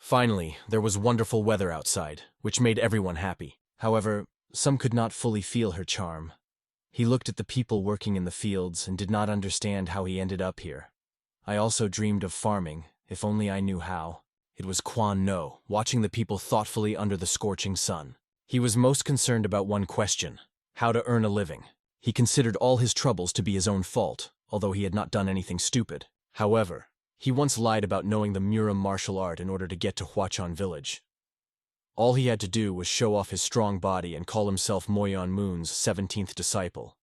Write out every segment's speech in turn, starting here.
Finally, there was wonderful weather outside, which made everyone happy. However, some could not fully feel her charm. He looked at the people working in the fields and did not understand how he ended up here. I also dreamed of farming, if only I knew how. It was Quan No, watching the people thoughtfully under the scorching sun. He was most concerned about one question: how to earn a living. He considered all his troubles to be his own fault, although he had not done anything stupid. However, he once lied about knowing the Muram martial art in order to get to Huachan village. All he had to do was show off his strong body and call himself Moyan Moon's 17th disciple,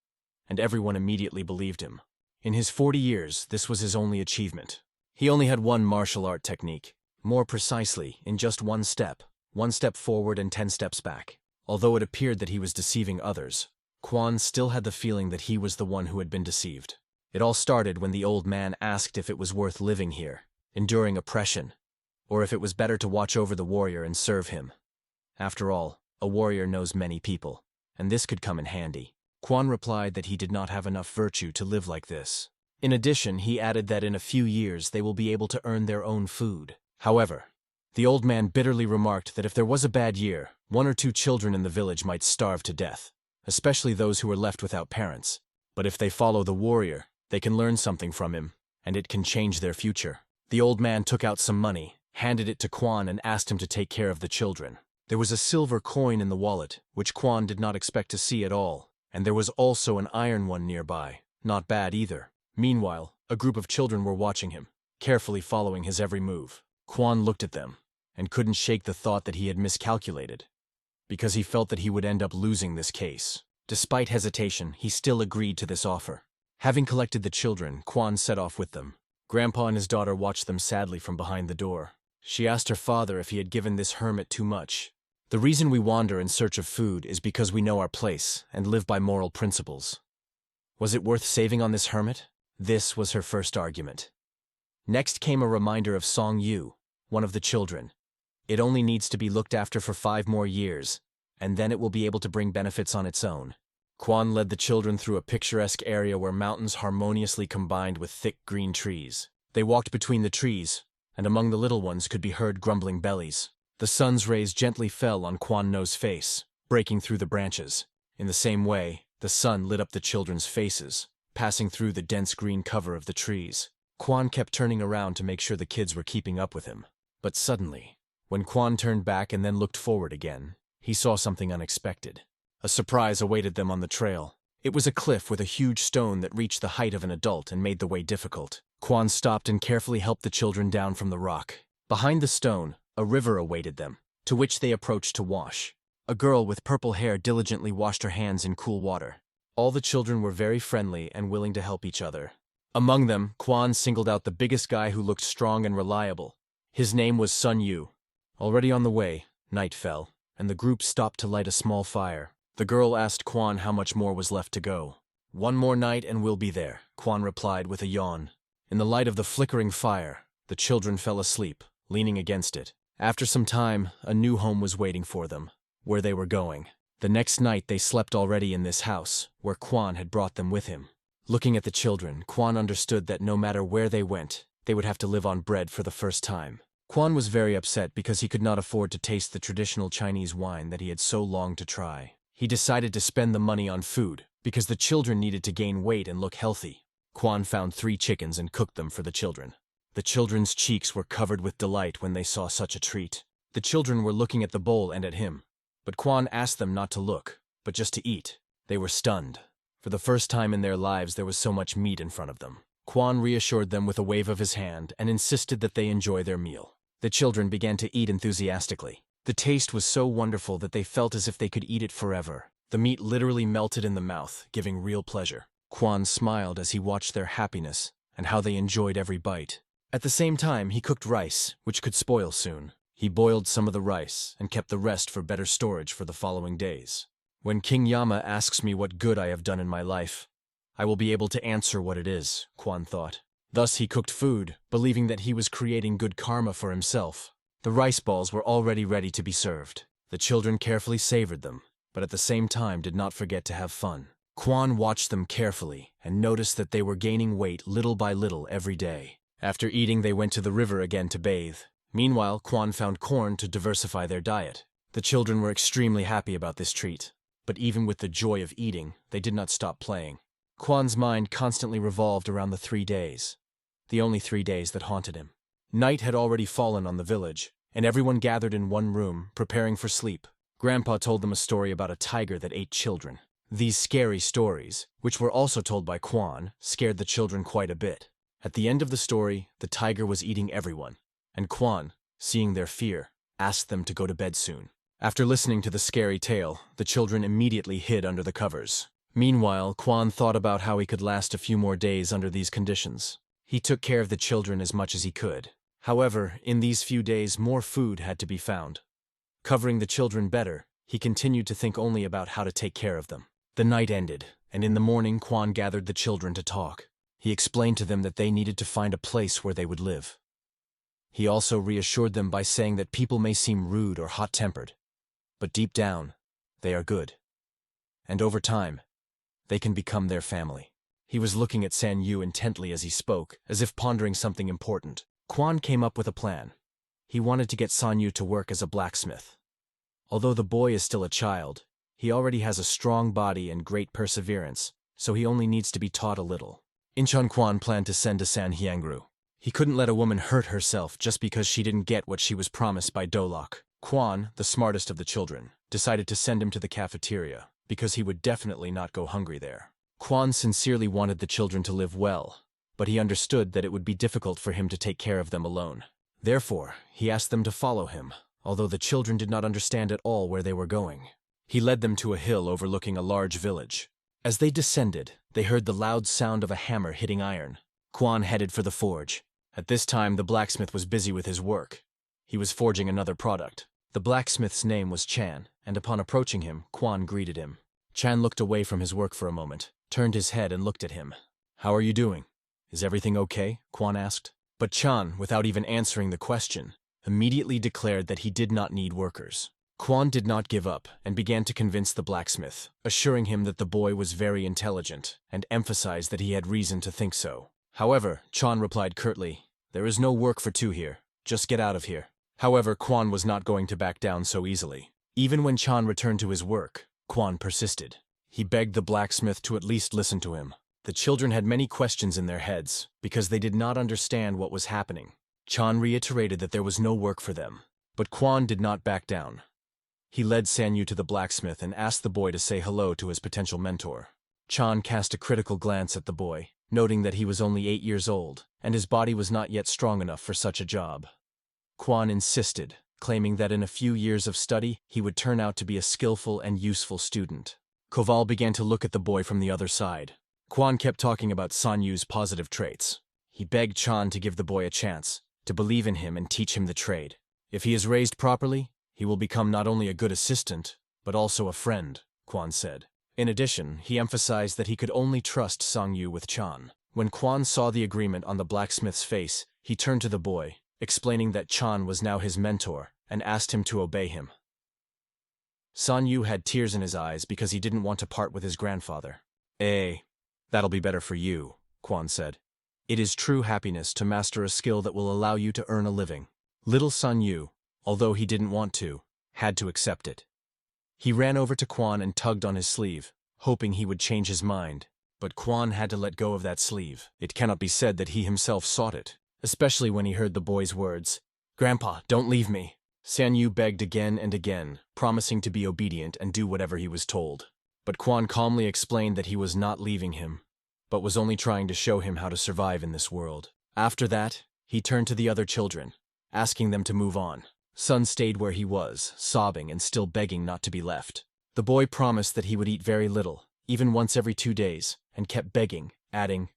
and everyone immediately believed him. In his 40 years, this was his only achievement. He only had one martial art technique, more precisely, in just one step forward and 10 steps back. Although it appeared that he was deceiving others, Quan still had the feeling that he was the one who had been deceived. It all started when the old man asked if it was worth living here, enduring oppression, or if it was better to watch over the warrior and serve him. After all, a warrior knows many people, and this could come in handy. Quan replied that he did not have enough virtue to live like this. In addition, he added that in a few years they will be able to earn their own food. However, the old man bitterly remarked that if there was a bad year, 1 or 2 children in the village might starve to death, especially those who were left without parents. But if they follow the warrior, they can learn something from him, and it can change their future. The old man took out some money, handed it to Quan, and asked him to take care of the children. There was a silver coin in the wallet, which Quan did not expect to see at all, and there was also an iron one nearby. Not bad either. Meanwhile, a group of children were watching him, carefully following his every move. Quan looked at them, and couldn't shake the thought that he had miscalculated, because he felt that he would end up losing this case. Despite hesitation, he still agreed to this offer. Having collected the children, Quan set off with them. Grandpa and his daughter watched them sadly from behind the door. She asked her father if he had given this hermit too much. The reason we wander in search of food is because we know our place and live by moral principles. Was it worth saving on this hermit? This was her first argument. Next came a reminder of Song Yu, one of the children. It only needs to be looked after for 5 more years, and then it will be able to bring benefits on its own. Quan led the children through a picturesque area where mountains harmoniously combined with thick green trees. They walked between the trees, and among the little ones could be heard grumbling bellies. The sun's rays gently fell on Quan No's face, breaking through the branches. In the same way, the sun lit up the children's faces, passing through the dense green cover of the trees. Quan kept turning around to make sure the kids were keeping up with him. But suddenly, when Quan turned back and then looked forward again, he saw something unexpected. A surprise awaited them on the trail. It was a cliff with a huge stone that reached the height of an adult and made the way difficult. Quan stopped and carefully helped the children down from the rock. Behind the stone, a river awaited them, to which they approached to wash. A girl with purple hair diligently washed her hands in cool water. All the children were very friendly and willing to help each other. Among them, Quan singled out the biggest guy who looked strong and reliable. His name was Sun Yu. Already on the way, night fell, and the group stopped to light a small fire. The girl asked Quan how much more was left to go. 1 more night and we'll be there, Quan replied with a yawn. In the light of the flickering fire, the children fell asleep, leaning against it. After some time, a new home was waiting for them, where they were going. The next night they slept already in this house, where Quan had brought them with him. Looking at the children, Quan understood that no matter where they went, they would have to live on bread for the first time. Quan was very upset because he could not afford to taste the traditional Chinese wine that he had so longed to try. He decided to spend the money on food, because the children needed to gain weight and look healthy. Quan found 3 chickens and cooked them for the children. The children's cheeks were covered with delight when they saw such a treat. The children were looking at the bowl and at him, but Quan asked them not to look, but just to eat. They were stunned. For the first time in their lives there was so much meat in front of them. Quan reassured them with a wave of his hand and insisted that they enjoy their meal. The children began to eat enthusiastically. The taste was so wonderful that they felt as if they could eat it forever. The meat literally melted in the mouth, giving real pleasure. Quan smiled as he watched their happiness and how they enjoyed every bite. At the same time, he cooked rice, which could spoil soon. He boiled some of the rice and kept the rest for better storage for the following days. When King Yama asks me what good I have done in my life, I will be able to answer what it is, Quan thought. Thus he cooked food, believing that he was creating good karma for himself. The rice balls were already ready to be served. The children carefully savored them, but at the same time did not forget to have fun. Quan watched them carefully and noticed that they were gaining weight little by little every day. After eating, they went to the river again to bathe. Meanwhile, Quan found corn to diversify their diet. The children were extremely happy about this treat, but even with the joy of eating, they did not stop playing. Quan's mind constantly revolved around the 3 days, the only 3 days that haunted him. Night had already fallen on the village, and everyone gathered in one room, preparing for sleep. Grandpa told them a story about a tiger that ate children. These scary stories, which were also told by Quan, scared the children quite a bit. At the end of the story, the tiger was eating everyone, and Quan, seeing their fear, asked them to go to bed soon. After listening to the scary tale, the children immediately hid under the covers. Meanwhile, Quan thought about how he could last a few more days under these conditions. He took care of the children as much as he could. However, in these few days, more food had to be found. Covering the children better, he continued to think only about how to take care of them. The night ended, and in the morning Quan gathered the children to talk. He explained to them that they needed to find a place where they would live. He also reassured them by saying that people may seem rude or hot-tempered, but deep down, they are good. And over time, they can become their family. He was looking at San Yu intently as he spoke, as if pondering something important. Quan came up with a plan. He wanted to get San Yu to work as a blacksmith. Although the boy is still a child, he already has a strong body and great perseverance, so he only needs to be taught a little. Incheon Quan planned to send to San Hyangru. He couldn't let a woman hurt herself just because she didn't get what she was promised by Dolok. Quan, the smartest of the children, decided to send him to the cafeteria, because he would definitely not go hungry there. Quan sincerely wanted the children to live well, but he understood that it would be difficult for him to take care of them alone. Therefore, he asked them to follow him, although the children did not understand at all where they were going. He led them to a hill overlooking a large village. As they descended, they heard the loud sound of a hammer hitting iron. Quan headed for the forge. At this time, the blacksmith was busy with his work. He was forging another product. The blacksmith's name was Chan, and upon approaching him, Quan greeted him. Chan looked away from his work for a moment, turned his head and looked at him. "How are you doing? Is everything okay?" Quan asked. But Chan, without even answering the question, immediately declared that he did not need workers. Quan did not give up and began to convince the blacksmith, assuring him that the boy was very intelligent and emphasized that he had reason to think so. However, Chan replied curtly, "There is no work for two here. Just get out of here." However, Quan was not going to back down so easily. Even when Chan returned to his work, Quan persisted. He begged the blacksmith to at least listen to him. The children had many questions in their heads because they did not understand what was happening. Chan reiterated that there was no work for them, but Quan did not back down. He led San Yu to the blacksmith and asked the boy to say hello to his potential mentor. Chan cast a critical glance at the boy, noting that he was only 8 years old, and his body was not yet strong enough for such a job. Quan insisted, claiming that in a few years of study, he would turn out to be a skillful and useful student. Koval began to look at the boy from the other side. Quan kept talking about San Yu's positive traits. He begged Chan to give the boy a chance, to believe in him and teach him the trade. If he is raised properly, he will become not only a good assistant, but also a friend, Quan said. In addition, he emphasized that he could only trust Sang Yu with Chan. When Quan saw the agreement on the blacksmith's face, he turned to the boy, explaining that Chan was now his mentor, and asked him to obey him. San Yu had tears in his eyes because he didn't want to part with his grandfather. That'll be better for you, Quan said. It is true happiness to master a skill that will allow you to earn a living. Little San Yu, although he didn't want to, had to accept it. He ran over to Quan and tugged on his sleeve, hoping he would change his mind. But Quan had to let go of that sleeve. It cannot be said that he himself sought it, especially when he heard the boy's words. "Grandpa, don't leave me." San Yu begged again and again, promising to be obedient and do whatever he was told. But Quan calmly explained that he was not leaving him, but was only trying to show him how to survive in this world. After that, he turned to the other children, asking them to move on. Sun stayed where he was, sobbing and still begging not to be left. The boy promised that he would eat very little, even once every 2 days, and kept begging, adding,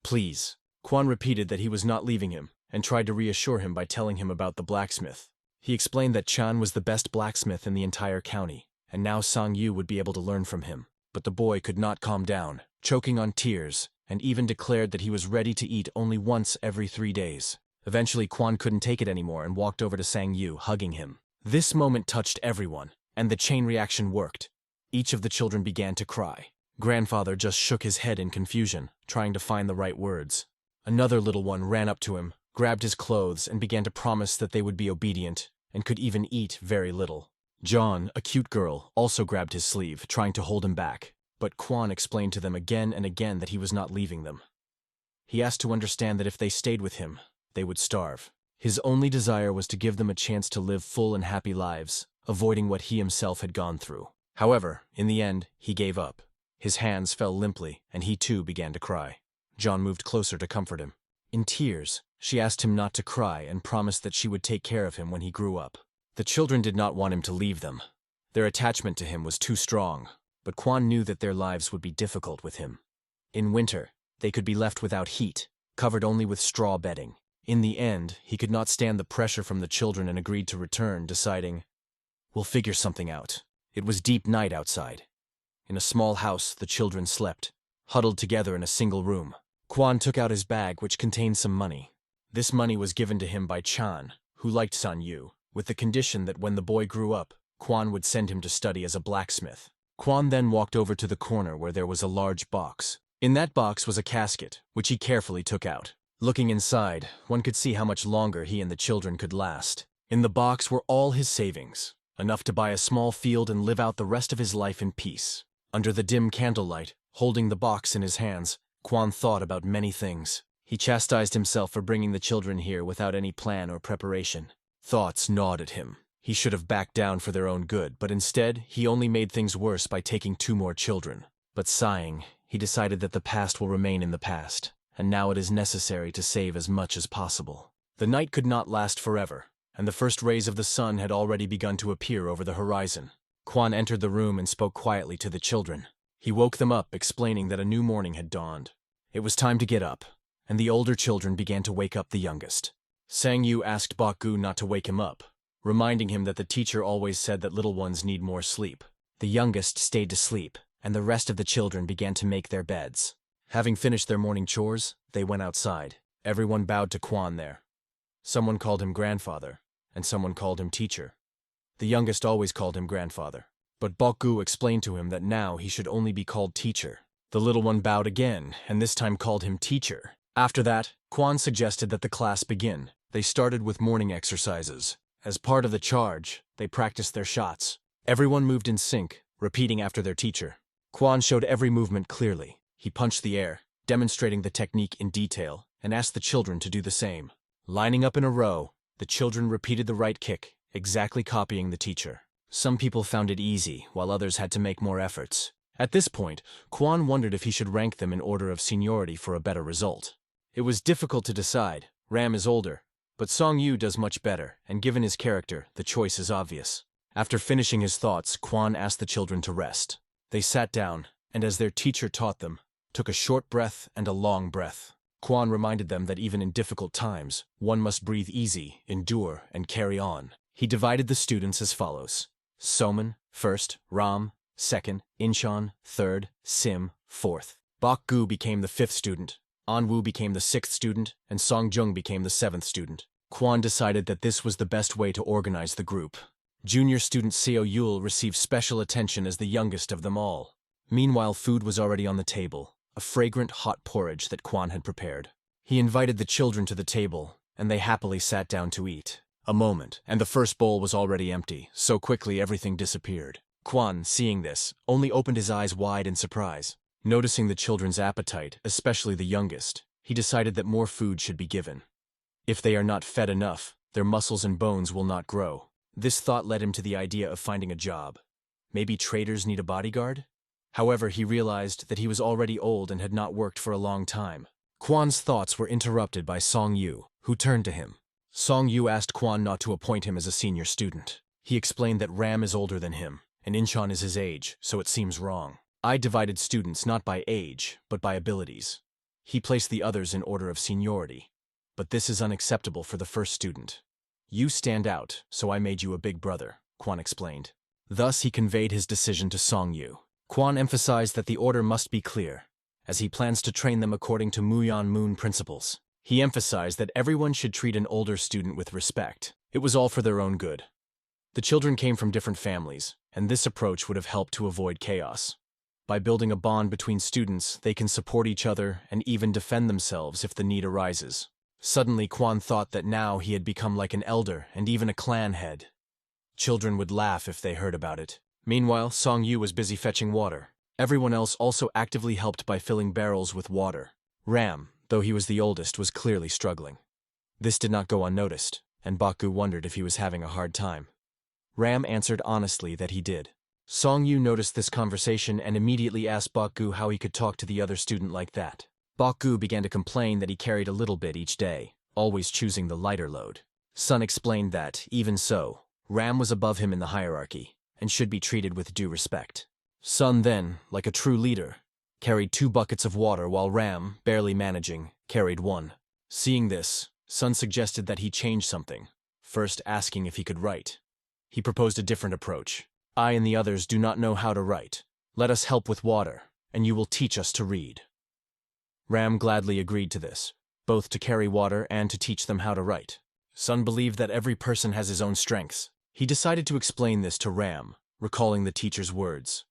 "Please." Quan repeated that he was not leaving him, and tried to reassure him by telling him about the blacksmith. He explained that Chan was the best blacksmith in the entire county, and now Sang Yu would be able to learn from him. But the boy could not calm down, choking on tears, and even declared that he was ready to eat only once every 3 days. Eventually, Quan couldn't take it anymore and walked over to Sang Yu, hugging him. This moment touched everyone, and the chain reaction worked. Each of the children began to cry. Grandfather just shook his head in confusion, trying to find the right words. Another little one ran up to him, grabbed his clothes, and began to promise that they would be obedient and could even eat very little. John, a cute girl, also grabbed his sleeve, trying to hold him back, but Kwon explained to them again and again that he was not leaving them. He asked to understand that if they stayed with him, they would starve. His only desire was to give them a chance to live full and happy lives, avoiding what he himself had gone through. However, in the end, he gave up. His hands fell limply, and he too began to cry. John moved closer to comfort him. In tears, she asked him not to cry and promised that she would take care of him when he grew up. The children did not want him to leave them. Their attachment to him was too strong, but Kwon knew that their lives would be difficult with him. In winter, they could be left without heat, covered only with straw bedding. In the end, he could not stand the pressure from the children and agreed to return, deciding, "We'll figure something out." It was deep night outside. In a small house, the children slept, huddled together in a single room. Kwon took out his bag, which contained some money. This money was given to him by Chan, who liked Sang-yu, with the condition that when the boy grew up, Kwon would send him to study as a blacksmith. Kwon then walked over to the corner where there was a large box. In that box was a casket, which he carefully took out. Looking inside, one could see how much longer he and the children could last. In the box were all his savings, enough to buy a small field and live out the rest of his life in peace. Under the dim candlelight, holding the box in his hands, Kwon thought about many things. He chastised himself for bringing the children here without any plan or preparation. Thoughts gnawed at him. He should have backed down for their own good, but instead, he only made things worse by taking 2 more children. But sighing, he decided that the past will remain in the past, and now it is necessary to save as much as possible. The night could not last forever, and the first rays of the sun had already begun to appear over the horizon. Kwon entered the room and spoke quietly to the children. He woke them up, explaining that a new morning had dawned. It was time to get up, and the older children began to wake up the youngest. Sang-yu asked Bok-gu not to wake him up, reminding him that the teacher always said that little ones need more sleep. The youngest stayed to sleep, and the rest of the children began to make their beds. Having finished their morning chores, they went outside. Everyone bowed to Kwon there. Someone called him grandfather, and someone called him teacher. The youngest always called him grandfather, but Bok-gu explained to him that now he should only be called teacher. The little one bowed again, and this time called him teacher. After that, Kwon suggested that the class begin. They started with morning exercises. As part of the charge, they practiced their shots. Everyone moved in sync, repeating after their teacher. Kwon showed every movement clearly. He punched the air, demonstrating the technique in detail, and asked the children to do the same. Lining up in a row, the children repeated the right kick, exactly copying the teacher. Some people found it easy, while others had to make more efforts. At this point, Kwon wondered if he should rank them in order of seniority for a better result. It was difficult to decide. Ram is older, but Sang-yu does much better, and given his character, the choice is obvious. After finishing his thoughts, Kwon asked the children to rest. They sat down, and as their teacher taught them, took a short breath and a long breath. Kwon reminded them that even in difficult times, one must breathe easy, endure, and carry on. He divided the students as follows: Soman, first; Ram, second; Incheon, third; Sim, fourth. Bok-gu became the 5th student, An-woo became the 6th student, and Song-jung became the 7th student. Kwon decided that this was the best way to organize the group. Junior student Seo-yul received special attention as the youngest of them all. Meanwhile, food was already on the table, a fragrant hot porridge that Kwon had prepared. He invited the children to the table, and they happily sat down to eat. A moment, and the first bowl was already empty, so quickly everything disappeared. Kwon, seeing this, only opened his eyes wide in surprise. Noticing the children's appetite, especially the youngest, he decided that more food should be given. If they are not fed enough, their muscles and bones will not grow. This thought led him to the idea of finding a job. Maybe traders need a bodyguard? However, he realized that he was already old and had not worked for a long time. Kwon's thoughts were interrupted by Sang-yu, who turned to him. Sang-yu asked Kwon not to appoint him as a senior student. He explained that Ram is older than him, and Incheon is his age, so it seems wrong. I divided students not by age, but by abilities. He placed the others in order of seniority. But this is unacceptable for the first student. You stand out, so I made you a big brother, Kwon explained. Thus he conveyed his decision to Sang-yu. Kwon emphasized that the order must be clear, as he plans to train them according to Muyan Moon principles. He emphasized that everyone should treat an older student with respect. It was all for their own good. The children came from different families, and this approach would have helped to avoid chaos. By building a bond between students, they can support each other and even defend themselves if the need arises. Suddenly, Quan thought that now he had become like an elder and even a clan head. Children would laugh if they heard about it. Meanwhile, Song Yu was busy fetching water. Everyone else also actively helped by filling barrels with water. Ram, though he was the oldest, was clearly struggling. This did not go unnoticed, and Baku wondered if he was having a hard time. Ram answered honestly that he did. Song Yu noticed this conversation and immediately asked Baku how he could talk to the other student like that. Baku began to complain that he carried a little bit each day, always choosing the lighter load. Sun explained that, even so, Ram was above him in the hierarchy, and should be treated with due respect. Sun then, like a true leader, carried 2 buckets of water while Ram, barely managing, carried 1. Seeing this, Sun suggested that he change something, first asking if he could write. He proposed a different approach. I and the others do not know how to write. Let us help with water, and you will teach us to read. Ram gladly agreed to this, both to carry water and to teach them how to write. Sun believed that every person has his own strengths. He decided to explain this to Ram, recalling the teacher's words.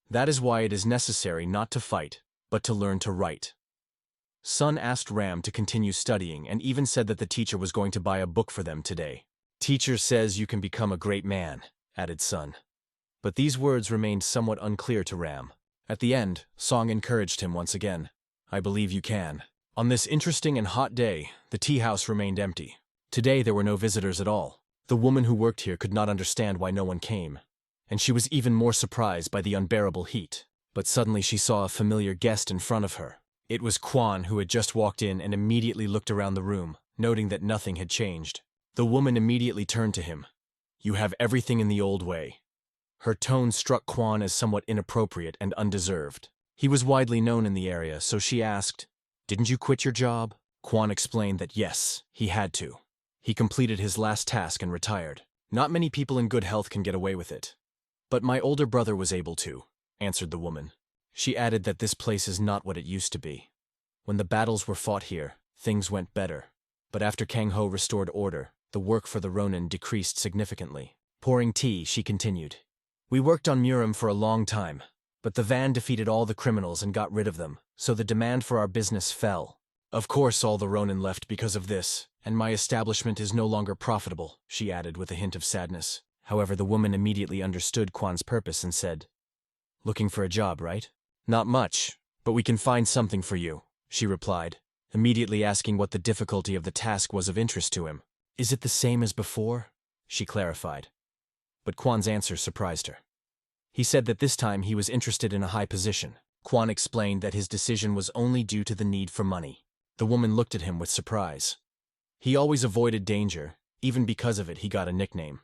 That is why it is necessary not to fight, but to learn to write. Sun asked Ram to continue studying and even said that the teacher was going to buy a book for them today. Teacher says you can become a great man, added Sun. But these words remained somewhat unclear to Ram. At the end, Song encouraged him once again. I believe you can. On this interesting and hot day, the tea house remained empty. Today there were no visitors at all. The woman who worked here could not understand why no one came, and she was even more surprised by the unbearable heat. But suddenly she saw a familiar guest in front of her. It was Quan, who had just walked in and immediately looked around the room, noting that nothing had changed. The woman immediately turned to him. You have everything in the old way. Her tone struck Quan as somewhat inappropriate and undeserved. He was widely known in the area, so she asked, Didn't you quit your job? Quan explained that yes, he had to. He completed his last task and retired. Not many people in good health can get away with it. But my older brother was able to, answered the woman. She added that this place is not what it used to be. When the battles were fought here, things went better. But after Kang Ho restored order, the work for the Ronin decreased significantly. Pouring tea, she continued. We worked on Murim for a long time, but the van defeated all the criminals and got rid of them, so the demand for our business fell. Of course all the Ronin left because of this, and my establishment is no longer profitable, she added with a hint of sadness. However, the woman immediately understood Quan's purpose and said, Looking for a job, right? Not much, but we can find something for you, she replied, immediately asking what the difficulty of the task was of interest to him. Is it the same as before? She clarified. But Quan's answer surprised her. He said that this time he was interested in a high position. Quan explained that his decision was only due to the need for money. The woman looked at him with surprise. He always avoided danger. Even because of it, he got a nickname.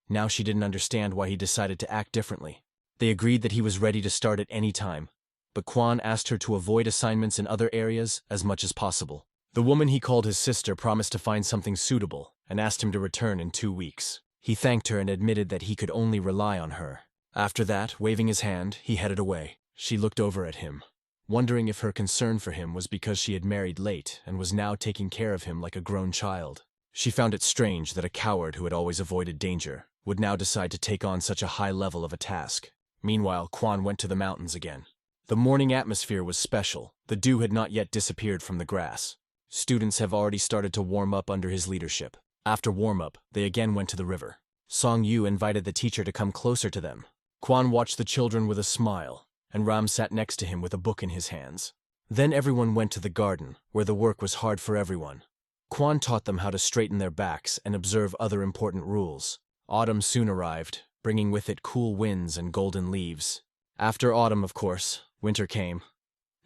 Now she didn't understand why he decided to act differently. They agreed that he was ready to start at any time, but Quan asked her to avoid assignments in other areas as much as possible. The woman he called his sister promised to find something suitable and asked him to return in 2 weeks. He thanked her and admitted that he could only rely on her. After that, waving his hand, he headed away. She looked over at him, wondering if her concern for him was because she had married late and was now taking care of him like a grown child. She found it strange that a coward who had always avoided danger would now decide to take on such a high level of a task. Meanwhile, Quan went to the mountains again. The morning atmosphere was special. The dew had not yet disappeared from the grass. Students have already started to warm up under his leadership. After warm-up, they again went to the river. Song Yu invited the teacher to come closer to them. Quan watched the children with a smile, and Ram sat next to him with a book in his hands. Then everyone went to the garden, where the work was hard for everyone. Quan taught them how to straighten their backs and observe other important rules. Autumn soon arrived, bringing with it cool winds and golden leaves. After autumn, of course, winter came,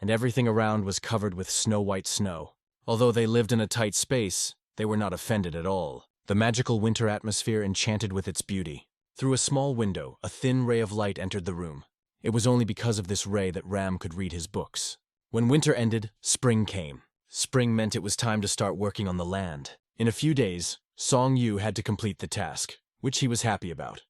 and everything around was covered with snow-white snow. Although they lived in a tight space, they were not offended at all. The magical winter atmosphere enchanted with its beauty. Through a small window, a thin ray of light entered the room. It was only because of this ray that Ram could read his books. When winter ended, spring came. Spring meant it was time to start working on the land. In a few days, Song Yu had to complete the task, which he was happy about.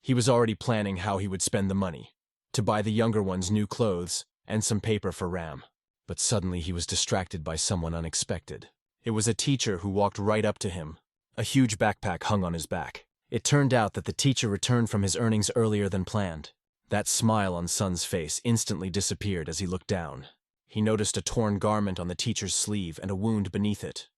He was already planning how he would spend the money, to buy the younger ones new clothes and some paper for Ram. But suddenly he was distracted by someone unexpected. It was a teacher who walked right up to him. A huge backpack hung on his back. It turned out that the teacher returned from his earnings earlier than planned. That smile on Sun's face instantly disappeared as he looked down. He noticed a torn garment on the teacher's sleeve and a wound beneath it.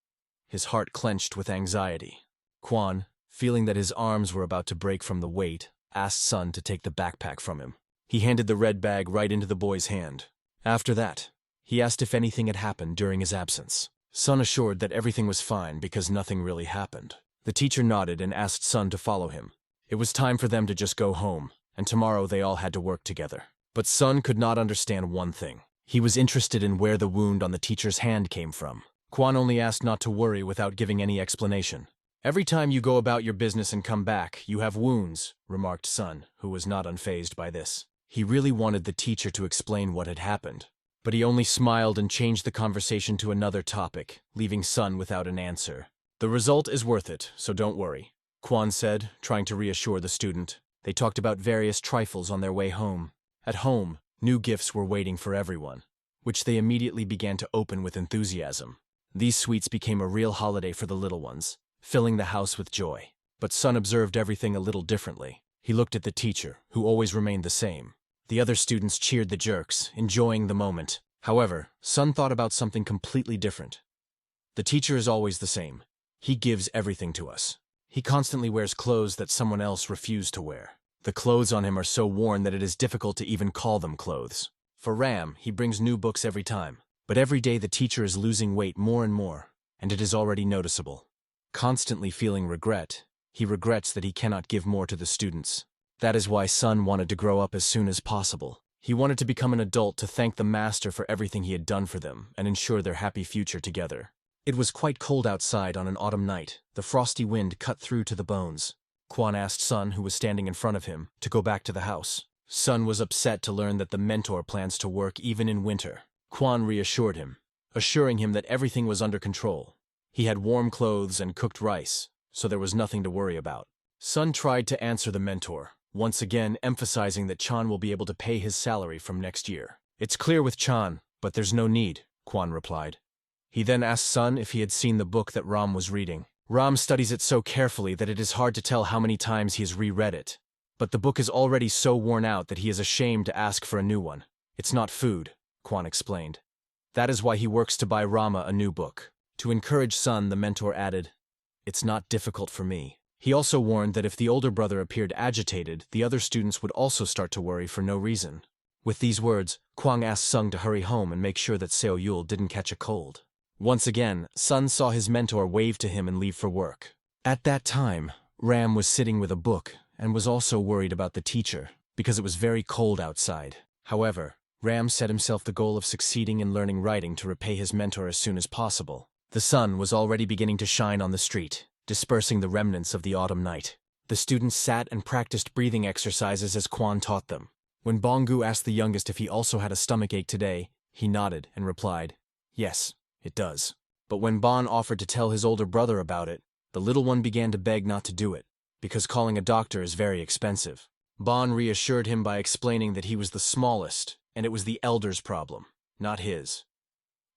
his heart clenched with anxiety. Kwon, feeling that his arms were about to break from the weight, asked Sun to take the backpack from him. He handed the red bag right into the boy's hand. After that, he asked if anything had happened during his absence. Sun assured that everything was fine because nothing really happened. The teacher nodded and asked Sun to follow him. It was time for them to just go home, and tomorrow they all had to work together. But Sun could not understand one thing. He was interested in where the wound on the teacher's hand came from. Kwon only asked not to worry without giving any explanation. "Every time you go about your business and come back, you have wounds," remarked Sun, who was not unfazed by this. He really wanted the teacher to explain what had happened, but he only smiled and changed the conversation to another topic, leaving Sun without an answer. "The result is worth it, so don't worry," Kwon said, trying to reassure the student. They talked about various trifles on their way home. At home, new gifts were waiting for everyone, which they immediately began to open with enthusiasm. These sweets became a real holiday for the little ones, filling the house with joy. But Sun observed everything a little differently. He looked at the teacher, who always remained the same. The other students cheered the jerks, enjoying the moment. However, Sun thought about something completely different. The teacher is always the same. He gives everything to us. He constantly wears clothes that someone else refused to wear. The clothes on him are so worn that it is difficult to even call them clothes. For Ram, he brings new books every time. But every day the teacher is losing weight more and more, and it is already noticeable. Constantly feeling regret, he regrets that he cannot give more to the students. That is why Sun wanted to grow up as soon as possible. He wanted to become an adult to thank the master for everything he had done for them and ensure their happy future together. It was quite cold outside on an autumn night. The frosty wind cut through to the bones. Kwon asked Sun, who was standing in front of him, to go back to the house. Sun was upset to learn that the mentor plans to work even in winter. Kwon reassured him, assuring him that everything was under control. He had warm clothes and cooked rice, so there was nothing to worry about. Sun tried to answer the mentor, once again emphasizing that Chan will be able to pay his salary from next year. "It's clear with Chan, but there's no need," Kwon replied. He then asked Sun if he had seen the book that Ram was reading. Ram studies it so carefully that it is hard to tell how many times he has reread it. But the book is already so worn out that he is ashamed to ask for a new one. "It's not food," Kwon explained. That is why he works to buy Rama a new book. To encourage Sun, the mentor added, "It's not difficult for me." He also warned that if the older brother appeared agitated, the other students would also start to worry for no reason. With these words, Kwon asked Sung to hurry home and make sure that Seo Yul didn't catch a cold. Once again, Sun saw his mentor wave to him and leave for work. At that time, Ram was sitting with a book and was also worried about the teacher because it was very cold outside. However, Ram set himself the goal of succeeding in learning writing to repay his mentor as soon as possible. The sun was already beginning to shine on the street, dispersing the remnants of the autumn night. The students sat and practiced breathing exercises as Kwon taught them. When Bonggu asked the youngest if he also had a stomachache today, he nodded and replied, "Yes, it does." But when Bon offered to tell his older brother about it, the little one began to beg not to do it, because calling a doctor is very expensive. Bon reassured him by explaining that he was the smallest, and it was the elder's problem, not his.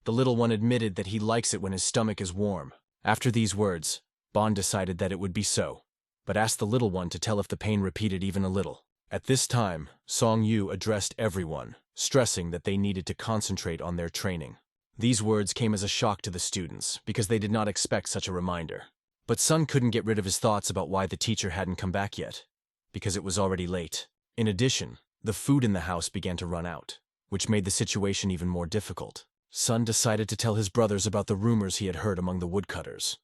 The little one admitted that he likes it when his stomach is warm. After these words, Bon decided that it would be so, but asked the little one to tell if the pain repeated even a little. At this time, Song Yu addressed everyone, stressing that they needed to concentrate on their training. These words came as a shock to the students, because they did not expect such a reminder. But Sun couldn't get rid of his thoughts about why the teacher hadn't come back yet, because it was already late. In addition, the food in the house began to run out, which made the situation even more difficult. Sun decided to tell his brothers about the rumors he had heard among the woodcutters.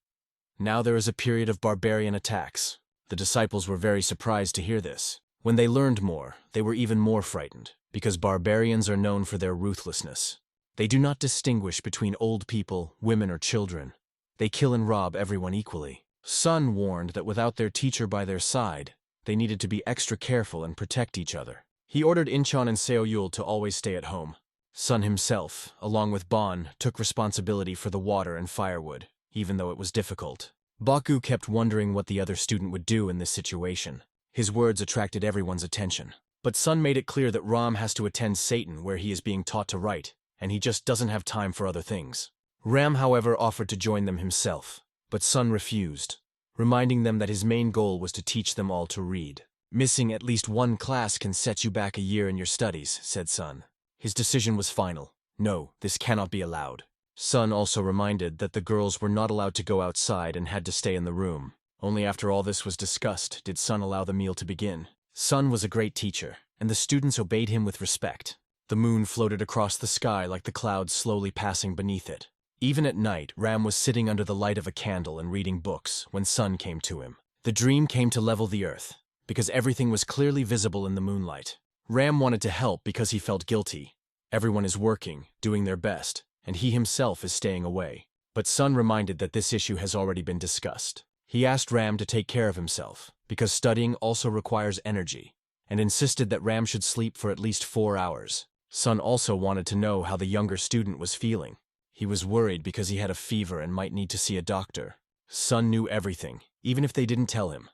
Now there is a period of barbarian attacks. The disciples were very surprised to hear this. When they learned more, they were even more frightened, because barbarians are known for their ruthlessness. They do not distinguish between old people, women, or children. They kill and rob everyone equally. Sun warned that without their teacher by their side, they needed to be extra careful and protect each other. He ordered Incheon and Seo Yul to always stay at home. Sun himself, along with Bon, took responsibility for the water and firewood, even though it was difficult. Baku kept wondering what the other student would do in this situation. His words attracted everyone's attention. But Sun made it clear that Ram has to attend Satan where he is being taught to write, and he just doesn't have time for other things. Ram, however, offered to join them himself, but Sun refused, reminding them that his main goal was to teach them all to read. "Missing at least one class can set you back a year in your studies," said Sun. His decision was final. "No, this cannot be allowed." Sun also reminded that the girls were not allowed to go outside and had to stay in the room. Only after all this was discussed did Sun allow the meal to begin. Sun was a great teacher, and the students obeyed him with respect. The moon floated across the sky like the clouds slowly passing beneath it. Even at night, Ram was sitting under the light of a candle and reading books when Sun came to him. The dream came to level the earth, because everything was clearly visible in the moonlight. Ram wanted to help because he felt guilty. Everyone is working, doing their best, and he himself is staying away. But Sun reminded that this issue has already been discussed. He asked Ram to take care of himself, because studying also requires energy, and insisted that Ram should sleep for at least 4 hours. Sun also wanted to know how the younger student was feeling. He was worried because he had a fever and might need to see a doctor. Sun knew everything, even if they didn't tell him.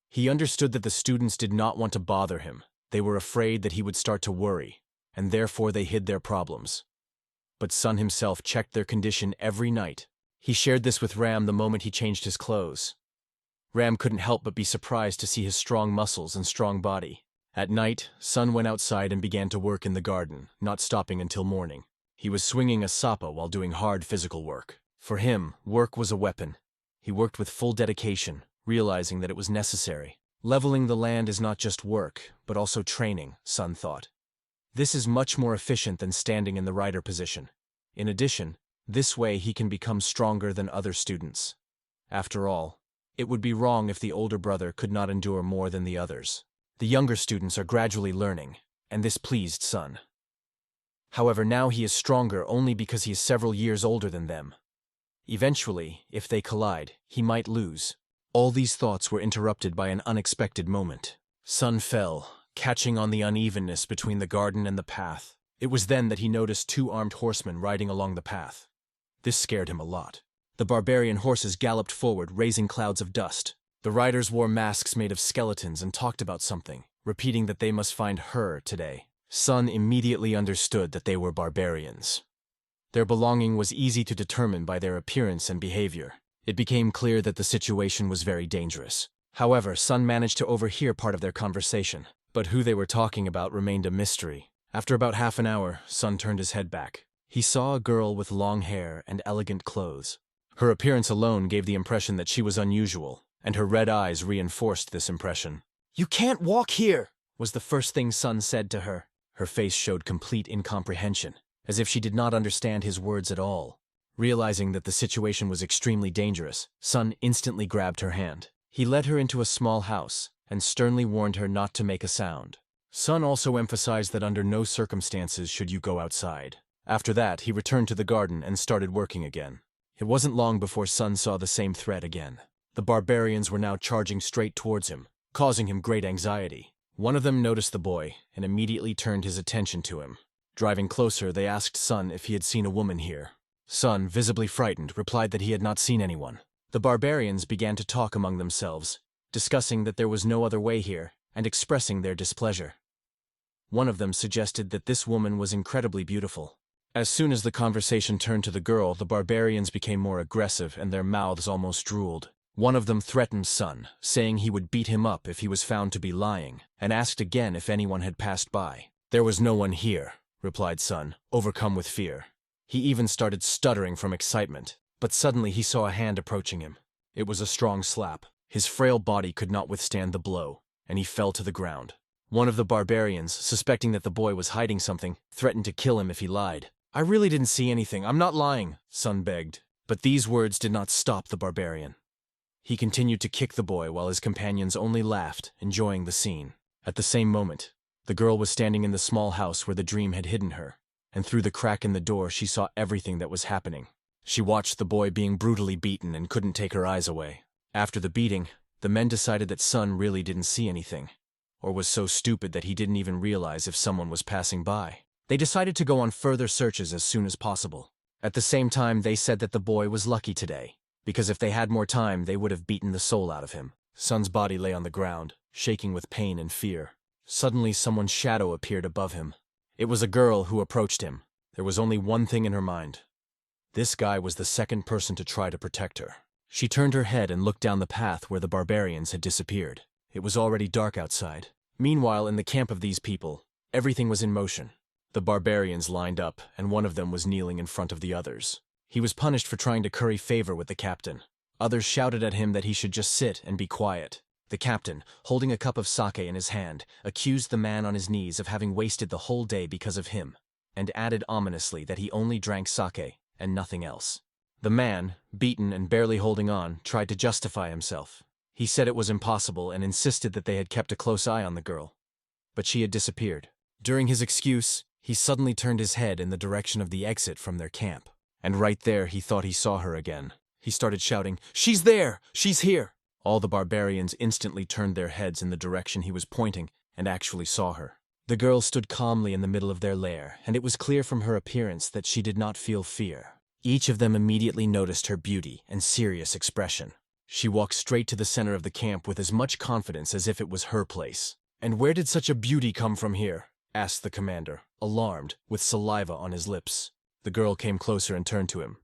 He understood that the students did not want to bother him. They were afraid that he would start to worry, and therefore they hid their problems. But Sun himself checked their condition every night. He shared this with Ram the moment he changed his clothes. Ram couldn't help but be surprised to see his strong muscles and strong body. At night, Sun went outside and began to work in the garden, not stopping until morning. He was swinging a sapa while doing hard physical work. For him, work was a weapon. He worked with full dedication, realizing that it was necessary. Leveling the land is not just work, but also training, Sun thought. This is much more efficient than standing in the rider position. In addition, this way he can become stronger than other students. After all, it would be wrong if the older brother could not endure more than the others. The younger students are gradually learning, and this pleased Sun. However, now he is stronger only because he is several years older than them. Eventually, if they collide, he might lose. All these thoughts were interrupted by an unexpected moment. Sun fell, catching on the unevenness between the garden and the path. It was then that he noticed 2 armed horsemen riding along the path. This scared him a lot. The barbarian horses galloped forward, raising clouds of dust. The riders wore masks made of skeletons and talked about something, repeating that they must find her today. Sun immediately understood that they were barbarians. Their belonging was easy to determine by their appearance and behavior. It became clear that the situation was very dangerous. However, Sun managed to overhear part of their conversation, but who they were talking about remained a mystery. After about half an hour, Sun turned his head back. He saw a girl with long hair and elegant clothes. Her appearance alone gave the impression that she was unusual, and her red eyes reinforced this impression. "You can't walk here," was the first thing Sun said to her. Her face showed complete incomprehension, as if she did not understand his words at all. Realizing that the situation was extremely dangerous, Sun instantly grabbed her hand. He led her into a small house and sternly warned her not to make a sound. Sun also emphasized that under no circumstances should you go outside. After that, he returned to the garden and started working again. It wasn't long before Sun saw the same threat again. The barbarians were now charging straight towards him, causing him great anxiety. One of them noticed the boy and immediately turned his attention to him. Driving closer, they asked Sun if he had seen a woman here. Sun, visibly frightened, replied that he had not seen anyone. The barbarians began to talk among themselves, discussing that there was no other way here and expressing their displeasure. One of them suggested that this woman was incredibly beautiful. As soon as the conversation turned to the girl, the barbarians became more aggressive and their mouths almost drooled. One of them threatened Sun, saying he would beat him up if he was found to be lying, and asked again if anyone had passed by. "There was no one here," replied Sun, overcome with fear. He even started stuttering from excitement, but suddenly he saw a hand approaching him. It was a strong slap. His frail body could not withstand the blow, and he fell to the ground. One of the barbarians, suspecting that the boy was hiding something, threatened to kill him if he lied. "I really didn't see anything. I'm not lying," Sun begged. But these words did not stop the barbarian. He continued to kick the boy while his companions only laughed, enjoying the scene. At the same moment, the girl was standing in the small house where the dream had hidden her, and through the crack in the door she saw everything that was happening. She watched the boy being brutally beaten and couldn't take her eyes away. After the beating, the men decided that Sun really didn't see anything, or was so stupid that he didn't even realize if someone was passing by. They decided to go on further searches as soon as possible. At the same time, they said that the boy was lucky today, because if they had more time, they would have beaten the soul out of him. Sun's body lay on the ground, shaking with pain and fear. Suddenly, someone's shadow appeared above him. It was a girl who approached him. There was only one thing in her mind. This guy was the second person to try to protect her. She turned her head and looked down the path where the barbarians had disappeared. It was already dark outside. Meanwhile, in the camp of these people, everything was in motion. The barbarians lined up, and one of them was kneeling in front of the others. He was punished for trying to curry favor with the captain. Others shouted at him that he should just sit and be quiet. The captain, holding a cup of sake in his hand, accused the man on his knees of having wasted the whole day because of him, and added ominously that he only drank sake and nothing else. The man, beaten and barely holding on, tried to justify himself. He said it was impossible and insisted that they had kept a close eye on the girl. But she had disappeared. During his excuse, he suddenly turned his head in the direction of the exit from their camp. And right there he thought he saw her again. He started shouting, "She's there! She's here!" All the barbarians instantly turned their heads in the direction he was pointing and actually saw her. The girl stood calmly in the middle of their lair, and it was clear from her appearance that she did not feel fear. Each of them immediately noticed her beauty and serious expression. She walked straight to the center of the camp with as much confidence as if it was her place. "And where did such a beauty come from here?" asked the commander, alarmed, with saliva on his lips. The girl came closer and turned to him.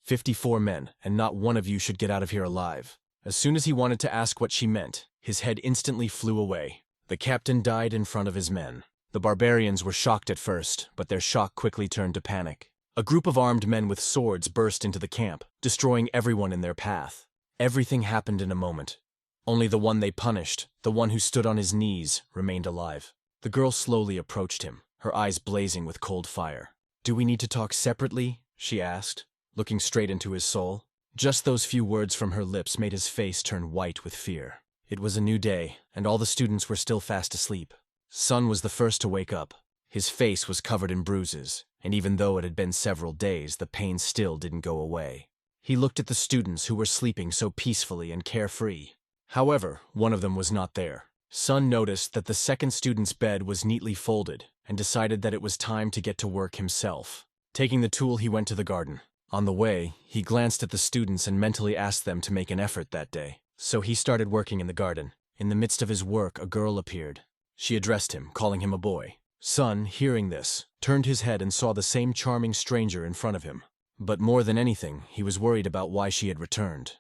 54 men, and not one of you should get out of here alive." As soon as he wanted to ask what she meant, his head instantly flew away. The captain died in front of his men. The barbarians were shocked at first, but their shock quickly turned to panic. A group of armed men with swords burst into the camp, destroying everyone in their path. Everything happened in a moment. Only the one they punished, the one who stood on his knees, remained alive. The girl slowly approached him, her eyes blazing with cold fire. "Do we need to talk separately?" she asked, looking straight into his soul. Just those few words from her lips made his face turn white with fear. It was a new day, and all the students were still fast asleep. Sun was the first to wake up. His face was covered in bruises, and even though it had been several days, the pain still didn't go away. He looked at the students who were sleeping so peacefully and carefree. However, one of them was not there. Sun noticed that the second student's bed was neatly folded, and decided that it was time to get to work himself. Taking the tool, he went to the garden. On the way, he glanced at the students and mentally asked them to make an effort that day. So he started working in the garden. In the midst of his work, a girl appeared. She addressed him, calling him a boy. Sun, hearing this, turned his head and saw the same charming stranger in front of him. But more than anything, he was worried about why she had returned.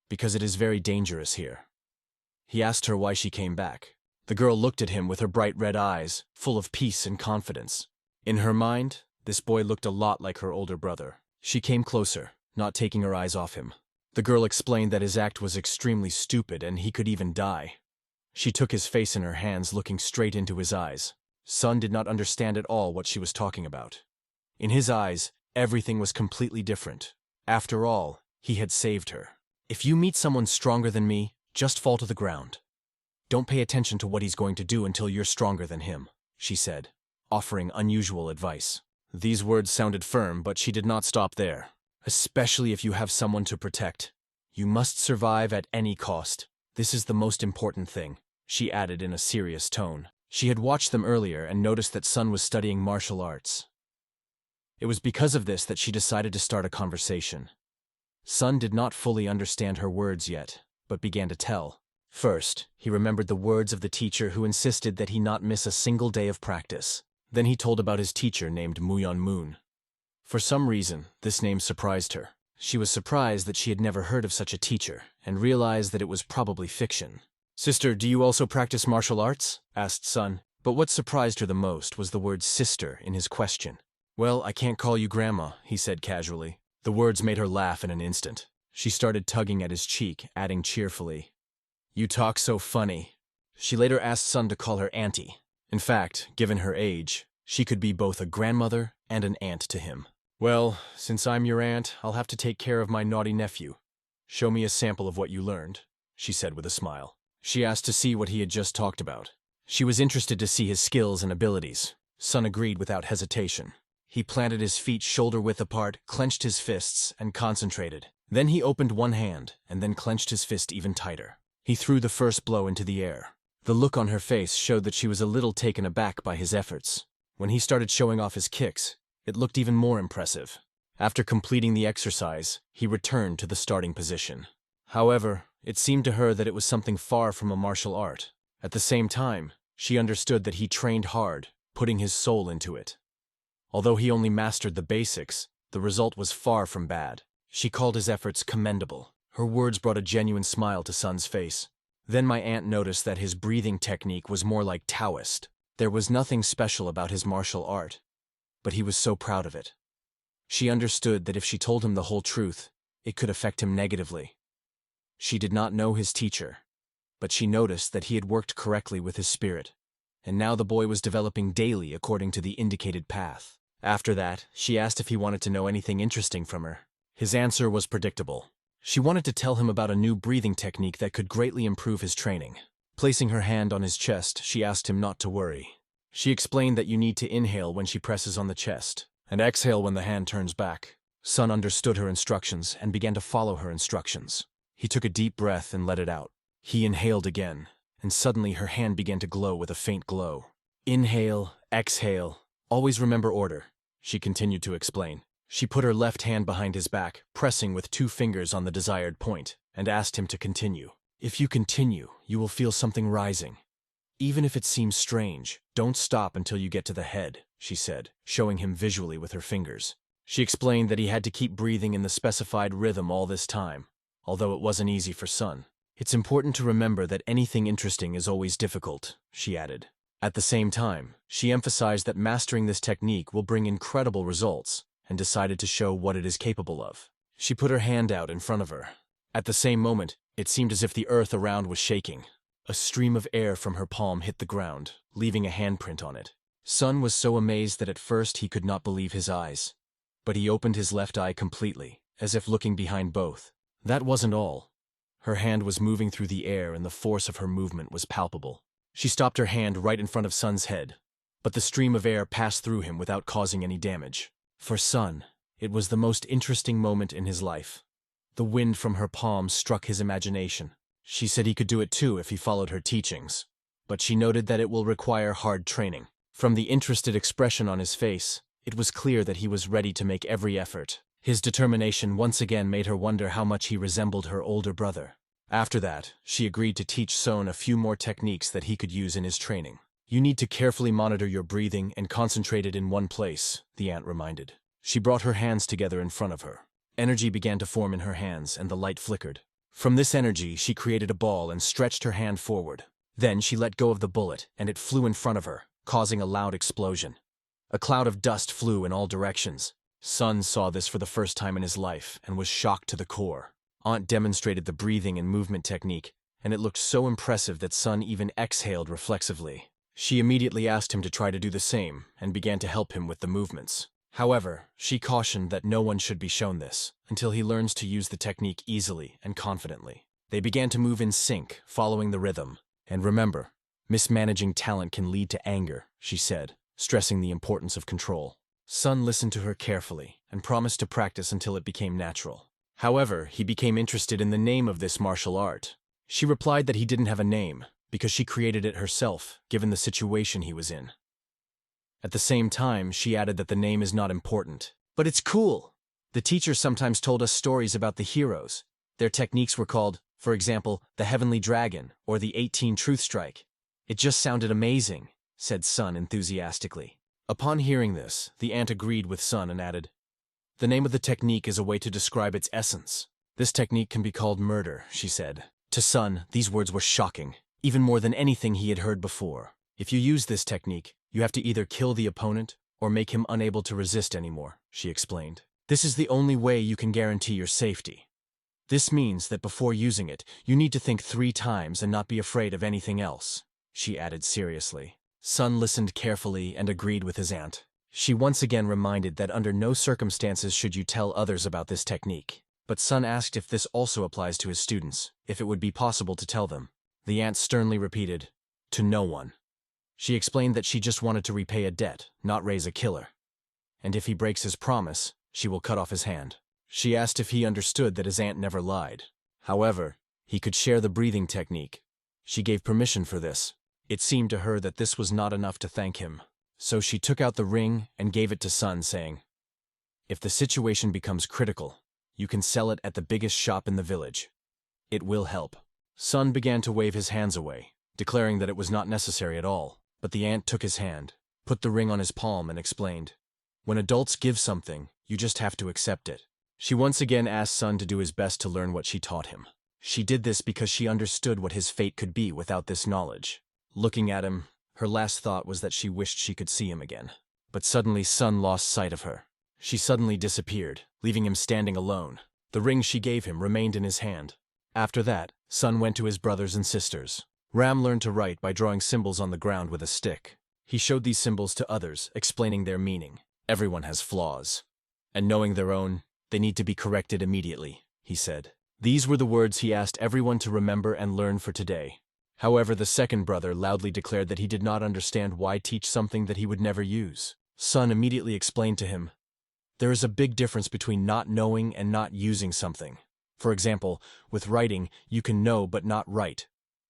"Because it is very dangerous here." He asked her why she came back. The girl looked at him with her bright red eyes, full of peace and confidence. In her mind, this boy looked a lot like her older brother. She came closer, not taking her eyes off him. The girl explained that his act was extremely stupid and he could even die. She took his face in her hands, looking straight into his eyes. Sun did not understand at all what she was talking about. In his eyes, everything was completely different. After all, he had saved her. "If you meet someone stronger than me, just fall to the ground. Don't pay attention to what he's going to do until you're stronger than him," she said, offering unusual advice. These words sounded firm, but she did not stop there. "Especially if you have someone to protect. You must survive at any cost. This is the most important thing," she added in a serious tone. She had watched them earlier and noticed that Sun was studying martial arts. It was because of this that she decided to start a conversation. Sun did not fully understand her words yet, but began to tell. First, he remembered the words of the teacher who insisted that he not miss a single day of practice. Then he told about his teacher named Muyon Moon. For some reason, this name surprised her. She was surprised that she had never heard of such a teacher, and realized that it was probably fiction. "Sister, do you also practice martial arts?" asked Sun. But what surprised her the most was the word sister in his question. "Well, I can't call you grandma," he said casually. The words made her laugh in an instant. She started tugging at his cheek, adding cheerfully, "You talk so funny." She later asked Sun to call her auntie. In fact, given her age, she could be both a grandmother and an aunt to him. "Well, since I'm your aunt, I'll have to take care of my naughty nephew. Show me a sample of what you learned," she said with a smile. She asked to see what he had just talked about. She was interested to see his skills and abilities. Sun agreed without hesitation. He planted his feet shoulder-width apart, clenched his fists, and concentrated. Then he opened one hand, and then clenched his fist even tighter. He threw the first blow into the air. The look on her face showed that she was a little taken aback by his efforts. When he started showing off his kicks, it looked even more impressive. After completing the exercise, he returned to the starting position. However, it seemed to her that it was something far from a martial art. At the same time, she understood that he trained hard, putting his soul into it. Although he only mastered the basics, the result was far from bad. She called his efforts commendable. Her words brought a genuine smile to Sun's face. Then my aunt noticed that his breathing technique was more like Taoist. There was nothing special about his martial art. but he was so proud of it. She understood that if she told him the whole truth, it could affect him negatively. She did not know his teacher, but she noticed that he had worked correctly with his spirit, and now the boy was developing daily according to the indicated path. After that, she asked if he wanted to know anything interesting from her. His answer was predictable. She wanted to tell him about a new breathing technique that could greatly improve his training. Placing her hand on his chest, she asked him not to worry. She explained that you need to inhale when she presses on the chest, and exhale when the hand turns back. Sun understood her instructions and began to follow her instructions. He took a deep breath and let it out. He inhaled again, and suddenly her hand began to glow with a faint glow. Inhale, exhale. Always remember order, she continued to explain. She put her left hand behind his back, pressing with 2 fingers on the desired point, and asked him to continue. If you continue, you will feel something rising. Even if it seems strange, don't stop until you get to the head, she said, showing him visually with her fingers. She explained that he had to keep breathing in the specified rhythm all this time, although it wasn't easy for Sun. It's important to remember that anything interesting is always difficult, she added. At the same time, she emphasized that mastering this technique will bring incredible results, and decided to show what it is capable of. She put her hand out in front of her. At the same moment, it seemed as if the earth around was shaking. A stream of air from her palm hit the ground, leaving a handprint on it. Sun was so amazed that at first he could not believe his eyes. But he opened his left eye completely, as if looking behind both. That wasn't all. Her hand was moving through the air and the force of her movement was palpable. She stopped her hand right in front of Sun's head, but the stream of air passed through him without causing any damage. For Sun, it was the most interesting moment in his life. The wind from her palm struck his imagination. She said he could do it too if he followed her teachings, but she noted that it will require hard training. From the interested expression on his face, it was clear that he was ready to make every effort. His determination once again made her wonder how much he resembled her older brother. After that, she agreed to teach Sun a few more techniques that he could use in his training. You need to carefully monitor your breathing and concentrate it in one place, the aunt reminded. She brought her hands together in front of her. Energy began to form in her hands and the light flickered. From this energy, she created a ball and stretched her hand forward. Then she let go of the bullet and it flew in front of her, causing a loud explosion. A cloud of dust flew in all directions. Sun saw this for the first time in his life and was shocked to the core. Aunt demonstrated the breathing and movement technique, and it looked so impressive that Sun even exhaled reflexively. She immediately asked him to try to do the same and began to help him with the movements. However, she cautioned that no one should be shown this until he learns to use the technique easily and confidently. They began to move in sync, following the rhythm. And remember, mismanaging talent can lead to anger, she said, stressing the importance of control. Sun listened to her carefully and promised to practice until it became natural. However, he became interested in the name of this martial art. She replied that he didn't have a name, because she created it herself, given the situation he was in. At the same time, she added that the name is not important. But it's cool! The teacher sometimes told us stories about the heroes. Their techniques were called, for example, the Heavenly Dragon, or the 18 Truth Strike. It just sounded amazing, said Sun enthusiastically. Upon hearing this, the aunt agreed with Sun and added, the name of the technique is a way to describe its essence. This technique can be called murder, she said. To Sun, these words were shocking, even more than anything he had heard before. If you use this technique, you have to either kill the opponent or make him unable to resist anymore, she explained. This is the only way you can guarantee your safety. This means that before using it, you need to think 3 times and not be afraid of anything else, she added seriously. Sun listened carefully and agreed with his aunt. She once again reminded that under no circumstances should you tell others about this technique. But Sun asked if this also applies to his students, if it would be possible to tell them. The aunt sternly repeated, to no one. She explained that she just wanted to repay a debt, not raise a killer. And if he breaks his promise, she will cut off his hand. She asked if he understood that his aunt never lied. However, he could share the breathing technique. She gave permission for this. It seemed to her that this was not enough to thank him. So she took out the ring and gave it to Sun, saying, if the situation becomes critical, you can sell it at the biggest shop in the village. It will help. Sun began to wave his hands away, declaring that it was not necessary at all. But the aunt took his hand, put the ring on his palm and explained, when adults give something, you just have to accept it. She once again asked Sun to do his best to learn what she taught him. She did this because she understood what his fate could be without this knowledge. Looking at him, her last thought was that she wished she could see him again. But suddenly Sun lost sight of her. She suddenly disappeared, leaving him standing alone. The ring she gave him remained in his hand. After that, Sun went to his brothers and sisters. Ram learned to write by drawing symbols on the ground with a stick. He showed these symbols to others, explaining their meaning. Everyone has flaws. And knowing their own, they need to be corrected immediately, he said. These were the words he asked everyone to remember and learn for today. However, the second brother loudly declared that he did not understand why teach something that he would never use. Sun immediately explained to him, "There is a big difference between not knowing and not using something. For example, with writing, you can know but not write.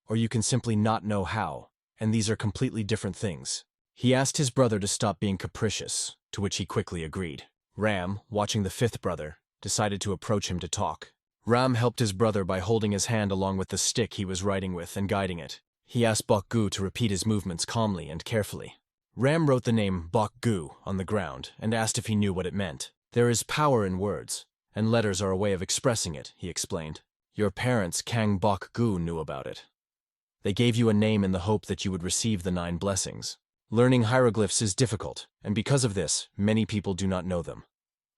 Or you can simply not know how, and these are completely different things." He asked his brother to stop being capricious, to which he quickly agreed. Ram, watching the fifth brother, decided to approach him to talk. Ram helped his brother by holding his hand along with the stick he was writing with and guiding it. He asked Bokgu to repeat his movements calmly and carefully. Ram wrote the name Bokgu on the ground and asked if he knew what it meant. "There is power in words, and letters are a way of expressing it," he explained. "Your parents, Kang Bokgu, knew about it. They gave you a name in the hope that you would receive the 9 blessings. Learning hieroglyphs is difficult, and because of this, many people do not know them.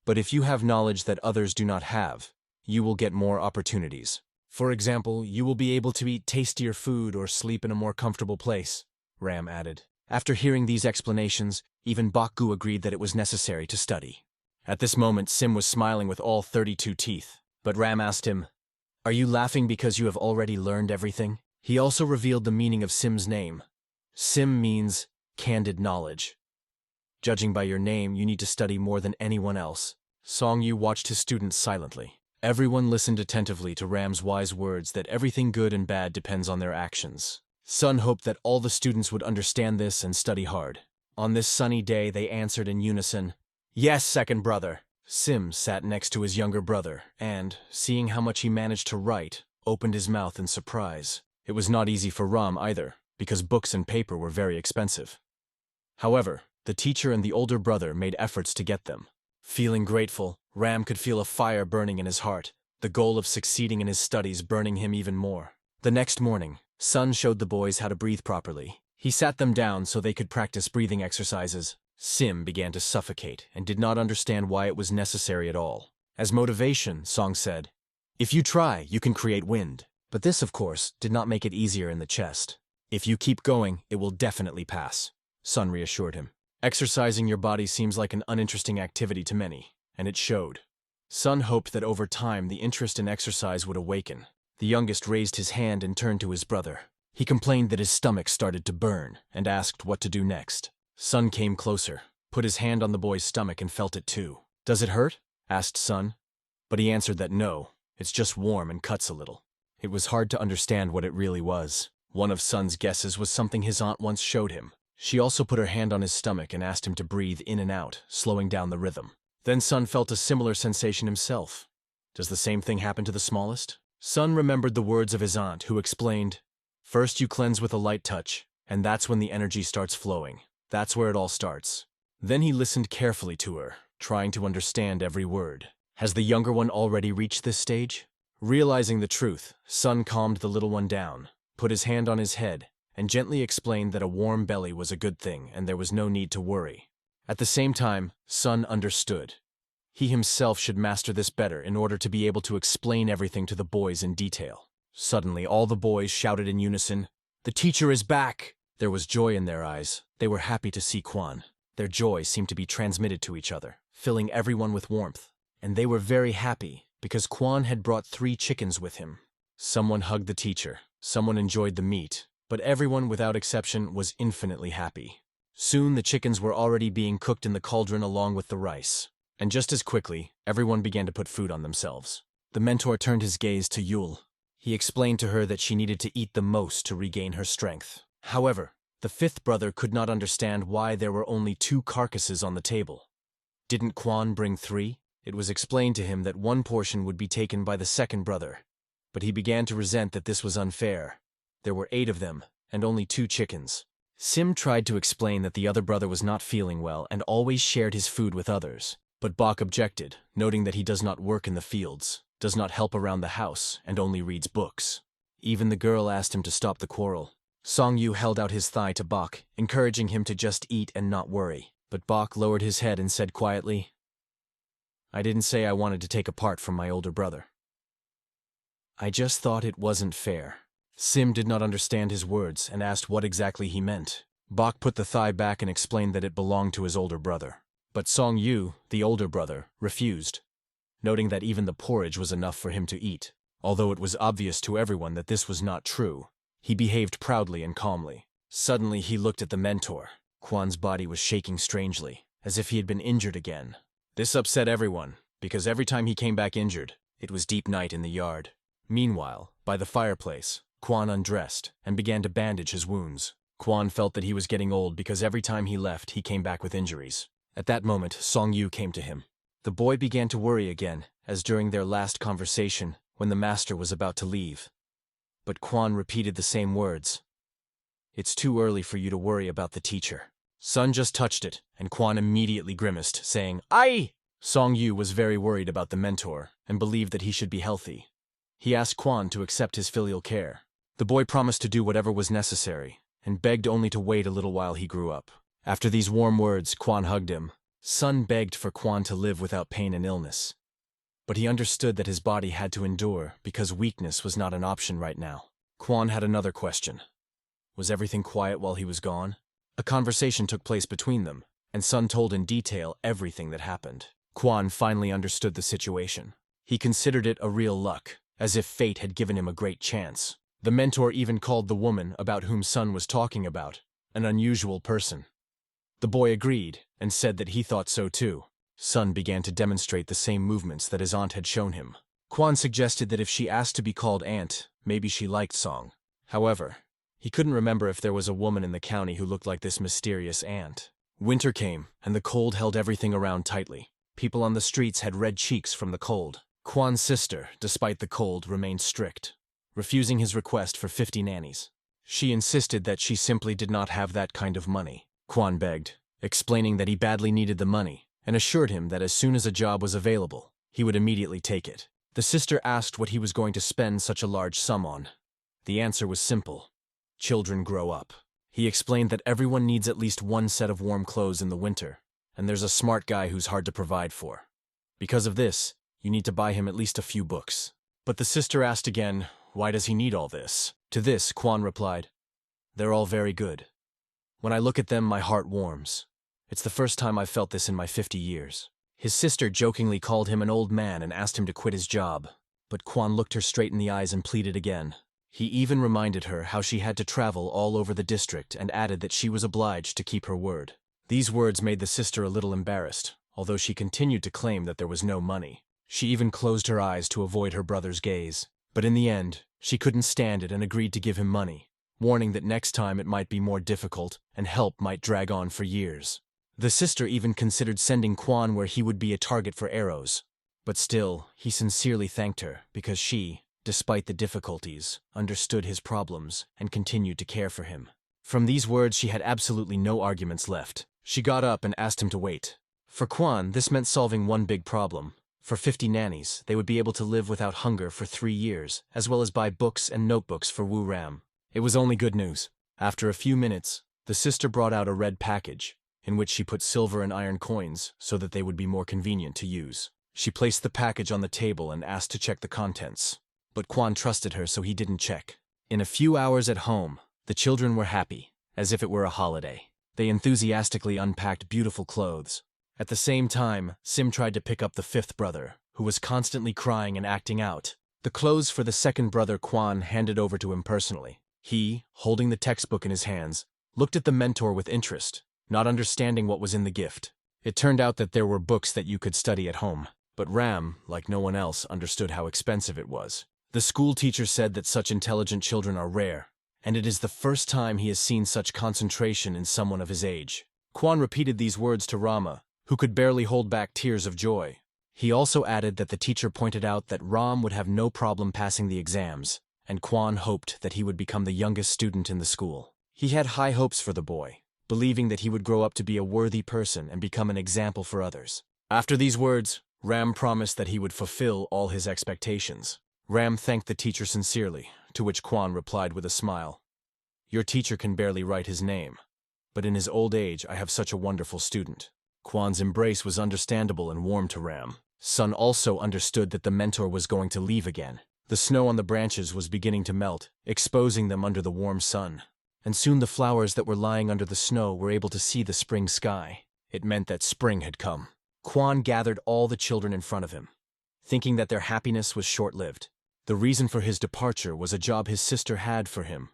But if you have knowledge that others do not have, you will get more opportunities. For example, you will be able to eat tastier food or sleep in a more comfortable place," Ram added. After hearing these explanations, even Bokgu agreed that it was necessary to study. At this moment, Sim was smiling with all 32 teeth, but Ram asked him, "Are you laughing because you have already learned everything?" He also revealed the meaning of Sim's name. Sim means candid knowledge. Judging by your name, you need to study more than anyone else. Song Yu watched his students silently. Everyone listened attentively to Ram's wise words that everything good and bad depends on their actions. Sun hoped that all the students would understand this and study hard. On this sunny day, they answered in unison, "Yes, second brother." Sim sat next to his younger brother and, seeing how much he managed to write, opened his mouth in surprise. It was not easy for Ram either, because books and paper were very expensive. However, the teacher and the older brother made efforts to get them. Feeling grateful, Ram could feel a fire burning in his heart, the goal of succeeding in his studies burning him even more. The next morning, Sun showed the boys how to breathe properly. He sat them down so they could practice breathing exercises. Sim began to suffocate and did not understand why it was necessary at all. As motivation, Song said, "If you try, you can create wind." But this, of course, did not make it easier in the chest. "If you keep going, it will definitely pass," Sun reassured him. "Exercising your body seems like an uninteresting activity to many, and it showed." Sun hoped that over time the interest in exercise would awaken. The youngest raised his hand and turned to his brother. He complained that his stomach started to burn and asked what to do next. Sun came closer, put his hand on the boy's stomach and felt it too. "Does it hurt?" asked Sun. But he answered that no, it's just warm and cuts a little. It was hard to understand what it really was. One of Sun's guesses was something his aunt once showed him. She also put her hand on his stomach and asked him to breathe in and out, slowing down the rhythm. Then Sun felt a similar sensation himself. Does the same thing happen to the smallest? Sun remembered the words of his aunt, who explained, "First you cleanse with a light touch, and that's when the energy starts flowing. That's where it all starts." Then he listened carefully to her, trying to understand every word. Has the younger one already reached this stage? Realizing the truth, Sun calmed the little one down, put his hand on his head, and gently explained that a warm belly was a good thing and there was no need to worry. At the same time, Sun understood. He himself should master this better in order to be able to explain everything to the boys in detail. Suddenly, all the boys shouted in unison, "The teacher is back!" There was joy in their eyes. They were happy to see Quan. Their joy seemed to be transmitted to each other, filling everyone with warmth. And they were very happy, because Quan had brought 3 chickens with him. Someone hugged the teacher, someone enjoyed the meat, but everyone without exception was infinitely happy. Soon the chickens were already being cooked in the cauldron along with the rice. And just as quickly, everyone began to put food on themselves. The mentor turned his gaze to Yul. He explained to her that she needed to eat the most to regain her strength. However, the 5th brother could not understand why there were only 2 carcasses on the table. Didn't Quan bring 3? It was explained to him that 1 portion would be taken by the 2nd brother, but he began to resent that this was unfair. There were 8 of them, and only 2 chickens. Sim tried to explain that the other brother was not feeling well and always shared his food with others, but Bok objected, noting that he does not work in the fields, does not help around the house, and only reads books. Even the girl asked him to stop the quarrel. Song Yu held out his thigh to Bok, encouraging him to just eat and not worry. But Bok lowered his head and said quietly, "I didn't say I wanted to take a part from my older brother. I just thought it wasn't fair." Sim did not understand his words and asked what exactly he meant. Bok put the thigh back and explained that it belonged to his older brother. But Song Yu, the older brother, refused, noting that even the porridge was enough for him to eat. Although it was obvious to everyone that this was not true, he behaved proudly and calmly. Suddenly he looked at the mentor. Kwan's body was shaking strangely, as if he had been injured again. This upset everyone, because every time he came back injured, it was deep night in the yard. Meanwhile, by the fireplace, Kwan undressed and began to bandage his wounds. Kwan felt that he was getting old because every time he left, he came back with injuries. At that moment, Song Yu came to him. The boy began to worry again, as during their last conversation, when the master was about to leave. But Kwan repeated the same words. "It's too early for you to worry about the teacher." Sun just touched it, and Kwan immediately grimaced, saying, "Aye!" Song Yu was very worried about the mentor, and believed that he should be healthy. He asked Kwan to accept his filial care. The boy promised to do whatever was necessary, and begged only to wait a little while he grew up. After these warm words, Kwan hugged him. Sun begged for Kwan to live without pain and illness. But he understood that his body had to endure because weakness was not an option right now. Kwan had another question. Was everything quiet while he was gone? A conversation took place between them, and Sun told in detail everything that happened. Kwan finally understood the situation. He considered it a real luck, as if fate had given him a great chance. The mentor even called the woman about whom Sun was talking about an unusual person. The boy agreed and said that he thought so too. Sun began to demonstrate the same movements that his aunt had shown him. Kwan suggested that if she asked to be called aunt, maybe she liked Song. However, he couldn't remember if there was a woman in the county who looked like this mysterious aunt. Winter came, and the cold held everything around tightly. People on the streets had red cheeks from the cold. Kwan's sister, despite the cold, remained strict, refusing his request for 50 nannies. She insisted that she simply did not have that kind of money. Kwan begged, explaining that he badly needed the money, and assured him that as soon as a job was available, he would immediately take it. The sister asked what he was going to spend such a large sum on. The answer was simple. Children grow up. He explained that everyone needs at least one set of warm clothes in the winter, and there's a smart guy who's hard to provide for. Because of this, you need to buy him at least a few books. But the sister asked again, why does he need all this? To this, Kwan replied, "They're all very good. When I look at them, my heart warms. It's the first time I've felt this in my 50 years. His sister jokingly called him an old man and asked him to quit his job, but Kwan looked her straight in the eyes and pleaded again. He even reminded her how she had to travel all over the district and added that she was obliged to keep her word. These words made the sister a little embarrassed, although she continued to claim that there was no money. She even closed her eyes to avoid her brother's gaze. But in the end, she couldn't stand it and agreed to give him money, warning that next time it might be more difficult and help might drag on for years. The sister even considered sending Kwan where he would be a target for arrows. But still, he sincerely thanked her because she, despite the difficulties, understood his problems and continued to care for him. From these words, she had absolutely no arguments left. She got up and asked him to wait. For Kwan, this meant solving one big problem. For 50 nannies, they would be able to live without hunger for 3 years, as well as buy books and notebooks for Wu Ram. It was only good news. After a few minutes, the sister brought out a red package, in which she put silver and iron coins so that they would be more convenient to use. She placed the package on the table and asked to check the contents. But Kwan trusted her, so he didn't check. In a few hours at home, the children were happy, as if it were a holiday. They enthusiastically unpacked beautiful clothes. At the same time, Sim tried to pick up the 5th brother, who was constantly crying and acting out. The clothes for the 2nd brother Kwan handed over to him personally. He, holding the textbook in his hands, looked at the mentor with interest, not understanding what was in the gift. It turned out that there were books that you could study at home, but Ram, like no one else, understood how expensive it was. The school teacher said that such intelligent children are rare, and it is the first time he has seen such concentration in someone of his age. Kwan repeated these words to Rama, who could barely hold back tears of joy. He also added that the teacher pointed out that Ram would have no problem passing the exams, and Kwan hoped that he would become the youngest student in the school. He had high hopes for the boy, believing that he would grow up to be a worthy person and become an example for others. After these words, Ram promised that he would fulfill all his expectations. Ram thanked the teacher sincerely, to which Kwan replied with a smile, "Your teacher can barely write his name. but in his old age I have such a wonderful student. Kwan's embrace was understandable and warm to Ram. Sun also understood that the mentor was going to leave again. The snow on the branches was beginning to melt, exposing them under the warm sun. And soon the flowers that were lying under the snow were able to see the spring sky. It meant that spring had come. Kwan gathered all the children in front of him, thinking that their happiness was short-lived. The reason for his departure was a job his sister had for him,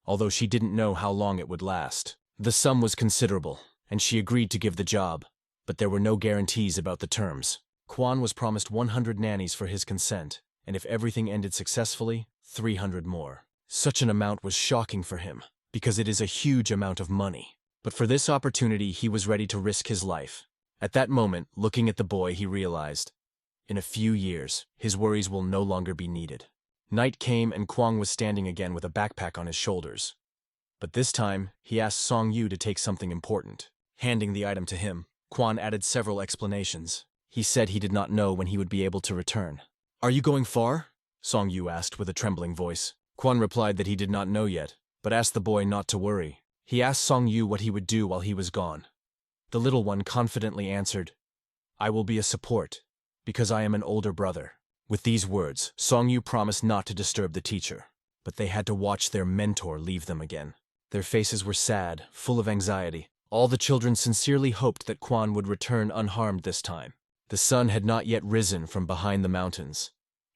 although she didn't know how long it would last. The sum was considerable, and she agreed to give the job, but there were no guarantees about the terms. Kwan was promised 100 nannies for his consent, and if everything ended successfully, 300 more. Such an amount was shocking for him, because it is a huge amount of money. But for this opportunity, he was ready to risk his life. At that moment, looking at the boy, he realized, in a few years, his worries will no longer be needed. Night came and Kwang was standing again with a backpack on his shoulders. But this time, he asked Song Yu to take something important. Handing the item to him, Kwan added several explanations. He said he did not know when he would be able to return. "Are you going far?" Song Yu asked with a trembling voice. Kwan replied that he did not know yet, but asked the boy not to worry. He asked Song Yu what he would do while he was gone. The little one confidently answered, "I will be a support, because I am an older brother." With these words, Song Yu promised not to disturb the teacher, but they had to watch their mentor leave them again. Their faces were sad, full of anxiety. All the children sincerely hoped that Kwan would return unharmed this time. The sun had not yet risen from behind the mountains,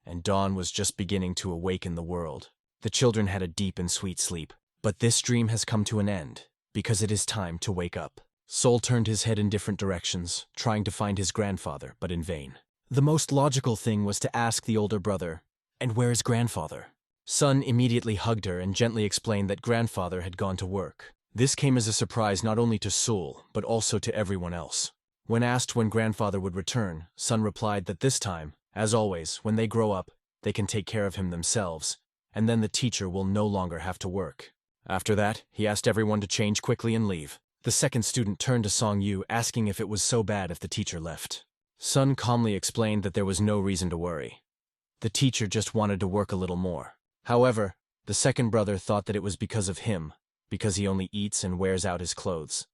and dawn was just beginning to awaken the world. The children had a deep and sweet sleep. But this dream has come to an end, because it is time to wake up. Sol turned his head in different directions, trying to find his grandfather, but in vain. The most logical thing was to ask the older brother, "And where is grandfather?" Sun immediately hugged her and gently explained that grandfather had gone to work. This came as a surprise not only to Sol, but also to everyone else. When asked when grandfather would return, Sun replied that this time, as always, when they grow up, they can take care of him themselves, and then the teacher will no longer have to work. After that, he asked everyone to change quickly and leave. The second student turned to Song Yu, asking if it was so bad if the teacher left. Sun calmly explained that there was no reason to worry. The teacher just wanted to work a little more. However, the second brother thought that it was because of him, because he only eats and wears out his clothes.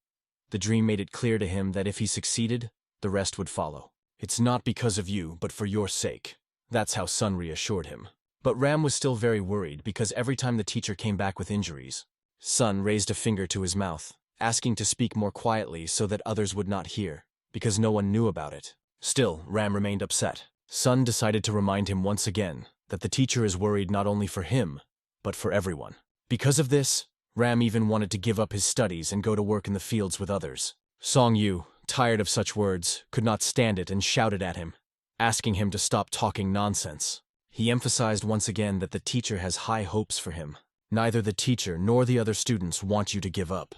The dream made it clear to him that if he succeeded, the rest would follow. "It's not because of you, but for your sake." That's how Sun reassured him. But Ram was still very worried because every time the teacher came back with injuries, Sun raised a finger to his mouth, asking to speak more quietly so that others would not hear, because no one knew about it. Still, Ram remained upset. Sun decided to remind him once again that the teacher is worried not only for him, but for everyone. Because of this, Ram even wanted to give up his studies and go to work in the fields with others. Song Yu, tired of such words, could not stand it and shouted at him, asking him to stop talking nonsense. He emphasized once again that the teacher has high hopes for him. Neither the teacher nor the other students want you to give up.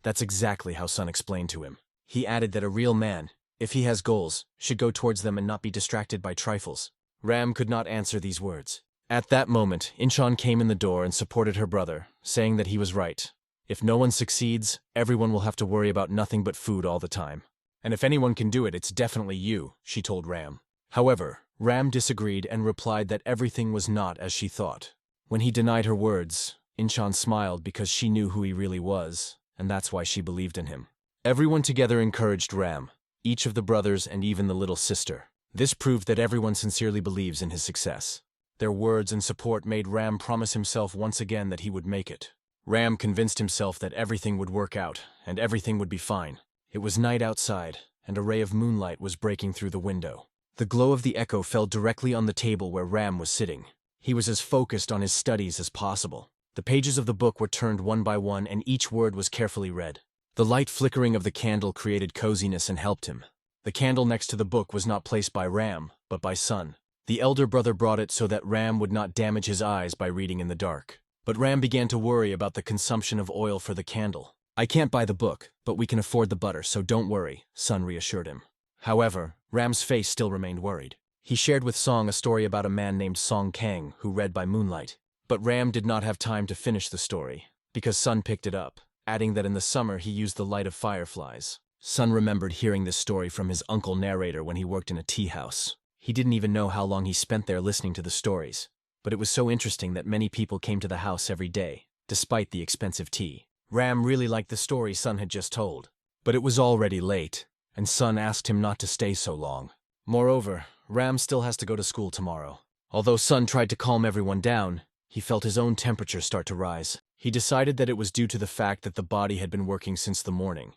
That's exactly how Sun explained to him. He added that a real man, if he has goals, should go towards them and not be distracted by trifles. Ram could not answer these words. At that moment, Incheon came in the door and supported her brother, saying that he was right. If no one succeeds, everyone will have to worry about nothing but food all the time. And if anyone can do it, it's definitely you, she told Ram. However, Ram disagreed and replied that everything was not as she thought. When he denied her words, Incheon smiled because she knew who he really was, and that's why she believed in him. Everyone together encouraged Ram, each of the brothers and even the little sister. This proved that everyone sincerely believes in his success. Their words and support made Ram promise himself once again that he would make it. Ram convinced himself that everything would work out, and everything would be fine. It was night outside, and a ray of moonlight was breaking through the window. The glow of the echo fell directly on the table where Ram was sitting. He was as focused on his studies as possible. The pages of the book were turned one by one and each word was carefully read. The light flickering of the candle created coziness and helped him. The candle next to the book was not placed by Ram, but by Sun. The elder brother brought it so that Ram would not damage his eyes by reading in the dark. But Ram began to worry about the consumption of oil for the candle. "I can't buy the book, but we can afford the butter, so don't worry," Sun reassured him. However, Ram's face still remained worried. He shared with Song a story about a man named Song Kang who read by moonlight. But Ram did not have time to finish the story, because Sun picked it up, adding that in the summer he used the light of fireflies. Sun remembered hearing this story from his uncle narrator when he worked in a tea house. He didn't even know how long he spent there listening to the stories, but it was so interesting that many people came to the house every day, despite the expensive tea. Ram really liked the story Sun had just told. But it was already late, and Sun asked him not to stay so long. Moreover, Ram still has to go to school tomorrow. Although Sun tried to calm everyone down, he felt his own temperature start to rise. He decided that it was due to the fact that the body had been working since the morning,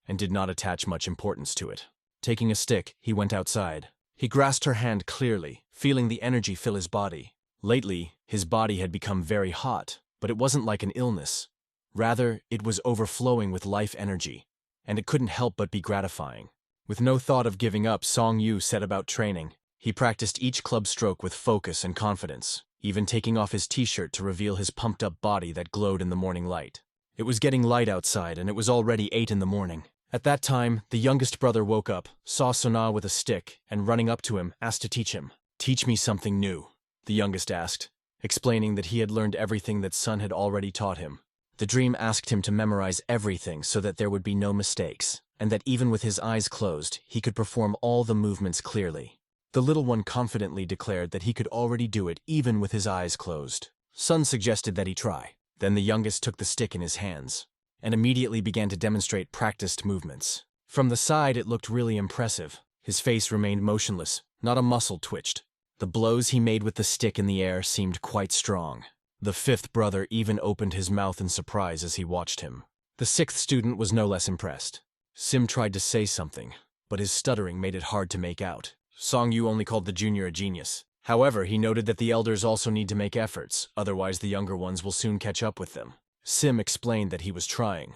and did not attach much importance to it. Taking a stick, he went outside. He grasped her hand clearly, feeling the energy fill his body. Lately, his body had become very hot, but it wasn't like an illness. Rather, it was overflowing with life energy, and it couldn't help but be gratifying. With no thought of giving up, Song Yu set about training. He practiced each club stroke with focus and confidence, even taking off his t-shirt to reveal his pumped-up body that glowed in the morning light. It was getting light outside, and it was already 8 in the morning. At that time, the youngest brother woke up, saw Sona with a stick, and running up to him, asked to teach him. "Teach me something new," the youngest asked, explaining that he had learned everything that Sun had already taught him. The dream asked him to memorize everything so that there would be no mistakes, and that even with his eyes closed, he could perform all the movements clearly. The little one confidently declared that he could already do it even with his eyes closed. Sun suggested that he try. Then the youngest took the stick in his hands, and immediately began to demonstrate practiced movements. From the side, it looked really impressive. His face remained motionless, not a muscle twitched. The blows he made with the stick in the air seemed quite strong. The fifth brother even opened his mouth in surprise as he watched him. The sixth student was no less impressed. Sim tried to say something, but his stuttering made it hard to make out. Song Yu only called the junior a genius. However, he noted that the elders also need to make efforts, otherwise the younger ones will soon catch up with them. Sim explained that he was trying,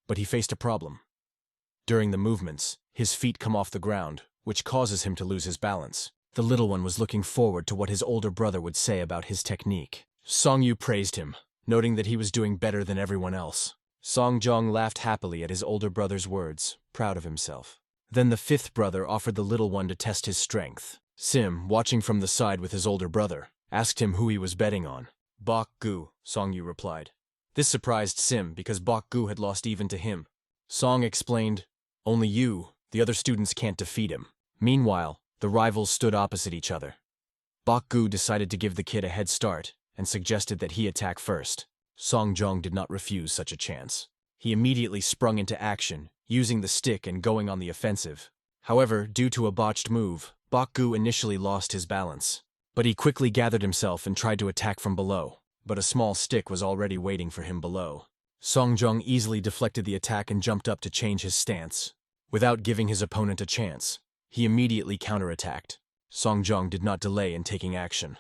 but he faced a problem. During the movements, his feet come off the ground, which causes him to lose his balance. The little one was looking forward to what his older brother would say about his technique. Song Yu praised him, noting that he was doing better than everyone else. Song Jong laughed happily at his older brother's words, proud of himself. Then the fifth brother offered the little one to test his strength. Sim, watching from the side with his older brother, asked him who he was betting on. Bok Gu, Song Yu replied. This surprised Sim because Bok Gu had lost even to him. Song explained, "Only you, the other students can't defeat him." Meanwhile, the rivals stood opposite each other. Bok Gu decided to give the kid a head start and suggested that he attack first. Song Jong did not refuse such a chance. He immediately sprung into action, using the stick and going on the offensive. However, due to a botched move, Bok Gu initially lost his balance. But he quickly gathered himself and tried to attack from below, but a small stick was already waiting for him below. Song Jong easily deflected the attack and jumped up to change his stance. Without giving his opponent a chance, he immediately counterattacked. Song Jong did not delay in taking action.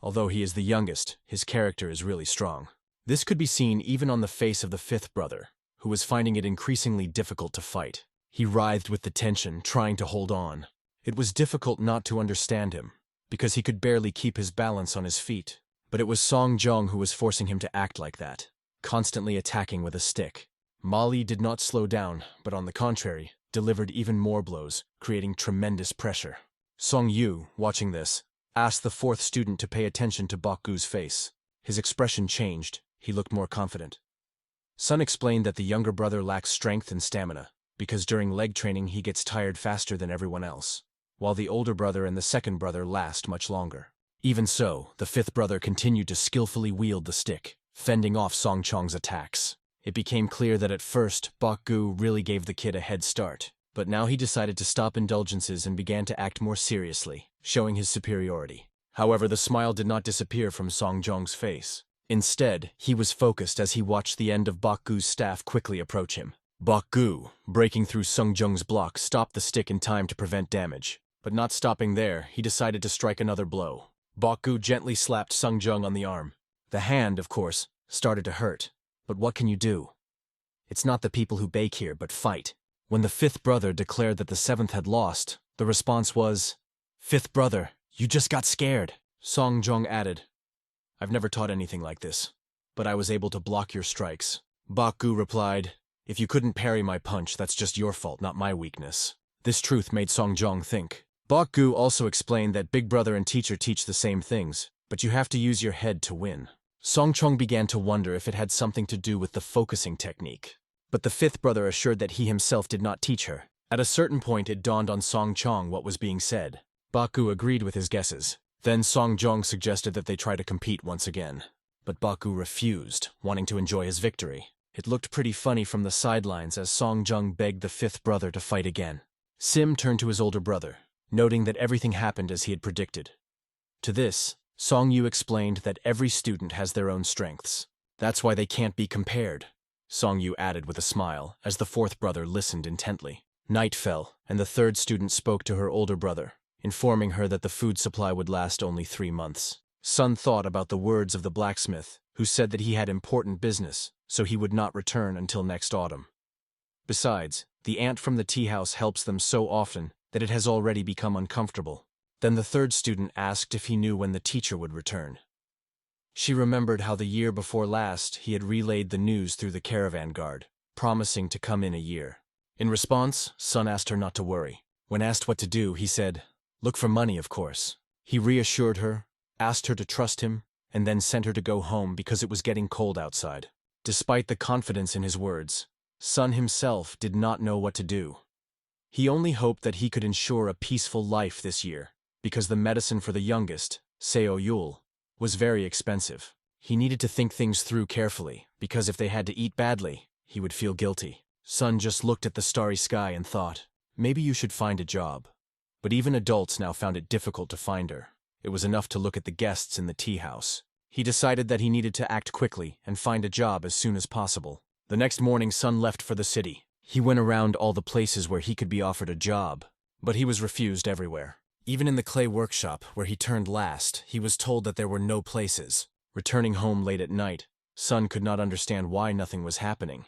Although he is the youngest, his character is really strong. This could be seen even on the face of the fifth brother, who was finding it increasingly difficult to fight. He writhed with the tension, trying to hold on. It was difficult not to understand him, because he could barely keep his balance on his feet. But it was Song Jong who was forcing him to act like that, constantly attacking with a stick. Molly did not slow down, but on the contrary, delivered even more blows, creating tremendous pressure. Song Yu, watching this, asked the fourth student to pay attention to Bok Gu's face. His expression changed. He looked more confident. Sun explained that the younger brother lacks strength and stamina, because during leg training he gets tired faster than everyone else, while the older brother and the second brother last much longer. Even so, the fifth brother continued to skillfully wield the stick, fending off Song Chong's attacks. It became clear that at first, Bok Gu really gave the kid a head start, but now he decided to stop indulgences and began to act more seriously, showing his superiority. However, the smile did not disappear from Song Jong's face. Instead, he was focused as he watched the end of Bok Gu's staff quickly approach him. Bok Gu, breaking through Song Jong's block, stopped the stick in time to prevent damage. But not stopping there, he decided to strike another blow. Bok Gu gently slapped Song Jong on the arm. The hand, of course, started to hurt. But what can you do? It's not the people who bake here, but fight. When the fifth brother declared that the seventh had lost, the response was, "Fifth brother, you just got scared." Song Jong added, "I've never taught anything like this, but I was able to block your strikes." Bok Gu replied, "If you couldn't parry my punch, that's just your fault, not my weakness." This truth made Song Jong think. Bok Gu also explained that big brother and teacher teach the same things, but you have to use your head to win. Song Chong began to wonder if it had something to do with the focusing technique. But the fifth brother assured that he himself did not teach her. At a certain point, it dawned on Song Chong what was being said. Bok Gu agreed with his guesses. Then Song Jong suggested that they try to compete once again. But Bok Gu refused, wanting to enjoy his victory. It looked pretty funny from the sidelines as Song Jung begged the fifth brother to fight again. Sim turned to his older brother, noting that everything happened as he had predicted. To this, Song Yu explained that every student has their own strengths. That's why they can't be compared, Song Yu added with a smile as the fourth brother listened intently. Night fell, and the third student spoke to her older brother, informing her that the food supply would last only 3 months. Sun thought about the words of the blacksmith, who said that he had important business, so he would not return until next autumn. Besides, the ant from the tea house helps them so often that it has already become uncomfortable. Then the third student asked if he knew when the teacher would return. She remembered how the year before last he had relayed the news through the caravan guard, promising to come in a year. In response, Sun asked her not to worry. When asked what to do, he said, "Look for money, of course." He reassured her, asked her to trust him, and then sent her to go home because it was getting cold outside. Despite the confidence in his words, Sun himself did not know what to do. He only hoped that he could ensure a peaceful life this year, because the medicine for the youngest, Seo Yul, was very expensive. He needed to think things through carefully, because if they had to eat badly, he would feel guilty. Sun just looked at the starry sky and thought, maybe you should find a job. But even adults now found it difficult to find her. It was enough to look at the guests in the tea house. He decided that he needed to act quickly and find a job as soon as possible. The next morning, Sun left for the city. He went around all the places where he could be offered a job, but he was refused everywhere. Even in the clay workshop, where he turned last, he was told that there were no places. Returning home late at night, Sun could not understand why nothing was happening.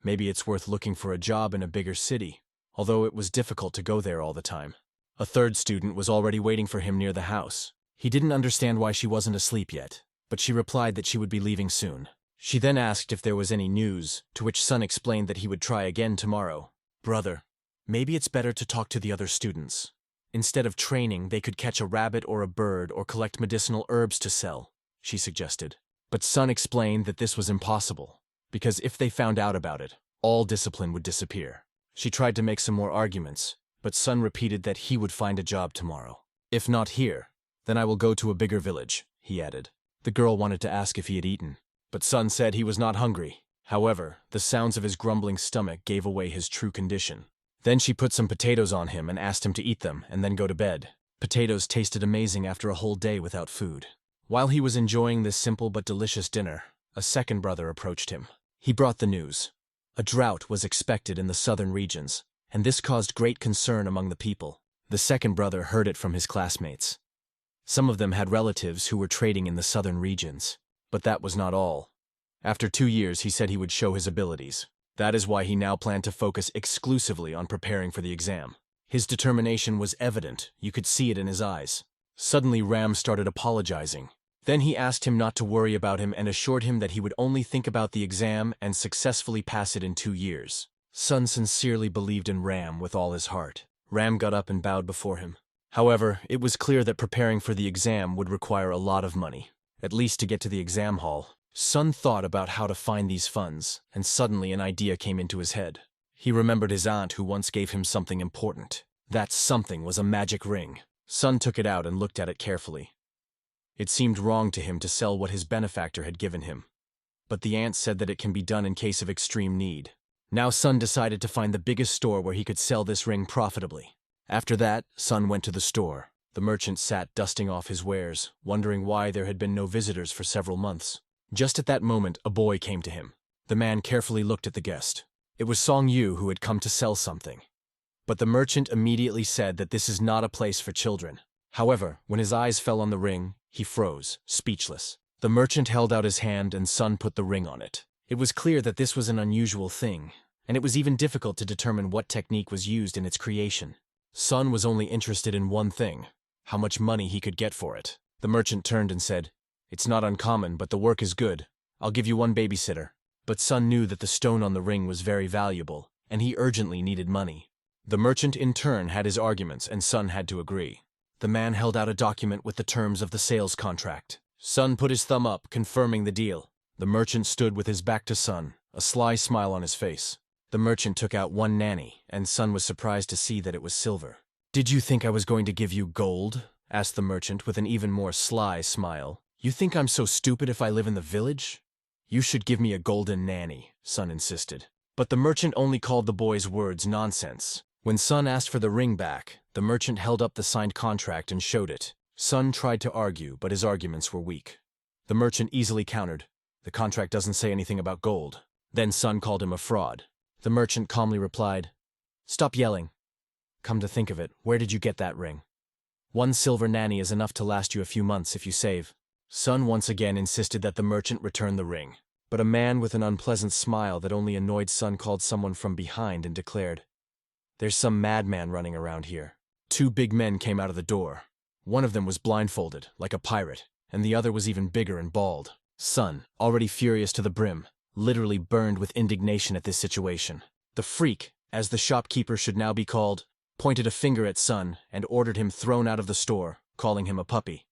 Maybe it's worth looking for a job in a bigger city, although it was difficult to go there all the time. A third student was already waiting for him near the house. He didn't understand why she wasn't asleep yet, but she replied that she would be leaving soon. She then asked if there was any news, to which Sun explained that he would try again tomorrow. "Brother, maybe it's better to talk to the other students. Instead of training, they could catch a rabbit or a bird or collect medicinal herbs to sell," she suggested. But Sun explained that this was impossible, because if they found out about it, all discipline would disappear. She tried to make some more arguments, but Sun repeated that he would find a job tomorrow. "If not here, then I will go to a bigger village," he added. The girl wanted to ask if he had eaten, but Sun said he was not hungry. However, the sounds of his grumbling stomach gave away his true condition. Then she put some potatoes on him and asked him to eat them and then go to bed. Potatoes tasted amazing after a whole day without food. While he was enjoying this simple but delicious dinner, a second brother approached him. He brought the news. A drought was expected in the southern regions, and this caused great concern among the people. The second brother heard it from his classmates. Some of them had relatives who were trading in the southern regions, but that was not all. After 2 years, he said he would show his abilities. That is why he now planned to focus exclusively on preparing for the exam. His determination was evident, you could see it in his eyes. Suddenly Ram started apologizing. Then he asked him not to worry about him and assured him that he would only think about the exam and successfully pass it in 2 years. Sun sincerely believed in Ram with all his heart. Ram got up and bowed before him. However, it was clear that preparing for the exam would require a lot of money, at least to get to the exam hall. Sun thought about how to find these funds, and suddenly an idea came into his head. He remembered his aunt who once gave him something important. That something was a magic ring. Sun took it out and looked at it carefully. It seemed wrong to him to sell what his benefactor had given him, but the aunt said that it can be done in case of extreme need. Now Sun decided to find the biggest store where he could sell this ring profitably. After that, Sun went to the store. The merchant sat dusting off his wares, wondering why there had been no visitors for several months. Just at that moment, a boy came to him. The man carefully looked at the guest. It was Song Yu who had come to sell something. But the merchant immediately said that this is not a place for children. However, when his eyes fell on the ring, he froze, speechless. The merchant held out his hand and Sun put the ring on it. It was clear that this was an unusual thing, and it was even difficult to determine what technique was used in its creation. Sun was only interested in one thing: how much money he could get for it. The merchant turned and said, "It's not uncommon, but the work is good. I'll give you 1 babysitter." But Sun knew that the stone on the ring was very valuable, and he urgently needed money. The merchant in turn had his arguments, and Sun had to agree. The man held out a document with the terms of the sales contract. Sun put his thumb up, confirming the deal. The merchant stood with his back to Sun, a sly smile on his face. The merchant took out 1 nanny, and Sun was surprised to see that it was silver. "Did you think I was going to give you gold?" asked the merchant with an even more sly smile. "You think I'm so stupid if I live in the village?" You should give me a golden nanny, Sun insisted. But the merchant only called the boy's words nonsense. When Sun asked for the ring back, the merchant held up the signed contract and showed it. Sun tried to argue, but his arguments were weak. The merchant easily countered, "The contract doesn't say anything about gold." Then Sun called him a fraud. The merchant calmly replied, "Stop yelling. Come to think of it, where did you get that ring? 1 silver nanny is enough to last you a few months if you save." Sun once again insisted that the merchant return the ring. But a man with an unpleasant smile that only annoyed Sun called someone from behind and declared, "There's some madman running around here." 2 big men came out of the door. One of them was blindfolded, like a pirate, and the other was even bigger and bald. Sun, already furious to the brim, literally burned with indignation at this situation. The freak, as the shopkeeper should now be called, pointed a finger at Sun and ordered him thrown out of the store, calling him a puppy.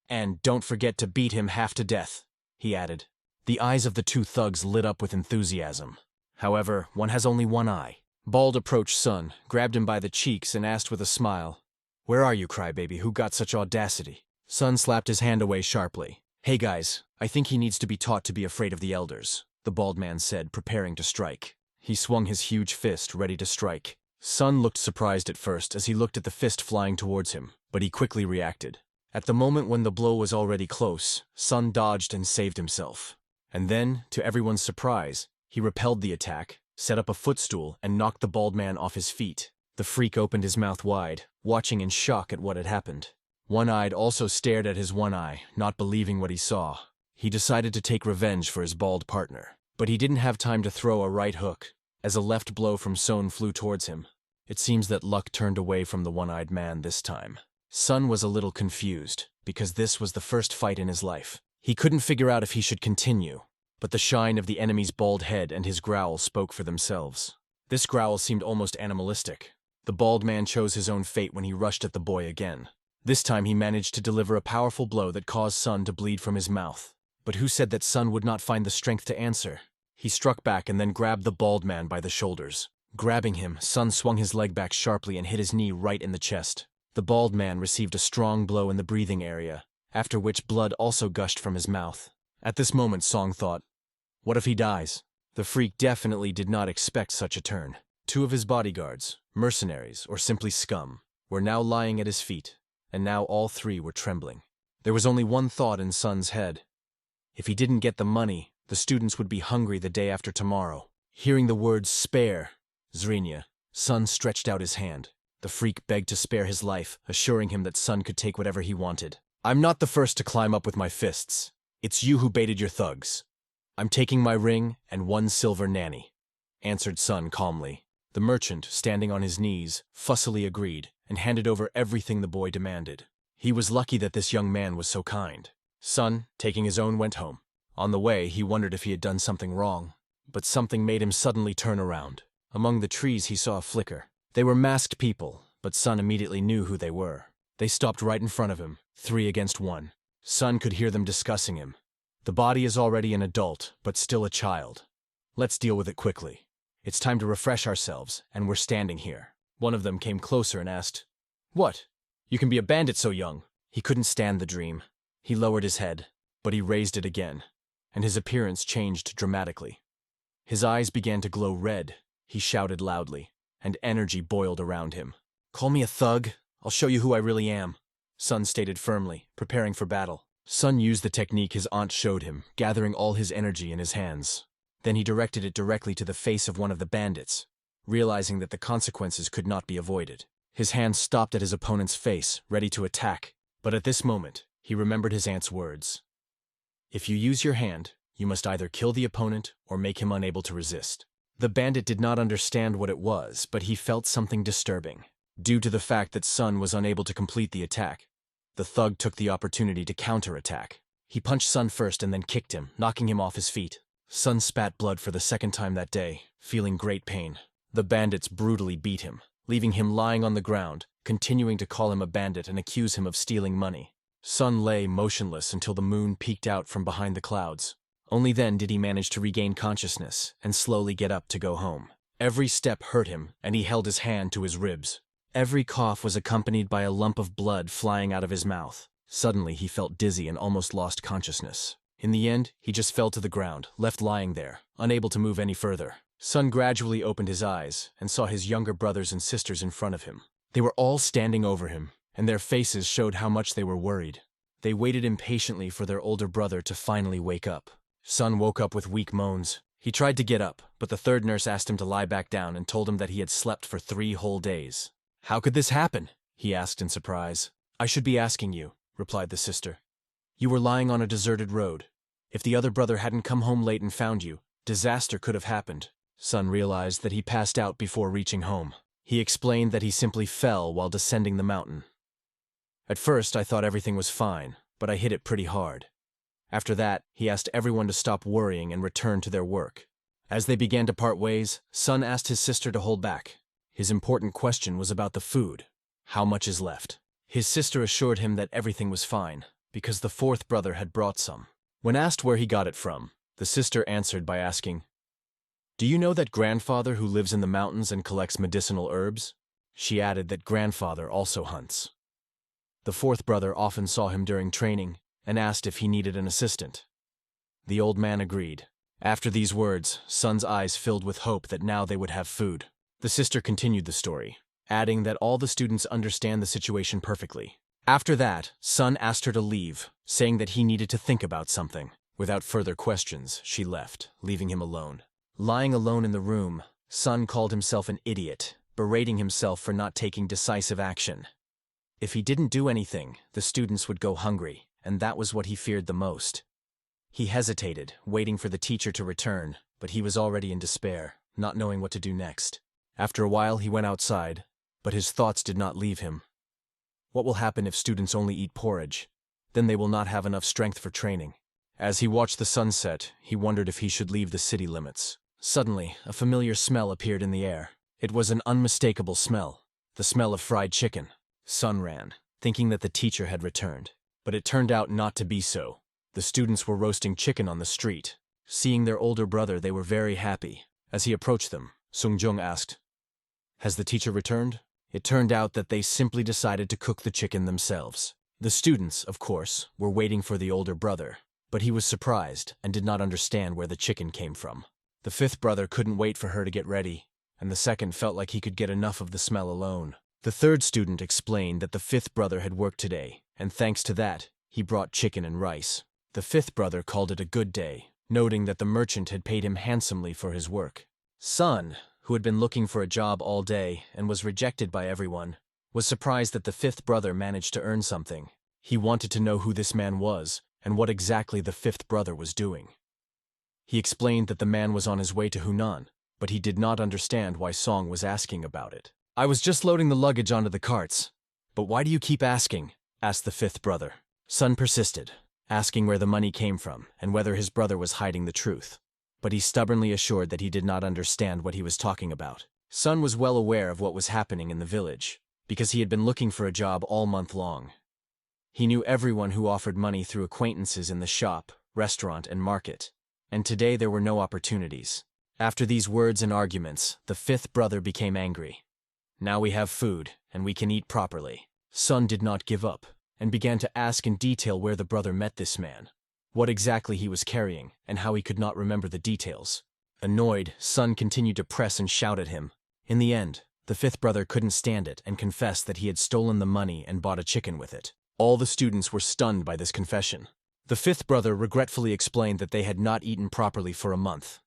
"And don't forget to beat him half to death," he added. The eyes of the 2 thugs lit up with enthusiasm. However, one has only one eye. Bald approached Sun, grabbed him by the cheeks, and asked with a smile, "Where are you, crybaby? Who got such audacity?" Sun slapped his hand away sharply. "Hey guys, I think he needs to be taught to be afraid of the elders," the bald man said, preparing to strike. He swung his huge fist, ready to strike. Sun looked surprised at first as he looked at the fist flying towards him, but he quickly reacted. At the moment when the blow was already close, Sun dodged and saved himself. And then, to everyone's surprise, he repelled the attack, set up a footstool, and knocked the bald man off his feet. The freak opened his mouth wide, watching in shock at what had happened. One-Eyed also stared at his one eye, not believing what he saw. He decided to take revenge for his bald partner. But he didn't have time to throw a right hook, as a left blow from Sun flew towards him. It seems that luck turned away from the one-eyed man this time. Sun was a little confused, because this was the first fight in his life. He couldn't figure out if he should continue, but the shine of the enemy's bald head and his growl spoke for themselves. This growl seemed almost animalistic. The bald man chose his own fate when he rushed at the boy again. This time he managed to deliver a powerful blow that caused Sun to bleed from his mouth. But who said that Sun would not find the strength to answer? He struck back and then grabbed the bald man by the shoulders. Grabbing him, Sun swung his leg back sharply and hit his knee right in the chest. The bald man received a strong blow in the breathing area, after which blood also gushed from his mouth. At this moment, Song thought, "What if he dies?" The freak definitely did not expect such a turn. 2 of his bodyguards, mercenaries, or simply scum, were now lying at his feet, and now all 3 were trembling. There was only one thought in Sun's head. If he didn't get the money, the students would be hungry the day after tomorrow. Hearing the words "spare," Zrinya, Sun stretched out his hand. The freak begged to spare his life, assuring him that Sun could take whatever he wanted. "I'm not the first to climb up with my fists. It's you who baited your thugs. I'm taking my ring and 1 silver nanny," answered Sun calmly. The merchant, standing on his knees, fussily agreed and handed over everything the boy demanded. He was lucky that this young man was so kind. Sun, taking his own, went home. On the way, he wondered if he had done something wrong, but something made him suddenly turn around. Among the trees, he saw a flicker. They were masked people, but Sun immediately knew who they were. They stopped right in front of him, 3 against 1. Sun could hear them discussing him. "The body is already an adult, but still a child. Let's deal with it quickly. It's time to refresh ourselves, and we're standing here." One of them came closer and asked, "What? You can be a bandit so young?" He couldn't stand the dream. He lowered his head, but he raised it again, and his appearance changed dramatically. His eyes began to glow red. He shouted loudly, and energy boiled around him. "Call me a thug. I'll show you who I really am," Sun stated firmly, preparing for battle. Sun used the technique his aunt showed him, gathering all his energy in his hands. Then he directed it directly to the face of one of the bandits, realizing that the consequences could not be avoided. His hand stopped at his opponent's face, ready to attack, but at this moment, he remembered his aunt's words. "If you use your hand, you must either kill the opponent or make him unable to resist." The bandit did not understand what it was, but he felt something disturbing. Due to the fact that Sun was unable to complete the attack, the thug took the opportunity to counterattack. He punched Sun first and then kicked him, knocking him off his feet. Sun spat blood for the 2nd time that day, feeling great pain. The bandits brutally beat him, leaving him lying on the ground, continuing to call him a bandit and accuse him of stealing money. Sun lay motionless until the moon peeked out from behind the clouds. Only then did he manage to regain consciousness and slowly get up to go home. Every step hurt him, and he held his hand to his ribs. Every cough was accompanied by a lump of blood flying out of his mouth. Suddenly, he felt dizzy and almost lost consciousness. In the end, he just fell to the ground, left lying there, unable to move any further. Sun gradually opened his eyes and saw his younger brothers and sisters in front of him. They were all standing over him, and their faces showed how much they were worried. They waited impatiently for their older brother to finally wake up. Sun woke up with weak moans. He tried to get up, but the third nurse asked him to lie back down and told him that he had slept for 3 whole days. "How could this happen?" he asked in surprise. "I should be asking you," replied the sister. "You were lying on a deserted road. If the other brother hadn't come home late and found you, disaster could have happened." Sun realized that he passed out before reaching home. He explained that he simply fell while descending the mountain. "At first, I thought everything was fine, but I hit it pretty hard." After that, he asked everyone to stop worrying and return to their work. As they began to part ways, Sun asked his sister to hold back. His important question was about the food. How much is left? His sister assured him that everything was fine, because the fourth brother had brought some. When asked where he got it from, the sister answered by asking, "Do you know that grandfather who lives in the mountains and collects medicinal herbs?" She added that grandfather also hunts. The fourth brother often saw him during training and asked if he needed an assistant. The old man agreed. After these words, Sun's eyes filled with hope that now they would have food. The sister continued the story, adding that all the students understand the situation perfectly. After that, Sun asked her to leave, saying that he needed to think about something. Without further questions, she left, leaving him alone. Lying alone in the room, Sun called himself an idiot, berating himself for not taking decisive action. If he didn't do anything, the students would go hungry, and that was what he feared the most. He hesitated, waiting for the teacher to return, but he was already in despair, not knowing what to do next. After a while, he went outside, but his thoughts did not leave him. What will happen if students only eat porridge? Then they will not have enough strength for training. As he watched the sunset, he wondered if he should leave the city limits. Suddenly, a familiar smell appeared in the air. It was an unmistakable smell, the smell of fried chicken. Sun ran, thinking that the teacher had returned. But it turned out not to be so. The students were roasting chicken on the street. Seeing their older brother, they were very happy. As he approached them, Sungjung asked, "Has the teacher returned?" It turned out that they simply decided to cook the chicken themselves. The students, of course, were waiting for the older brother, but he was surprised and did not understand where the chicken came from. The fifth brother couldn't wait for her to get ready, and the second felt like he could get enough of the smell alone. The third student explained that the fifth brother had worked today, and thanks to that, he brought chicken and rice. The fifth brother called it a good day, noting that the merchant had paid him handsomely for his work. Sun, who had been looking for a job all day and was rejected by everyone, was surprised that the fifth brother managed to earn something. He wanted to know who this man was and what exactly the fifth brother was doing. He explained that the man was on his way to Hunan, but he did not understand why Song was asking about it. "I was just loading the luggage onto the carts." "But why do you keep asking?" asked the fifth brother. Sun persisted, asking where the money came from and whether his brother was hiding the truth. But he stubbornly assured that he did not understand what he was talking about. Sun was well aware of what was happening in the village, because he had been looking for a job all month long. He knew everyone who offered money through acquaintances in the shop, restaurant, and market, and today there were no opportunities. After these words and arguments, the fifth brother became angry. "Now we have food, and we can eat properly." Sun did not give up, and began to ask in detail where the brother met this man, what exactly he was carrying, and how he could not remember the details. Annoyed, Sun continued to press and shout at him. In the end, the fifth brother couldn't stand it and confessed that he had stolen the money and bought a chicken with it. All the students were stunned by this confession. The fifth brother regretfully explained that they had not eaten properly for a month.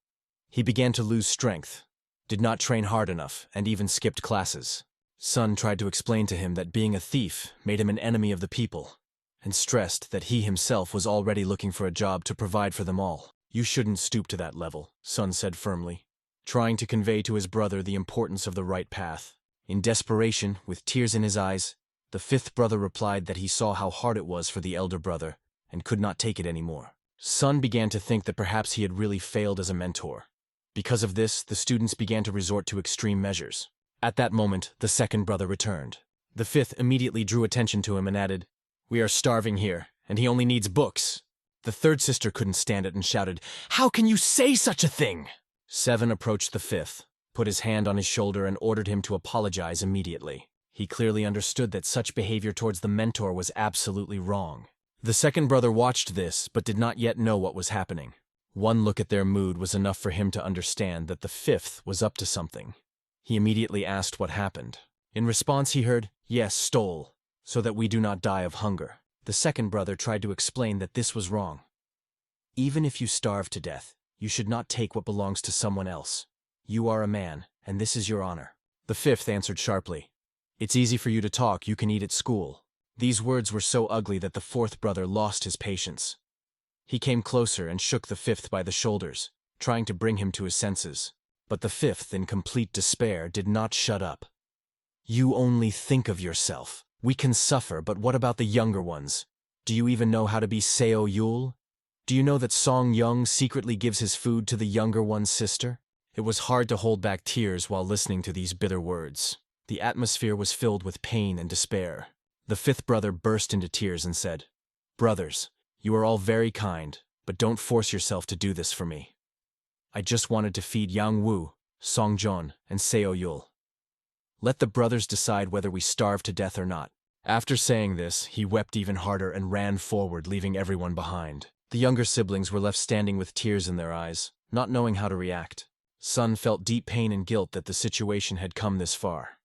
He began to lose strength, did not train hard enough, and even skipped classes. Sun tried to explain to him that being a thief made him an enemy of the people, and stressed that he himself was already looking for a job to provide for them all. "You shouldn't stoop to that level," Sun said firmly, trying to convey to his brother the importance of the right path. In desperation, with tears in his eyes, the fifth brother replied that he saw how hard it was for the elder brother and could not take it anymore. Sun began to think that perhaps he had really failed as a mentor. Because of this, the students began to resort to extreme measures. At that moment, the second brother returned. The fifth immediately drew attention to him and added, "We are starving here, and he only needs books." The third sister couldn't stand it and shouted, "How can you say such a thing?" Seven approached the fifth, put his hand on his shoulder and ordered him to apologize immediately. He clearly understood that such behavior towards the mentor was absolutely wrong. The second brother watched this, but did not yet know what was happening. One look at their mood was enough for him to understand that the fifth was up to something. He immediately asked what happened. In response he heard, "Yes, stole, so that we do not die of hunger." The second brother tried to explain that this was wrong. Even if you starve to death, you should not take what belongs to someone else. You are a man, and this is your honor. The fifth answered sharply, "It's easy for you to talk, you can eat at school." These words were so ugly that the fourth brother lost his patience. He came closer and shook the fifth by the shoulders, trying to bring him to his senses. But the fifth, in complete despair, did not shut up. "You only think of yourself. We can suffer, but what about the younger ones? Do you even know how to be Seo Yul? Do you know that Song Young secretly gives his food to the younger one's sister?" It was hard to hold back tears while listening to these bitter words. The atmosphere was filled with pain and despair. The fifth brother burst into tears and said, "Brothers, you are all very kind, but don't force yourself to do this for me. I just wanted to feed Yang Wu, Song Jon, and Seo Yul. Let the brothers decide whether we starve to death or not." After saying this, he wept even harder and ran forward, leaving everyone behind. The younger siblings were left standing with tears in their eyes, not knowing how to react. Sun felt deep pain and guilt that the situation had come this far.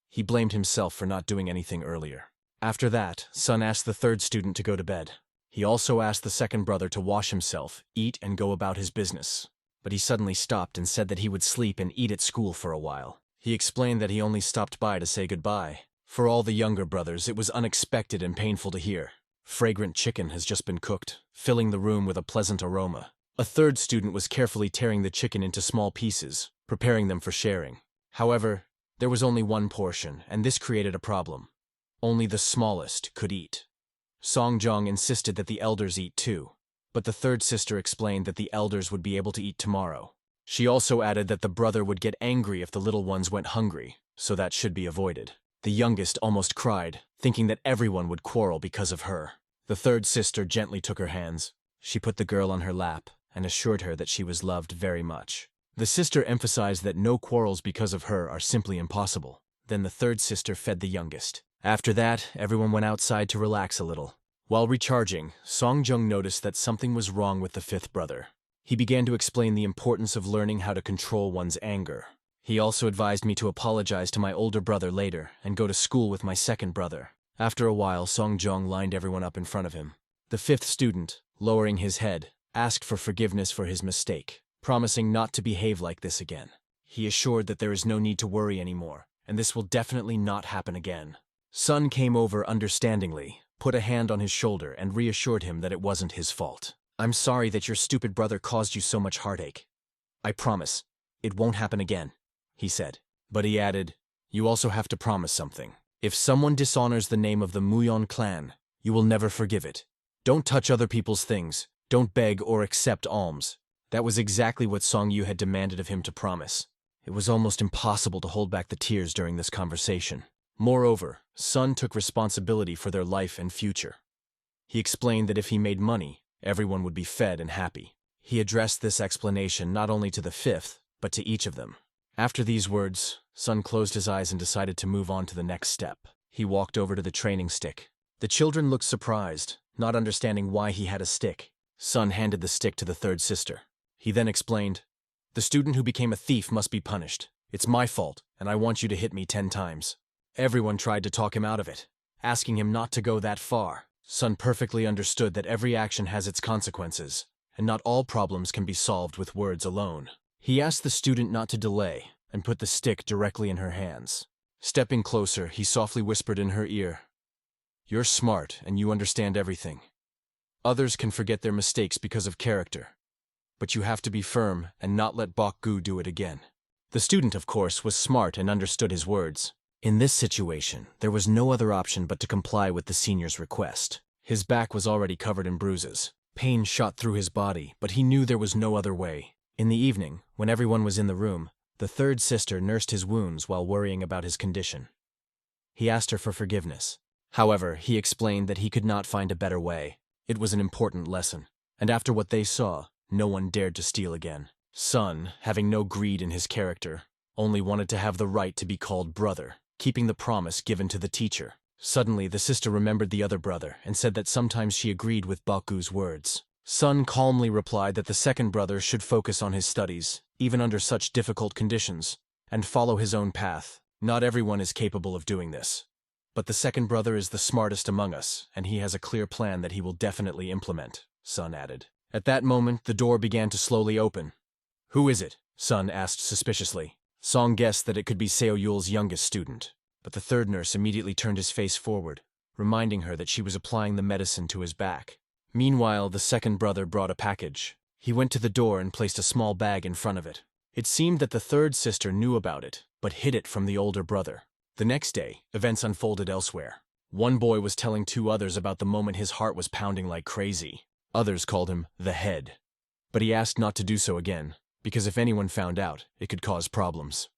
He blamed himself for not doing anything earlier. After that, Sun asked the third student to go to bed. He also asked the second brother to wash himself, eat, and go about his business. But he suddenly stopped and said that he would sleep and eat at school for a while. He explained that he only stopped by to say goodbye. For all the younger brothers, it was unexpected and painful to hear. Fragrant chicken has just been cooked, filling the room with a pleasant aroma. A third student was carefully tearing the chicken into small pieces, preparing them for sharing. However, there was only one portion, and this created a problem. Only the smallest could eat. Song Jong insisted that the elders eat too, but the third sister explained that the elders would be able to eat tomorrow. She also added that the brother would get angry if the little ones went hungry, so that should be avoided. The youngest almost cried, thinking that everyone would quarrel because of her. The third sister gently took her hands. She put the girl on her lap and assured her that she was loved very much. The sister emphasized that no quarrels because of her are simply impossible. Then the third sister fed the youngest. After that, everyone went outside to relax a little. While recharging, Song Jung noticed that something was wrong with the fifth brother. He began to explain the importance of learning how to control one's anger. He also advised me to apologize to my older brother later and go to school with my second brother. After a while, Song Jung lined everyone up in front of him. The fifth student, lowering his head, asked for forgiveness for his mistake, promising not to behave like this again. He assured that there is no need to worry anymore, and this will definitely not happen again. Sun came over understandingly, put a hand on his shoulder, and reassured him that it wasn't his fault. "I'm sorry that your stupid brother caused you so much heartache. I promise, it won't happen again," he said. But he added, "You also have to promise something. If someone dishonors the name of the Muyon clan, you will never forgive it. Don't touch other people's things. Don't beg or accept alms." That was exactly what Song Yu had demanded of him to promise. It was almost impossible to hold back the tears during this conversation. Moreover, Sun took responsibility for their life and future. He explained that if he made money, everyone would be fed and happy. He addressed this explanation not only to the fifth, but to each of them. After these words, Sun closed his eyes and decided to move on to the next step. He walked over to the training stick. The children looked surprised, not understanding why he had a stick. Sun handed the stick to the third sister. He then explained, "The student who became a thief must be punished. It's my fault, and I want you to hit me 10 times. Everyone tried to talk him out of it, asking him not to go that far. Sun perfectly understood that every action has its consequences, and not all problems can be solved with words alone. He asked the student not to delay, and put the stick directly in her hands. Stepping closer, he softly whispered in her ear, "You're smart, and you understand everything. Others can forget their mistakes because of character, but you have to be firm and not let Bok-gu do it again." The student, of course, was smart and understood his words. In this situation, there was no other option but to comply with the senior's request. His back was already covered in bruises. Pain shot through his body, but he knew there was no other way. In the evening, when everyone was in the room, the third sister nursed his wounds while worrying about his condition. He asked her for forgiveness. However, he explained that he could not find a better way. It was an important lesson, and after what they saw, no one dared to steal again. Sun, having no greed in his character, only wanted to have the right to be called brother, keeping the promise given to the teacher. Suddenly, the sister remembered the other brother and said that sometimes she agreed with Baku's words. Sun calmly replied that the second brother should focus on his studies, even under such difficult conditions, and follow his own path. Not everyone is capable of doing this. But the second brother is the smartest among us, and he has a clear plan that he will definitely implement, Sun added. At that moment, the door began to slowly open. Who is it? Sun asked suspiciously. Song guessed that it could be Seo Yul's youngest student, but the third nurse immediately turned his face forward, reminding her that she was applying the medicine to his back. Meanwhile, the second brother brought a package. He went to the door and placed a small bag in front of it. It seemed that the third sister knew about it, but hid it from the older brother. The next day, events unfolded elsewhere. One boy was telling two others about the moment his heart was pounding like crazy. Others called him the head. But he asked not to do so again, because if anyone found out, it could cause problems.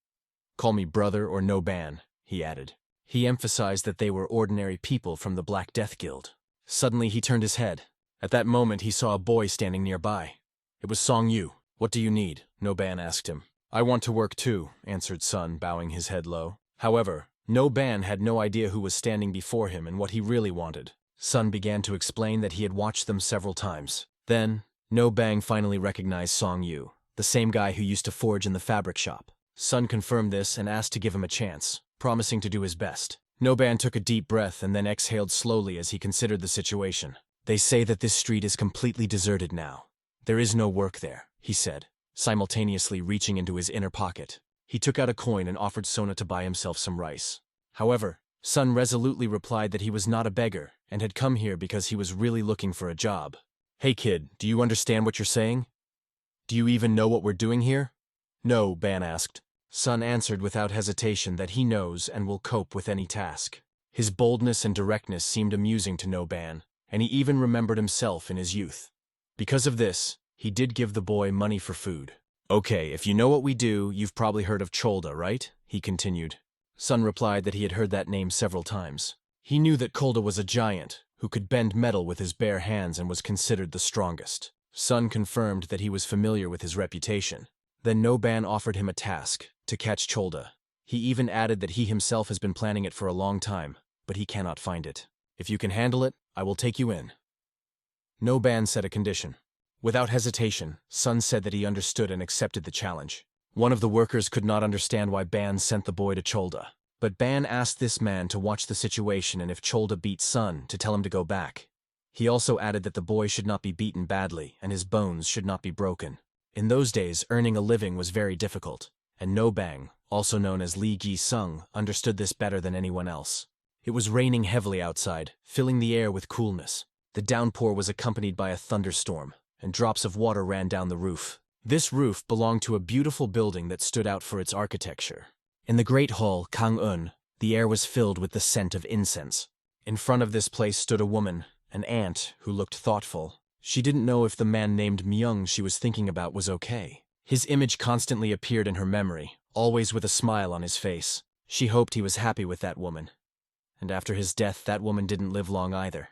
Call me brother or no ban, he added. He emphasized that they were ordinary people from the Black Death Guild. Suddenly he turned his head. At that moment he saw a boy standing nearby. It was Song Yu. What do you need? No ban asked him. I want to work too, answered Sun, bowing his head low. However, No Ban had no idea who was standing before him and what he really wanted. Sun began to explain that he had watched them several times. Then, No Bang finally recognized Song Yu, the same guy who used to forge in the fabric shop. Sun confirmed this and asked to give him a chance, promising to do his best. No Ban took a deep breath and then exhaled slowly as he considered the situation. They say that this street is completely deserted now. There is no work there, he said, simultaneously reaching into his inner pocket. He took out a coin and offered Sona to buy himself some rice. However, Sun resolutely replied that he was not a beggar and had come here because he was really looking for a job. Hey kid, do you understand what you're saying? Do you even know what we're doing here? No, Ban asked. Sun answered without hesitation that he knows and will cope with any task. His boldness and directness seemed amusing to No Ban, and he even remembered himself in his youth. Because of this, he did give the boy money for food. Okay, if you know what we do, you've probably heard of Cholda, right? He continued. Sun replied that he had heard that name several times. He knew that Cholda was a giant, who could bend metal with his bare hands and was considered the strongest. Sun confirmed that he was familiar with his reputation. Then No Ban offered him a task, to catch Cholda. He even added that he himself has been planning it for a long time, but he cannot find it. If you can handle it, I will take you in. No Ban set a condition. Without hesitation, Sun said that he understood and accepted the challenge. One of the workers could not understand why Ban sent the boy to Cholda, but Ban asked this man to watch the situation and if Cholda beat Sun, to tell him to go back. He also added that the boy should not be beaten badly and his bones should not be broken. In those days, earning a living was very difficult, and No Bang, also known as Li Gi Sung, understood this better than anyone else. It was raining heavily outside, filling the air with coolness. The downpour was accompanied by a thunderstorm, and drops of water ran down the roof. This roof belonged to a beautiful building that stood out for its architecture. In the great hall, Kang-un, the air was filled with the scent of incense. In front of this place stood a woman, an aunt, who looked thoughtful. She didn't know if the man named Myung she was thinking about was okay. His image constantly appeared in her memory, always with a smile on his face. She hoped he was happy with that woman. And after his death, that woman didn't live long either.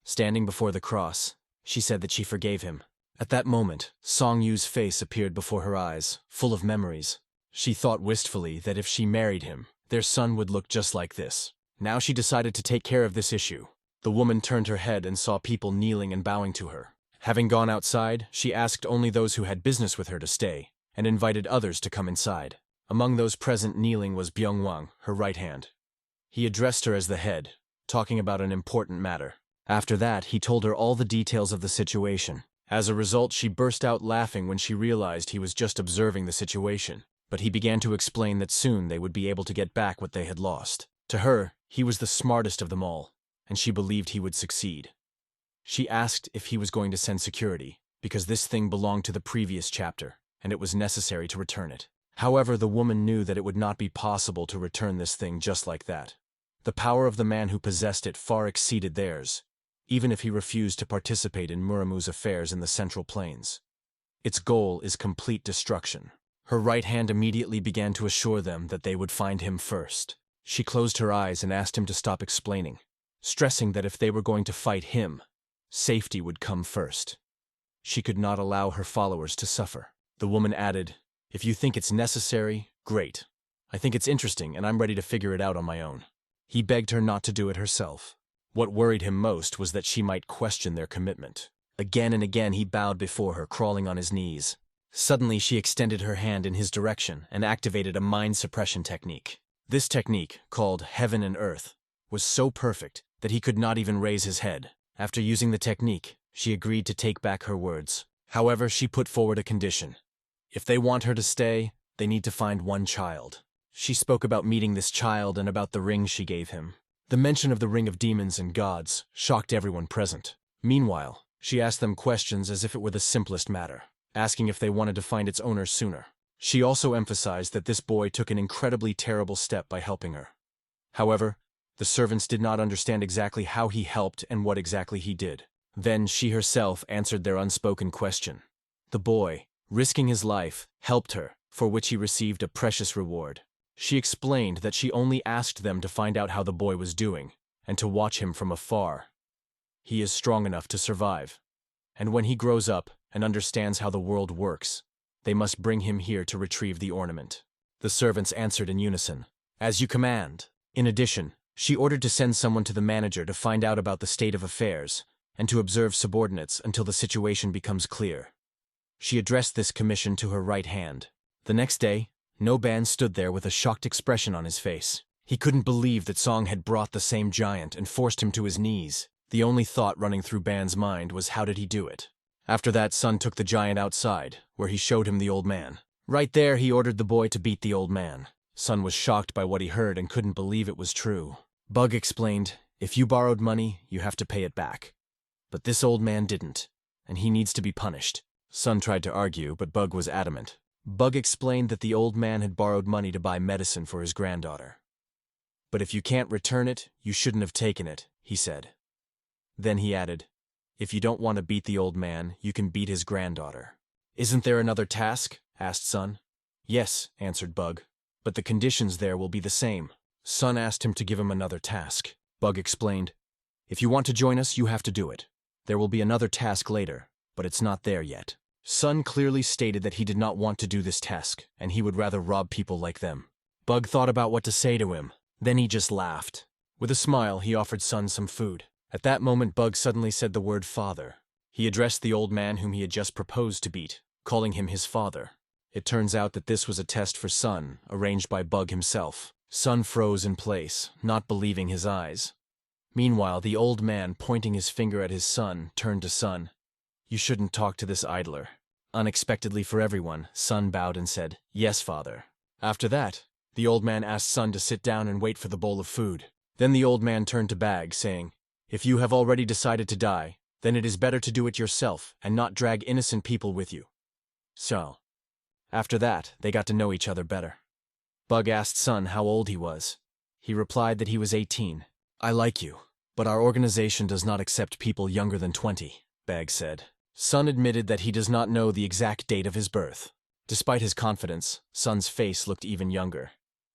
Standing before the cross, she said that she forgave him. At that moment, Song Yu's face appeared before her eyes, full of memories. She thought wistfully that if she married him, their son would look just like this. Now she decided to take care of this issue. The woman turned her head and saw people kneeling and bowing to her. Having gone outside, she asked only those who had business with her to stay, and invited others to come inside. Among those present kneeling was Byung-wang, her right hand. He addressed her as the head, talking about an important matter. After that, he told her all the details of the situation. As a result, she burst out laughing when she realized he was just observing the situation. But he began to explain that soon they would be able to get back what they had lost. To her, he was the smartest of them all, and she believed he would succeed. She asked if he was going to send security, because this thing belonged to the previous chapter, and it was necessary to return it. However, the woman knew that it would not be possible to return this thing just like that. The power of the man who possessed it far exceeded theirs, even if he refused to participate in Muramu's affairs in the Central Plains. Its goal is complete destruction. Her right hand immediately began to assure them that they would find him first. She closed her eyes and asked him to stop explaining, stressing that if they were going to fight him, safety would come first. She could not allow her followers to suffer. The woman added, "If you think it's necessary, great. I think it's interesting and I'm ready to figure it out on my own." He begged her not to do it herself. What worried him most was that she might question their commitment. Again and again he bowed before her, crawling on his knees. Suddenly she extended her hand in his direction and activated a mind suppression technique. This technique, called Heaven and Earth, was so perfect that he could not even raise his head. After using the technique, she agreed to take back her words. However, she put forward a condition. If they want her to stay, they need to find one child. She spoke about meeting this child and about the ring she gave him. The mention of the ring of demons and gods shocked everyone present. Meanwhile, she asked them questions as if it were the simplest matter, asking if they wanted to find its owner sooner. She also emphasized that this boy took an incredibly terrible step by helping her. However, the servants did not understand exactly how he helped and what exactly he did. Then she herself answered their unspoken question. The boy, risking his life, helped her, for which he received a precious reward. She explained that she only asked them to find out how the boy was doing, and to watch him from afar. He is strong enough to survive. And when he grows up and understands how the world works, they must bring him here to retrieve the ornament. The servants answered in unison, "As you command." In addition, she ordered to send someone to the manager to find out about the state of affairs, and to observe subordinates until the situation becomes clear. She addressed this commission to her right hand. The next day, No-Ban stood there with a shocked expression on his face. He couldn't believe that Song had brought the same giant and forced him to his knees. The only thought running through Ban's mind was, how did he do it? After that, Sun took the giant outside, where he showed him the old man. Right there, he ordered the boy to beat the old man. Sun was shocked by what he heard and couldn't believe it was true. Bug explained, if you borrowed money, you have to pay it back. But this old man didn't, and he needs to be punished. Sun tried to argue, but Bug was adamant. Bug explained that the old man had borrowed money to buy medicine for his granddaughter. But if you can't return it, you shouldn't have taken it, he said. Then he added, if you don't want to beat the old man, you can beat his granddaughter. Isn't there another task? Asked Sun. Yes, answered Bug, but the conditions there will be the same. Sun asked him to give him another task. Bug explained, if you want to join us, you have to do it. There will be another task later, but it's not there yet. Sun clearly stated that he did not want to do this task, and he would rather rob people like them. Bug thought about what to say to him. Then he just laughed. With a smile, he offered Sun some food. At that moment, Bug suddenly said the word father. He addressed the old man whom he had just proposed to beat, calling him his father. It turns out that this was a test for Sun, arranged by Bug himself. Sun froze in place, not believing his eyes. Meanwhile, the old man, pointing his finger at his son, turned to Sun. You shouldn't talk to this idler. Unexpectedly for everyone, Sun bowed and said, yes, father. After that, the old man asked Sun to sit down and wait for the bowl of food. Then the old man turned to Bag, saying, if you have already decided to die, then it is better to do it yourself and not drag innocent people with you. So, after that, they got to know each other better. Bug asked Sun how old he was. He replied that he was 18. I like you, but our organization does not accept people younger than 20, Bag said. Sun admitted that he does not know the exact date of his birth. Despite his confidence, Sun's face looked even younger.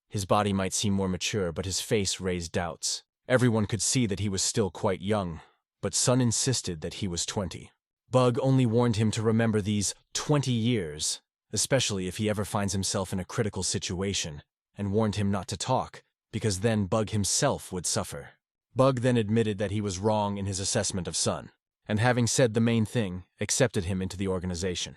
His body might seem more mature, but his face raised doubts. Everyone could see that he was still quite young, but Sun insisted that he was 20. Bug only warned him to remember these 20 years, especially if he ever finds himself in a critical situation, and warned him not to talk, because then Bug himself would suffer. Bug then admitted that he was wrong in his assessment of Sun, and having said the main thing, accepted him into the organization.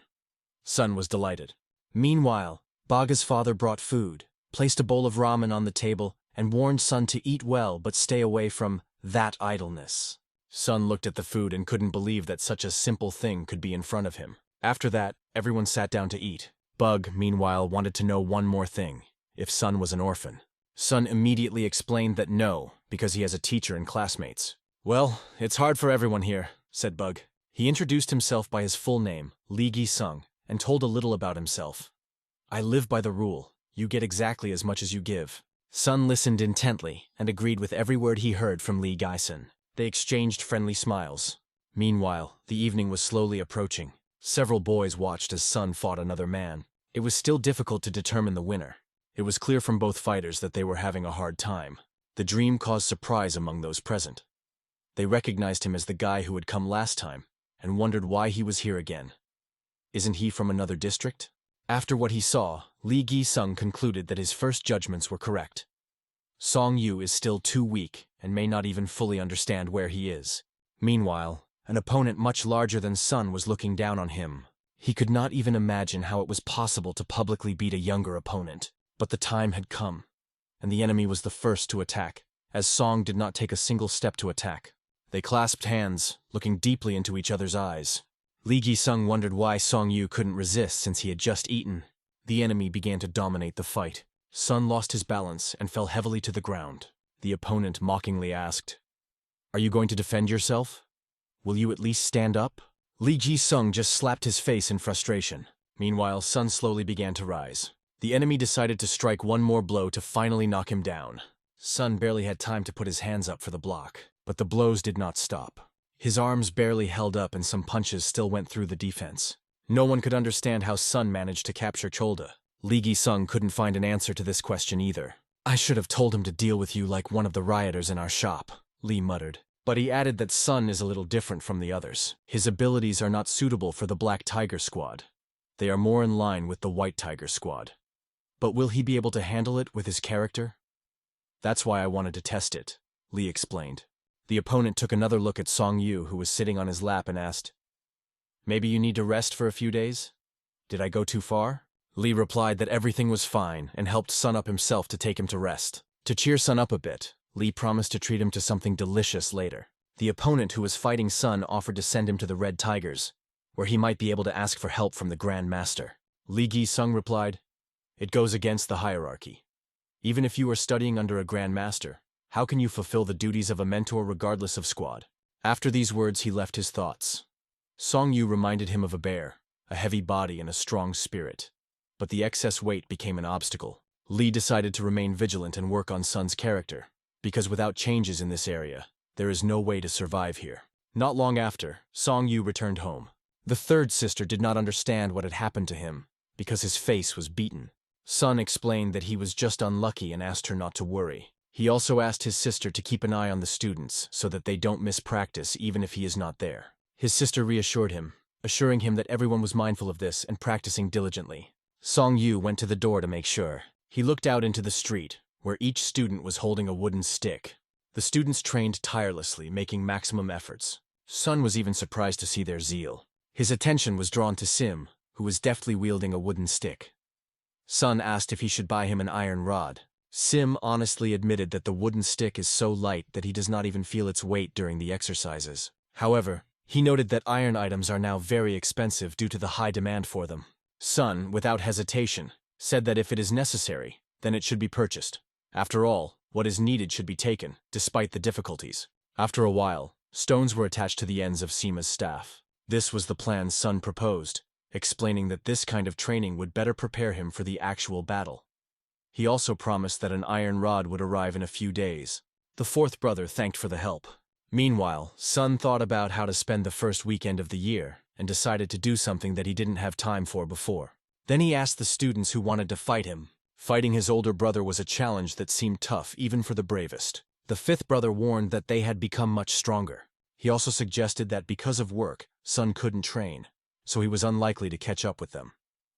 Sun was delighted. Meanwhile, Baga's father brought food, placed a bowl of ramen on the table, and warned Sun to eat well but stay away from that idleness. Sun looked at the food and couldn't believe that such a simple thing could be in front of him. After that, everyone sat down to eat. Bug, meanwhile, wanted to know one more thing, if Sun was an orphan. Sun immediately explained that no, because he has a teacher and classmates. Well, it's hard for everyone here, said Bug. He introduced himself by his full name, Lee Gi-sung, and told a little about himself. I live by the rule, you get exactly as much as you give. Sun listened intently and agreed with every word he heard from Lee Gi-sung. They exchanged friendly smiles. Meanwhile, the evening was slowly approaching. Several boys watched as Sun fought another man. It was still difficult to determine the winner. It was clear from both fighters that they were having a hard time. The dream caused surprise among those present. They recognized him as the guy who had come last time, and wondered why he was here again. Isn't he from another district? After what he saw, Lee Gi-sung concluded that his first judgments were correct. Song Yu is still too weak and may not even fully understand where he is. Meanwhile, an opponent much larger than Sun was looking down on him. He could not even imagine how it was possible to publicly beat a younger opponent. But the time had come, and the enemy was the first to attack, as Song did not take a single step to attack. They clasped hands, looking deeply into each other's eyes. Li Gi-sung wondered why Song Yu couldn't resist since he had just eaten. The enemy began to dominate the fight. Sun lost his balance and fell heavily to the ground. The opponent mockingly asked, "Are you going to defend yourself? Will you at least stand up?" Li Ji-sung just slapped his face in frustration. Meanwhile, Sun slowly began to rise. The enemy decided to strike one more blow to finally knock him down. Sun barely had time to put his hands up for the block, but the blows did not stop. His arms barely held up and some punches still went through the defense. No one could understand how Sun managed to capture Cholda. Li Gi-sung couldn't find an answer to this question either. "I should have told him to deal with you like one of the rioters in our shop," Li muttered. But he added that Sun is a little different from the others. His abilities are not suitable for the Black Tiger Squad. They are more in line with the White Tiger Squad. But will he be able to handle it with his character? That's why I wanted to test it, Li explained. The opponent took another look at Song Yu, who was sitting on his lap, and asked, "Maybe you need to rest for a few days? Did I go too far?" Li replied that everything was fine and helped Sun up himself to take him to rest. To cheer Sun up a bit, Li promised to treat him to something delicious later. The opponent who was fighting Sun offered to send him to the Red Tigers, where he might be able to ask for help from the Grand Master. Li Gi-sung replied, "It goes against the hierarchy. Even if you are studying under a Grand Master, how can you fulfill the duties of a mentor regardless of squad?" After these words, he left his thoughts. Song Yu reminded him of a bear, a heavy body and a strong spirit. But the excess weight became an obstacle. Li decided to remain vigilant and work on Sun's character, because without changes in this area, there is no way to survive here. Not long after, Song Yu returned home. The third sister did not understand what had happened to him, because his face was beaten. Sun explained that he was just unlucky and asked her not to worry. He also asked his sister to keep an eye on the students so that they don't miss practice even if he is not there. His sister reassured him, assuring him that everyone was mindful of this and practicing diligently. Song Yu went to the door to make sure. He looked out into the street, where each student was holding a wooden stick. The students trained tirelessly, making maximum efforts. Sun was even surprised to see their zeal. His attention was drawn to Sim, who was deftly wielding a wooden stick. Sun asked if he should buy him an iron rod. Sim honestly admitted that the wooden stick is so light that he does not even feel its weight during the exercises. However, he noted that iron items are now very expensive due to the high demand for them. Sun, without hesitation, said that if it is necessary, then it should be purchased. After all, what is needed should be taken, despite the difficulties. After a while, stones were attached to the ends of Sima's staff. This was the plan Sun proposed, explaining that this kind of training would better prepare him for the actual battle. He also promised that an iron rod would arrive in a few days. The fourth brother thanked for the help. Meanwhile, Sun thought about how to spend the first weekend of the year and decided to do something that he didn't have time for before. Then he asked the students who wanted to fight him. Fighting his older brother was a challenge that seemed tough even for the bravest. The fifth brother warned that they had become much stronger. He also suggested that because of work, Sun couldn't train, so he was unlikely to catch up with them.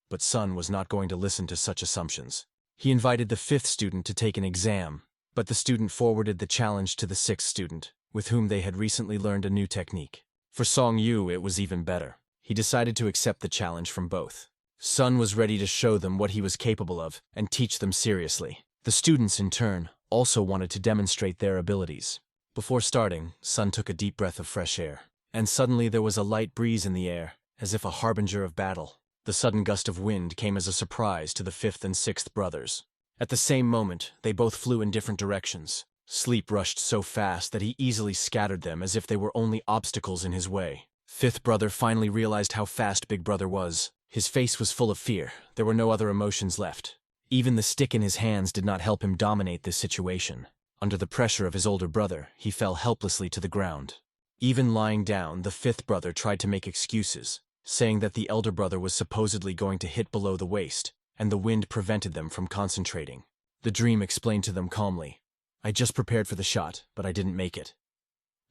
But Sun was not going to listen to such assumptions. He invited the fifth student to take an exam, but the student forwarded the challenge to the sixth student, with whom they had recently learned a new technique. For Song Yu, it was even better. He decided to accept the challenge from both. Sun was ready to show them what he was capable of and teach them seriously. The students, in turn, also wanted to demonstrate their abilities. Before starting, Sun took a deep breath of fresh air, and suddenly there was a light breeze in the air, as if a harbinger of battle. The sudden gust of wind came as a surprise to the fifth and sixth brothers. At the same moment, they both flew in different directions. Sleep rushed so fast that he easily scattered them as if they were only obstacles in his way. Fifth brother finally realized how fast big brother was. His face was full of fear. There were no other emotions left. Even the stick in his hands did not help him dominate this situation. Under the pressure of his older brother, he fell helplessly to the ground. Even lying down, the fifth brother tried to make excuses, saying that the elder brother was supposedly going to hit below the waist, and the wind prevented them from concentrating. The dream explained to them calmly, "I just prepared for the shot, but I didn't make it."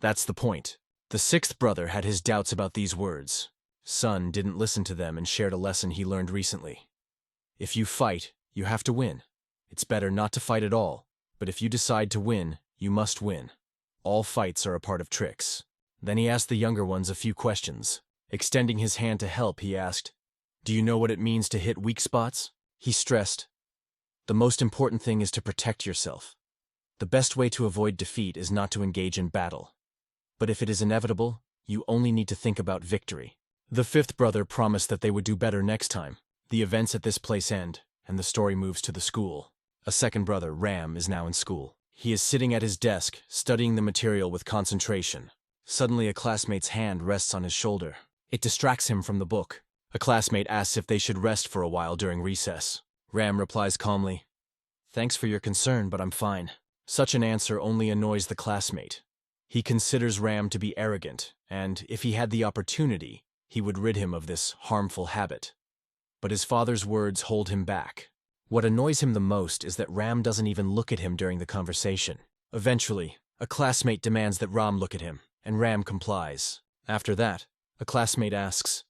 That's the point. The sixth brother had his doubts about these words. Sun didn't listen to them and shared a lesson he learned recently. If you fight, you have to win. It's better not to fight at all, But if you decide to win, you must win. All fights are a part of tricks. Then he asked the younger ones a few questions. Extending his hand to help, he asked, "Do you know what it means to hit weak spots?" He stressed, "The most important thing is to protect yourself. The best way to avoid defeat is not to engage in battle. But if it is inevitable, you only need to think about victory." The fifth brother promised that they would do better next time. The events at this place end, and the story moves to the school. A second brother, Ram, is now in school. He is sitting at his desk, studying the material with concentration. Suddenly, a classmate's hand rests on his shoulder. It distracts him from the book. A classmate asks if they should rest for a while during recess. Ram replies calmly, "Thanks for your concern, but I'm fine." Such an answer only annoys the classmate. He considers Ram to be arrogant, and if he had the opportunity, he would rid him of this harmful habit. But his father's words hold him back. What annoys him the most is that Ram doesn't even look at him during the conversation. Eventually, a classmate demands that Ram look at him, and Ram complies. After that, a classmate asks,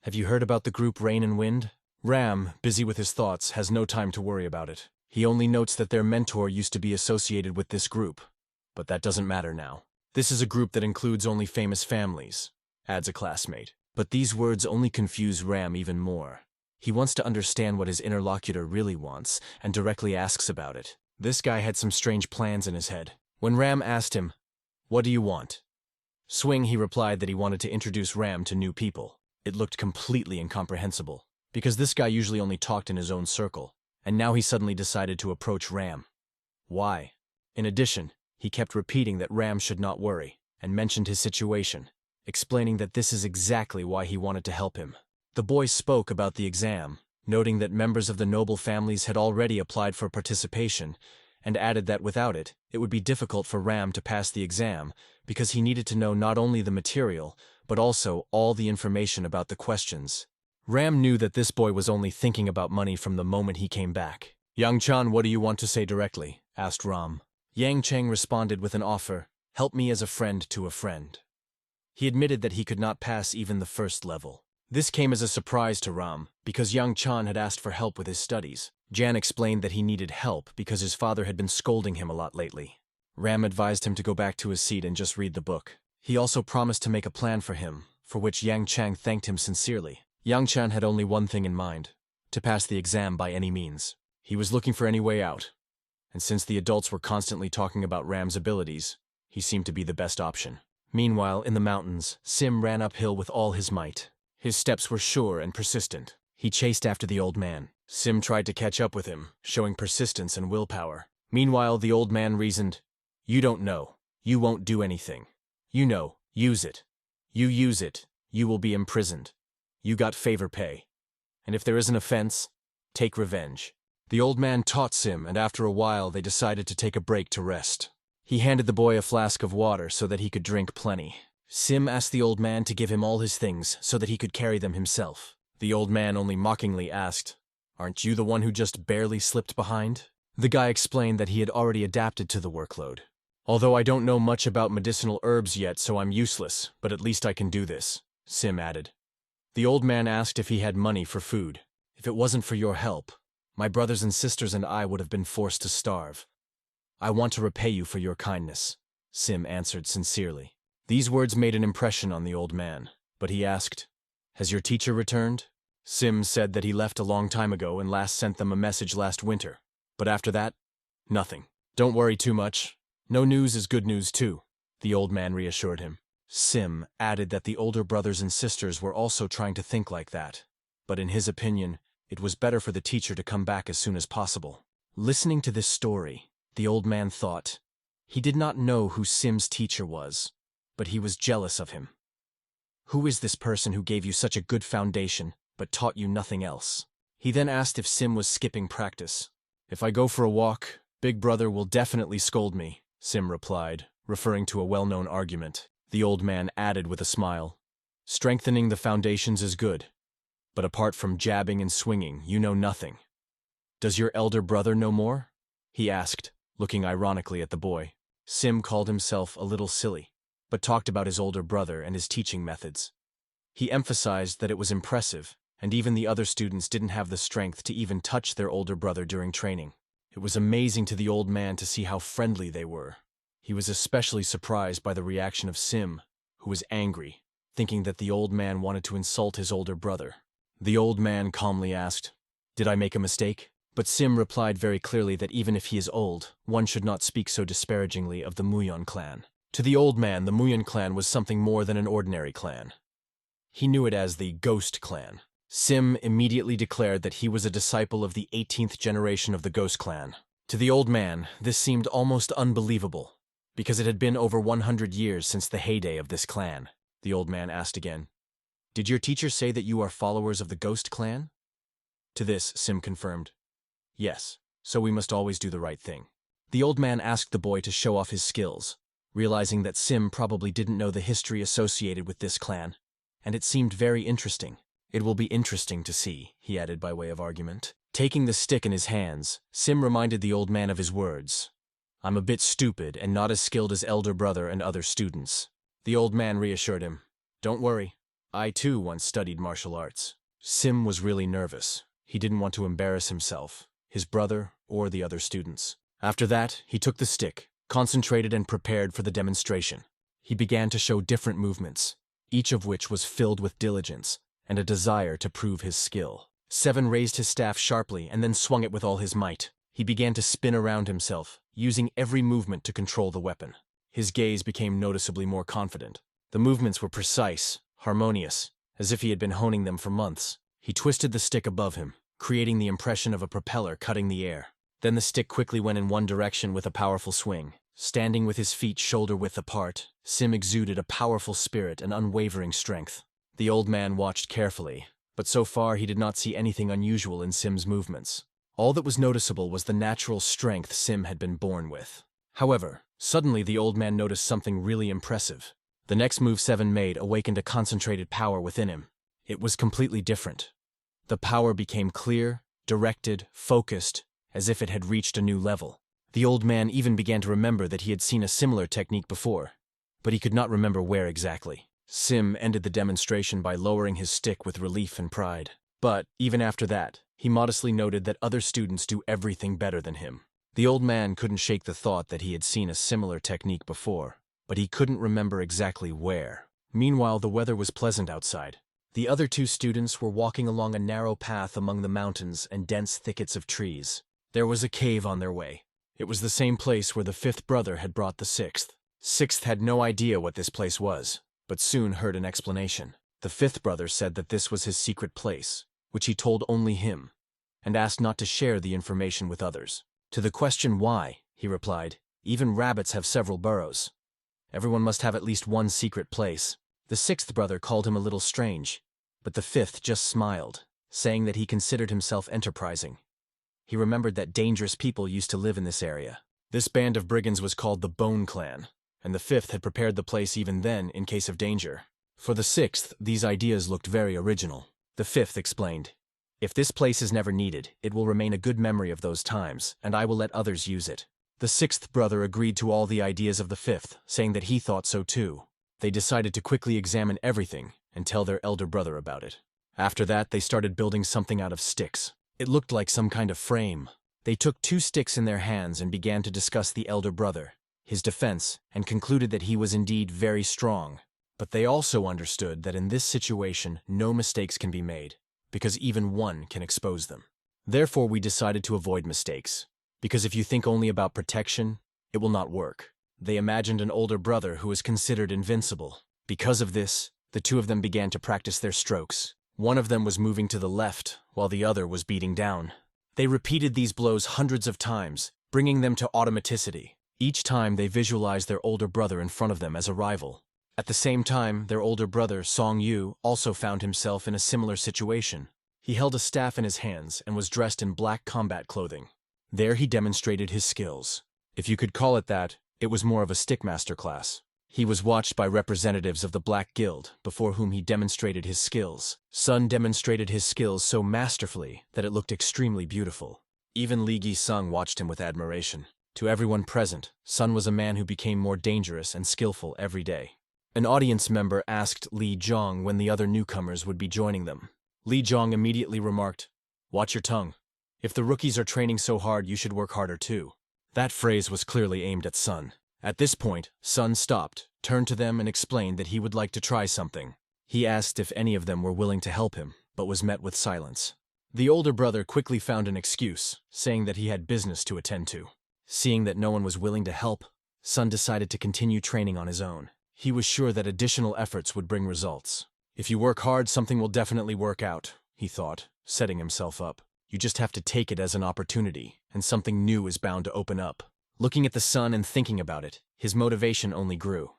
"Have you heard about the group Rain and Wind?" Ram, busy with his thoughts, has no time to worry about it. He only notes that their mentor used to be associated with this group. But that doesn't matter now. "This is a group that includes only famous families," adds a classmate. But these words only confuse Ram even more. He wants to understand what his interlocutor really wants, and directly asks about it. This guy had some strange plans in his head. When Ram asked him, "What do you want?" He replied that he wanted to introduce Ram to new people. It looked completely incomprehensible, because this guy usually only talked in his own circle, and now he suddenly decided to approach Ram. Why? In addition, he kept repeating that Ram should not worry, and mentioned his situation, explaining that this is exactly why he wanted to help him. The boy spoke about the exam, noting that members of the noble families had already applied for participation, and added that without it, it would be difficult for Ram to pass the exam because he needed to know not only the material, but also all the information about the questions. Ram knew that this boy was only thinking about money from the moment he came back. "Yang Chan, what do you want to say directly?" asked Ram. Yang Cheng responded with an offer, "Help me as a friend to a friend." He admitted that he could not pass even the first level. This came as a surprise to Ram, because Yang Chan had asked for help with his studies. Jan explained that he needed help because his father had been scolding him a lot lately. Ram advised him to go back to his seat and just read the book. He also promised to make a plan for him, for which Yang Chang thanked him sincerely. Yang Chan had only one thing in mind: to pass the exam by any means. He was looking for any way out, and since the adults were constantly talking about Ram's abilities, he seemed to be the best option. Meanwhile, in the mountains, Sim ran uphill with all his might. His steps were sure and persistent. He chased after the old man. Sim tried to catch up with him, showing persistence and willpower. Meanwhile, the old man reasoned, "You don't know. You won't do anything. You know, use it. You use it, you will be imprisoned. You got favor pay. And if there is an offense, take revenge." The old man taught Sim, and after a while they decided to take a break to rest. He handed the boy a flask of water so that he could drink plenty. Sim asked the old man to give him all his things so that he could carry them himself. The old man only mockingly asked, "Aren't you the one who just barely slipped behind?" The guy explained that he had already adapted to the workload. "Although I don't know much about medicinal herbs yet, so I'm useless, but at least I can do this," Sim added. The old man asked if he had money for food. "If it wasn't for your help, my brothers and sisters and I would have been forced to starve. I want to repay you for your kindness," Sim answered sincerely. These words made an impression on the old man, but he asked, "Has your teacher returned?" Sim said that he left a long time ago and last sent them a message last winter. But after that, nothing. "Don't worry too much. No news is good news too," the old man reassured him. Sim added that the older brothers and sisters were also trying to think like that, but in his opinion, it was better for the teacher to come back as soon as possible. Listening to this story, the old man thought, he did not know who Sim's teacher was, but he was jealous of him. Who is this person who gave you such a good foundation, but taught you nothing else? He then asked if Sim was skipping practice. "If I go for a walk, Big Brother will definitely scold me," Sim replied, referring to a well-known argument. The old man added with a smile, "Strengthening the foundations is good, but apart from jabbing and swinging, you know nothing. Does your elder brother know more?" he asked, looking ironically at the boy. Sim called himself a little silly, but talked about his older brother and his teaching methods. He emphasized that it was impressive, and even the other students didn't have the strength to even touch their older brother during training. It was amazing to the old man to see how friendly they were. He was especially surprised by the reaction of Sim, who was angry, thinking that the old man wanted to insult his older brother. The old man calmly asked, "Did I make a mistake?" But Sim replied very clearly that even if he is old, one should not speak so disparagingly of the Muyon clan. To the old man, the Muyon clan was something more than an ordinary clan. He knew it as the Ghost Clan. Sim immediately declared that he was a disciple of the 18th generation of the Ghost Clan. To the old man, this seemed almost unbelievable, because it had been over 100 years since the heyday of this clan. The old man asked again, "Did your teacher say that you are followers of the Ghost Clan?" To this, Sim confirmed, "Yes, so we must always do the right thing." The old man asked the boy to show off his skills, realizing that Sim probably didn't know the history associated with this clan, and it seemed very interesting. "It will be interesting to see," he added by way of argument. Taking the stick in his hands, Sim reminded the old man of his words. "I'm a bit stupid and not as skilled as elder brother and other students." The old man reassured him, "Don't worry, I too once studied martial arts." Sim was really nervous. He didn't want to embarrass himself, his brother, or the other students. After that, he took the stick, concentrated and prepared for the demonstration. He began to show different movements, each of which was filled with diligence and a desire to prove his skill. Seven raised his staff sharply and then swung it with all his might. He began to spin around himself, using every movement to control the weapon. His gaze became noticeably more confident. The movements were precise, harmonious, as if he had been honing them for months. He twisted the stick above him, creating the impression of a propeller cutting the air. Then the stick quickly went in one direction with a powerful swing. Standing with his feet shoulder-width apart, Sim exuded a powerful spirit and unwavering strength. The old man watched carefully, but so far he did not see anything unusual in Sim's movements. All that was noticeable was the natural strength Sim had been born with. However, suddenly the old man noticed something really impressive. The next move Seven made awakened a concentrated power within him. It was completely different. The power became clear, directed, focused, as if it had reached a new level. The old man even began to remember that he had seen a similar technique before, but he could not remember where exactly. Sim ended the demonstration by lowering his stick with relief and pride. But, even after that, he modestly noted that other students do everything better than him. The old man couldn't shake the thought that he had seen a similar technique before, but he couldn't remember exactly where. Meanwhile, the weather was pleasant outside. The other two students were walking along a narrow path among the mountains and dense thickets of trees. There was a cave on their way. It was the same place where the fifth brother had brought the sixth. Sixth had no idea what this place was, but soon heard an explanation. The fifth brother said that this was his secret place, which he told only him, and asked not to share the information with others. To the question why, he replied, "Even rabbits have several burrows. Everyone must have at least one secret place." The sixth brother called him a little strange, but the fifth just smiled, saying that he considered himself enterprising. He remembered that dangerous people used to live in this area. This band of brigands was called the Bone Clan, and the fifth had prepared the place even then in case of danger. For the sixth, these ideas looked very original. The fifth explained, "If this place is never needed, it will remain a good memory of those times, and I will let others use it." The sixth brother agreed to all the ideas of the fifth, saying that he thought so too. They decided to quickly examine everything and tell their elder brother about it. After that, they started building something out of sticks. It looked like some kind of frame. They took 2 sticks in their hands and began to discuss the elder brother, his defense, and concluded that he was indeed very strong. But they also understood that in this situation, no mistakes can be made, because even one can expose them. Therefore, we decided to avoid mistakes, because if you think only about protection, it will not work. They imagined an older brother who was considered invincible. Because of this, the two of them began to practice their strokes. One of them was moving to the left, while the other was beating down. They repeated these blows hundreds of times, bringing them to automaticity. Each time they visualized their older brother in front of them as a rival. At the same time, their older brother, Song Yu, also found himself in a similar situation. He held a staff in his hands and was dressed in black combat clothing. There he demonstrated his skills. If you could call it that, it was more of a stickmaster class. He was watched by representatives of the Black Guild, before whom he demonstrated his skills. Sun demonstrated his skills so masterfully that it looked extremely beautiful. Even Li Gi-sung watched him with admiration. To everyone present, Sun was a man who became more dangerous and skillful every day. An audience member asked Li Zhong when the other newcomers would be joining them. Li Zhong immediately remarked, "Watch your tongue. If the rookies are training so hard, you should work harder too. That phrase was clearly aimed at Sun. At this point, Sun stopped, turned to them and explained that he would like to try something. He asked if any of them were willing to help him, but was met with silence. The older brother quickly found an excuse, saying that he had business to attend to. Seeing that no one was willing to help, Sun decided to continue training on his own. He was sure that additional efforts would bring results. If you work hard, something will definitely work out, he thought, setting himself up. You just have to take it as an opportunity, and something new is bound to open up. Looking at the sun and thinking about it, his motivation only grew.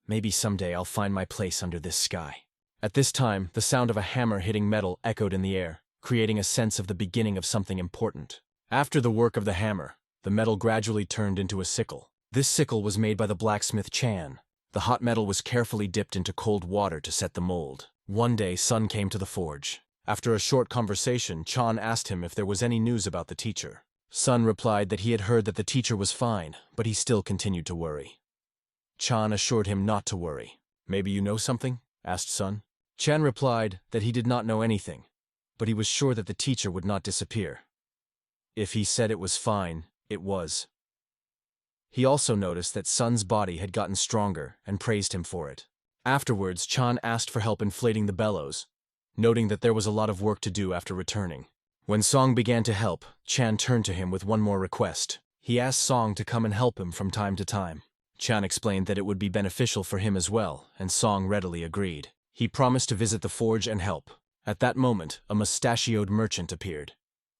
Maybe someday I'll find my place under this sky. At this time, the sound of a hammer hitting metal echoed in the air, creating a sense of the beginning of something important. After the work of the hammer, the metal gradually turned into a sickle. This sickle was made by the blacksmith Chan. The hot metal was carefully dipped into cold water to set the mold. One day, Sun came to the forge. After a short conversation, Chan asked him if there was any news about the teacher. Sun replied that he had heard that the teacher was fine, but he still continued to worry. Chan assured him not to worry. Maybe you know something? Asked Sun. Chan replied that he did not know anything, but he was sure that the teacher would not disappear. If he said it was fine, it was. He also noticed that Sun's body had gotten stronger and praised him for it. Afterwards, Chan asked for help inflating the bellows, noting that there was a lot of work to do after returning. When Song began to help, Chan turned to him with one more request. He asked Song to come and help him from time to time. Chan explained that it would be beneficial for him as well, and Song readily agreed. He promised to visit the forge and help. At that moment, a mustachioed merchant appeared.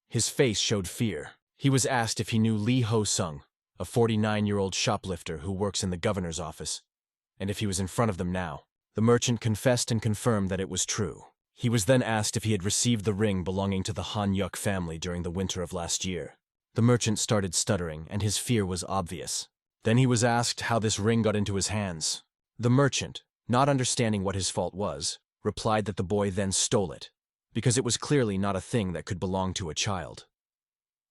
His face showed fear. He was asked if he knew Lee Ho-sung, a 49-year-old shoplifter who works in the governor's office, and if he was in front of them now. The merchant confessed and confirmed that it was true. He was then asked if he had received the ring belonging to the Han Yuk family during the winter of last year. The merchant started stuttering, and his fear was obvious. Then he was asked how this ring got into his hands. The merchant, not understanding what his fault was, replied that the boy then stole it, because it was clearly not a thing that could belong to a child.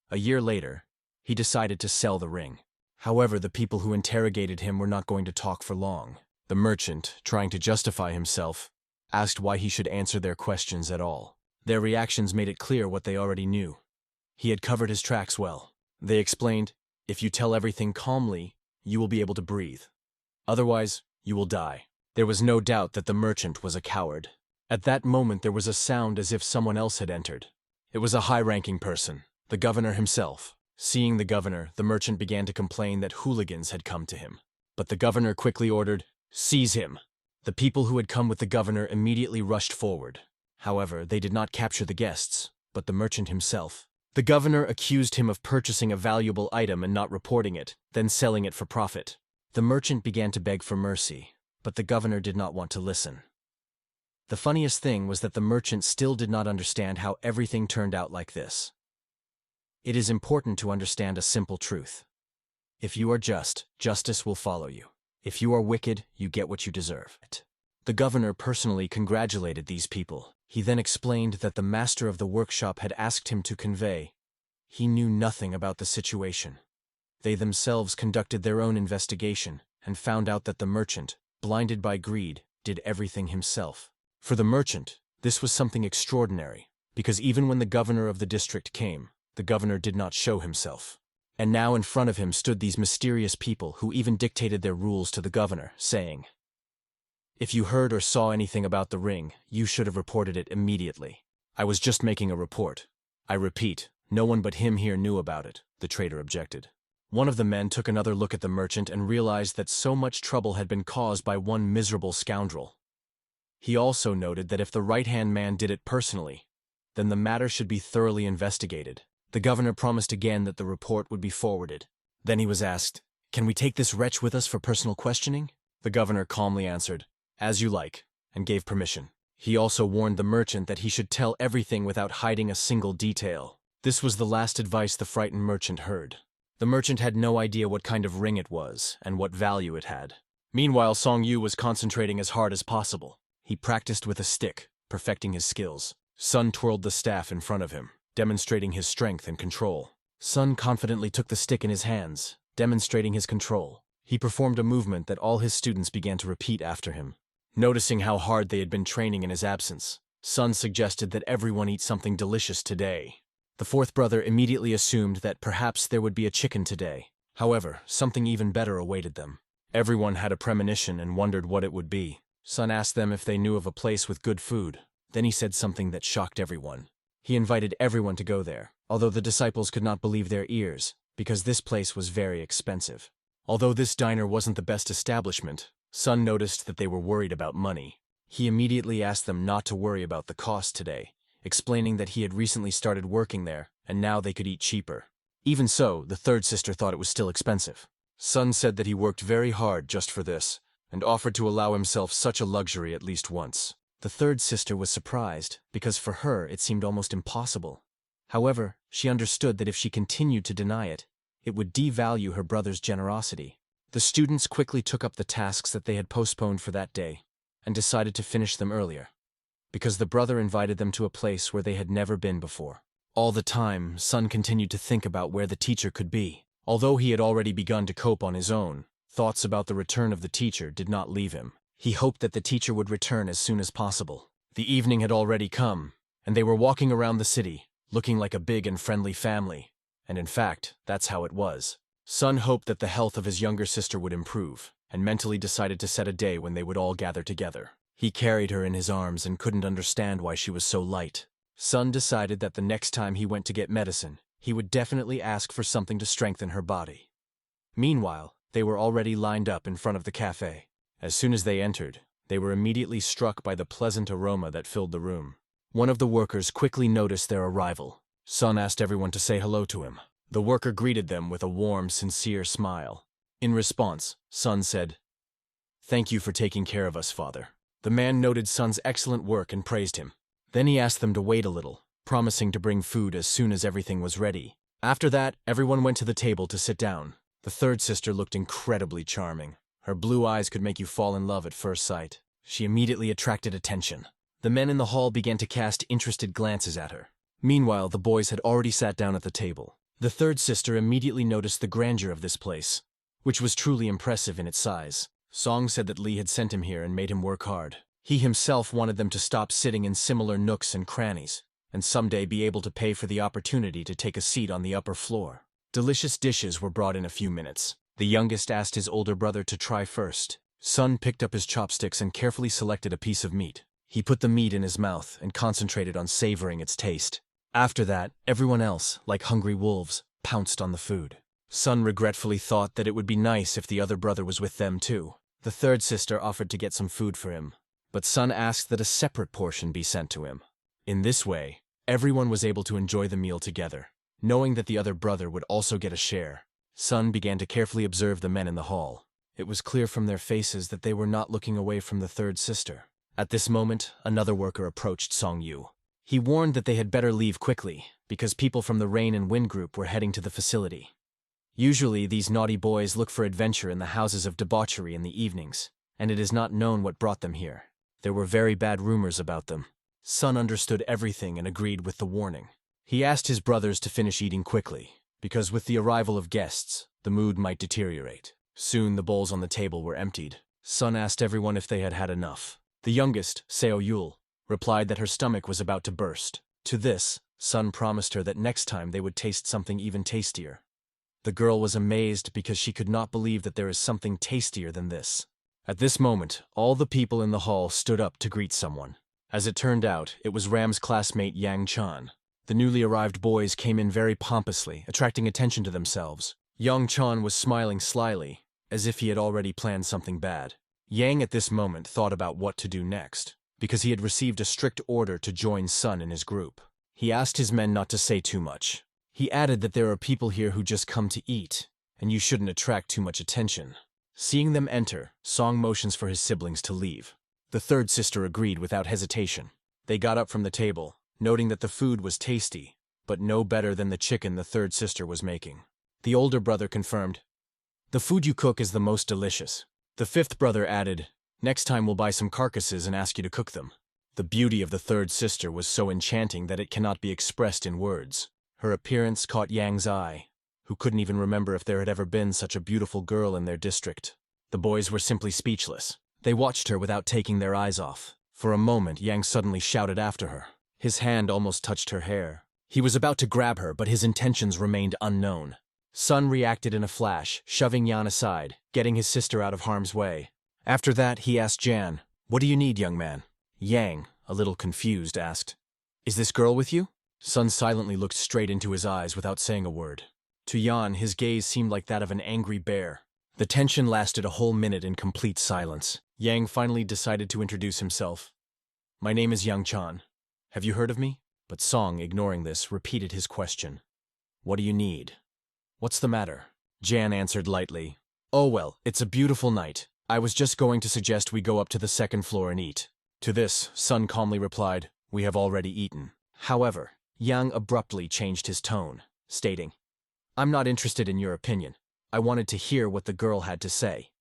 A year later, he decided to sell the ring. However, the people who interrogated him were not going to talk for long. The merchant, trying to justify himself, asked why he should answer their questions at all. Their reactions made it clear what they already knew. He had covered his tracks well. They explained, if you tell everything calmly, you will be able to breathe. Otherwise, you will die. There was no doubt that the merchant was a coward. At that moment there was a sound as if someone else had entered. It was a high-ranking person, the governor himself. Seeing the governor, the merchant began to complain that hooligans had come to him. But the governor quickly ordered, "Seize him!" The people who had come with the governor immediately rushed forward. However, they did not capture the guests, but the merchant himself. The governor accused him of purchasing a valuable item and not reporting it, then selling it for profit. The merchant began to beg for mercy, but the governor did not want to listen. The funniest thing was that the merchant still did not understand how everything turned out like this. It is important to understand a simple truth. If you are just, justice will follow you. If you are wicked, you get what you deserve. The governor personally congratulated these people. He then explained that the master of the workshop had asked him to convey. He knew nothing about the situation. They themselves conducted their own investigation and found out that the merchant, blinded by greed, did everything himself. For the merchant, this was something extraordinary, because even when the governor of the district came, the governor did not show himself. And now in front of him stood these mysterious people who even dictated their rules to the governor, saying, "If you heard or saw anything about the ring, you should have reported it immediately." "I was just making a report. I repeat, no one but him here knew about it," the trader objected. One of the men took another look at the merchant and realized that so much trouble had been caused by one miserable scoundrel. He also noted that if the right-hand man did it personally, then the matter should be thoroughly investigated. The governor promised again that the report would be forwarded. Then he was asked, "Can we take this wretch with us for personal questioning?" The governor calmly answered, "As you like," and gave permission. He also warned the merchant that he should tell everything without hiding a single detail. This was the last advice the frightened merchant heard. The merchant had no idea what kind of ring it was and what value it had. Meanwhile, Song Yu was concentrating as hard as possible. He practiced with a stick, perfecting his skills. Sun twirled the staff in front of him, demonstrating his strength and control. Sun confidently took the stick in his hands, demonstrating his control. He performed a movement that all his students began to repeat after him. Noticing how hard they had been training in his absence, Sun suggested that everyone eat something delicious today. The fourth brother immediately assumed that perhaps there would be a chicken today. However, something even better awaited them. Everyone had a premonition and wondered what it would be. Son asked them if they knew of a place with good food. Then he said something that shocked everyone. He invited everyone to go there, although the disciples could not believe their ears, because this place was very expensive. Although this diner wasn't the best establishment, Son noticed that they were worried about money. He immediately asked them not to worry about the cost today, explaining that he had recently started working there, and now they could eat cheaper. Even so, the third sister thought it was still expensive. Son said that he worked very hard just for this, and offered to allow himself such a luxury at least once. The third sister was surprised, because for her it seemed almost impossible. However, she understood that if she continued to deny it, it would devalue her brother's generosity. The students quickly took up the tasks that they had postponed for that day, and decided to finish them earlier, because the brother invited them to a place where they had never been before. All the time, Son continued to think about where the teacher could be. Although he had already begun to cope on his own, thoughts about the return of the teacher did not leave him. He hoped that the teacher would return as soon as possible. The evening had already come, and they were walking around the city, looking like a big and friendly family. And in fact, that's how it was. Son hoped that the health of his younger sister would improve, and mentally decided to set a day when they would all gather together. He carried her in his arms and couldn't understand why she was so light. Son decided that the next time he went to get medicine, he would definitely ask for something to strengthen her body. Meanwhile, they were already lined up in front of the cafe. As soon as they entered, they were immediately struck by the pleasant aroma that filled the room. One of the workers quickly noticed their arrival. Son asked everyone to say hello to him. The worker greeted them with a warm, sincere smile. In response, Son said, "Thank you for taking care of us, Father." The man noted Son's excellent work and praised him. Then he asked them to wait a little, promising to bring food as soon as everything was ready. After that, everyone went to the table to sit down. The third sister looked incredibly charming. Her blue eyes could make you fall in love at first sight. She immediately attracted attention. The men in the hall began to cast interested glances at her. Meanwhile, the boys had already sat down at the table. The third sister immediately noticed the grandeur of this place, which was truly impressive in its size. Song said that Lee had sent him here and made him work hard. He himself wanted them to stop sitting in similar nooks and crannies, and someday be able to pay for the opportunity to take a seat on the upper floor. Delicious dishes were brought in a few minutes. The youngest asked his older brother to try first. Son picked up his chopsticks and carefully selected a piece of meat. He put the meat in his mouth and concentrated on savoring its taste. After that, everyone else, like hungry wolves, pounced on the food. Son regretfully thought that it would be nice if the other brother was with them too. The third sister offered to get some food for him, but Son asked that a separate portion be sent to him. In this way, everyone was able to enjoy the meal together. Knowing that the other brother would also get a share, Son began to carefully observe the men in the hall. It was clear from their faces that they were not looking away from the third sister. At this moment, another worker approached Song Yu. He warned that they had better leave quickly, because people from the Rain and Wind group were heading to the facility. Usually, these naughty boys look for adventure in the houses of debauchery in the evenings, and it is not known what brought them here. There were very bad rumors about them. Son understood everything and agreed with the warning. He asked his brothers to finish eating quickly, because with the arrival of guests, the mood might deteriorate. Soon the bowls on the table were emptied. Son asked everyone if they had had enough. The youngest, Seo Yul, replied that her stomach was about to burst. To this, Son promised her that next time they would taste something even tastier. The girl was amazed because she could not believe that there is something tastier than this. At this moment, all the people in the hall stood up to greet someone. As it turned out, it was Ram's classmate Yang Chan. The newly arrived boys came in very pompously, attracting attention to themselves. Yang Chan was smiling slyly, as if he had already planned something bad. Yang at this moment thought about what to do next, because he had received a strict order to join Son in his group. He asked his men not to say too much. He added that there are people here who just come to eat, and you shouldn't attract too much attention. Seeing them enter, Song motions for his siblings to leave. The third sister agreed without hesitation. They got up from the table, noting that the food was tasty, but no better than the chicken the third sister was making. The older brother confirmed, "The food you cook is the most delicious." The fifth brother added, "Next time we'll buy some carcasses and ask you to cook them." The beauty of the third sister was so enchanting that it cannot be expressed in words. Her appearance caught Yang's eye, who couldn't even remember if there had ever been such a beautiful girl in their district. The boys were simply speechless. They watched her without taking their eyes off. For a moment, Yang suddenly shouted after her. His hand almost touched her hair. He was about to grab her, but his intentions remained unknown. Sun reacted in a flash, shoving Yan aside, getting his sister out of harm's way. After that, he asked Jan, "What do you need, young man?" Yang, a little confused, asked, "Is this girl with you?" Sun silently looked straight into his eyes without saying a word. To Yan, his gaze seemed like that of an angry bear. The tension lasted a whole minute in complete silence. Yang finally decided to introduce himself. "My name is Yang Chan. Have you heard of me?" But Song, ignoring this, repeated his question. "What do you need?" "What's the matter?" Jan answered lightly. "Oh well, it's a beautiful night. I was just going to suggest we go up to the second floor and eat." To this, Sun calmly replied, "We have already eaten." However, Yang abruptly changed his tone, stating, "I'm not interested in your opinion. I wanted to hear what the girl had to say."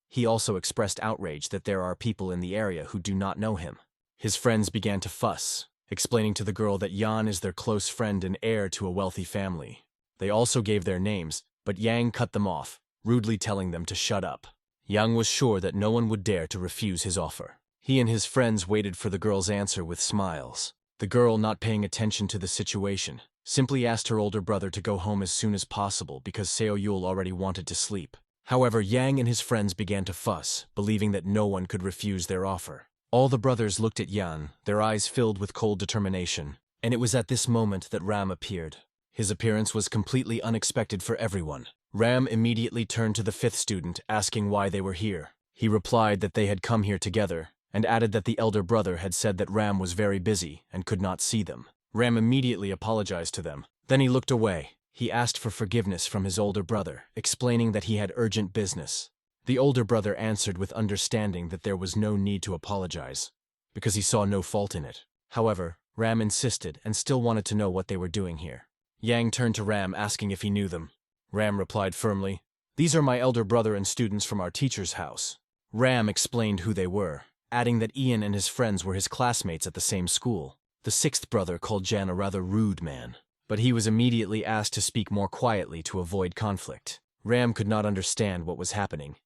He also expressed outrage that there are people in the area who do not know him. His friends began to fuss, explaining to the girl that Yan is their close friend and heir to a wealthy family. They also gave their names, but Yang cut them off, rudely telling them to shut up. Yang was sure that no one would dare to refuse his offer. He and his friends waited for the girl's answer with smiles. The girl, not paying attention to the situation, simply asked her older brother to go home as soon as possible because Seo Yul already wanted to sleep. However, Yang and his friends began to fuss, believing that no one could refuse their offer. All the brothers looked at Yan, their eyes filled with cold determination, and it was at this moment that Ram appeared. His appearance was completely unexpected for everyone. Ram immediately turned to the fifth student, asking why they were here. He replied that they had come here together, and added that the elder brother had said that Ram was very busy and could not see them. Ram immediately apologized to them. Then he looked away. He asked for forgiveness from his older brother, explaining that he had urgent business. The older brother answered with understanding that there was no need to apologize, because he saw no fault in it. However, Ram insisted and still wanted to know what they were doing here. Yang turned to Ram, asking if he knew them. Ram replied firmly, "These are my elder brother and students from our teacher's house." Ram explained who they were, adding that Ian and his friends were his classmates at the same school. The sixth brother called Jan a rather rude man, but he was immediately asked to speak more quietly to avoid conflict. Ram could not understand what was happening,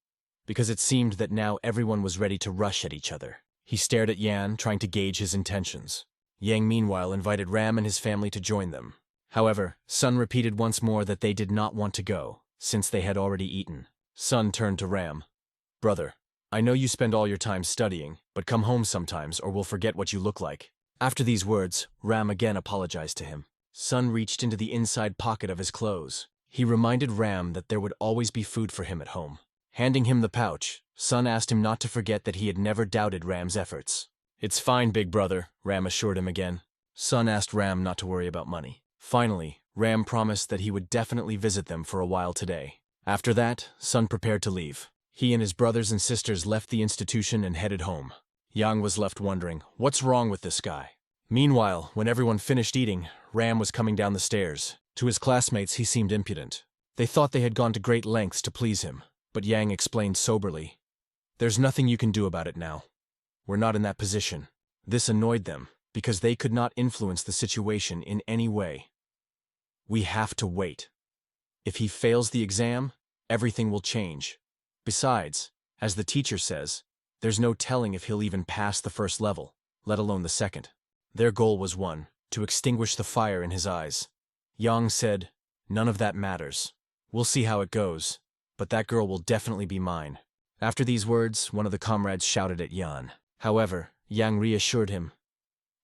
because it seemed that now everyone was ready to rush at each other. He stared at Yan, trying to gauge his intentions. Yang meanwhile invited Ram and his family to join them. However, Sun repeated once more that they did not want to go, since they had already eaten. Sun turned to Ram. "Brother, I know you spend all your time studying, but come home sometimes or we'll forget what you look like." After these words, Ram again apologized to him. Sun reached into the inside pocket of his clothes. He reminded Ram that there would always be food for him at home. Handing him the pouch, Sun asked him not to forget that he had never doubted Ram's efforts. "It's fine, big brother," Ram assured him again. Sun asked Ram not to worry about money. Finally, Ram promised that he would definitely visit them for a while today. After that, Sun prepared to leave. He and his brothers and sisters left the institution and headed home. Yang was left wondering, what's wrong with this guy? Meanwhile, when everyone finished eating, Ram was coming down the stairs. To his classmates, he seemed impudent. They thought they had gone to great lengths to please him, but Yang explained soberly, "There's nothing you can do about it now. We're not in that position." This annoyed them, because they could not influence the situation in any way. "We have to wait. If he fails the exam, everything will change. Besides, as the teacher says, there's no telling if he'll even pass the first level, let alone the second." Their goal was one, to extinguish the fire in his eyes. Yang said, "None of that matters. We'll see how it goes, but that girl will definitely be mine." After these words, one of the comrades shouted at Yan. However, Yang reassured him,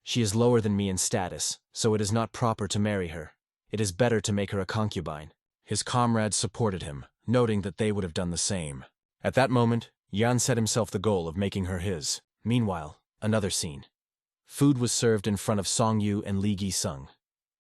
"She is lower than me in status, so it is not proper to marry her. It is better to make her a concubine." His comrades supported him, noting that they would have done the same. At that moment, Yan set himself the goal of making her his. Meanwhile, another scene. Food was served in front of Song Yu and Lee Gi-sung.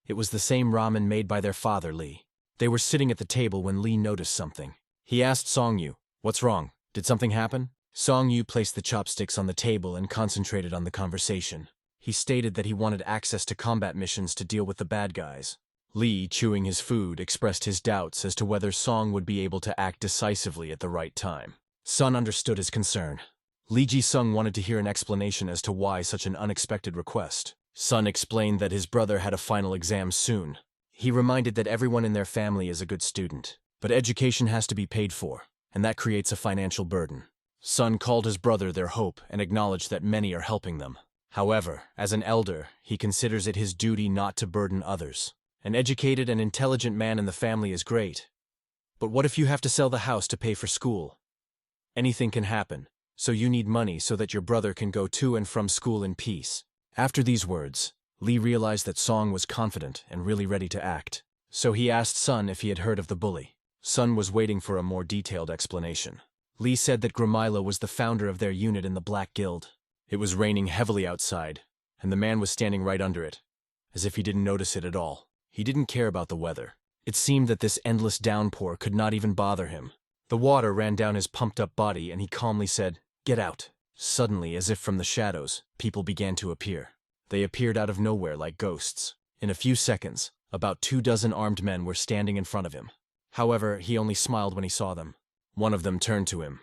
It was the same ramen made by their father, Lee. They were sitting at the table when Lee noticed something. He asked Song Yu, "What's wrong? Did something happen?" Song Yu placed the chopsticks on the table and concentrated on the conversation. He stated that he wanted access to combat missions to deal with the bad guys. Lee, chewing his food, expressed his doubts as to whether Song would be able to act decisively at the right time. Sun understood his concern. Lee Ji-sung wanted to hear an explanation as to why such an unexpected request. Sun explained that his brother had a final exam soon. He reminded that everyone in their family is a good student, but education has to be paid for, and that creates a financial burden. Sun called his brother their hope and acknowledged that many are helping them. However, as an elder, he considers it his duty not to burden others. An educated and intelligent man in the family is great. But what if you have to sell the house to pay for school? Anything can happen, so you need money so that your brother can go to and from school in peace. After these words, Lee realized that Song was confident and really ready to act. So he asked Sun if he had heard of the bully. Sun was waiting for a more detailed explanation. Lee said that Grimilo was the founder of their unit in the Black Guild. It was raining heavily outside, and the man was standing right under it, as if he didn't notice it at all. He didn't care about the weather. It seemed that this endless downpour could not even bother him. The water ran down his pumped-up body, and he calmly said, "Get out." Suddenly, as if from the shadows, people began to appear. They appeared out of nowhere like ghosts. In a few seconds, about 24 armed men were standing in front of him. However, he only smiled when he saw them. One of them turned to him.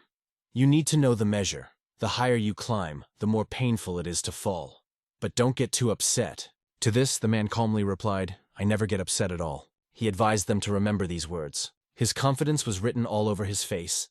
"You need to know the measure. The higher you climb, the more painful it is to fall. But don't get too upset." To this, the man calmly replied, "I never get upset at all." He advised them to remember these words. His confidence was written all over his face.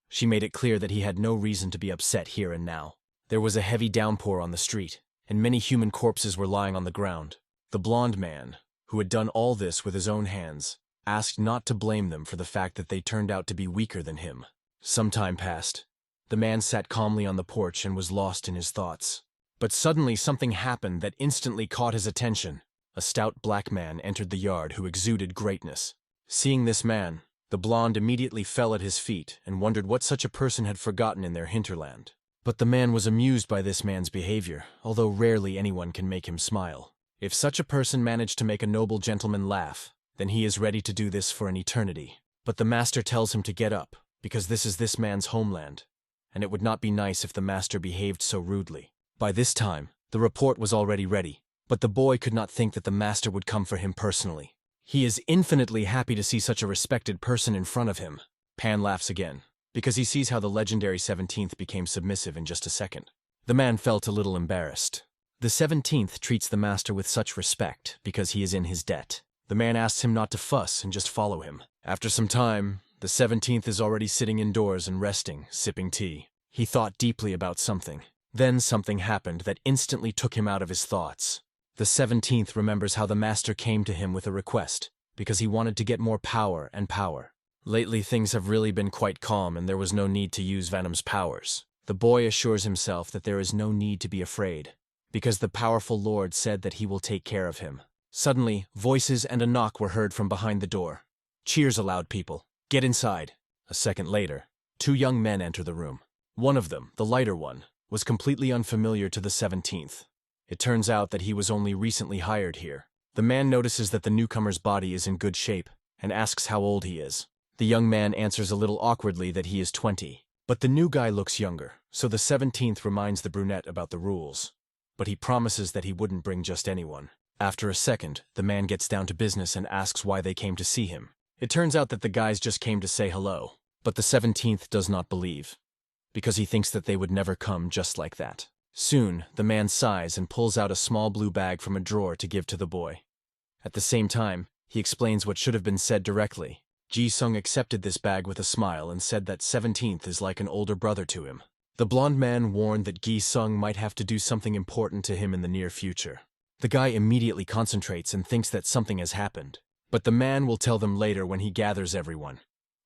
She made it clear that he had no reason to be upset here and now. There was a heavy downpour on the street, and many human corpses were lying on the ground. The blond man, who had done all this with his own hands, asked not to blame them for the fact that they turned out to be weaker than him. Some time passed. The man sat calmly on the porch and was lost in his thoughts. But suddenly something happened that instantly caught his attention. A stout black man entered the yard who exuded greatness. Seeing this man, the blonde immediately fell at his feet and wondered what such a person had forgotten in their hinterland. But the man was amused by this man's behavior, although rarely anyone can make him smile. If such a person managed to make a noble gentleman laugh, then he is ready to do this for an eternity. But the master tells him to get up, because this is this man's homeland, and it would not be nice if the master behaved so rudely. By this time, the report was already ready, but the boy could not think that the master would come for him personally. He is infinitely happy to see such a respected person in front of him. Pan laughs again, because he sees how the legendary 17th became submissive in just a second. The man felt a little embarrassed. The 17th treats the master with such respect because he is in his debt. The man asks him not to fuss and just follow him. After some time, the 17th is already sitting indoors and resting, sipping tea. He thought deeply about something. Then something happened that instantly took him out of his thoughts. The 17th remembers how the master came to him with a request, because he wanted to get more power and power. Lately things have really been quite calm and there was no need to use Venom's powers. The boy assures himself that there is no need to be afraid, because the powerful Lord said that he will take care of him. Suddenly, voices and a knock were heard from behind the door. "Cheers aloud, people. Get inside." A second later, 2 young men enter the room. One of them, the lighter one, was completely unfamiliar to the 17th. It turns out that he was only recently hired here. The man notices that the newcomer's body is in good shape and asks how old he is. The young man answers a little awkwardly that he is 20. But the new guy looks younger, so the 17th reminds the brunette about the rules. But he promises that he wouldn't bring just anyone. After a second, the man gets down to business and asks why they came to see him. It turns out that the guys just came to say hello. But the 17th does not believe, because he thinks that they would never come just like that. Soon, the man sighs and pulls out a small blue bag from a drawer to give to the boy. At the same time, he explains what should have been said directly. Ji-sung accepted this bag with a smile and said that 17th is like an older brother to him. The blond man warned that Gi-sung might have to do something important to him in the near future. The guy immediately concentrates and thinks that something has happened. But the man will tell them later when he gathers everyone.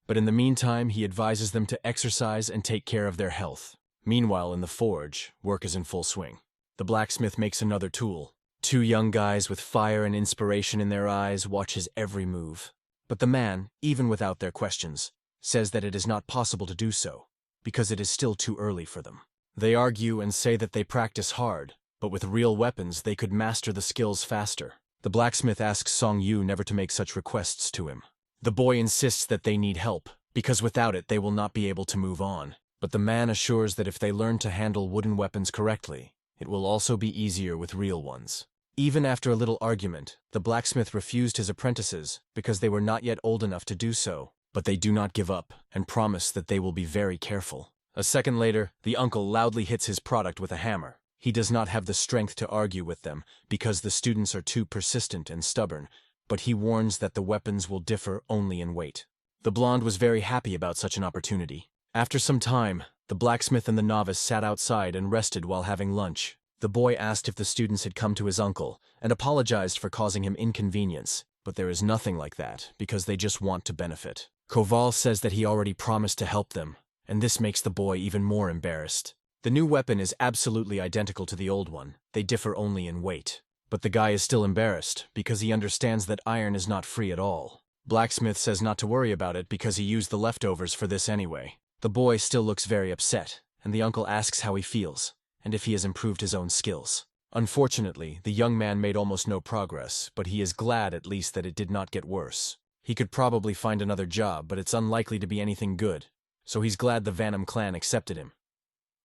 But in the meantime, he advises them to exercise and take care of their health. Meanwhile, in the forge, work is in full swing. The blacksmith makes another tool. 2 young guys with fire and inspiration in their eyes watch his every move. But the man, even without their questions, says that it is not possible to do so, because it is still too early for them. They argue and say that they practice hard, but with real weapons they could master the skills faster. The blacksmith asks Song Yu never to make such requests to him. The boy insists that they need help, because without it they will not be able to move on. But the man assures that if they learn to handle wooden weapons correctly, it will also be easier with real ones. Even after a little argument, the blacksmith refused his apprentices because they were not yet old enough to do so, but they do not give up and promise that they will be very careful. A second later, the uncle loudly hits his product with a hammer. He does not have the strength to argue with them because the students are too persistent and stubborn, but he warns that the weapons will differ only in weight. The blonde was very happy about such an opportunity. After some time, the blacksmith and the novice sat outside and rested while having lunch. The boy asked if the students had come to his uncle and apologized for causing him inconvenience, but there is nothing like that because they just want to benefit. Koval says that he already promised to help them, and this makes the boy even more embarrassed. The new weapon is absolutely identical to the old one. They differ only in weight. But the guy is still embarrassed because he understands that iron is not free at all. Blacksmith says not to worry about it because he used the leftovers for this anyway. The boy still looks very upset, and the uncle asks how he feels, and if he has improved his own skills. Unfortunately, the young man made almost no progress, but he is glad at least that it did not get worse. He could probably find another job, but it's unlikely to be anything good, so he's glad the Vanham clan accepted him.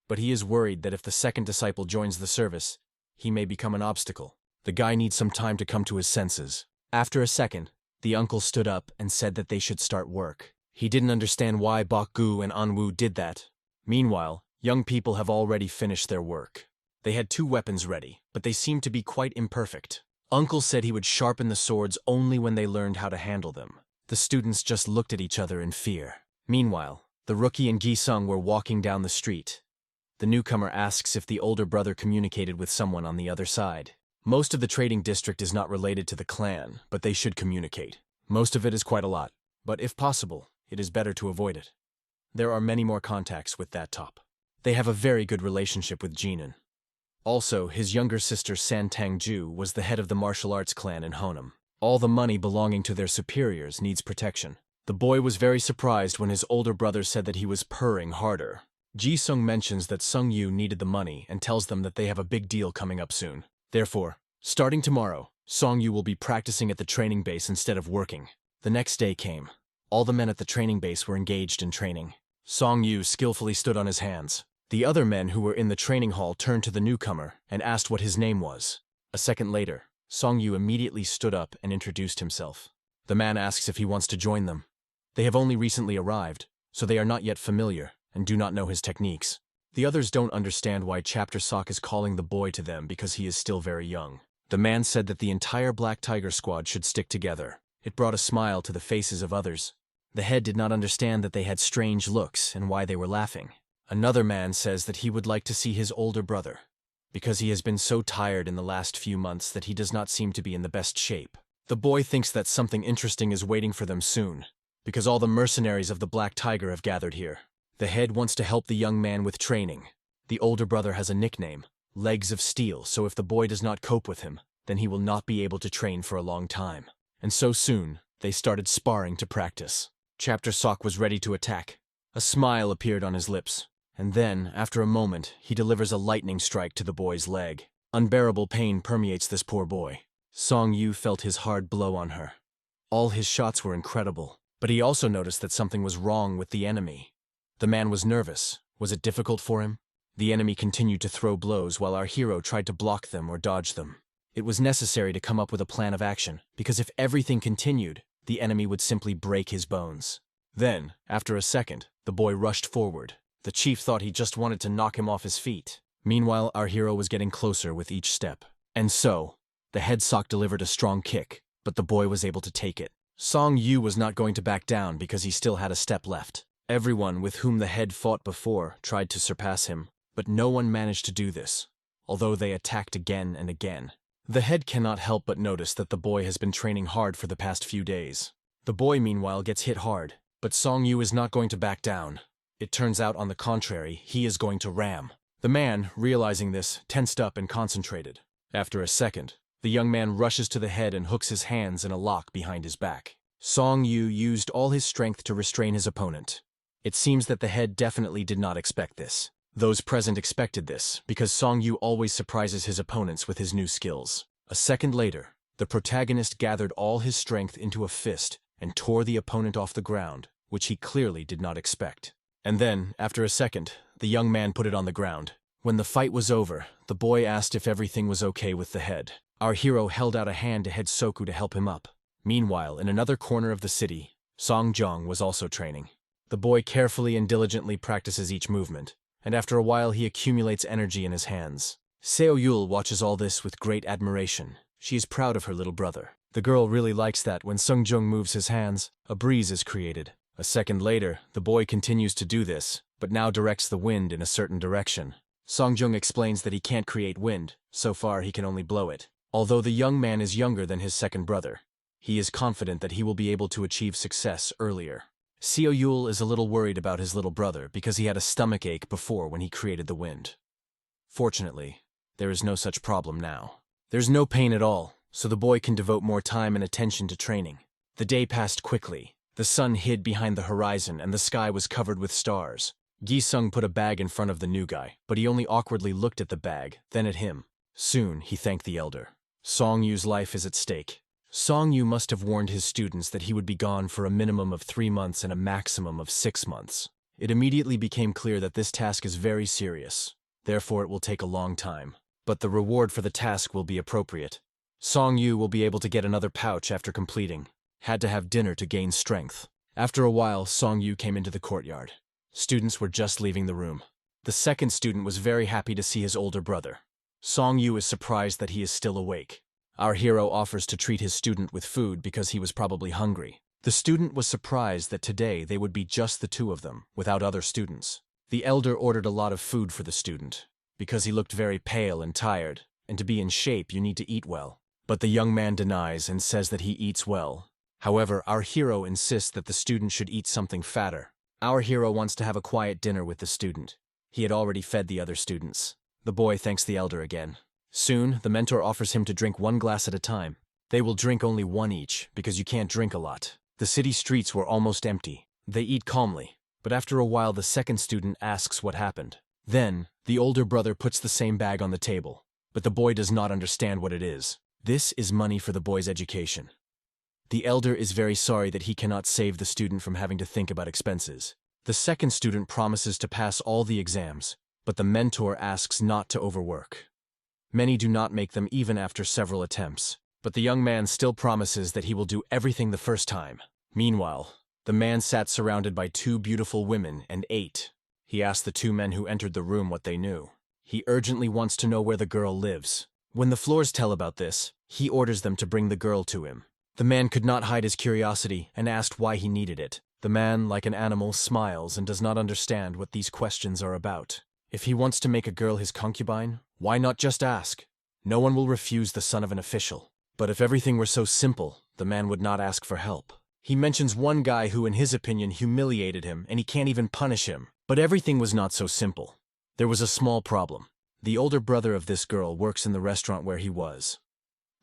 But he is worried that if the second disciple joins the service, he may become an obstacle. The guy needs some time to come to his senses. After a second, the uncle stood up and said that they should start work. He didn't understand why Bokgu and Anwu did that. Meanwhile, young people have already finished their work. They had 2 weapons ready, but they seemed to be quite imperfect. Uncle said he would sharpen the swords only when they learned how to handle them. The students just looked at each other in fear. Meanwhile, the rookie and Gi-sung were walking down the street. The newcomer asks if the older brother communicated with someone on the other side. Most of the trading district is not related to the clan, but they should communicate. Most of it is quite a lot, but if possible, it is better to avoid it. There are many more contacts with that top. They have a very good relationship with Jinan. Also, his younger sister San Tang-ju was the head of the martial arts clan in Honam. All the money belonging to their superiors needs protection. The boy was very surprised when his older brother said that he was purring harder. Ji-sung mentions that Sung-yu needed the money and tells them that they have a big deal coming up soon. Therefore, starting tomorrow, Song-yu will be practicing at the training base instead of working. The next day came. All the men at the training base were engaged in training. Song-yu skillfully stood on his hands. The other men who were in the training hall turned to the newcomer and asked what his name was. A second later, Song-yu immediately stood up and introduced himself. The man asks if he wants to join them. They have only recently arrived, so they are not yet familiar and do not know his techniques. The others don't understand why Chapter Sok is calling the boy to them because he is still very young. The man said that the entire Black Tiger squad should stick together. It brought a smile to the faces of others. The head did not understand that they had strange looks and why they were laughing. Another man says that he would like to see his older brother, because he has been so tired in the last few months that he does not seem to be in the best shape. The boy thinks that something interesting is waiting for them soon, because all the mercenaries of the Black Tiger have gathered here. The head wants to help the young man with training. The older brother has a nickname, Legs of Steel, so if the boy does not cope with him, then he will not be able to train for a long time. And so soon, they started sparring to practice. Chapter Sok was ready to attack. A smile appeared on his lips, and then, after a moment, he delivers a lightning strike to the boy's leg. Unbearable pain permeates this poor boy. Song-yu felt his hard blow on her. All his shots were incredible, but he also noticed that something was wrong with the enemy. The man was nervous. Was it difficult for him? The enemy continued to throw blows while our hero tried to block them or dodge them. It was necessary to come up with a plan of action, because if everything continued, the enemy would simply break his bones. Then, after a second, the boy rushed forward. The chief thought he just wanted to knock him off his feet. Meanwhile, our hero was getting closer with each step. And so, the head sock delivered a strong kick, but the boy was able to take it. Song-yu was not going to back down because he still had a step left. Everyone with whom the head fought before tried to surpass him, but no one managed to do this, although they attacked again and again. The head cannot help but notice that the boy has been training hard for the past few days. The boy, meanwhile, gets hit hard, but Song-yu is not going to back down. It turns out, on the contrary, he is going to ram. The man, realizing this, tensed up and concentrated. After a second, the young man rushes to the head and hooks his hands in a lock behind his back. Song-yu used all his strength to restrain his opponent. It seems that the head definitely did not expect this. Those present expected this, because Song-yu always surprises his opponents with his new skills. A second later, the protagonist gathered all his strength into a fist and tore the opponent off the ground, which he clearly did not expect. And then, after a second, the young man put it on the ground. When the fight was over, the boy asked if everything was okay with the head. Our hero held out a hand to head Soku to help him up. Meanwhile, in another corner of the city, Song Jong was also training. The boy carefully and diligently practices each movement, and after a while he accumulates energy in his hands. Seo Yul watches all this with great admiration. She is proud of her little brother. The girl really likes that when Sung Jung moves his hands, a breeze is created. A second later, the boy continues to do this, but now directs the wind in a certain direction. Songjung explains that he can't create wind, so far he can only blow it. Although the young man is younger than his second brother, he is confident that he will be able to achieve success earlier. Seo Yul is a little worried about his little brother because he had a stomachache before when he created the wind. Fortunately, there is no such problem now. There's no pain at all, so the boy can devote more time and attention to training. The day passed quickly. The sun hid behind the horizon and the sky was covered with stars. Gi-sung put a bag in front of the new guy, but he only awkwardly looked at the bag, then at him. Soon, he thanked the elder. Song-Yu's life is at stake. Song-Yu must have warned his students that he would be gone for a minimum of 3 months and a maximum of 6 months. It immediately became clear that this task is very serious. Therefore, it will take a long time. But the reward for the task will be appropriate. Song-Yu will be able to get another pouch after completing. Had to have dinner to gain strength. After a while, Song-Yu came into the courtyard. Students were just leaving the room. The second student was very happy to see his older brother. Song-Yu is surprised that he is still awake. Our hero offers to treat his student with food because he was probably hungry. The student was surprised that today they would be just the two of them, without other students. The elder ordered a lot of food for the student, because he looked very pale and tired, and to be in shape you need to eat well. But the young man denies and says that he eats well. However, our hero insists that the student should eat something fatter. Our hero wants to have a quiet dinner with the student. He had already fed the other students. The boy thanks the elder again. Soon, the mentor offers him to drink 1 glass at a time. They will drink only 1 each, because you can't drink a lot. The city streets were almost empty. They eat calmly, but after a while the second student asks what happened. Then, the older brother puts the same bag on the table, but the boy does not understand what it is. This is money for the boy's education. The elder is very sorry that he cannot save the student from having to think about expenses. The second student promises to pass all the exams, but the mentor asks not to overwork. Many do not make them even after several attempts, but the young man still promises that he will do everything the first time. Meanwhile, the man sat surrounded by 2 beautiful women and ate. He asked the 2 men who entered the room what they knew. He urgently wants to know where the girl lives. When the floors tell about this, he orders them to bring the girl to him. The man could not hide his curiosity and asked why he needed it. The man, like an animal, smiles and does not understand what these questions are about. If he wants to make a girl his concubine, why not just ask? No one will refuse the son of an official. But if everything were so simple, the man would not ask for help. He mentions one guy who, in his opinion, humiliated him, and he can't even punish him. But everything was not so simple. There was a small problem. The older brother of this girl works in the restaurant where he was.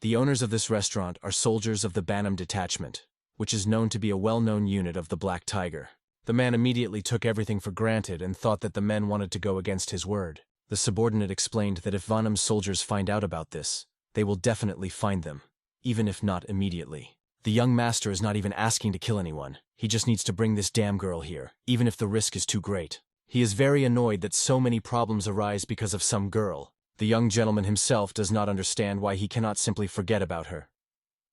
The owners of this restaurant are soldiers of the Banam Detachment, which is known to be a well-known unit of the Black Tiger. The man immediately took everything for granted and thought that the men wanted to go against his word. The subordinate explained that if Vanam's soldiers find out about this, they will definitely find them, even if not immediately. The young master is not even asking to kill anyone. He just needs to bring this damn girl here, even if the risk is too great. He is very annoyed that so many problems arise because of some girl. The young gentleman himself does not understand why he cannot simply forget about her.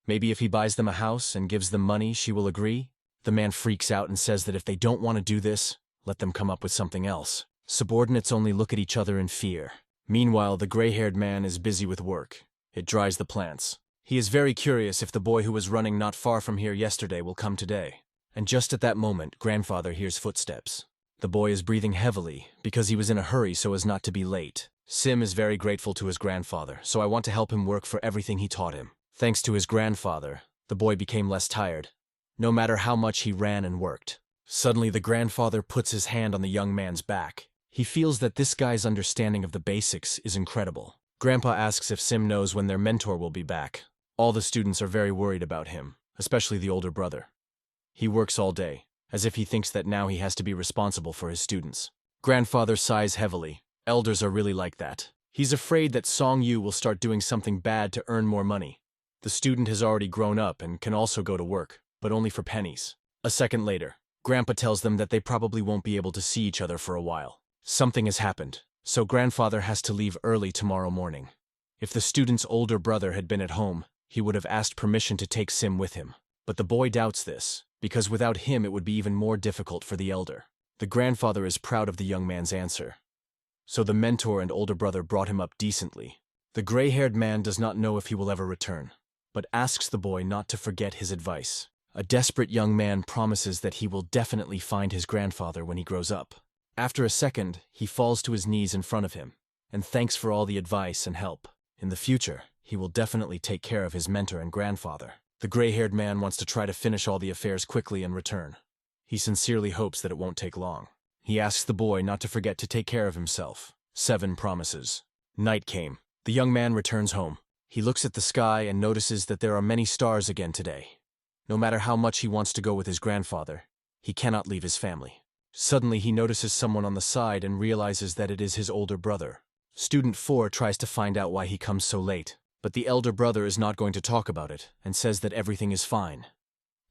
Maybe if he buys them a house and gives them money, she will agree? The man freaks out and says that if they don't want to do this, let them come up with something else. Subordinates only look at each other in fear. Meanwhile, the gray-haired man is busy with work. It dries the plants. He is very curious if the boy who was running not far from here yesterday will come today. And just at that moment, grandfather hears footsteps. The boy is breathing heavily because he was in a hurry so as not to be late. Sim is very grateful to his grandfather, so I want to help him work for everything he taught him. Thanks to his grandfather, the boy became less tired, no matter how much he ran and worked. Suddenly, the grandfather puts his hand on the young man's back. He feels that this guy's understanding of the basics is incredible. Grandpa asks if Sim knows when their mentor will be back. All the students are very worried about him, especially the older brother. He works all day, as if he thinks that now he has to be responsible for his students. Grandfather sighs heavily. Elders are really like that. He's afraid that Song-Yu will start doing something bad to earn more money. The student has already grown up and can also go to work, but only for pennies. A second later, Grandpa tells them that they probably won't be able to see each other for a while. Something has happened, so Grandfather has to leave early tomorrow morning. If the student's older brother had been at home, he would have asked permission to take Sim with him. But the boy doubts this, because without him it would be even more difficult for the elder. The grandfather is proud of the young man's answer. So the mentor and older brother brought him up decently. The gray-haired man does not know if he will ever return, but asks the boy not to forget his advice. A desperate young man promises that he will definitely find his grandfather when he grows up. After a second, he falls to his knees in front of him. and thanks for all the advice and help. In the future, he will definitely take care of his mentor and grandfather. The gray-haired man wants to try to finish all the affairs quickly and return. He sincerely hopes that it won't take long. He asks the boy not to forget to take care of himself. 7 promises. Night came. The young man returns home. He looks at the sky and notices that there are many stars again today. No matter how much he wants to go with his grandfather, he cannot leave his family. Suddenly he notices someone on the side and realizes that it is his older brother. Student 4 tries to find out why he comes so late, but the elder brother is not going to talk about it and says that everything is fine.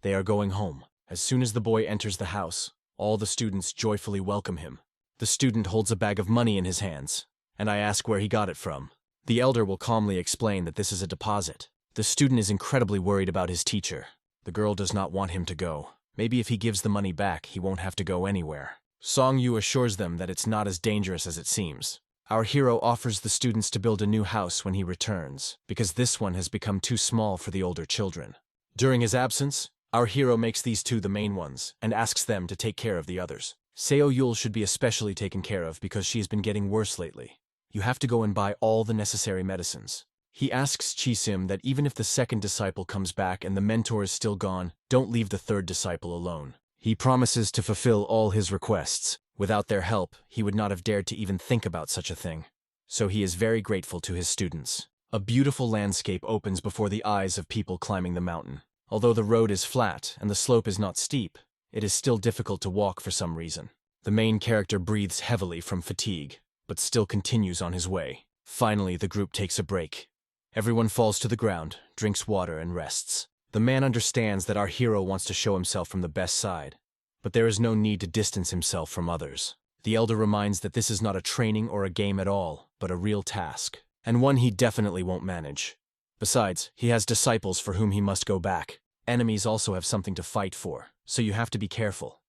They are going home. As soon as the boy enters the house, all the students joyfully welcome him. The student holds a bag of money in his hands, and I ask where he got it from. The elder will calmly explain that this is a deposit. The student is incredibly worried about his teacher. The girl does not want him to go. Maybe if he gives the money back, he won't have to go anywhere. Song Yu assures them that it's not as dangerous as it seems. Our hero offers the students to build a new house when he returns, because this one has become too small for the older children. During his absence, our hero makes these 2 the main ones, and asks them to take care of the others. Seo Yul should be especially taken care of because she has been getting worse lately. You have to go and buy all the necessary medicines. He asks Chisim that even if the second disciple comes back and the mentor is still gone, don't leave the third disciple alone. He promises to fulfill all his requests. Without their help, he would not have dared to even think about such a thing. So he is very grateful to his students. A beautiful landscape opens before the eyes of people climbing the mountain. Although the road is flat and the slope is not steep, it is still difficult to walk for some reason. The main character breathes heavily from fatigue, but still continues on his way. Finally, the group takes a break. Everyone falls to the ground, drinks water, and rests. The man understands that our hero wants to show himself from the best side, but there is no need to distance himself from others. The elder reminds that this is not a training or a game at all, but a real task, and one he definitely won't manage. Besides, he has disciples for whom he must go back. Enemies also have something to fight for, so you have to be careful.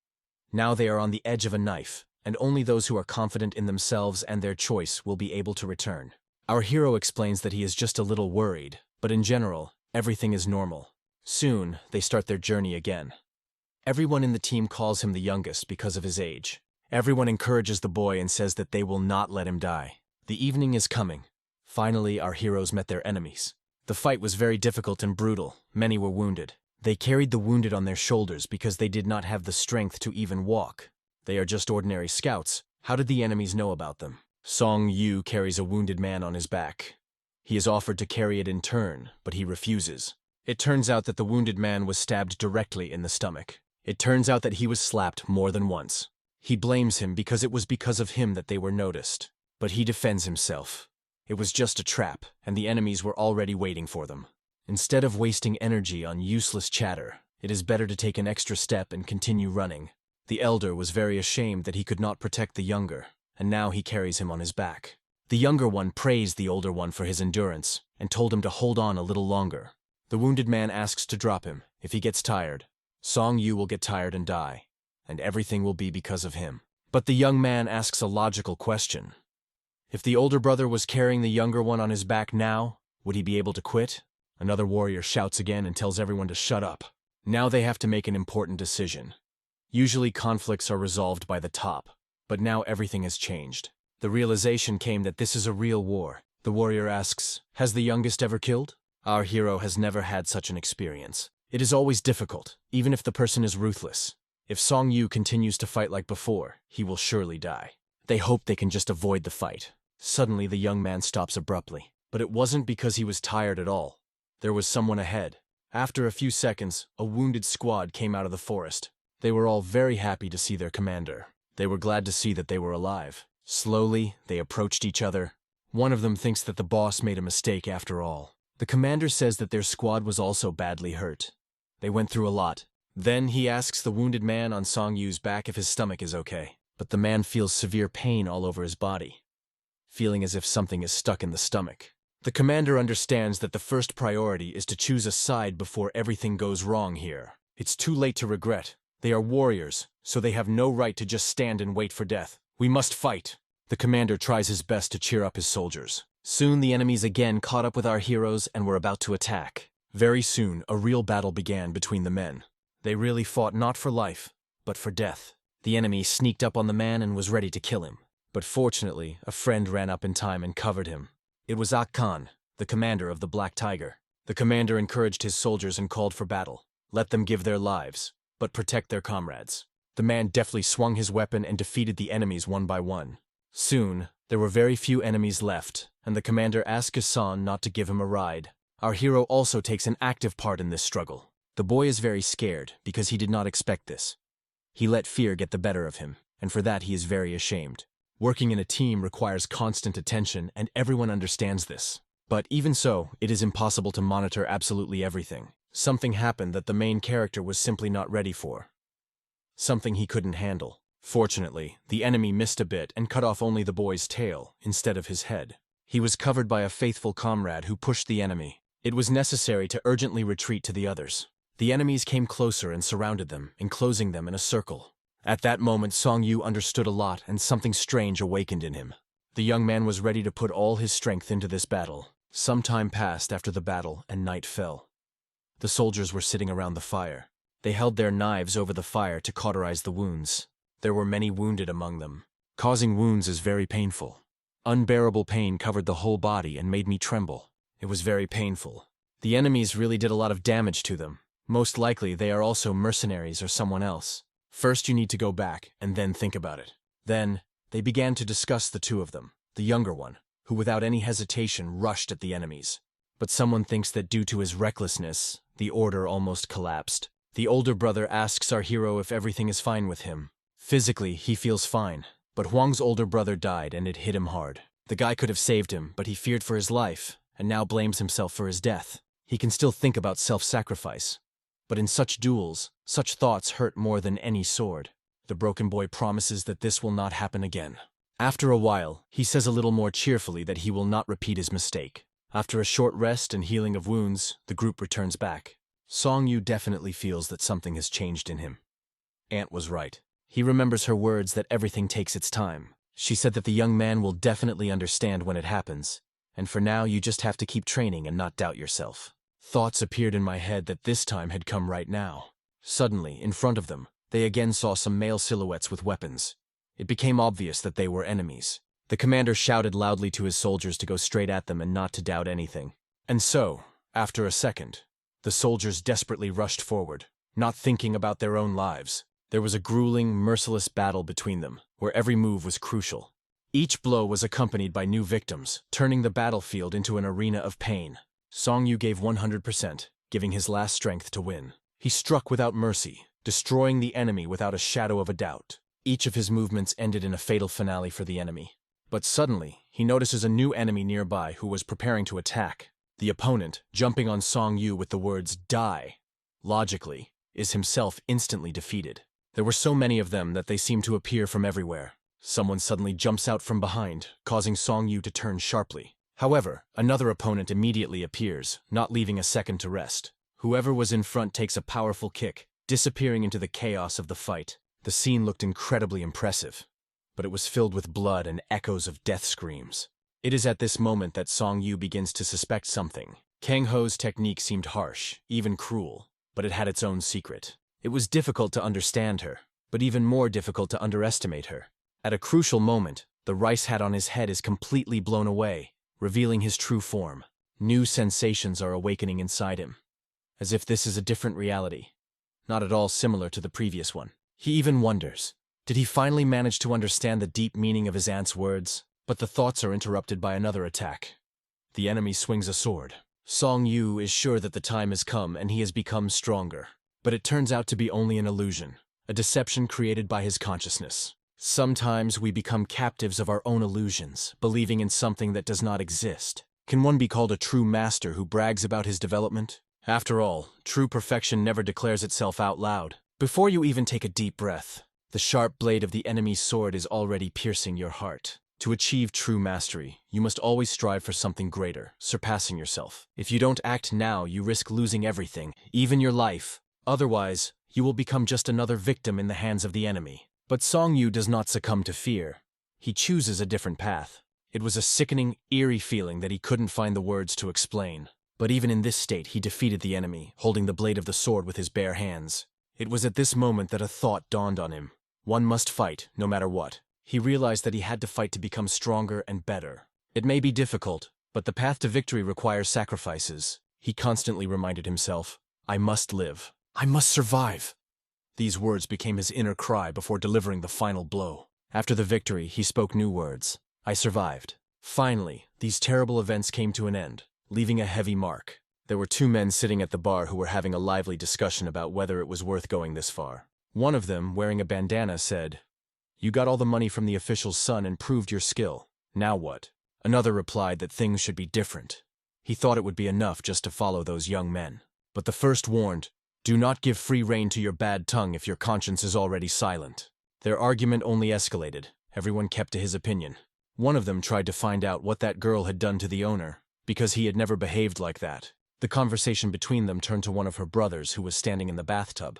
Now they are on the edge of a knife, and only those who are confident in themselves and their choice will be able to return. Our hero explains that he is just a little worried, but in general, everything is normal. Soon, they start their journey again. Everyone in the team calls him the youngest because of his age. Everyone encourages the boy and says that they will not let him die. The evening is coming. Finally, our heroes met their enemies. The fight was very difficult and brutal. Many were wounded. They carried the wounded on their shoulders because they did not have the strength to even walk. They are just ordinary scouts. How did the enemies know about them? Song Yu carries a wounded man on his back. He is offered to carry it in turn, but he refuses. It turns out that the wounded man was stabbed directly in the stomach. It turns out that he was slapped more than once. He blames him because it was because of him that they were noticed. But he defends himself. It was just a trap, and the enemies were already waiting for them. Instead of wasting energy on useless chatter, it is better to take an extra step and continue running. The elder was very ashamed that he could not protect the younger, and now he carries him on his back. The younger one praised the older one for his endurance, and told him to hold on a little longer. The wounded man asks to drop him. If he gets tired, Song Yu will get tired and die, and everything will be because of him. But the young man asks a logical question. If the older brother was carrying the younger one on his back now, would he be able to quit? Another warrior shouts again and tells everyone to shut up. Now they have to make an important decision. Usually conflicts are resolved by the top, but now everything has changed. The realization came that this is a real war. The warrior asks, "Has the youngest ever killed?" Our hero has never had such an experience. It is always difficult, even if the person is ruthless. If Song Yu continues to fight like before, he will surely die. They hope they can just avoid the fight. Suddenly the young man stops abruptly, but it wasn't because he was tired at all. There was someone ahead. After a few seconds, a wounded squad came out of the forest. They were all very happy to see their commander. They were glad to see that they were alive. Slowly, they approached each other. One of them thinks that the boss made a mistake after all. The commander says that their squad was also badly hurt. They went through a lot. Then he asks the wounded man on Song Yu's back if his stomach is okay. But the man feels severe pain all over his body, feeling as if something is stuck in the stomach. The commander understands that the first priority is to choose a side before everything goes wrong here. It's too late to regret. They are warriors, so they have no right to just stand and wait for death. We must fight. The commander tries his best to cheer up his soldiers. Soon the enemies again caught up with our heroes and were about to attack. Very soon, a real battle began between the men. They really fought not for life, but for death. The enemy sneaked up on the man and was ready to kill him. But fortunately, a friend ran up in time and covered him. It was Khan, the commander of the Black Tiger. The commander encouraged his soldiers and called for battle. Let them give their lives, but protect their comrades. The man deftly swung his weapon and defeated the enemies one by one. Soon, there were very few enemies left, and the commander asked Hassan not to give him a ride. Our hero also takes an active part in this struggle. The boy is very scared because he did not expect this. He let fear get the better of him, and for that he is very ashamed. Working in a team requires constant attention, and everyone understands this. But even so, it is impossible to monitor absolutely everything. Something happened that the main character was simply not ready for. Something he couldn't handle. Fortunately, the enemy missed a bit and cut off only the boy's tail instead of his head. He was covered by a faithful comrade who pushed the enemy. It was necessary to urgently retreat to the others. The enemies came closer and surrounded them, enclosing them in a circle. At that moment, Song Yu understood a lot, and something strange awakened in him. The young man was ready to put all his strength into this battle. Some time passed after the battle, and night fell. The soldiers were sitting around the fire. They held their knives over the fire to cauterize the wounds. There were many wounded among them. Causing wounds is very painful. Unbearable pain covered the whole body and made me tremble. It was very painful. The enemies really did a lot of damage to them. Most likely, they are also mercenaries or someone else. First, you need to go back, and then think about it. Then, they began to discuss the two of them. The younger one, who without any hesitation rushed at the enemies. But someone thinks that due to his recklessness, the order almost collapsed. The older brother asks our hero if everything is fine with him. Physically, he feels fine, but Huang's older brother died and it hit him hard. The guy could have saved him, but he feared for his life, and now blames himself for his death. He can still think about self-sacrifice. But in such duels, such thoughts hurt more than any sword. The broken boy promises that this will not happen again. After a while, he says a little more cheerfully that he will not repeat his mistake. After a short rest and healing of wounds, the group returns back. Song Yu definitely feels that something has changed in him. Aunt was right. He remembers her words that everything takes its time. She said that the young man will definitely understand when it happens, and for now you just have to keep training and not doubt yourself. Thoughts appeared in my head that this time had come right now. Suddenly, in front of them, they again saw some male silhouettes with weapons. It became obvious that they were enemies. The commander shouted loudly to his soldiers to go straight at them and not to doubt anything. And so, after a second, the soldiers desperately rushed forward, not thinking about their own lives. There was a grueling, merciless battle between them, where every move was crucial. Each blow was accompanied by new victims, turning the battlefield into an arena of pain. Song Yu gave 100%, giving his last strength to win. He struck without mercy, destroying the enemy without a shadow of a doubt. Each of his movements ended in a fatal finale for the enemy. But suddenly, he notices a new enemy nearby who was preparing to attack. The opponent, jumping on Song Yu with the words, "Die," logically, is himself instantly defeated. There were so many of them that they seemed to appear from everywhere. Someone suddenly jumps out from behind, causing Song Yu to turn sharply. However, another opponent immediately appears, not leaving a second to rest. Whoever was in front takes a powerful kick, disappearing into the chaos of the fight. The scene looked incredibly impressive, but it was filled with blood and echoes of death screams. It is at this moment that Song Yu begins to suspect something. Kang Ho's technique seemed harsh, even cruel, but it had its own secret. It was difficult to understand her, but even more difficult to underestimate her. At a crucial moment, the rice hat on his head is completely blown away, revealing his true form. New sensations are awakening inside him, as if this is a different reality, not at all similar to the previous one. He even wonders, did he finally manage to understand the deep meaning of his aunt's words? But the thoughts are interrupted by another attack. The enemy swings a sword. Song Yu is sure that the time has come and he has become stronger. But it turns out to be only an illusion, a deception created by his consciousness. Sometimes we become captives of our own illusions, believing in something that does not exist. Can one be called a true master who brags about his development? After all, true perfection never declares itself out loud. Before you even take a deep breath, the sharp blade of the enemy's sword is already piercing your heart. To achieve true mastery, you must always strive for something greater, surpassing yourself. If you don't act now, you risk losing everything, even your life. Otherwise, you will become just another victim in the hands of the enemy. But Song Yu does not succumb to fear. He chooses a different path. It was a sickening, eerie feeling that he couldn't find the words to explain. But even in this state, he defeated the enemy, holding the blade of the sword with his bare hands. It was at this moment that a thought dawned on him. One must fight, no matter what. He realized that he had to fight to become stronger and better. It may be difficult, but the path to victory requires sacrifices. He constantly reminded himself, I must live. I must survive. These words became his inner cry before delivering the final blow. After the victory, he spoke new words. I survived. Finally, these terrible events came to an end, leaving a heavy mark. There were two men sitting at the bar who were having a lively discussion about whether it was worth going this far. One of them, wearing a bandana, said, You got all the money from the official's son and proved your skill. Now what? Another replied that things should be different. He thought it would be enough just to follow those young men. But the first warned, Do not give free rein to your bad tongue if your conscience is already silent. Their argument only escalated. Everyone kept to his opinion. One of them tried to find out what that girl had done to the owner, because he had never behaved like that. The conversation between them turned to one of her brothers who was standing in the bathtub.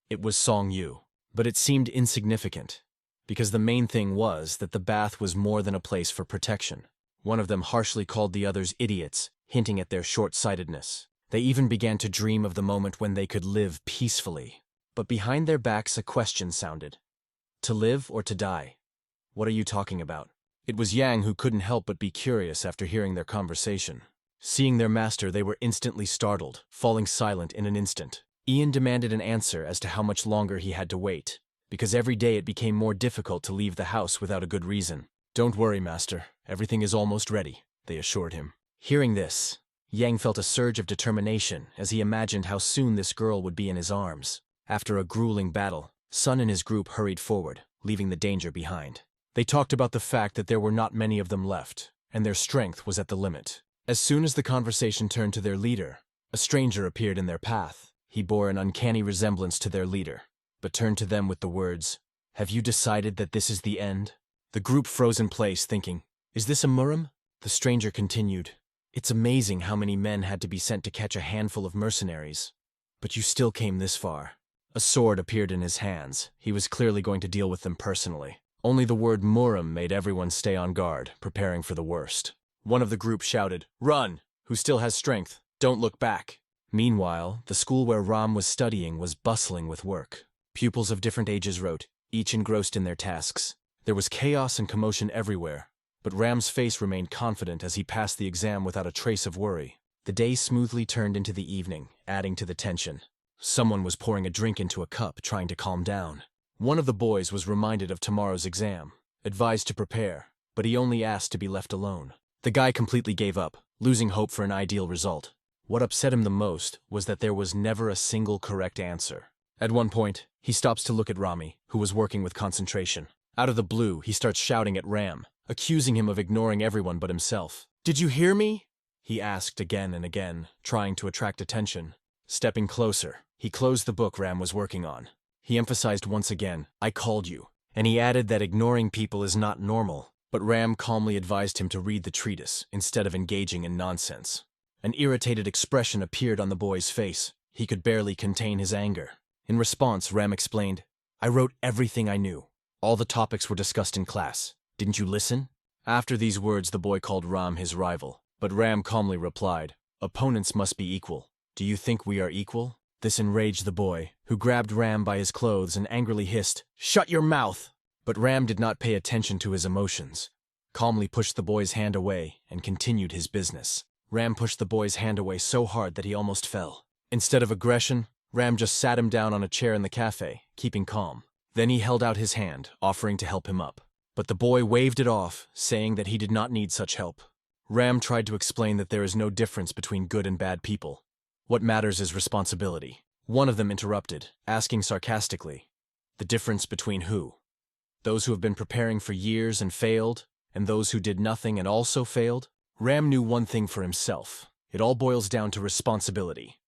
It was Song Yu, but it seemed insignificant, because the main thing was that the bath was more than a place for protection. One of them harshly called the others idiots, hinting at their short-sightedness. They even began to dream of the moment when they could live peacefully. But behind their backs a question sounded. To live or to die? What are you talking about? It was Yang who couldn't help but be curious after hearing their conversation. Seeing their master, they were instantly startled, falling silent in an instant. Ian demanded an answer as to how much longer he had to wait, because every day it became more difficult to leave the house without a good reason. Don't worry, master. Everything is almost ready, they assured him. Hearing this, Yang felt a surge of determination as he imagined how soon this girl would be in his arms. After a grueling battle, Sun and his group hurried forward, leaving the danger behind. They talked about the fact that there were not many of them left, and their strength was at the limit. As soon as the conversation turned to their leader, a stranger appeared in their path. He bore an uncanny resemblance to their leader, but turned to them with the words, Have you decided that this is the end? The group froze in place, thinking, Is this a Murim? The stranger continued, It's amazing how many men had to be sent to catch a handful of mercenaries. But you still came this far. A sword appeared in his hands. He was clearly going to deal with them personally. Only the word Murim made everyone stay on guard, preparing for the worst. One of the group shouted, Run! Who still has strength? Don't look back. Meanwhile, the school where Ram was studying was bustling with work. Pupils of different ages wrote, each engrossed in their tasks. There was chaos and commotion everywhere, but Ram's face remained confident as he passed the exam without a trace of worry. The day smoothly turned into the evening, adding to the tension. Someone was pouring a drink into a cup, trying to calm down. One of the boys was reminded of tomorrow's exam, advised to prepare, but he only asked to be left alone. The guy completely gave up, losing hope for an ideal result. What upset him the most was that there was never a single correct answer. At one point, he stops to look at Rami, who was working with concentration. Out of the blue, he starts shouting at Ram, accusing him of ignoring everyone but himself. Did you hear me? He asked again and again, trying to attract attention. Stepping closer, he closed the book Ram was working on. He emphasized once again, I called you, and he added that ignoring people is not normal. But Ram calmly advised him to read the treatise instead of engaging in nonsense. An irritated expression appeared on the boy's face. He could barely contain his anger. In response, Ram explained, I wrote everything I knew. All the topics were discussed in class. Didn't you listen? After these words, the boy called Ram his rival. But Ram calmly replied, Opponents must be equal. Do you think we are equal? This enraged the boy, who grabbed Ram by his clothes and angrily hissed, Shut your mouth! But Ram did not pay attention to his emotions. Calmly pushed the boy's hand away and continued his business. Ram pushed the boy's hand away so hard that he almost fell. Instead of aggression, Ram just sat him down on a chair in the cafe, keeping calm. Then he held out his hand, offering to help him up. But the boy waved it off, saying that he did not need such help. Ram tried to explain that there is no difference between good and bad people. What matters is responsibility. One of them interrupted, asking sarcastically, The difference between who? Those who have been preparing for years and failed, and those who did nothing and also failed? Ram knew one thing for himself. It all boils down to responsibility.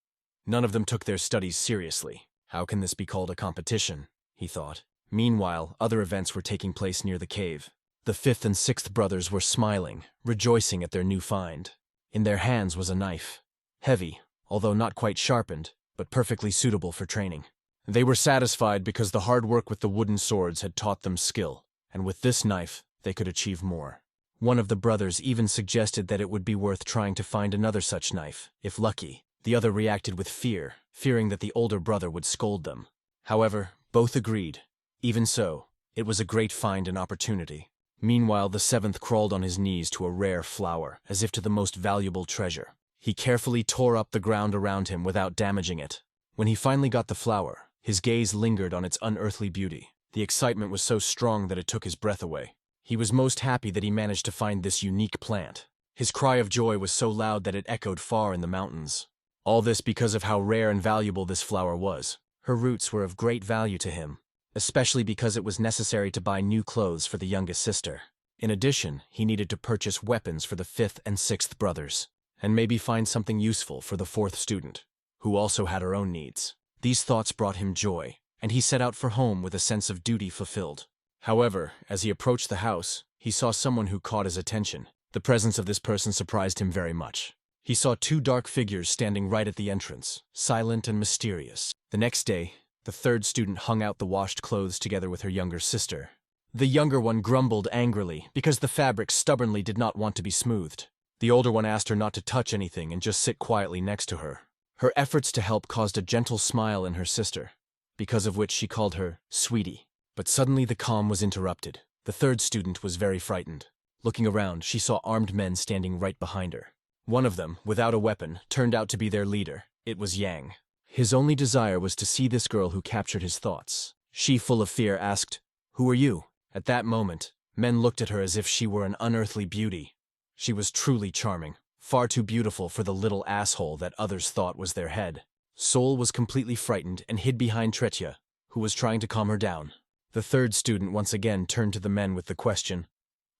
None of them took their studies seriously. How can this be called a competition? He thought. Meanwhile, other events were taking place near the cave. The fifth and sixth brothers were smiling, rejoicing at their new find. In their hands was a knife. Heavy, although not quite sharpened, but perfectly suitable for training. They were satisfied because the hard work with the wooden swords had taught them skill, and with this knife, they could achieve more. One of the brothers even suggested that it would be worth trying to find another such knife, if lucky. The other reacted with fear, fearing that the older brother would scold them. However, both agreed. Even so, It was a great find and opportunity. Meanwhile, the seventh crawled on his knees to a rare flower, as if to the most valuable treasure. He carefully tore up the ground around him without damaging it. When he finally got the flower, his gaze lingered on its unearthly beauty. The excitement was so strong that it took his breath away. He was most happy that he managed to find this unique plant. His cry of joy was so loud that it echoed far in the mountains. All this because of how rare and valuable this flower was. Her roots were of great value to him, especially because it was necessary to buy new clothes for the youngest sister. In addition, he needed to purchase weapons for the fifth and sixth brothers, and maybe find something useful for the fourth student, who also had her own needs. These thoughts brought him joy, and he set out for home with a sense of duty fulfilled. However, as he approached the house, he saw someone who caught his attention. The presence of this person surprised him very much. He saw two dark figures standing right at the entrance, silent and mysterious. The next day, the third student hung out the washed clothes together with her younger sister. The younger one grumbled angrily because the fabric stubbornly did not want to be smoothed. The older one asked her not to touch anything and just sit quietly next to her. Her efforts to help caused a gentle smile in her sister, because of which she called her sweetie. But suddenly the calm was interrupted. The third student was very frightened. Looking around, she saw armed men standing right behind her. One of them, without a weapon, turned out to be their leader. It was Yang. His only desire was to see this girl who captured his thoughts. She, full of fear, asked, "Who are you?" At that moment, men looked at her as if she were an unearthly beauty. She was truly charming, far too beautiful for the little asshole that others thought was their head. Sol was completely frightened and hid behind Tretya, who was trying to calm her down. The third student once again turned to the men with the question,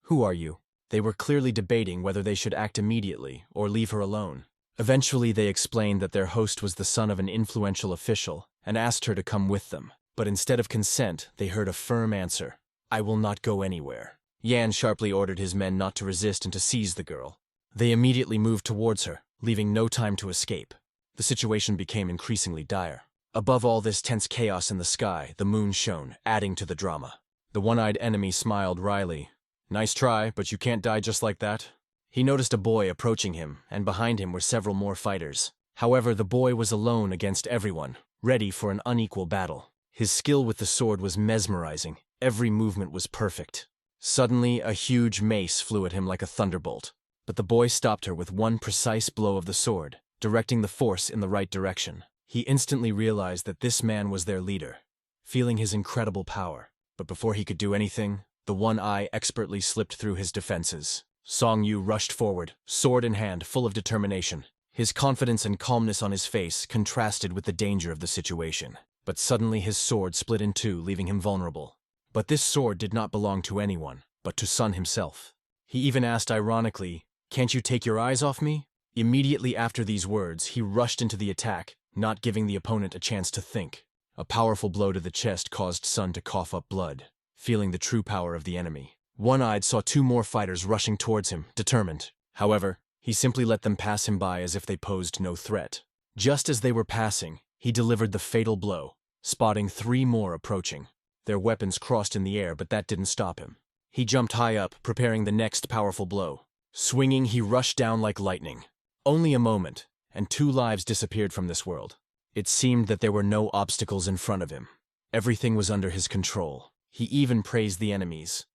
"Who are you?" They were clearly debating whether they should act immediately or leave her alone. Eventually, they explained that their host was the son of an influential official and asked her to come with them. But instead of consent, they heard a firm answer, "I will not go anywhere." Yan sharply ordered his men not to resist and to seize the girl. They immediately moved towards her, leaving no time to escape. The situation became increasingly dire. Above all this tense chaos in the sky, the moon shone, adding to the drama. The one-eyed enemy smiled wryly. "Nice try, but you can't die just like that." He noticed a boy approaching him, and behind him were several more fighters. However, the boy was alone against everyone, ready for an unequal battle. His skill with the sword was mesmerizing. Every movement was perfect. Suddenly, a huge mace flew at him like a thunderbolt. But the boy stopped her with one precise blow of the sword, directing the force in the right direction. He instantly realized that this man was their leader, feeling his incredible power. But before he could do anything, the one eye expertly slipped through his defenses. Song Yu rushed forward, sword in hand, full of determination. His confidence and calmness on his face contrasted with the danger of the situation. But suddenly his sword split in two, leaving him vulnerable. But this sword did not belong to anyone, but to Sun himself. He even asked ironically, "Can't you take your eyes off me?" Immediately after these words, he rushed into the attack, not giving the opponent a chance to think. A powerful blow to the chest caused Sun to cough up blood, feeling the true power of the enemy. One-Eyed saw two more fighters rushing towards him, determined. However, he simply let them pass him by as if they posed no threat. Just as they were passing, he delivered the fatal blow, spotting three more approaching. Their weapons crossed in the air, but that didn't stop him. He jumped high up, preparing the next powerful blow. Swinging, he rushed down like lightning. Only a moment, and two lives disappeared from this world. It seemed that there were no obstacles in front of him. Everything was under his control. He even praised the enemies.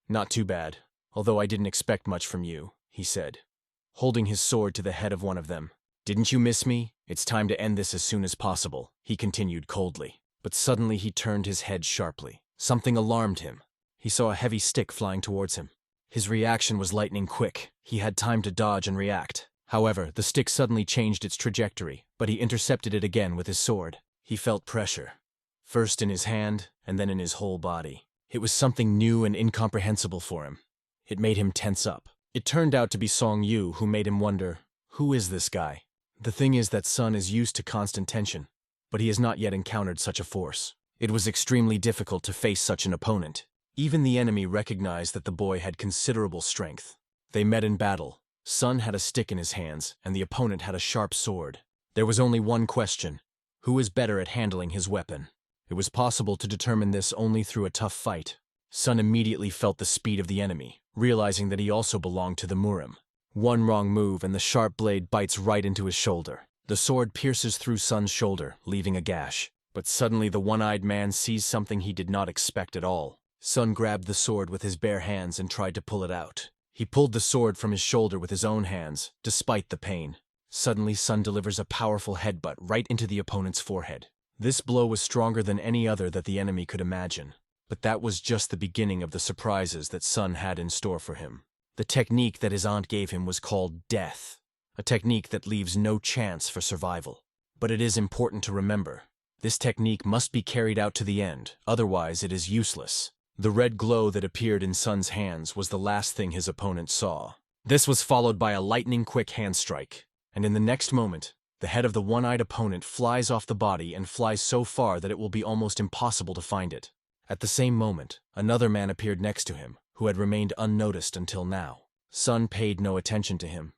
"Not too bad, although I didn't expect much from you," he said, holding his sword to the head of one of them. "Didn't you miss me? It's time to end this as soon as possible," he continued coldly. But suddenly he turned his head sharply. Something alarmed him. He saw a heavy stick flying towards him. His reaction was lightning quick. He had time to dodge and react. However, the stick suddenly changed its trajectory, but he intercepted it again with his sword. He felt pressure, first in his hand and then in his whole body. It was something new and incomprehensible for him. It made him tense up. It turned out to be Song Yu, who made him wonder, who is this guy? The thing is that Sun is used to constant tension, but he has not yet encountered such a force. It was extremely difficult to face such an opponent. Even the enemy recognized that the boy had considerable strength. They met in battle. Sun had a stick in his hands, and the opponent had a sharp sword. There was only one question: who is better at handling his weapon? It was possible to determine this only through a tough fight. Sun immediately felt the speed of the enemy, realizing that he also belonged to the Murim. One wrong move and the sharp blade bites right into his shoulder. The sword pierces through Sun's shoulder, leaving a gash. But suddenly the one-eyed man sees something he did not expect at all. Sun grabbed the sword with his bare hands and tried to pull it out. He pulled the sword from his shoulder with his own hands, despite the pain. Suddenly, Sun delivers a powerful headbutt right into the opponent's forehead. This blow was stronger than any other that the enemy could imagine. But that was just the beginning of the surprises that Sun had in store for him. The technique that his aunt gave him was called death, a technique that leaves no chance for survival. But it is important to remember, this technique must be carried out to the end, otherwise it is useless. The red glow that appeared in Sun's hands was the last thing his opponent saw. This was followed by a lightning-quick hand strike, and in the next moment, the head of the one-eyed opponent flies off the body and flies so far that it will be almost impossible to find it. At the same moment, another man appeared next to him, who had remained unnoticed until now. Sun paid no attention to him.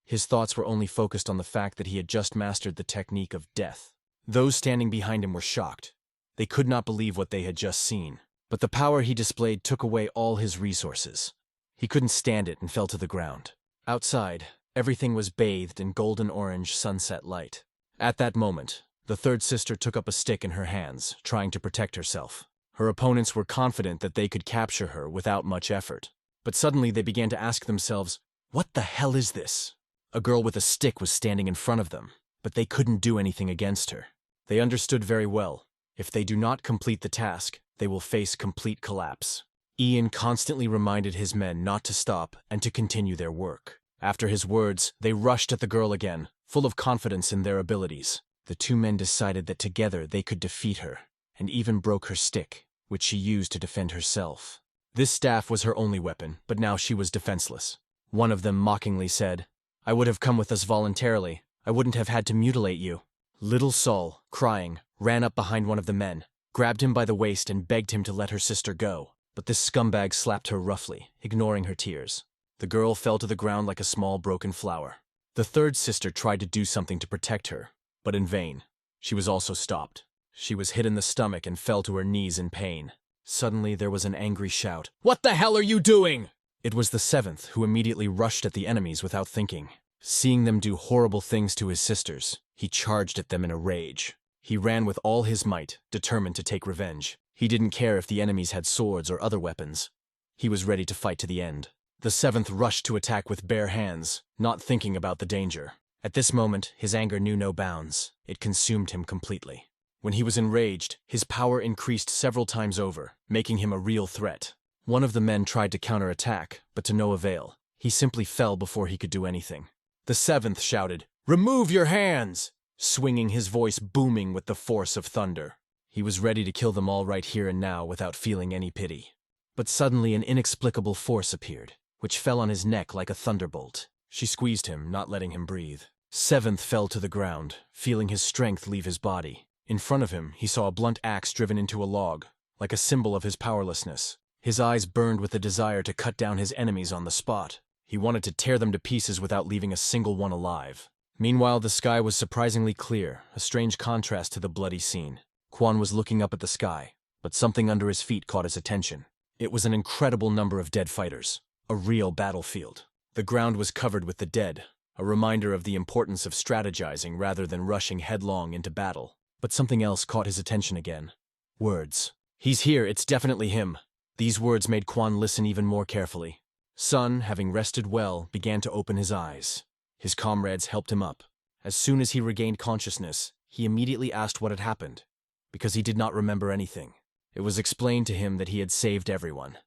His thoughts were only focused on the fact that he had just mastered the technique of death. Those standing behind him were shocked. They could not believe what they had just seen. But the power he displayed took away all his resources. He couldn't stand it and fell to the ground. Outside, everything was bathed in golden-orange sunset light. At that moment, the third sister took up a stick in her hands, trying to protect herself. Her opponents were confident that they could capture her without much effort. But suddenly they began to ask themselves, "What the hell is this?" A girl with a stick was standing in front of them, but they couldn't do anything against her. They understood very well. If they do not complete the task, they will face complete collapse. Ian constantly reminded his men not to stop and to continue their work. After his words, they rushed at the girl again, full of confidence in their abilities. The two men decided that together they could defeat her, and even broke her stick, which she used to defend herself. This staff was her only weapon, but now she was defenseless. One of them mockingly said, "I would have come with us voluntarily. I wouldn't have had to mutilate you." Little Sol, crying, ran up behind one of the men, grabbed him by the waist and begged him to let her sister go. But this scumbag slapped her roughly, ignoring her tears. The girl fell to the ground like a small broken flower. The third sister tried to do something to protect her, but in vain. She was also stopped. She was hit in the stomach and fell to her knees in pain. Suddenly there was an angry shout. "What the hell are you doing?" It was the seventh who immediately rushed at the enemies without thinking. Seeing them do horrible things to his sisters, he charged at them in a rage. He ran with all his might, determined to take revenge. He didn't care if the enemies had swords or other weapons. He was ready to fight to the end. The seventh rushed to attack with bare hands, not thinking about the danger. At this moment, his anger knew no bounds. It consumed him completely. When he was enraged, his power increased several times over, making him a real threat. One of the men tried to counterattack, but to no avail. He simply fell before he could do anything. The seventh shouted, "Remove your hands!" swinging his voice booming with the force of thunder. He was ready to kill them all right here and now without feeling any pity. But suddenly an inexplicable force appeared, which fell on his neck like a thunderbolt. She squeezed him, not letting him breathe. Seventh fell to the ground, feeling his strength leave his body. In front of him, he saw a blunt axe driven into a log, like a symbol of his powerlessness. His eyes burned with the desire to cut down his enemies on the spot. He wanted to tear them to pieces without leaving a single one alive. Meanwhile, the sky was surprisingly clear, a strange contrast to the bloody scene. Quan was looking up at the sky, but something under his feet caught his attention. It was an incredible number of dead fighters, a real battlefield. The ground was covered with the dead, a reminder of the importance of strategizing rather than rushing headlong into battle. But something else caught his attention again. Words. "He's here, it's definitely him." These words made Quan listen even more carefully. Sun, having rested well, began to open his eyes. His comrades helped him up. As soon as he regained consciousness, he immediately asked what had happened, because he did not remember anything. It was explained to him that he had saved everyone,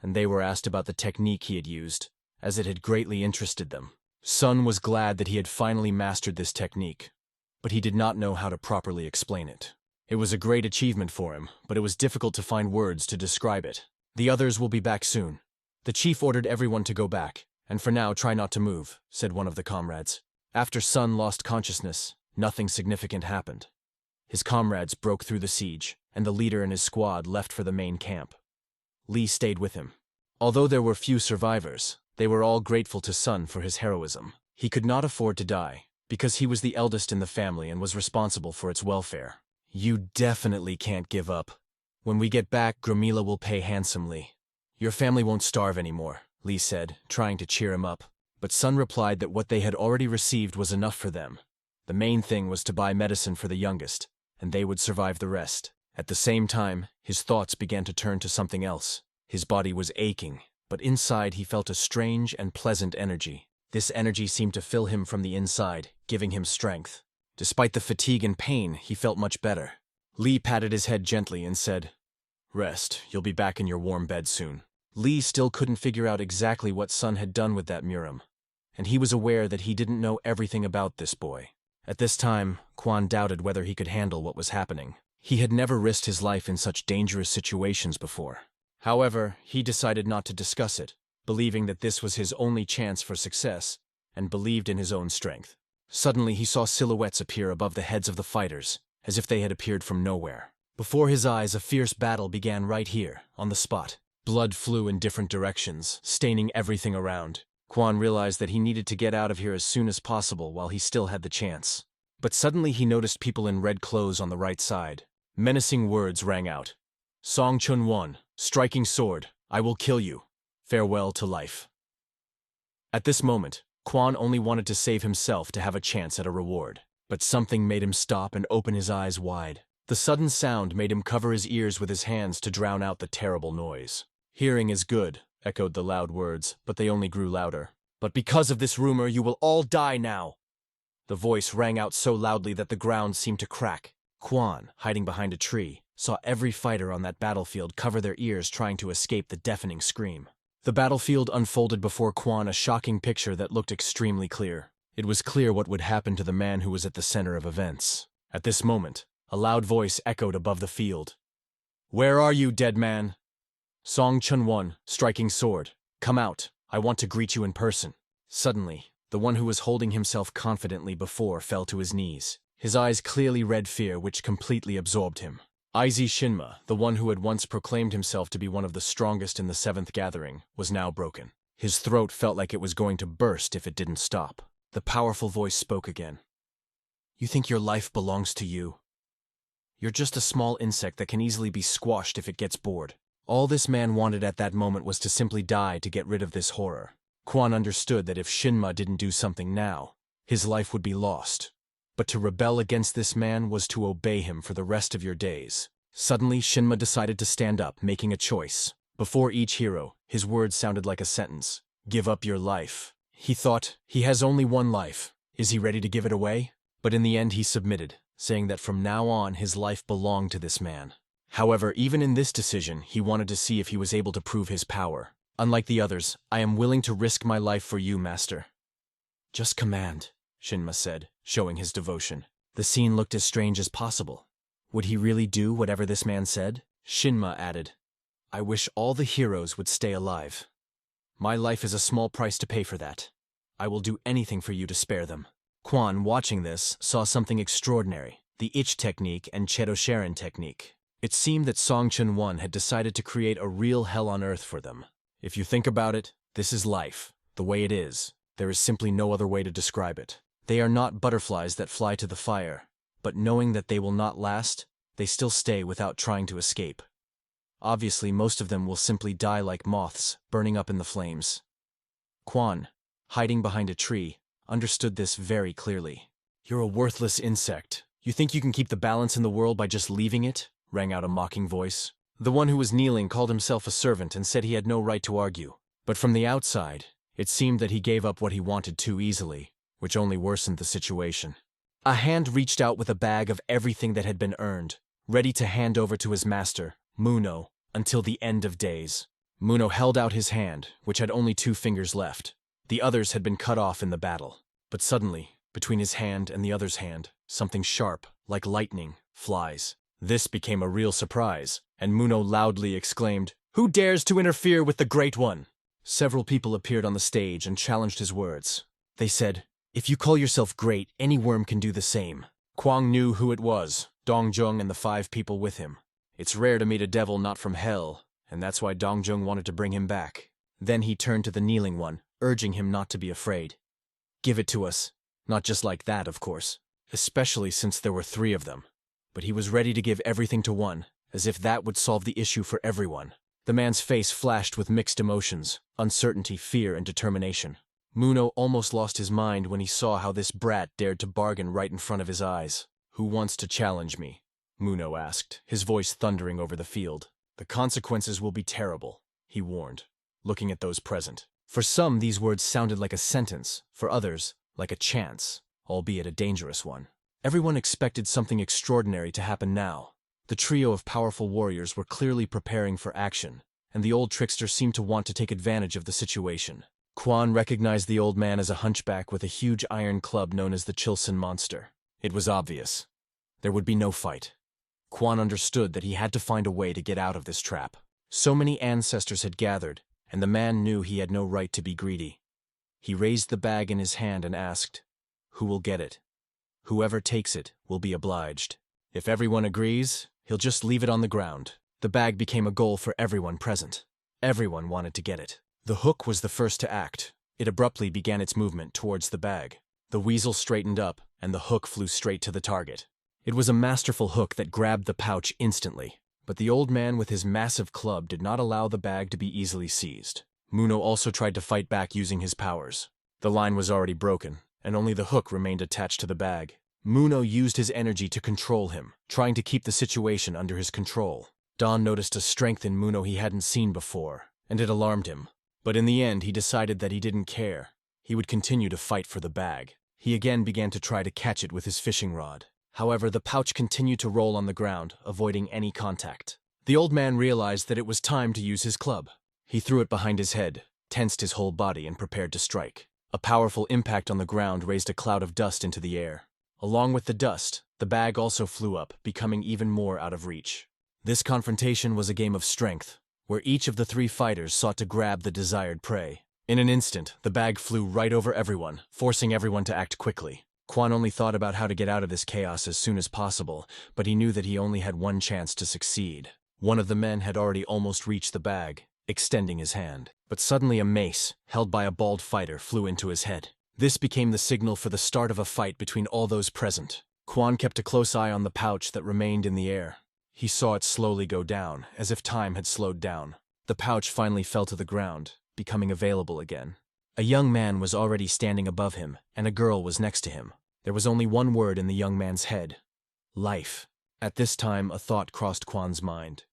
and they were asked about the technique he had used, as it had greatly interested them. Sun was glad that he had finally mastered this technique, but he did not know how to properly explain it. It was a great achievement for him, but it was difficult to find words to describe it. "The others will be back soon." The chief ordered everyone to go back, and for now try not to move, said one of the comrades. After Sun lost consciousness, nothing significant happened. His comrades broke through the siege, and the leader and his squad left for the main camp. Lee stayed with him. Although there were few survivors, they were all grateful to Sun for his heroism. He could not afford to die, because he was the eldest in the family and was responsible for its welfare. "You definitely can't give up. When we get back, Gramila will pay handsomely. Your family won't starve anymore," Lee said, trying to cheer him up. But Sun replied that what they had already received was enough for them. The main thing was to buy medicine for the youngest, and they would survive the rest. At the same time, his thoughts began to turn to something else. His body was aching, but inside he felt a strange and pleasant energy. This energy seemed to fill him from the inside, giving him strength. Despite the fatigue and pain, he felt much better. Lee patted his head gently and said, "Rest, you'll be back in your warm bed soon." Lee still couldn't figure out exactly what Sun had done with that Murim, and he was aware that he didn't know everything about this boy. At this time, Quan doubted whether he could handle what was happening. He had never risked his life in such dangerous situations before. However, he decided not to discuss it, believing that this was his only chance for success, and believed in his own strength. Suddenly he saw silhouettes appear above the heads of the fighters, as if they had appeared from nowhere. Before his eyes, a fierce battle began right here, on the spot. Blood flew in different directions, staining everything around. Quan realized that he needed to get out of here as soon as possible while he still had the chance. But suddenly he noticed people in red clothes on the right side. Menacing words rang out. "Song Chun-won, striking sword, I will kill you. Farewell to life." At this moment, Quan only wanted to save himself to have a chance at a reward. But something made him stop and open his eyes wide. The sudden sound made him cover his ears with his hands to drown out the terrible noise. "Hearing is good," echoed the loud words, but they only grew louder. "But because of this rumor, you will all die now." The voice rang out so loudly that the ground seemed to crack. Quan, hiding behind a tree, saw every fighter on that battlefield cover their ears trying to escape the deafening scream. The battlefield unfolded before Quan, a shocking picture that looked extremely clear. It was clear what would happen to the man who was at the center of events. At this moment, a loud voice echoed above the field. "Where are you, dead man? Song Chun-won, striking sword. Come out, I want to greet you in person." Suddenly, the one who was holding himself confidently before fell to his knees. His eyes clearly read fear, which completely absorbed him. Izi Shinma, the one who had once proclaimed himself to be one of the strongest in the seventh gathering, was now broken. His throat felt like it was going to burst if it didn't stop. The powerful voice spoke again. "You think your life belongs to you? You're just a small insect that can easily be squashed if it gets bored." All this man wanted at that moment was to simply die to get rid of this horror. Quan understood that if Shinma didn't do something now, his life would be lost. But to rebel against this man was to obey him for the rest of your days. Suddenly, Shinma decided to stand up, making a choice. Before each hero, his words sounded like a sentence. "Give up your life." He thought, he has only one life. Is he ready to give it away? But in the end he submitted, saying that from now on his life belonged to this man. However, even in this decision, he wanted to see if he was able to prove his power. "Unlike the others, I am willing to risk my life for you, master." "Just command," Shinma said, showing his devotion. The scene looked as strange as possible. Would he really do whatever this man said? Shinma added, "I wish all the heroes would stay alive. My life is a small price to pay for that. I will do anything for you to spare them." Quan, watching this, saw something extraordinary, the Ich technique and Sharon technique. It seemed that Song Chun-won had decided to create a real hell on earth for them. If you think about it, this is life, the way it is. There is simply no other way to describe it. They are not butterflies that fly to the fire, but knowing that they will not last, they still stay without trying to escape. Obviously, most of them will simply die like moths, burning up in the flames. Quan, hiding behind a tree, understood this very clearly. "You're a worthless insect. You think you can keep the balance in the world by just leaving it?" rang out a mocking voice. The one who was kneeling called himself a servant and said he had no right to argue. But from the outside, it seemed that he gave up what he wanted too easily, which only worsened the situation. A hand reached out with a bag of everything that had been earned, ready to hand over to his master, Muno, until the end of days. Muno held out his hand, which had only 2 fingers left. The others had been cut off in the battle. But suddenly, between his hand and the other's hand, something sharp, like lightning, flies. This became a real surprise, and Muno loudly exclaimed, "Who dares to interfere with the Great One?" Several people appeared on the stage and challenged his words. They said, "If you call yourself great, any worm can do the same." Kwang knew who it was, Dongjung and the 5 people with him. It's rare to meet a devil not from hell, and that's why Dongjung wanted to bring him back. Then he turned to the kneeling one, urging him not to be afraid. "Give it to us." Not just like that, of course, especially since there were 3 of them. But he was ready to give everything to one, as if that would solve the issue for everyone. The man's face flashed with mixed emotions, uncertainty, fear, and determination. Muno almost lost his mind when he saw how this brat dared to bargain right in front of his eyes. "Who wants to challenge me?" Muno asked, his voice thundering over the field. The consequences will be terrible, he warned, looking at those present. For some, these words sounded like a sentence, for others, like a chance, albeit a dangerous one. Everyone expected something extraordinary to happen now. The trio of powerful warriors were clearly preparing for action, and the old trickster seemed to want to take advantage of the situation. Quan recognized the old man as a hunchback with a huge iron club known as the Chilson Monster. It was obvious. There would be no fight. Quan understood that he had to find a way to get out of this trap. So many ancestors had gathered, and the man knew he had no right to be greedy. He raised the bag in his hand and asked, "Who will get it? Whoever takes it will be obliged. If everyone agrees, he'll just leave it on the ground." The bag became a goal for everyone present. Everyone wanted to get it. The hook was the first to act. It abruptly began its movement towards the bag. The weasel straightened up, and the hook flew straight to the target. It was a masterful hook that grabbed the pouch instantly, but the old man with his massive club did not allow the bag to be easily seized. Muno also tried to fight back using his powers. The line was already broken, and only the hook remained attached to the bag. Muno used his energy to control him, trying to keep the situation under his control. Don noticed a strength in Muno he hadn't seen before, and it alarmed him. But in the end, he decided that he didn't care. He would continue to fight for the bag. He again began to try to catch it with his fishing rod. However, the pouch continued to roll on the ground, avoiding any contact. The old man realized that it was time to use his club. He threw it behind his head, tensed his whole body, and prepared to strike. A powerful impact on the ground raised a cloud of dust into the air. Along with the dust, the bag also flew up, becoming even more out of reach. This confrontation was a game of strength, where each of the three fighters sought to grab the desired prey. In an instant, the bag flew right over everyone, forcing everyone to act quickly. Quan only thought about how to get out of this chaos as soon as possible, but he knew that he only had one chance to succeed. One of the men had already almost reached the bag, extending his hand. But suddenly a mace, held by a bald fighter, flew into his head. This became the signal for the start of a fight between all those present. Quan kept a close eye on the pouch that remained in the air. He saw it slowly go down, as if time had slowed down. The pouch finally fell to the ground, becoming available again. A young man was already standing above him, and a girl was next to him. There was only one word in the young man's head: life. At this time, a thought crossed Quan's mind.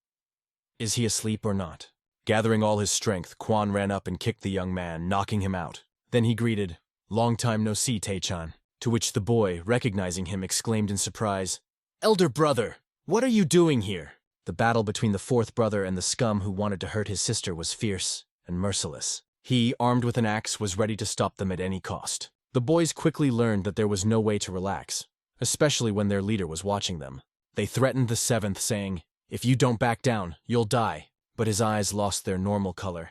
Is he asleep or not? Gathering all his strength, Quan ran up and kicked the young man, knocking him out. Then he greeted, "Long time no see, Tae-chan," to which the boy, recognizing him, exclaimed in surprise, "Elder brother! What are you doing here?" The battle between the fourth brother and the scum who wanted to hurt his sister was fierce and merciless. He, armed with an axe, was ready to stop them at any cost. The boys quickly learned that there was no way to relax, especially when their leader was watching them. They threatened the seventh, saying, "If you don't back down, you'll die." But his eyes lost their normal color,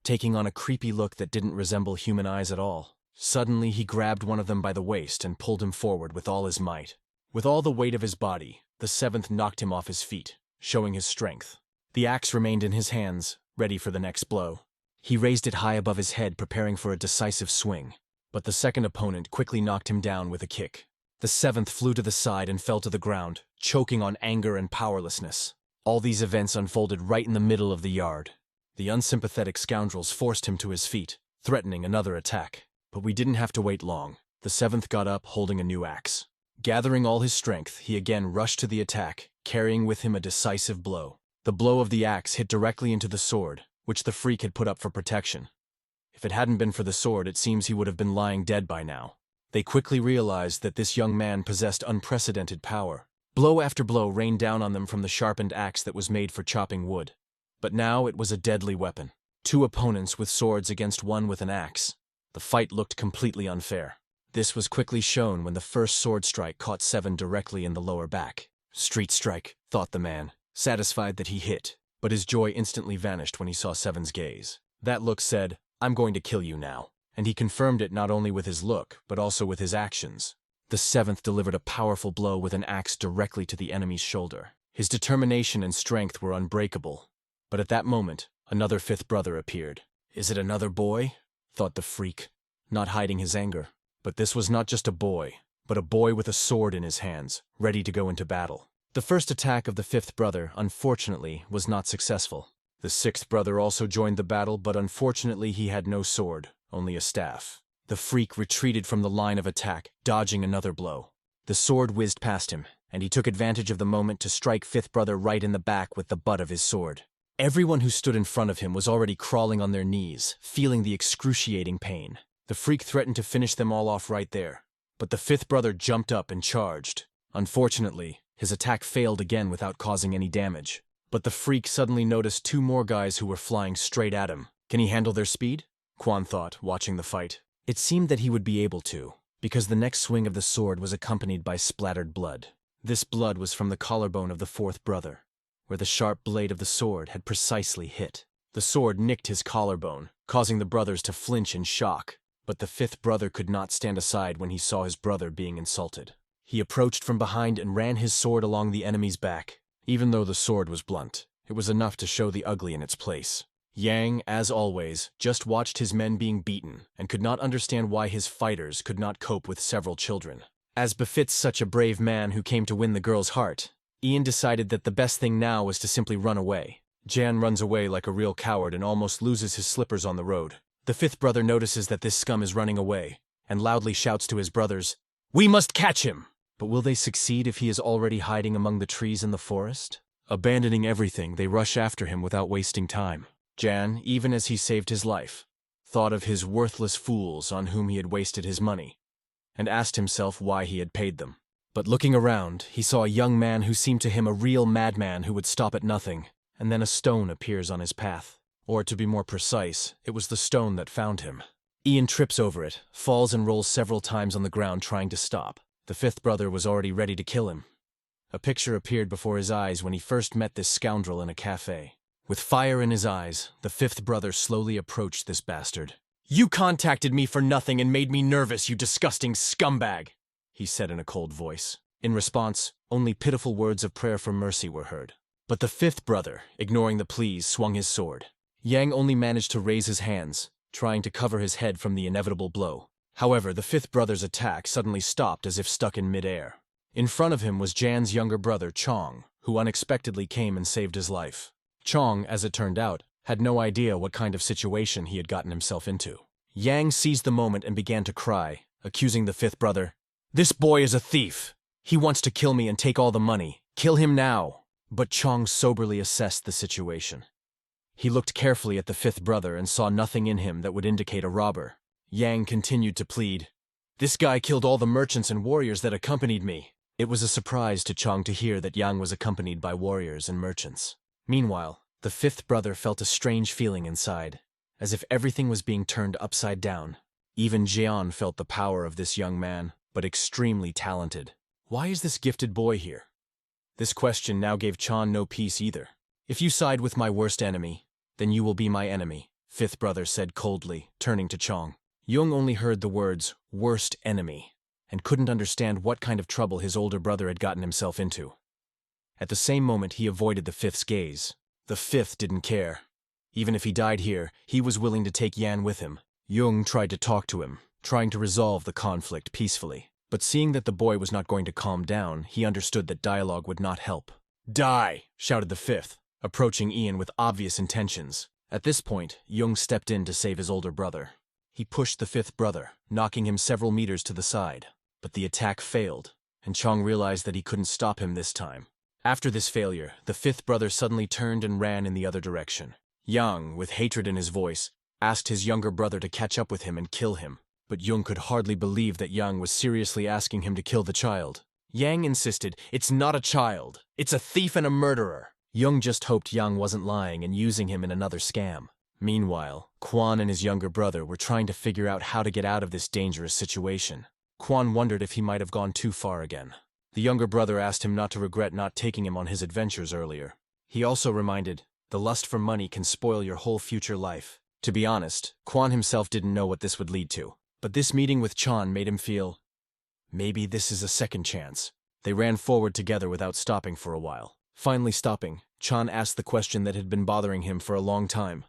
taking on a creepy look that didn't resemble human eyes at all. Suddenly, he grabbed one of them by the waist and pulled him forward with all his might. With all the weight of his body, the seventh knocked him off his feet, showing his strength. The axe remained in his hands, ready for the next blow. He raised it high above his head, preparing for a decisive swing. But the second opponent quickly knocked him down with a kick. The seventh flew to the side and fell to the ground, choking on anger and powerlessness. All these events unfolded right in the middle of the yard. The unsympathetic scoundrels forced him to his feet, threatening another attack. But we didn't have to wait long. The seventh got up, holding a new axe. Gathering all his strength, he again rushed to the attack, carrying with him a decisive blow. The blow of the axe hit directly into the sword, which the freak had put up for protection. If it hadn't been for the sword, it seems he would have been lying dead by now. They quickly realized that this young man possessed unprecedented power. Blow after blow rained down on them from the sharpened axe that was made for chopping wood. But now it was a deadly weapon. Two opponents with swords against one with an axe. The fight looked completely unfair. This was quickly shown when the first sword strike caught Seven directly in the lower back. Street strike, thought the man, satisfied that he hit, but his joy instantly vanished when he saw Seven's gaze. That look said, "I'm going to kill you now," and he confirmed it not only with his look, but also with his actions. The seventh delivered a powerful blow with an axe directly to the enemy's shoulder. His determination and strength were unbreakable. But at that moment, another fifth brother appeared. "Is it another boy?" thought the freak, not hiding his anger. But this was not just a boy, but a boy with a sword in his hands, ready to go into battle. The first attack of the fifth brother, unfortunately, was not successful. The sixth brother also joined the battle, but unfortunately he had no sword, only a staff. The freak retreated from the line of attack, dodging another blow. The sword whizzed past him, and he took advantage of the moment to strike fifth brother right in the back with the butt of his sword. Everyone who stood in front of him was already crawling on their knees, feeling the excruciating pain. The freak threatened to finish them all off right there, but the fifth brother jumped up and charged. Unfortunately, his attack failed again without causing any damage. But the freak suddenly noticed two more guys who were flying straight at him. Can he handle their speed? Quan thought, watching the fight. It seemed that he would be able to, because the next swing of the sword was accompanied by splattered blood. This blood was from the collarbone of the fourth brother, where the sharp blade of the sword had precisely hit. The sword nicked his collarbone, causing the brothers to flinch in shock. But the fifth brother could not stand aside when he saw his brother being insulted. He approached from behind and ran his sword along the enemy's back. Even though the sword was blunt, it was enough to show the ugly in its place. Yang, as always, just watched his men being beaten and could not understand why his fighters could not cope with several children. As befits such a brave man who came to win the girl's heart, Ian decided that the best thing now was to simply run away. Jan runs away like a real coward and almost loses his slippers on the road. The fifth brother notices that this scum is running away, and loudly shouts to his brothers, "We must catch him!" But will they succeed if he is already hiding among the trees in the forest? Abandoning everything, they rush after him without wasting time. Jan, even as he saved his life, thought of his worthless fools on whom he had wasted his money, and asked himself why he had paid them. But looking around, he saw a young man who seemed to him a real madman who would stop at nothing, and then a stone appears on his path. Or, to be more precise, it was the stone that found him. Ian trips over it, falls and rolls several times on the ground trying to stop. The fifth brother was already ready to kill him. A picture appeared before his eyes when he first met this scoundrel in a cafe. With fire in his eyes, the fifth brother slowly approached this bastard. "You contacted me for nothing and made me nervous, you disgusting scumbag," he said in a cold voice. In response, only pitiful words of prayer for mercy were heard. But the fifth brother, ignoring the pleas, swung his sword. Yang only managed to raise his hands, trying to cover his head from the inevitable blow. However, the fifth brother's attack suddenly stopped as if stuck in midair. In front of him was Jan's younger brother, Chong, who unexpectedly came and saved his life. Chong, as it turned out, had no idea what kind of situation he had gotten himself into. Yang seized the moment and began to cry, accusing the fifth brother. "This boy is a thief. He wants to kill me and take all the money. Kill him now." But Chong soberly assessed the situation. He looked carefully at the fifth brother and saw nothing in him that would indicate a robber. Yang continued to plead, "This guy killed all the merchants and warriors that accompanied me." It was a surprise to Chong to hear that Yang was accompanied by warriors and merchants. Meanwhile, the fifth brother felt a strange feeling inside, as if everything was being turned upside down. Even Jeon felt the power of this young man, but extremely talented. Why is this gifted boy here? This question now gave Chan no peace either. "If you side with my worst enemy, then you will be my enemy," fifth brother said coldly, turning to Chong. Jung only heard the words, "worst enemy," and couldn't understand what kind of trouble his older brother had gotten himself into. At the same moment, he avoided the fifth's gaze. The fifth didn't care. Even if he died here, he was willing to take Yan with him. Jung tried to talk to him, trying to resolve the conflict peacefully. But seeing that the boy was not going to calm down, he understood that dialogue would not help. "Die!" shouted the fifth, approaching Ian with obvious intentions. At this point, Jung stepped in to save his older brother. He pushed the fifth brother, knocking him several meters to the side. But the attack failed, and Chong realized that he couldn't stop him this time. After this failure, the fifth brother suddenly turned and ran in the other direction. Yang, with hatred in his voice, asked his younger brother to catch up with him and kill him. But Jung could hardly believe that Yang was seriously asking him to kill the child. Yang insisted, "It's not a child. It's a thief and a murderer." Jung just hoped Yang wasn't lying and using him in another scam. Meanwhile, Quan and his younger brother were trying to figure out how to get out of this dangerous situation. Quan wondered if he might have gone too far again. The younger brother asked him not to regret not taking him on his adventures earlier. He also reminded, "The lust for money can spoil your whole future life." To be honest, Quan himself didn't know what this would lead to. But this meeting with Chan made him feel, maybe this is a second chance. They ran forward together without stopping for a while. Finally stopping, Chan asked the question that had been bothering him for a long time.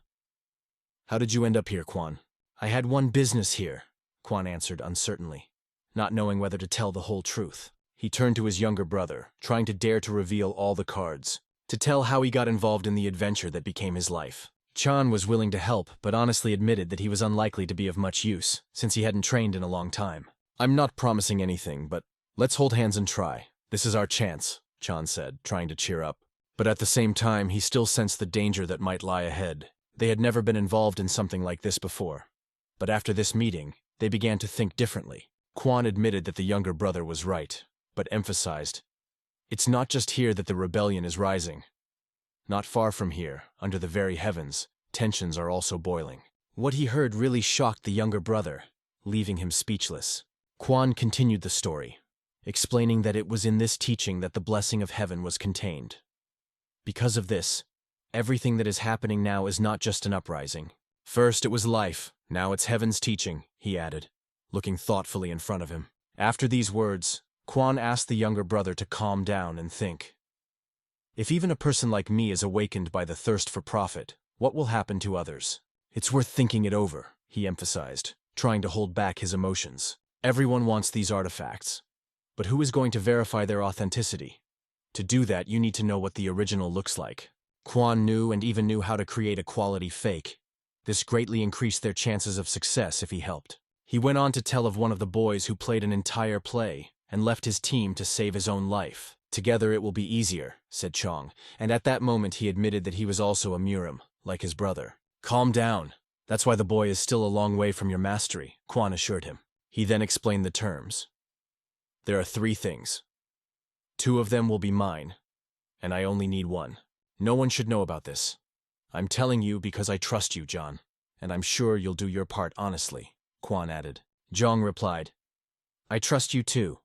"How did you end up here, Quan?" "I had one business here," Quan answered uncertainly, not knowing whether to tell the whole truth. He turned to his younger brother, trying to dare to reveal all the cards, to tell how he got involved in the adventure that became his life. Chan was willing to help, but honestly admitted that he was unlikely to be of much use, since he hadn't trained in a long time. "I'm not promising anything, but let's hold hands and try," This is our chance, Chan said, trying to cheer up. But at the same time, he still sensed the danger that might lie ahead. They had never been involved in something like this before. But after this meeting, they began to think differently. Quan admitted that the younger brother was right, but emphasized, "It's not just here that the rebellion is rising. Not far from here, under the very heavens, tensions are also boiling." What he heard really shocked the younger brother, leaving him speechless. Quan continued the story, explaining that it was in this teaching that the blessing of heaven was contained. Because of this, everything that is happening now is not just an uprising. First it was life, now it's heaven's teaching, he added, looking thoughtfully in front of him. After these words, Quan asked the younger brother to calm down and think. If even a person like me is awakened by the thirst for profit, what will happen to others? It's worth thinking it over, he emphasized, trying to hold back his emotions. Everyone wants these artifacts. But who is going to verify their authenticity? To do that, you need to know what the original looks like. Quan knew and even knew how to create a quality fake. This greatly increased their chances of success if he helped. He went on to tell of one of the boys who played an entire play and left his team to save his own life. Together it will be easier, said Chong, and at that moment he admitted that he was also a Murim, like his brother. Calm down. That's why the boy is still a long way from your mastery, Quan assured him. He then explained the terms. There are 3 things. 2 of them will be mine, and I only need 1. No one should know about this. I'm telling you because I trust you, John, and I'm sure you'll do your part honestly, Quan added. Zhang replied, I trust you too.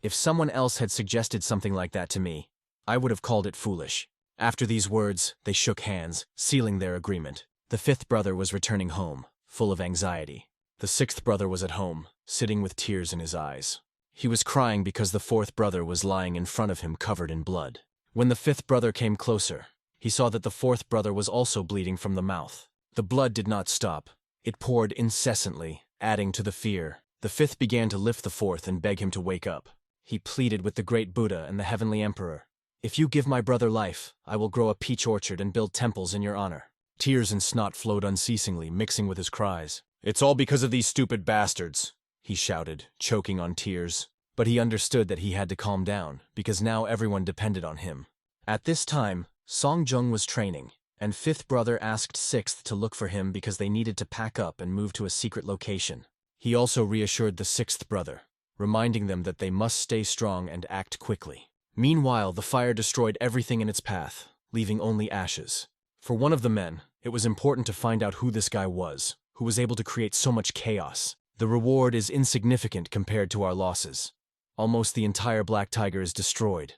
If someone else had suggested something like that to me, I would have called it foolish. After these words, they shook hands, sealing their agreement. The 5th brother was returning home, full of anxiety. The 6th brother was at home, sitting with tears in his eyes. He was crying because the 4th brother was lying in front of him covered in blood. When the 5th brother came closer, he saw that the 4th brother was also bleeding from the mouth. The blood did not stop. It poured incessantly, adding to the fear. The 5th began to lift the 4th and beg him to wake up. He pleaded with the great Buddha and the heavenly emperor. If you give my brother life, I will grow a peach orchard and build temples in your honor. Tears and snot flowed unceasingly, mixing with his cries. It's all because of these stupid bastards, he shouted, choking on tears. But he understood that he had to calm down, because now everyone depended on him. At this time, Song Jung was training, and 5th brother asked 6th to look for him because they needed to pack up and move to a secret location. He also reassured the 6th brother, reminding them that they must stay strong and act quickly. Meanwhile, the fire destroyed everything in its path, leaving only ashes. For one of the men, it was important to find out who this guy was, who was able to create so much chaos. The reward is insignificant compared to our losses. Almost the entire Black Tiger is destroyed.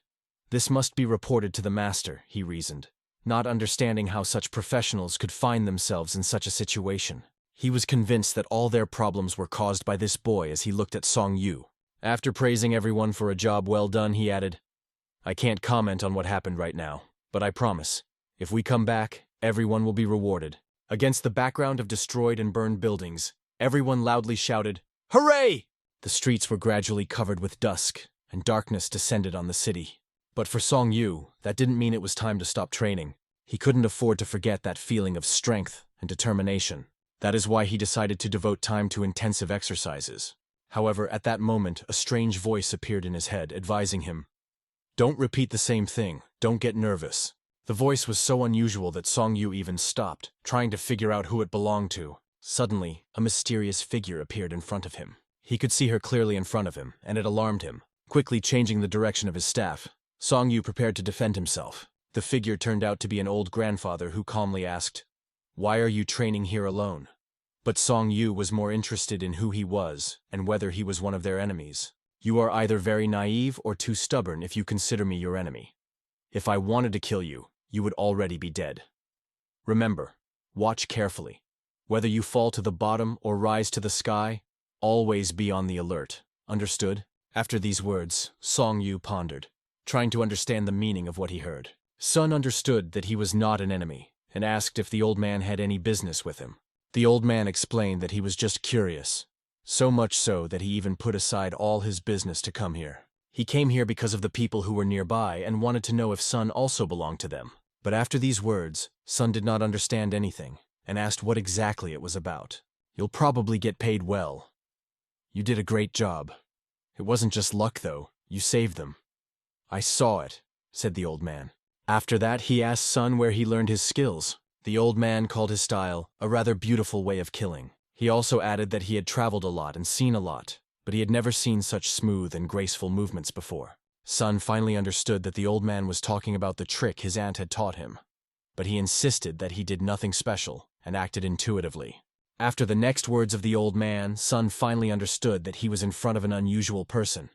This must be reported to the master, he reasoned, not understanding how such professionals could find themselves in such a situation. He was convinced that all their problems were caused by this boy as he looked at Song Yu. After praising everyone for a job well done, he added, I can't comment on what happened right now, but I promise, if we come back, everyone will be rewarded. Against the background of destroyed and burned buildings, everyone loudly shouted, Hooray! The streets were gradually covered with dusk, and darkness descended on the city. But for Song Yu, that didn't mean it was time to stop training. He couldn't afford to forget that feeling of strength and determination. That is why he decided to devote time to intensive exercises. However, at that moment, a strange voice appeared in his head, advising him, Don't repeat the same thing, don't get nervous. The voice was so unusual that Song Yu even stopped, trying to figure out who it belonged to. Suddenly, a mysterious figure appeared in front of him. He could see her clearly in front of him, and it alarmed him. Quickly changing the direction of his staff, Song Yu prepared to defend himself. The figure turned out to be an old grandfather who calmly asked, Why are you training here alone? But Song Yu was more interested in who he was and whether he was one of their enemies. You are either very naive or too stubborn if you consider me your enemy. If I wanted to kill you, you would already be dead. Remember, watch carefully. Whether you fall to the bottom or rise to the sky, always be on the alert. Understood? After these words, Song Yu pondered, trying to understand the meaning of what he heard. Sun understood that he was not an enemy, and asked if the old man had any business with him. The old man explained that he was just curious, so much so that he even put aside all his business to come here. He came here because of the people who were nearby and wanted to know if Sun also belonged to them. But after these words, Sun did not understand anything, and asked what exactly it was about. You'll probably get paid well. You did a great job. It wasn't just luck, though. You saved them. I saw it, said the old man. After that, he asked Sun where he learned his skills. The old man called his style a rather beautiful way of killing. He also added that he had traveled a lot and seen a lot, but he had never seen such smooth and graceful movements before. Sun finally understood that the old man was talking about the trick his aunt had taught him, but he insisted that he did nothing special and acted intuitively. After the next words of the old man, Sun finally understood that he was in front of an unusual person.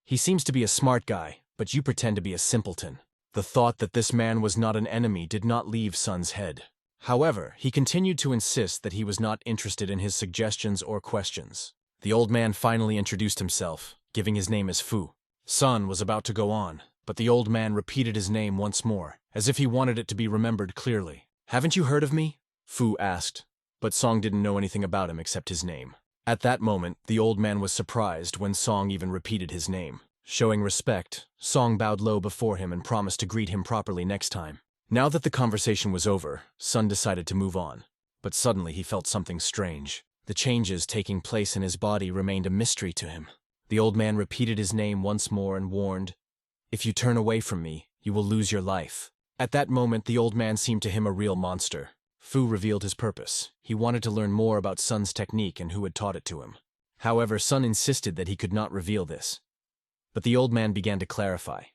He seems to be a smart guy, but you pretend to be a simpleton. The thought that this man was not an enemy did not leave Sun's head. However, he continued to insist that he was not interested in his suggestions or questions. The old man finally introduced himself, giving his name as Fu. Sun was about to go on, but the old man repeated his name once more, as if he wanted it to be remembered clearly. Haven't you heard of me? Fu asked, but Song didn't know anything about him except his name. At that moment, the old man was surprised when Song even repeated his name. Showing respect, Song bowed low before him and promised to greet him properly next time. Now that the conversation was over, Sun decided to move on. But suddenly he felt something strange. The changes taking place in his body remained a mystery to him. The old man repeated his name once more and warned, "If you turn away from me, you will lose your life." At that moment, the old man seemed to him a real monster. Fu revealed his purpose. He wanted to learn more about Sun's technique and who had taught it to him. However, Sun insisted that he could not reveal this. But the old man began to clarify.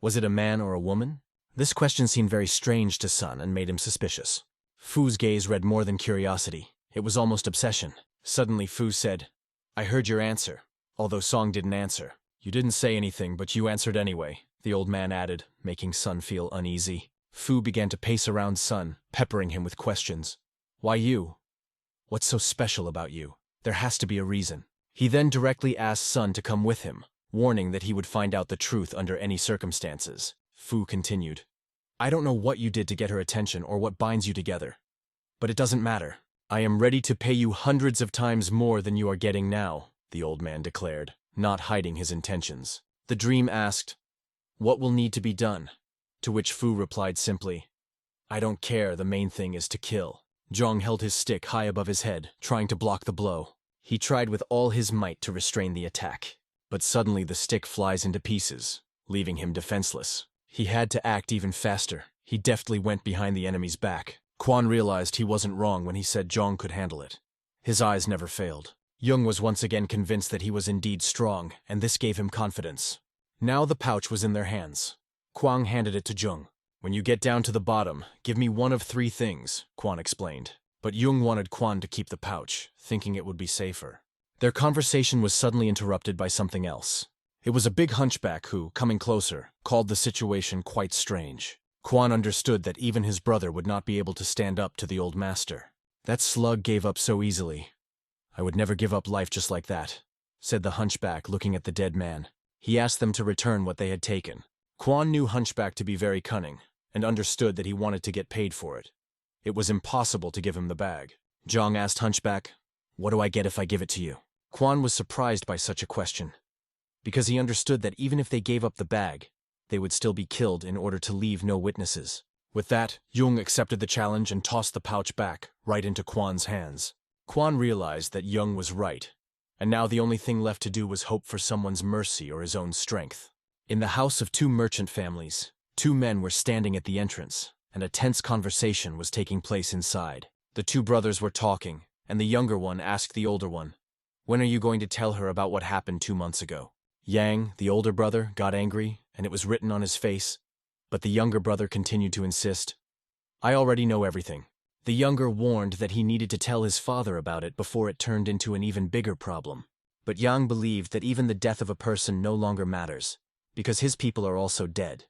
Was it a man or a woman? This question seemed very strange to Sun and made him suspicious. Fu's gaze read more than curiosity. It was almost obsession. Suddenly Fu said, "I heard your answer," although Song didn't answer. "You didn't say anything, but you answered anyway," the old man added, making Sun feel uneasy. Fu began to pace around Sun, peppering him with questions. "Why you? What's so special about you? There has to be a reason." He then directly asked Sun to come with him, warning that he would find out the truth under any circumstances. Fu continued, "I don't know what you did to get her attention or what binds you together. But it doesn't matter. I am ready to pay you hundreds of times more than you are getting now," the old man declared, not hiding his intentions. The dream asked, "What will need to be done?" To which Fu replied simply, "I don't care, the main thing is to kill." Zhong held his stick high above his head, trying to block the blow. He tried with all his might to restrain the attack, but suddenly the stick flies into pieces, leaving him defenseless. He had to act even faster. He deftly went behind the enemy's back. Quan realized he wasn't wrong when he said Zhong could handle it. His eyes never failed. Jung was once again convinced that he was indeed strong, and this gave him confidence. Now the pouch was in their hands. Kwang handed it to Jung. "When you get down to the bottom, give me one of three things," Quan explained. But Jung wanted Quan to keep the pouch, thinking it would be safer. Their conversation was suddenly interrupted by something else. It was a big hunchback who, coming closer, called the situation quite strange. Quan understood that even his brother would not be able to stand up to the old master. "That slug gave up so easily. I would never give up life just like that," said the hunchback, looking at the dead man. He asked them to return what they had taken. Quan knew Hunchback to be very cunning, and understood that he wanted to get paid for it. It was impossible to give him the bag. Zhang asked Hunchback, "What do I get if I give it to you?" Quan was surprised by such a question, because he understood that even if they gave up the bag, they would still be killed in order to leave no witnesses. With that, Jung accepted the challenge and tossed the pouch back, right into Quan's hands. Quan realized that Jung was right, and now the only thing left to do was hope for someone's mercy or his own strength. In the house of two merchant families, two men were standing at the entrance, and a tense conversation was taking place inside. The two brothers were talking, and the younger one asked the older one, "When are you going to tell her about what happened 2 months ago?" Yang, the older brother, got angry, and it was written on his face, but the younger brother continued to insist, "I already know everything." The younger warned that he needed to tell his father about it before it turned into an even bigger problem. But Yang believed that even the death of a person no longer matters, because his people are also dead.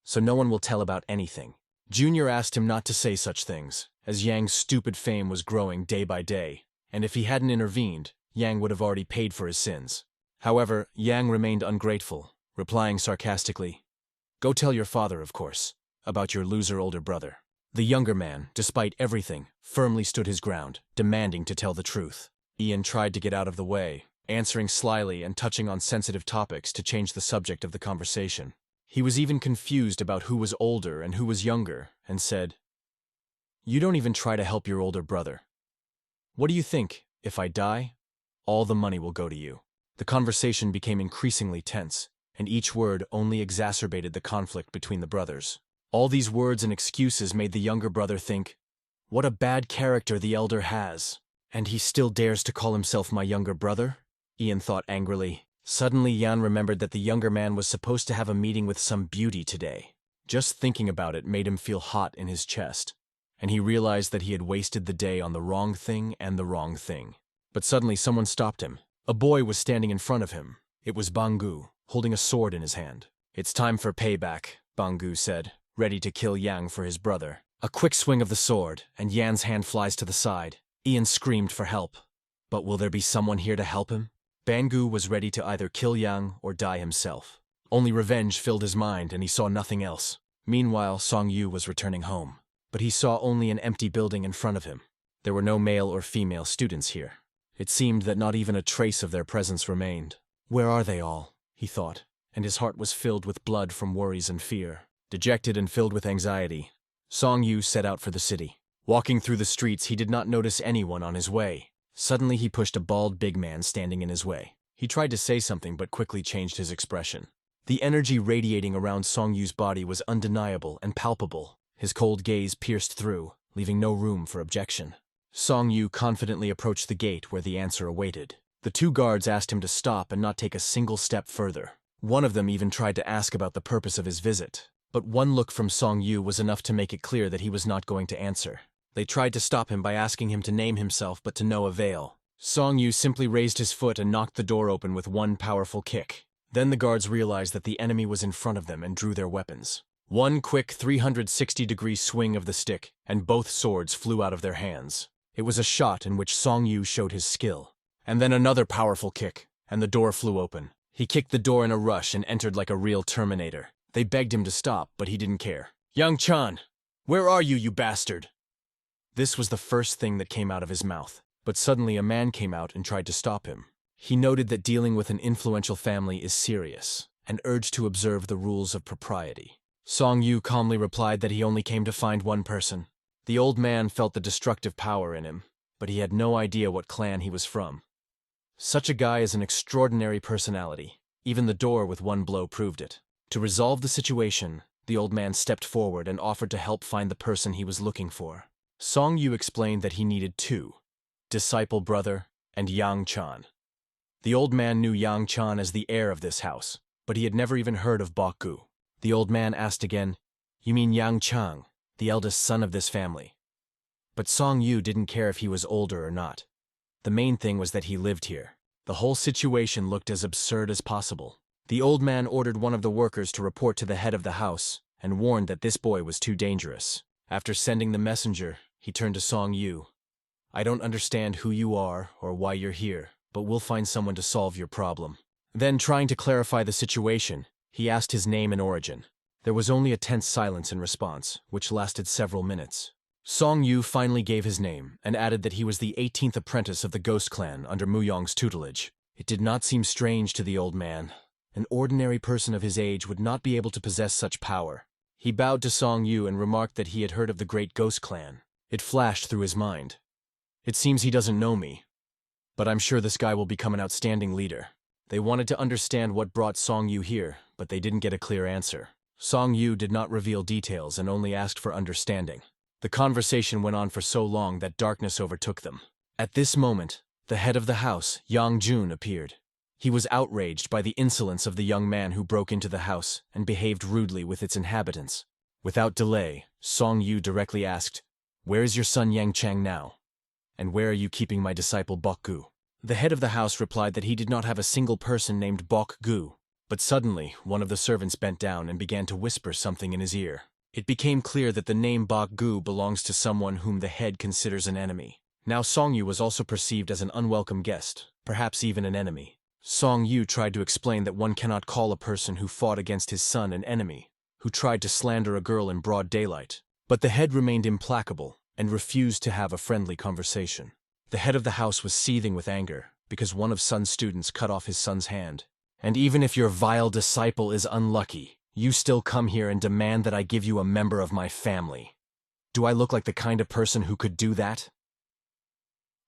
So no one will tell about anything. Junior asked him not to say such things, as Yang's stupid fame was growing day by day, and if he hadn't intervened, Yang would have already paid for his sins. However, Yang remained ungrateful, replying sarcastically, "Go tell your father, of course, about your loser older brother." The younger man, despite everything, firmly stood his ground, demanding to tell the truth. Ian tried to get out of the way, answering slyly and touching on sensitive topics to change the subject of the conversation. He was even confused about who was older and who was younger, and said, "You don't even try to help your older brother. What do you think, if I die, all the money will go to you?" The conversation became increasingly tense, and each word only exacerbated the conflict between the brothers. All these words and excuses made the younger brother think, "What a bad character the elder has. And he still dares to call himself my younger brother?" Ian thought angrily. Suddenly Jan remembered that the younger man was supposed to have a meeting with some beauty today. Just thinking about it made him feel hot in his chest, and he realized that he had wasted the day on the wrong thing and the wrong thing. But suddenly someone stopped him. A boy was standing in front of him. It was Bangu, holding a sword in his hand. "It's time for payback," Bangu said, ready to kill Yang for his brother. A quick swing of the sword, and Yan's hand flies to the side. Ian screamed for help. But will there be someone here to help him? Bangu was ready to either kill Yang or die himself. Only revenge filled his mind, and he saw nothing else. Meanwhile, Song Yu was returning home. But he saw only an empty building in front of him. There were no male or female students here. It seemed that not even a trace of their presence remained. Where are they all? He thought, and his heart was filled with blood from worries and fear. Dejected and filled with anxiety, Song Yu set out for the city. Walking through the streets, he did not notice anyone on his way. Suddenly he pushed a bald big man standing in his way. He tried to say something but quickly changed his expression. The energy radiating around Song Yu's body was undeniable and palpable. His cold gaze pierced through, leaving no room for objection. Song Yu confidently approached the gate where the answer awaited. The two guards asked him to stop and not take a single step further. One of them even tried to ask about the purpose of his visit. But one look from Song Yu was enough to make it clear that he was not going to answer. They tried to stop him by asking him to name himself, but to no avail. Song Yu simply raised his foot and knocked the door open with one powerful kick. Then the guards realized that the enemy was in front of them and drew their weapons. One quick 360-degree swing of the stick, and both swords flew out of their hands. It was a shot in which Song Yu showed his skill. And then another powerful kick, and the door flew open. He kicked the door in a rush and entered like a real Terminator. They begged him to stop, but he didn't care. "Yang Chan, where are you, you bastard?" This was the first thing that came out of his mouth. But suddenly a man came out and tried to stop him. He noted that dealing with an influential family is serious, and urged to observe the rules of propriety. Song Yu calmly replied that he only came to find one person. The old man felt the destructive power in him, but he had no idea what clan he was from. Such a guy is an extraordinary personality. Even the door with one blow proved it. To resolve the situation, the old man stepped forward and offered to help find the person he was looking for. Song Yu explained that he needed two: disciple brother and Yang Chan. The old man knew Yang Chan as the heir of this house, but he had never even heard of Bokgu. The old man asked again, "You mean Yang Chang, the eldest son of this family?" But Song Yu didn't care if he was older or not. The main thing was that he lived here. The whole situation looked as absurd as possible. The old man ordered one of the workers to report to the head of the house and warned that this boy was too dangerous. After sending the messenger, he turned to Song Yu. "I don't understand who you are or why you're here, but we'll find someone to solve your problem." Then, trying to clarify the situation, he asked his name and origin. There was only a tense silence in response, which lasted several minutes. Song Yu finally gave his name and added that he was the 18th apprentice of the Ghost Clan under Muyong's tutelage. It did not seem strange to the old man. An ordinary person of his age would not be able to possess such power. He bowed to Song Yu and remarked that he had heard of the great Ghost Clan. It flashed through his mind. It seems he doesn't know me, but I'm sure this guy will become an outstanding leader. They wanted to understand what brought Song Yu here, but they didn't get a clear answer. Song Yu did not reveal details and only asked for understanding. The conversation went on for so long that darkness overtook them. At this moment, the head of the house, Yang Jun, appeared. He was outraged by the insolence of the young man who broke into the house and behaved rudely with its inhabitants. Without delay, Song Yu directly asked, "Where is your son Yang Chang now? And where are you keeping my disciple Bokgu?" The head of the house replied that he did not have a single person named Bokgu. But suddenly, one of the servants bent down and began to whisper something in his ear. It became clear that the name Bokgu belongs to someone whom the head considers an enemy. Now Song Yu was also perceived as an unwelcome guest, perhaps even an enemy. Song Yu tried to explain that one cannot call a person who fought against his son an enemy, who tried to slander a girl in broad daylight. But the head remained implacable and refused to have a friendly conversation. The head of the house was seething with anger because one of Sun's students cut off his son's hand. "And even if your vile disciple is unlucky, you still come here and demand that I give you a member of my family. Do I look like the kind of person who could do that?"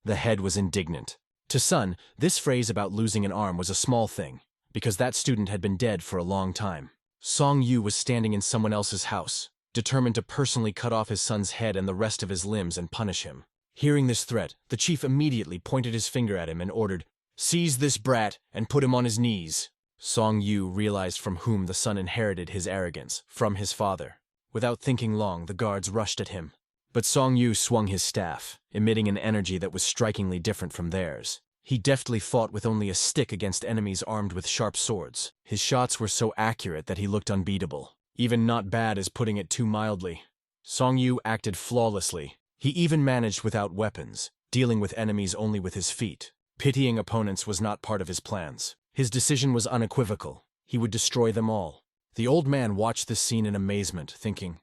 The head was indignant. To Sun, this phrase about losing an arm was a small thing, because that student had been dead for a long time. Song Yu was standing in someone else's house, determined to personally cut off his son's head and the rest of his limbs and punish him. Hearing this threat, the chief immediately pointed his finger at him and ordered, "Seize this brat and put him on his knees." Song Yu realized from whom the son inherited his arrogance, from his father. Without thinking long, the guards rushed at him. But Song Yu swung his staff, emitting an energy that was strikingly different from theirs. He deftly fought with only a stick against enemies armed with sharp swords. His shots were so accurate that he looked unbeatable. Even not bad is putting it too mildly. Song Yu acted flawlessly. He even managed without weapons, dealing with enemies only with his feet. Pitying opponents was not part of his plans. His decision was unequivocal. He would destroy them all. The old man watched this scene in amazement, thinking,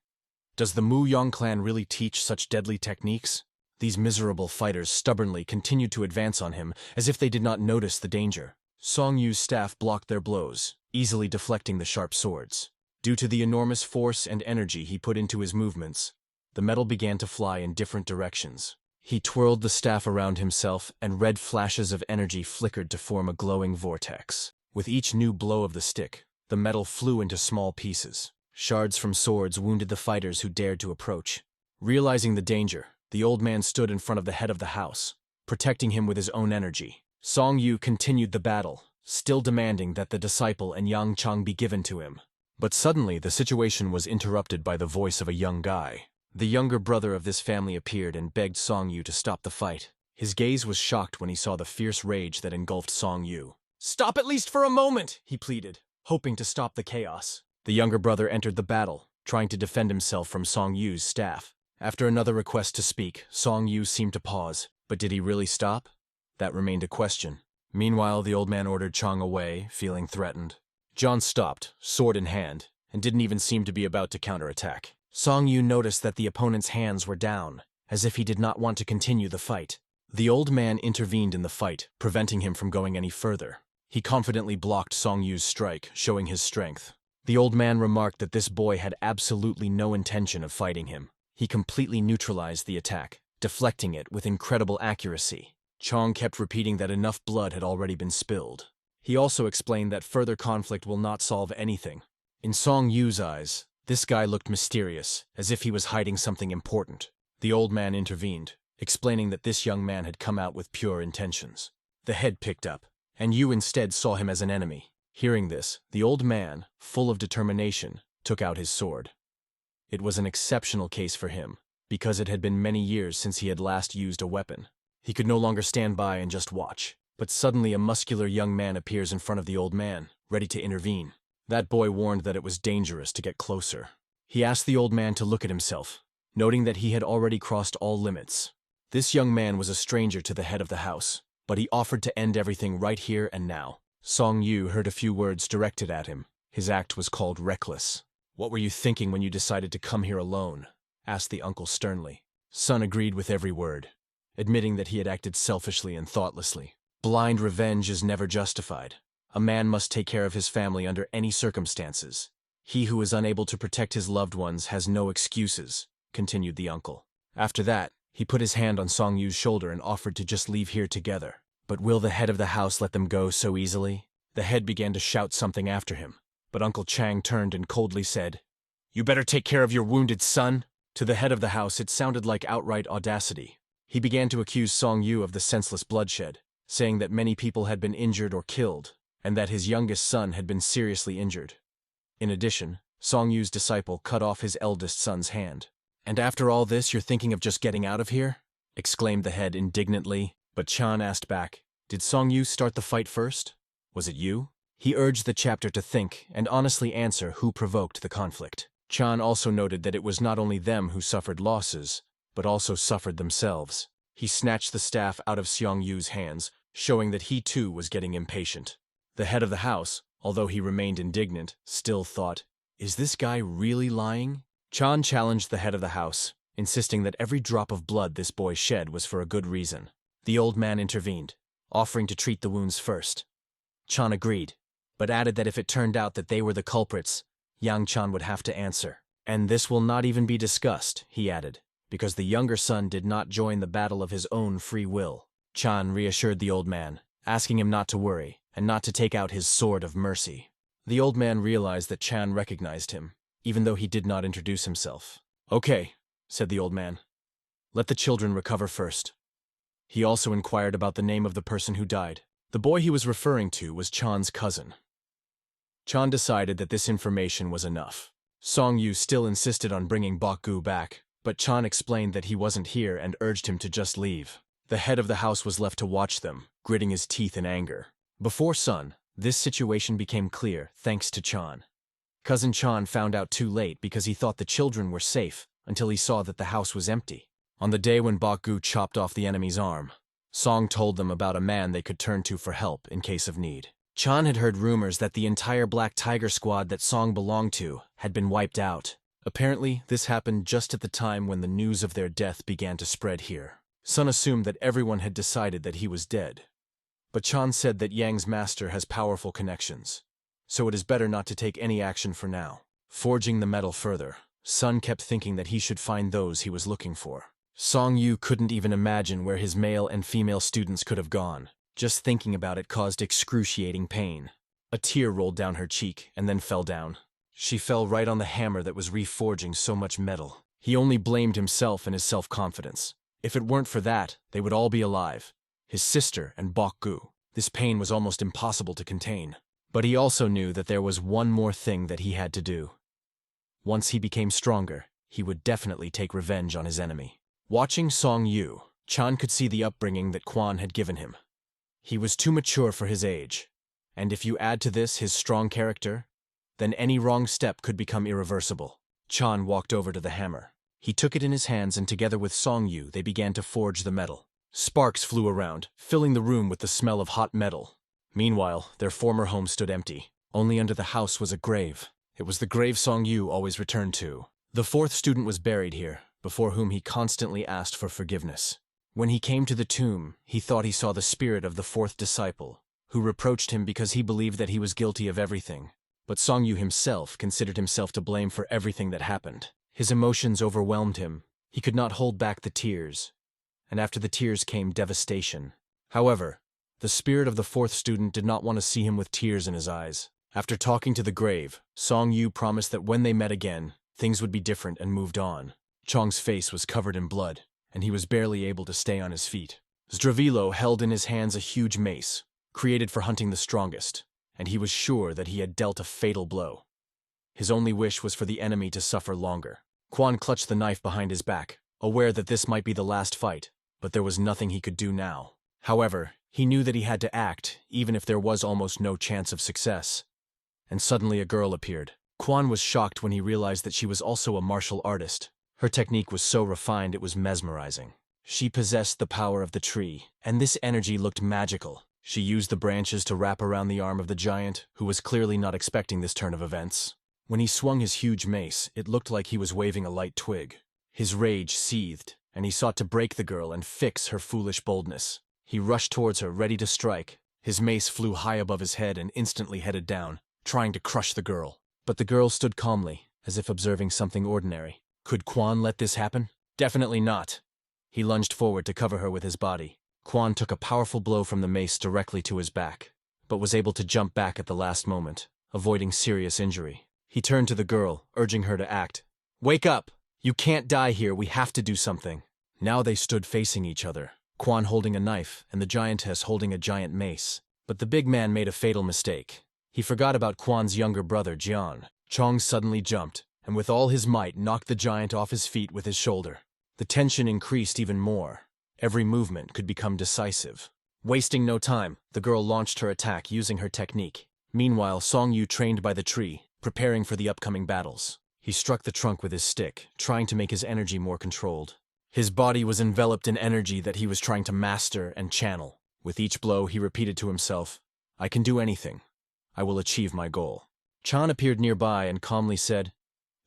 "Does the Mu Yong clan really teach such deadly techniques?" These miserable fighters stubbornly continued to advance on him as if they did not notice the danger. Song Yu's staff blocked their blows, easily deflecting the sharp swords. Due to the enormous force and energy he put into his movements, the metal began to fly in different directions. He twirled the staff around himself, and red flashes of energy flickered to form a glowing vortex. With each new blow of the stick, the metal flew into small pieces. Shards from swords wounded the fighters who dared to approach. Realizing the danger, the old man stood in front of the head of the house, protecting him with his own energy. Song Yu continued the battle, still demanding that the disciple and Yang Chang be given to him. But suddenly the situation was interrupted by the voice of a young guy. The younger brother of this family appeared and begged Song Yu to stop the fight. His gaze was shocked when he saw the fierce rage that engulfed Song Yu. "Stop at least for a moment," he pleaded, hoping to stop the chaos. The younger brother entered the battle, trying to defend himself from Song Yu's staff. After another request to speak, Song Yu seemed to pause. But did he really stop? That remained a question. Meanwhile, the old man ordered Chang away, feeling threatened. John stopped, sword in hand, and didn't even seem to be about to counterattack. Song Yu noticed that the opponent's hands were down, as if he did not want to continue the fight. The old man intervened in the fight, preventing him from going any further. He confidently blocked Song Yu's strike, showing his strength. The old man remarked that this boy had absolutely no intention of fighting him. He completely neutralized the attack, deflecting it with incredible accuracy. Chang kept repeating that enough blood had already been spilled. He also explained that further conflict will not solve anything. In Song Yu's eyes, this guy looked mysterious, as if he was hiding something important. The old man intervened, explaining that this young man had come out with pure intentions. The head picked up, and Yu instead saw him as an enemy. Hearing this, the old man, full of determination, took out his sword. It was an exceptional case for him, because it had been many years since he had last used a weapon. He could no longer stand by and just watch. But suddenly a muscular young man appears in front of the old man, ready to intervene. That boy warned that it was dangerous to get closer. He asked the old man to look at himself, noting that he had already crossed all limits. This young man was a stranger to the head of the house, but he offered to end everything right here and now. Song Yu heard a few words directed at him. His act was called reckless. "What were you thinking when you decided to come here alone?" asked the uncle sternly. Son agreed with every word, admitting that he had acted selfishly and thoughtlessly. Blind revenge is never justified. A man must take care of his family under any circumstances. He who is unable to protect his loved ones has no excuses, continued the uncle. After that, he put his hand on Song Yu's shoulder and offered to just leave here together. But will the head of the house let them go so easily? The head began to shout something after him, but Uncle Chang turned and coldly said, "You better take care of your wounded son." To the head of the house, it sounded like outright audacity. He began to accuse Song Yu of the senseless bloodshed, saying that many people had been injured or killed, and that his youngest son had been seriously injured. In addition, Song Yu's disciple cut off his eldest son's hand. "And after all this, you're thinking of just getting out of here?" exclaimed the head indignantly, but Chan asked back, "Did Song Yu start the fight first? Was it you?" He urged the chapter to think and honestly answer who provoked the conflict. Chan also noted that it was not only them who suffered losses, but also suffered themselves. He snatched the staff out of Song Yu's hands, showing that he too was getting impatient. The head of the house, although he remained indignant, still thought, "Is this guy really lying?" Chan challenged the head of the house, insisting that every drop of blood this boy shed was for a good reason. The old man intervened, offering to treat the wounds first. Chan agreed, but added that if it turned out that they were the culprits, Yang Chan would have to answer. "And this will not even be discussed," he added, because the younger son did not join the battle of his own free will. Chan reassured the old man, asking him not to worry, and not to take out his sword of mercy. The old man realized that Chan recognized him, even though he did not introduce himself. "Okay," said the old man. "Let the children recover first." He also inquired about the name of the person who died. The boy he was referring to was Chan's cousin. Chan decided that this information was enough. Song Yu still insisted on bringing Bok-gu back, but Chan explained that he wasn't here and urged him to just leave. The head of the house was left to watch them, gritting his teeth in anger. Before sun, this situation became clear thanks to Chan. Cousin Chan found out too late because he thought the children were safe until he saw that the house was empty. On the day when Bok-gu chopped off the enemy's arm, Song told them about a man they could turn to for help in case of need. Chan had heard rumors that the entire Black Tiger squad that Song belonged to had been wiped out. Apparently, this happened just at the time when the news of their death began to spread here. Sun assumed that everyone had decided that he was dead. But Chan said that Yang's master has powerful connections, so it is better not to take any action for now. Forging the metal further, Sun kept thinking that he should find those he was looking for. Song Yu couldn't even imagine where his male and female students could have gone. Just thinking about it caused excruciating pain. A tear rolled down her cheek and then fell down. She fell right on the hammer that was reforging so much metal. He only blamed himself and his self-confidence. If it weren't for that, they would all be alive. His sister and Bok-gu. This pain was almost impossible to contain. But he also knew that there was one more thing that he had to do. Once he became stronger, he would definitely take revenge on his enemy. Watching Song Yu, Chan could see the upbringing that Quan had given him. He was too mature for his age, and if you add to this his strong character, then any wrong step could become irreversible. Chan walked over to the hammer. He took it in his hands and together with Song Yu they began to forge the metal. Sparks flew around, filling the room with the smell of hot metal. Meanwhile, their former home stood empty. Only under the house was a grave. It was the grave Song Yu always returned to. The fourth student was buried here, before whom he constantly asked for forgiveness. When he came to the tomb, he thought he saw the spirit of the fourth disciple, who reproached him because he believed that he was guilty of everything. But Song Yu himself considered himself to blame for everything that happened. His emotions overwhelmed him. He could not hold back the tears, and after the tears came devastation. However, the spirit of the fourth student did not want to see him with tears in his eyes. After talking to the grave, Song Yu promised that when they met again, things would be different and moved on. Chong's face was covered in blood, and he was barely able to stay on his feet. Zdravilo held in his hands a huge mace, created for hunting the strongest, and he was sure that he had dealt a fatal blow. His only wish was for the enemy to suffer longer. Quan clutched the knife behind his back, aware that this might be the last fight, but there was nothing he could do now. However, he knew that he had to act, even if there was almost no chance of success. And suddenly a girl appeared. Quan was shocked when he realized that she was also a martial artist. Her technique was so refined it was mesmerizing. She possessed the power of the tree, and this energy looked magical. She used the branches to wrap around the arm of the giant, who was clearly not expecting this turn of events. When he swung his huge mace, it looked like he was waving a light twig. His rage seethed, and he sought to break the girl and fix her foolish boldness. He rushed towards her, ready to strike. His mace flew high above his head and instantly headed down, trying to crush the girl. But the girl stood calmly, as if observing something ordinary. Could Quan let this happen? Definitely not. He lunged forward to cover her with his body. Quan took a powerful blow from the mace directly to his back, but was able to jump back at the last moment, avoiding serious injury. He turned to the girl, urging her to act. "Wake up! You can't die here, we have to do something." Now they stood facing each other, Quan holding a knife and the giantess holding a giant mace. But the big man made a fatal mistake. He forgot about Quan's younger brother, Jian. Chong suddenly jumped, and with all his might knocked the giant off his feet with his shoulder. The tension increased even more. Every movement could become decisive. Wasting no time, the girl launched her attack using her technique. Meanwhile, Song Yu trained by the tree, preparing for the upcoming battles. He struck the trunk with his stick, trying to make his energy more controlled. His body was enveloped in energy that he was trying to master and channel. With each blow, he repeated to himself, "I can do anything. I will achieve my goal." Chan appeared nearby and calmly said,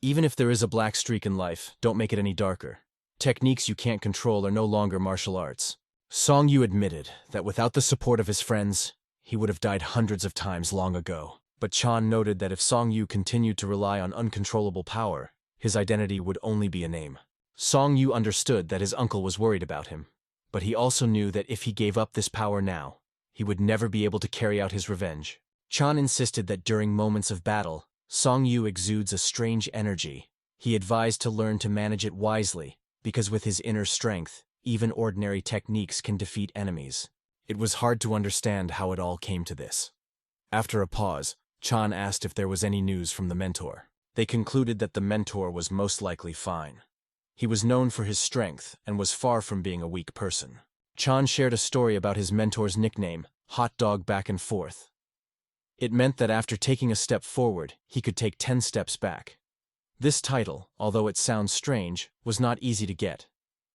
"Even if there is a black streak in life, don't make it any darker. Techniques you can't control are no longer martial arts." Song Yu admitted that without the support of his friends, he would have died hundreds of times long ago. But Chan noted that if Song Yu continued to rely on uncontrollable power, his identity would only be a name. Song Yu understood that his uncle was worried about him, but he also knew that if he gave up this power now, he would never be able to carry out his revenge. Chan insisted that during moments of battle, Song Yu exudes a strange energy. He advised to learn to manage it wisely, because with his inner strength, even ordinary techniques can defeat enemies. It was hard to understand how it all came to this. After a pause, Chan asked if there was any news from the mentor. They concluded that the mentor was most likely fine. He was known for his strength and was far from being a weak person. Chan shared a story about his mentor's nickname, Hot Dog Back and Forth. It meant that after taking a step forward, he could take 10 steps back. This title, although it sounds strange, was not easy to get.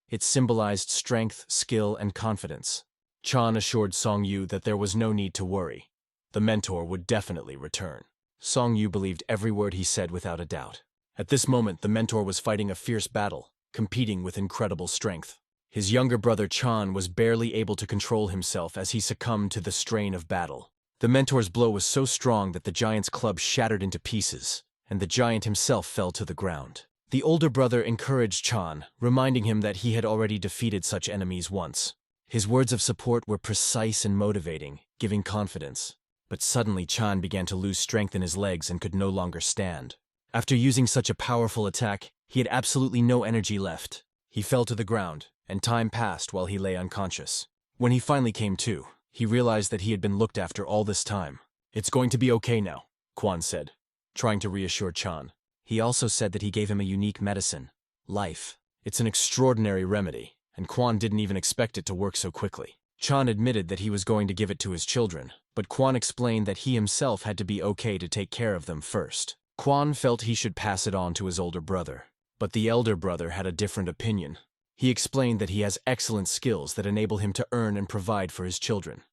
It symbolized strength, skill, and confidence. Chan assured Song Yu that there was no need to worry. The mentor would definitely return. Song Yu believed every word he said without a doubt. At this moment, the mentor was fighting a fierce battle, competing with incredible strength. His younger brother Chan was barely able to control himself as he succumbed to the strain of battle. The mentor's blow was so strong that the giant's club shattered into pieces, and the giant himself fell to the ground. The older brother encouraged Chan, reminding him that he had already defeated such enemies once. His words of support were precise and motivating, giving confidence. But suddenly Chan began to lose strength in his legs and could no longer stand. After using such a powerful attack, he had absolutely no energy left. He fell to the ground, and time passed while he lay unconscious. When he finally came to, he realized that he had been looked after all this time. "It's going to be okay now," Quan said, trying to reassure Chan. He also said that he gave him a unique medicine, life. It's an extraordinary remedy, and Quan didn't even expect it to work so quickly. Chan admitted that he was going to give it to his children, but Quan explained that he himself had to be okay to take care of them first. Quan felt he should pass it on to his older brother, but the elder brother had a different opinion. He explained that he has excellent skills that enable him to earn and provide for his children.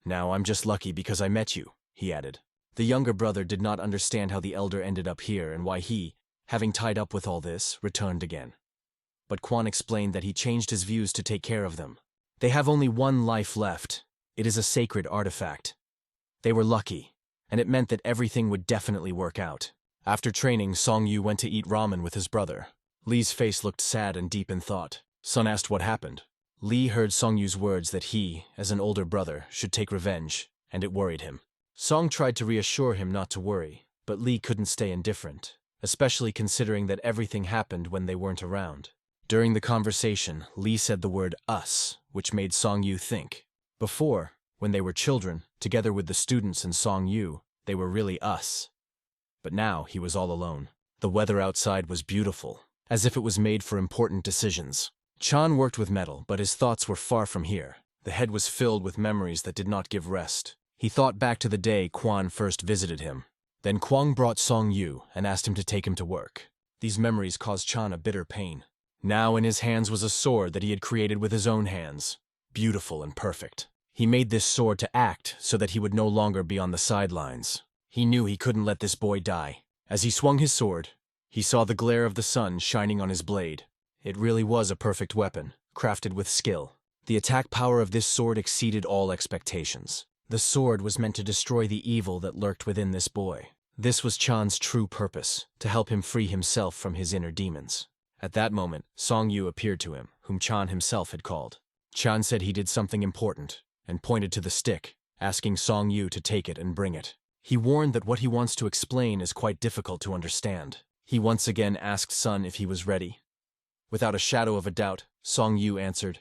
"Now I'm just lucky because I met you," he added. The younger brother did not understand how the elder ended up here and why he, having tied up with all this, returned again. But Quan explained that he changed his views to take care of them. They have only one life left. It is a sacred artifact. They were lucky, and it meant that everything would definitely work out. After training, Song Yu went to eat ramen with his brother. Lee's face looked sad and deep in thought. Sun asked what happened. Lee heard Song Yu's words that he, as an older brother, should take revenge, and it worried him. Song tried to reassure him not to worry, but Lee couldn't stay indifferent, especially considering that everything happened when they weren't around. During the conversation, Lee said the word us, which made Song Yu think. Before, when they were children, together with the students and Song Yu, they were really us. But now he was all alone. The weather outside was beautiful, as if it was made for important decisions. Chan worked with metal, but his thoughts were far from here. The head was filled with memories that did not give rest. He thought back to the day Quan first visited him. Then Kwang brought Song Yu and asked him to take him to work. These memories caused Chan a bitter pain. Now in his hands was a sword that he had created with his own hands, beautiful and perfect. He made this sword to act so that he would no longer be on the sidelines. He knew he couldn't let this boy die. As he swung his sword, he saw the glare of the sun shining on his blade. It really was a perfect weapon, crafted with skill. The attack power of this sword exceeded all expectations. The sword was meant to destroy the evil that lurked within this boy. This was Chan's true purpose, to help him free himself from his inner demons. At that moment, Song Yu appeared to him, whom Chan himself had called. Chan said he did something important, and pointed to the stick, asking Song Yu to take it and bring it. He warned that what he wants to explain is quite difficult to understand. He once again asked Sun if he was ready. Without a shadow of a doubt, Song Yu answered,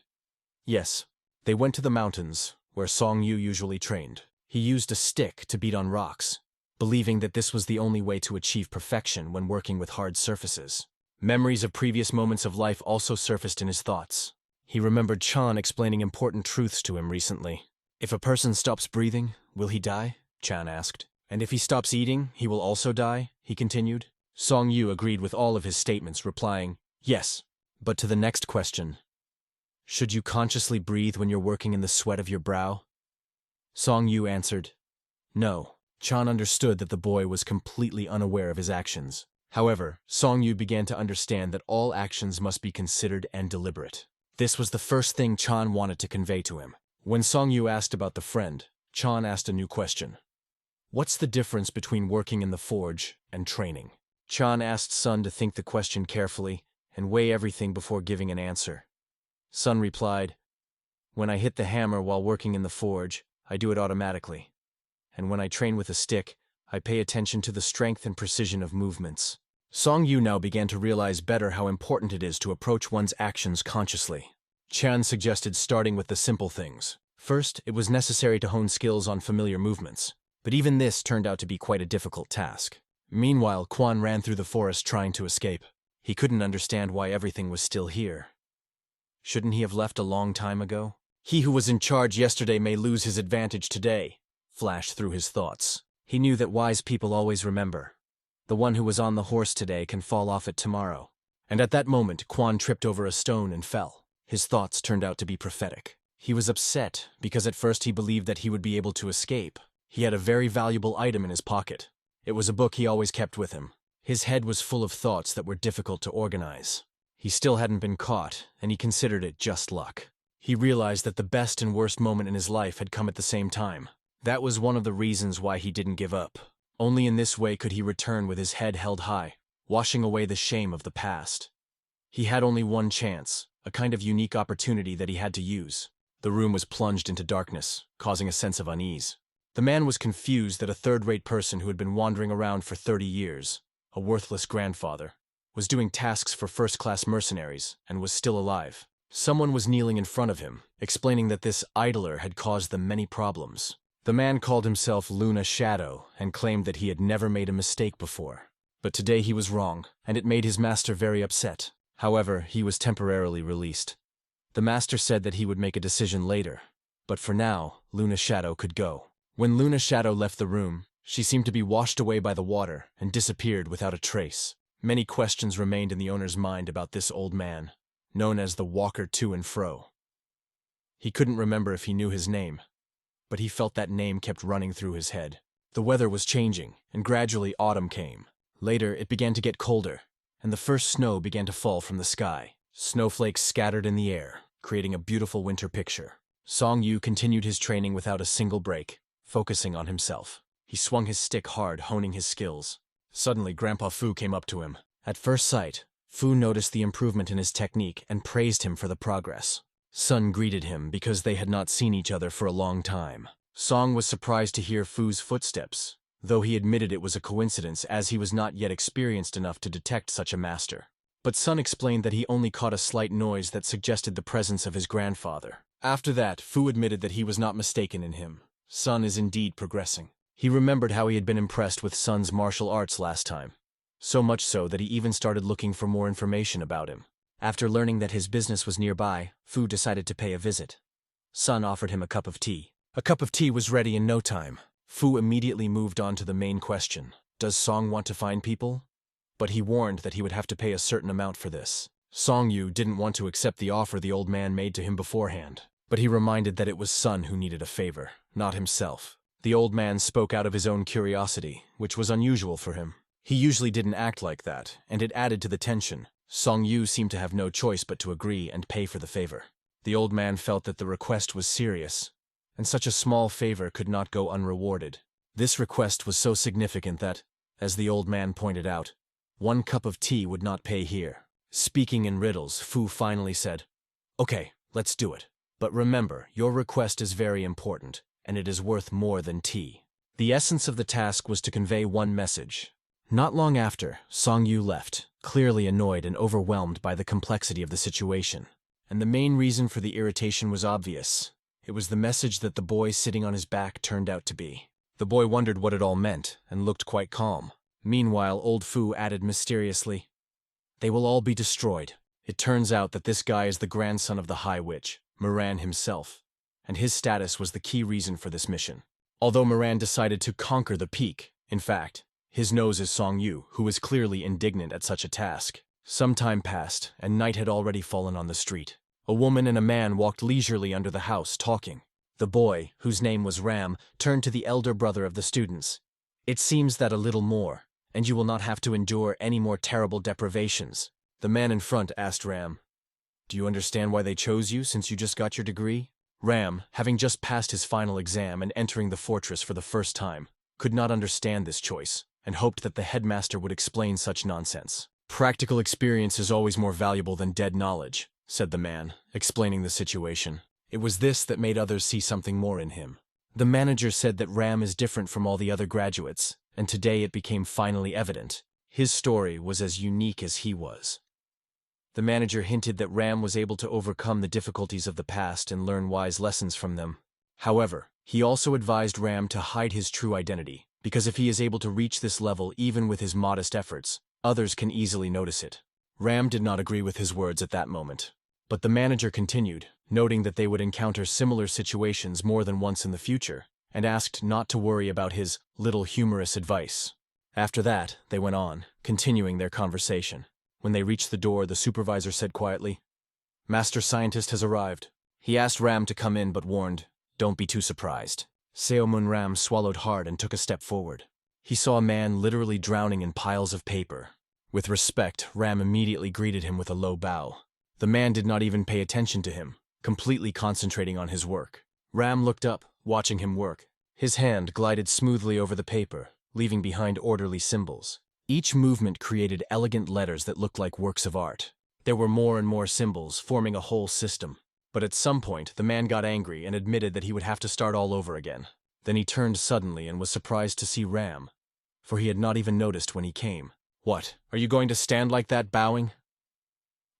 "Yes." They went to the mountains, where Song Yu usually trained. He used a stick to beat on rocks, believing that this was the only way to achieve perfection when working with hard surfaces. Memories of previous moments of life also surfaced in his thoughts. He remembered Chan explaining important truths to him recently. "If a person stops breathing, will he die?" Chan asked. "And if he stops eating, he will also die?" he continued. Song Yu agreed with all of his statements, replying, "Yes." But to the next question, "Should you consciously breathe when you're working in the sweat of your brow?" Song Yu answered, "No." Chan understood that the boy was completely unaware of his actions. However, Song Yu began to understand that all actions must be considered and deliberate. This was the first thing Chan wanted to convey to him. When Song Yu asked about the friend, Chan asked a new question. "What's the difference between working in the forge and training?" Chan asked Sun to think the question carefully and weigh everything before giving an answer. Sun replied, "When I hit the hammer while working in the forge, I do it automatically. And when I train with a stick, I pay attention to the strength and precision of movements. Song Yu now began to realize better how important it is to approach one's actions consciously. Chan suggested starting with the simple things. First, it was necessary to hone skills on familiar movements, but even this turned out to be quite a difficult task. Meanwhile, Quan ran through the forest trying to escape. He couldn't understand why everything was still here. Shouldn't he have left a long time ago? He who was in charge yesterday may lose his advantage today, flashed through his thoughts. He knew that wise people always remember. The one who was on the horse today can fall off it tomorrow. And at that moment, Quan tripped over a stone and fell. His thoughts turned out to be prophetic. He was upset because at first he believed that he would be able to escape. He had a very valuable item in his pocket. It was a book he always kept with him. His head was full of thoughts that were difficult to organize. He still hadn't been caught, and he considered it just luck. He realized that the best and worst moment in his life had come at the same time. That was one of the reasons why he didn't give up. Only in this way could he return with his head held high, washing away the shame of the past. He had only one chance, a kind of unique opportunity that he had to use. The room was plunged into darkness, causing a sense of unease. The man was confused that a third-rate person who had been wandering around for 30 years, a worthless grandfather, was doing tasks for first-class mercenaries and was still alive. Someone was kneeling in front of him, explaining that this idler had caused them many problems. The man called himself Luna Shadow and claimed that he had never made a mistake before. But today he was wrong, and it made his master very upset. However, he was temporarily released. The master said that he would make a decision later, but for now, Luna Shadow could go. When Luna Shadow left the room, she seemed to be washed away by the water and disappeared without a trace. Many questions remained in the owner's mind about this old man, known as the Walker to and fro. He couldn't remember if he knew his name, but he felt that name kept running through his head. The weather was changing, and gradually autumn came. Later, it began to get colder, and the first snow began to fall from the sky. Snowflakes scattered in the air, creating a beautiful winter picture. Song Yu continued his training without a single break, focusing on himself. He swung his stick hard, honing his skills. Suddenly, Grandpa Fu came up to him. At first sight, Fu noticed the improvement in his technique and praised him for the progress. Sun greeted him because they had not seen each other for a long time. Song was surprised to hear Fu's footsteps, though he admitted it was a coincidence as he was not yet experienced enough to detect such a master. But Sun explained that he only caught a slight noise that suggested the presence of his grandfather. After that, Fu admitted that he was not mistaken in him. Sun is indeed progressing. He remembered how he had been impressed with Sun's martial arts last time. So much so that he even started looking for more information about him. After learning that his business was nearby, Fu decided to pay a visit. Sun offered him a cup of tea. A cup of tea was ready in no time. Fu immediately moved on to the main question. Does Song want to find people? But he warned that he would have to pay a certain amount for this. Song Yu didn't want to accept the offer the old man made to him beforehand, but he reminded that it was Sun who needed a favor, not himself. The old man spoke out of his own curiosity, which was unusual for him. He usually didn't act like that, and it added to the tension. Song Yu seemed to have no choice but to agree and pay for the favor. The old man felt that the request was serious, and such a small favor could not go unrewarded. This request was so significant that, as the old man pointed out, one cup of tea would not pay here. Speaking in riddles, Fu finally said, "Okay, let's do it. But remember, your request is very important, and it is worth more than tea." The essence of the task was to convey one message. Not long after, Song Yu left, clearly annoyed and overwhelmed by the complexity of the situation. And the main reason for the irritation was obvious. It was the message that the boy sitting on his back turned out to be. The boy wondered what it all meant, and looked quite calm. Meanwhile, old Fu added mysteriously, "They will all be destroyed. It turns out that this guy is the grandson of the High Witch, Moran himself, and his status was the key reason for this mission. Although Moran decided to conquer the peak, in fact, his nose is Song Yu, who was clearly indignant at such a task. Some time passed, and night had already fallen on the street. A woman and a man walked leisurely under the house, talking. The boy, whose name was Ram, turned to the elder brother of the students. "It seems that a little more, and you will not have to endure any more terrible deprivations." The man in front asked Ram, "Do you understand why they chose you since you just got your degree?" Ram, having just passed his final exam and entering the fortress for the first time, could not understand this choice, and hoped that the headmaster would explain such nonsense. "Practical experience is always more valuable than dead knowledge," said the man, explaining the situation. It was this that made others see something more in him. The manager said that Ram is different from all the other graduates, and today it became finally evident. His story was as unique as he was. The manager hinted that Ram was able to overcome the difficulties of the past and learn wise lessons from them. However, he also advised Ram to hide his true identity, because if he is able to reach this level even with his modest efforts, others can easily notice it. Ram did not agree with his words at that moment. But the manager continued, noting that they would encounter similar situations more than once in the future, and asked not to worry about his little humorous advice. After that, they went on, continuing their conversation. When they reached the door, the supervisor said quietly, "Master Scientist has arrived." He asked Ram to come in but warned, "Don't be too surprised." Seomun Ram swallowed hard and took a step forward. He saw a man literally drowning in piles of paper. With respect, Ram immediately greeted him with a low bow. The man did not even pay attention to him, completely concentrating on his work. Ram looked up, watching him work. His hand glided smoothly over the paper, leaving behind orderly symbols. Each movement created elegant letters that looked like works of art. There were more and more symbols, forming a whole system. But at some point, the man got angry and admitted that he would have to start all over again. Then he turned suddenly and was surprised to see Ram, for he had not even noticed when he came. "What, are you going to stand like that, bowing?"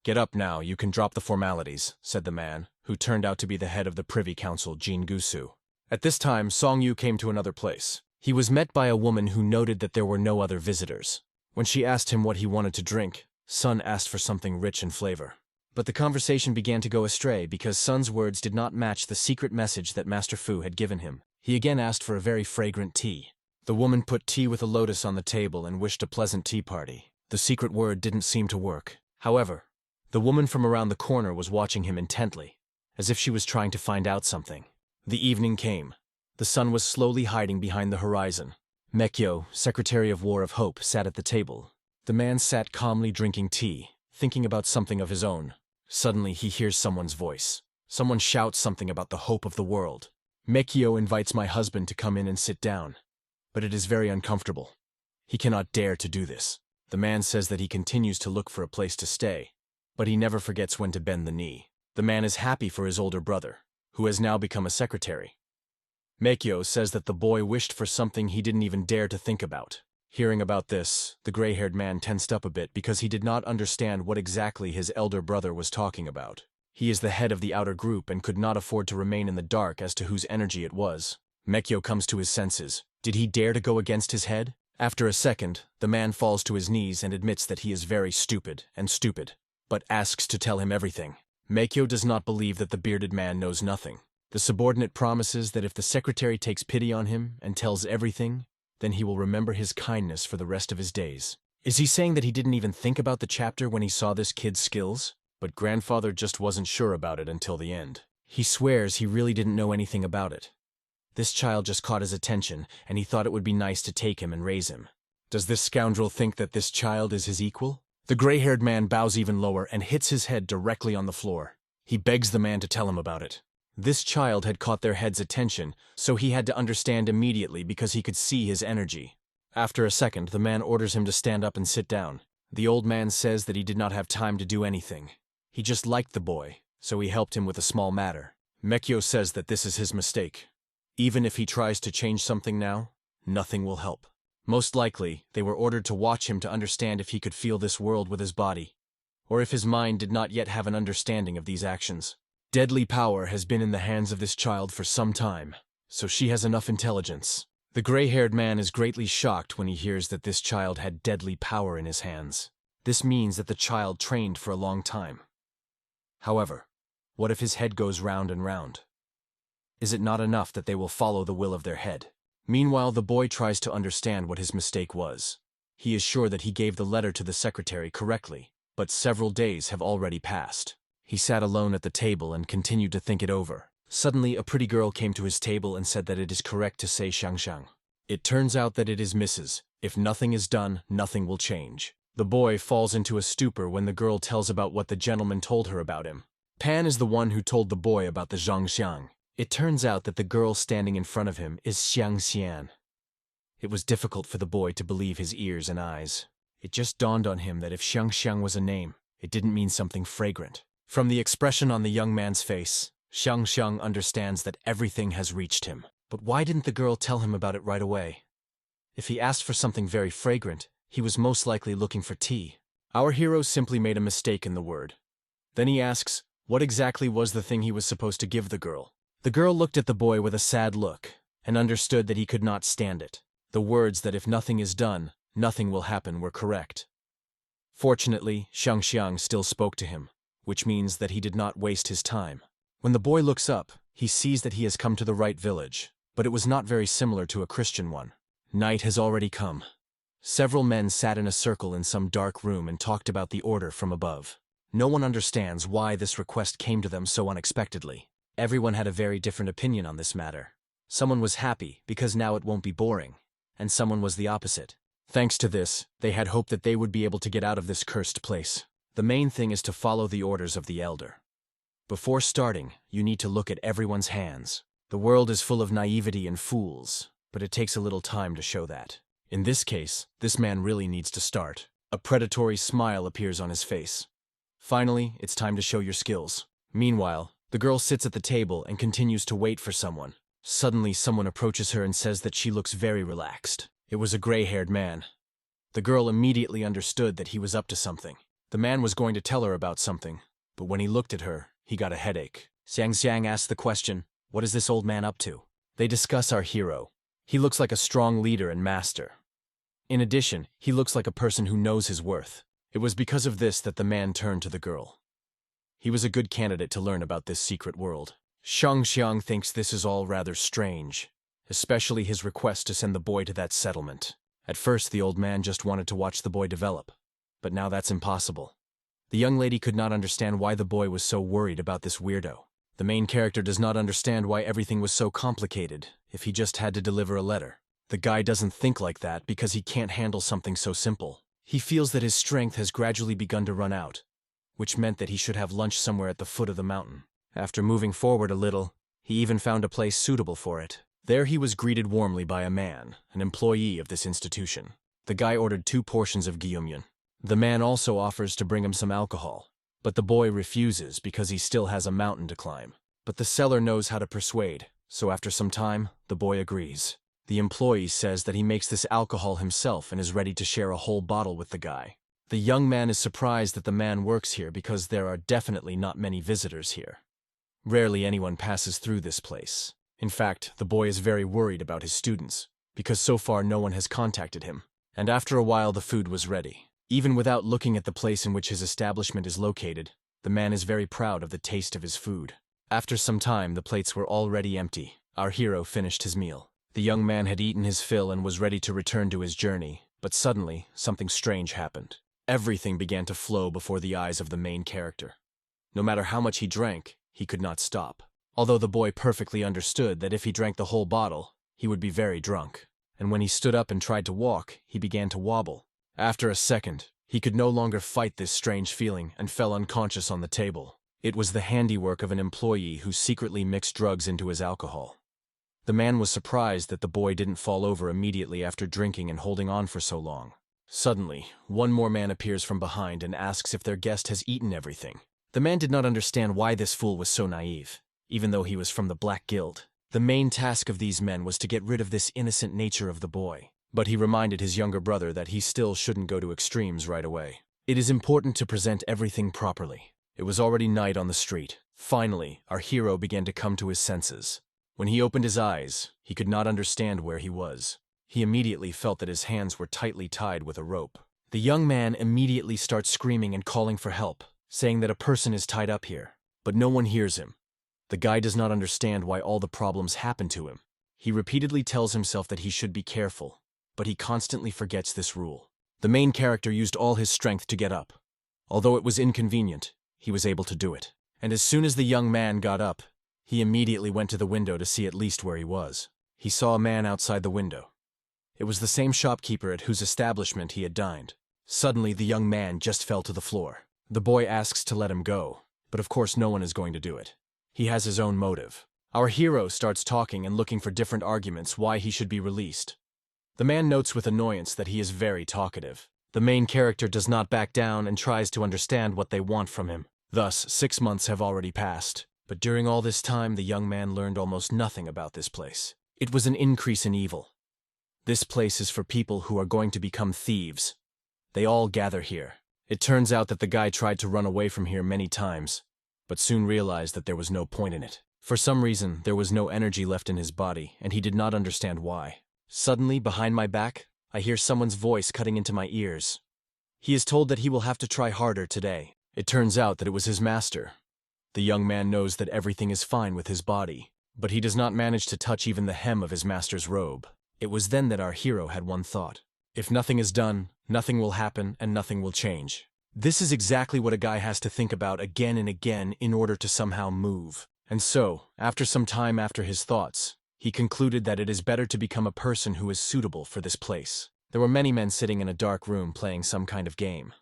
"Get up now, you can drop the formalities," said the man, who turned out to be the head of the Privy Council, Jingusu. At this time, Song Yu came to another place. He was met by a woman who noted that there were no other visitors. When she asked him what he wanted to drink, Sun asked for something rich in flavor. But the conversation began to go astray because Sun's words did not match the secret message that Master Fu had given him. He again asked for a very fragrant tea. The woman put tea with a lotus on the table and wished a pleasant tea party. The secret word didn't seem to work. However, the woman from around the corner was watching him intently, as if she was trying to find out something. The evening came. The sun was slowly hiding behind the horizon. Mekyo, Secretary of War of Hope, sat at the table. The man sat calmly drinking tea, thinking about something of his own. Suddenly he hears someone's voice. Someone shouts something about the hope of the world. Mekyo invites my husband to come in and sit down, but it is very uncomfortable. He cannot dare to do this. The man says that he continues to look for a place to stay, but he never forgets when to bend the knee. The man is happy for his older brother, who has now become a secretary. Mekyo says that the boy wished for something he didn't even dare to think about. Hearing about this, the gray-haired man tensed up a bit because he did not understand what exactly his elder brother was talking about. He is the head of the outer group and could not afford to remain in the dark as to whose energy it was. Mekyo comes to his senses. Did he dare to go against his head? After a second, the man falls to his knees and admits that he is very stupid, but asks to tell him everything. Mekyo does not believe that the bearded man knows nothing. The subordinate promises that if the secretary takes pity on him and tells everything, then he will remember his kindness for the rest of his days. Is he saying that he didn't even think about the chapter when he saw this kid's skills? But grandfather just wasn't sure about it until the end. He swears he really didn't know anything about it. This child just caught his attention, and he thought it would be nice to take him and raise him. Does this scoundrel think that this child is his equal? The gray-haired man bows even lower and hits his head directly on the floor. He begs the man to tell him about it. This child had caught their head's attention, so he had to understand immediately because he could see his energy. After a second, the man orders him to stand up and sit down. The old man says that he did not have time to do anything. He just liked the boy, so he helped him with a small matter. Mekyo says that this is his mistake. Even if he tries to change something now, nothing will help. Most likely, they were ordered to watch him to understand if he could feel this world with his body, or if his mind did not yet have an understanding of these actions. Deadly power has been in the hands of this child for some time, so she has enough intelligence. The gray-haired man is greatly shocked when he hears that this child had deadly power in his hands. This means that the child trained for a long time. However, what if his head goes round and round? Is it not enough that they will follow the will of their head? Meanwhile, the boy tries to understand what his mistake was. He is sure that he gave the letter to the secretary correctly, but several days have already passed. He sat alone at the table and continued to think it over. Suddenly, a pretty girl came to his table and said that it is correct to say Shang. It turns out that it is Mrs. If nothing is done, nothing will change. The boy falls into a stupor when the girl tells about what the gentleman told her about him. Pan is the one who told the boy about the Zhangxiang. It turns out that the girl standing in front of him is Xiangxian. It was difficult for the boy to believe his ears and eyes. It just dawned on him that if Xiangxiang was a name, it didn't mean something fragrant. From the expression on the young man's face, Xiangxiang understands that everything has reached him. But why didn't the girl tell him about it right away? If he asked for something very fragrant, he was most likely looking for tea. Our hero simply made a mistake in the word. Then he asks, what exactly was the thing he was supposed to give the girl? The girl looked at the boy with a sad look, and understood that he could not stand it. The words that if nothing is done, nothing will happen were correct. Fortunately, Xiang still spoke to him, which means that he did not waste his time. When the boy looks up, he sees that he has come to the right village, but it was not very similar to a Christian one. Night has already come. Several men sat in a circle in some dark room and talked about the order from above. No one understands why this request came to them so unexpectedly. Everyone had a very different opinion on this matter. Someone was happy because now it won't be boring, and someone was the opposite. Thanks to this, they had hope that they would be able to get out of this cursed place. The main thing is to follow the orders of the elder. Before starting, you need to look at everyone's hands. The world is full of naivety and fools, but it takes a little time to show that. In this case, this man really needs to start. A predatory smile appears on his face. Finally, it's time to show your skills. Meanwhile, the girl sits at the table and continues to wait for someone. Suddenly, someone approaches her and says that she looks very relaxed. It was a gray-haired man. The girl immediately understood that he was up to something. The man was going to tell her about something, but when he looked at her, he got a headache. Xiang asked the question, what is this old man up to? They discuss our hero. He looks like a strong leader and master. In addition, he looks like a person who knows his worth. It was because of this that the man turned to the girl. He was a good candidate to learn about this secret world. Xiang thinks this is all rather strange, especially his request to send the boy to that settlement. At first, the old man just wanted to watch the boy develop, but now that's impossible. The young lady could not understand why the boy was so worried about this weirdo. The main character does not understand why everything was so complicated if he just had to deliver a letter. The guy doesn't think like that because he can't handle something so simple. He feels that his strength has gradually begun to run out, which meant that he should have lunch somewhere at the foot of the mountain. After moving forward a little, he even found a place suitable for it. There he was greeted warmly by a man, an employee of this institution. The guy ordered 2 portions of gyumyun. The man also offers to bring him some alcohol, but the boy refuses because he still has a mountain to climb. But the seller knows how to persuade, so after some time, the boy agrees. The employee says that he makes this alcohol himself and is ready to share a whole bottle with the guy. The young man is surprised that the man works here because there are definitely not many visitors here. Rarely anyone passes through this place. In fact, the boy is very worried about his students, because so far no one has contacted him. And after a while the food was ready. Even without looking at the place in which his establishment is located, the man is very proud of the taste of his food. After some time, the plates were already empty. Our hero finished his meal. The young man had eaten his fill and was ready to return to his journey, but suddenly, something strange happened. Everything began to flow before the eyes of the main character. No matter how much he drank, he could not stop. Although the boy perfectly understood that if he drank the whole bottle, he would be very drunk. And when he stood up and tried to walk, he began to wobble. After a second, he could no longer fight this strange feeling and fell unconscious on the table. It was the handiwork of an employee who secretly mixed drugs into his alcohol. The man was surprised that the boy didn't fall over immediately after drinking and holding on for so long. Suddenly, one more man appears from behind and asks if their guest has eaten everything. The man did not understand why this fool was so naive, even though he was from the Black Guild. The main task of these men was to get rid of this innocent nature of the boy. But he reminded his younger brother that he still shouldn't go to extremes right away. It is important to present everything properly. It was already night on the street. Finally, our hero began to come to his senses. When he opened his eyes, he could not understand where he was. He immediately felt that his hands were tightly tied with a rope. The young man immediately starts screaming and calling for help, saying that a person is tied up here. But no one hears him. The guy does not understand why all the problems happen to him. He repeatedly tells himself that he should be careful, but he constantly forgets this rule. The main character used all his strength to get up. Although it was inconvenient, he was able to do it. And as soon as the young man got up, he immediately went to the window to see at least where he was. He saw a man outside the window. It was the same shopkeeper at whose establishment he had dined. Suddenly, the young man just fell to the floor. The boy asks to let him go, but of course no one is going to do it. He has his own motive. Our hero starts talking and looking for different arguments why he should be released. The man notes with annoyance that he is very talkative. The main character does not back down and tries to understand what they want from him. Thus, 6 months have already passed, but during all this time the young man learned almost nothing about this place. It was an increase in evil. This place is for people who are going to become thieves. They all gather here. It turns out that the guy tried to run away from here many times, but soon realized that there was no point in it. For some reason, there was no energy left in his body, and he did not understand why. Suddenly, behind my back, I hear someone's voice cutting into my ears. He is told that he will have to try harder today. It turns out that it was his master. The young man knows that everything is fine with his body, but he does not manage to touch even the hem of his master's robe. It was then that our hero had one thought. If nothing is done, nothing will happen and nothing will change. This is exactly what a guy has to think about again and again in order to somehow move. And so, after some time after his thoughts, he concluded that it is better to become a person who is suitable for this place. There were many men sitting in a dark room playing some kind of game.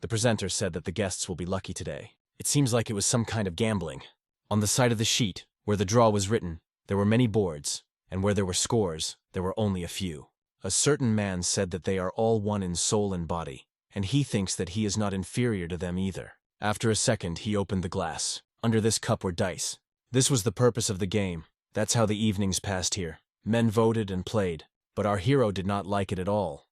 The presenter said that the guests will be lucky today. It seems like it was some kind of gambling. On the side of the sheet, where the draw was written, there were many boards, and where there were scores, there were only a few. A certain man said that they are all one in soul and body, and he thinks that he is not inferior to them either. After a second, he opened the glass. Under this cup were dice. This was the purpose of the game. That's how the evenings passed here. Men voted and played, but our hero did not like it at all.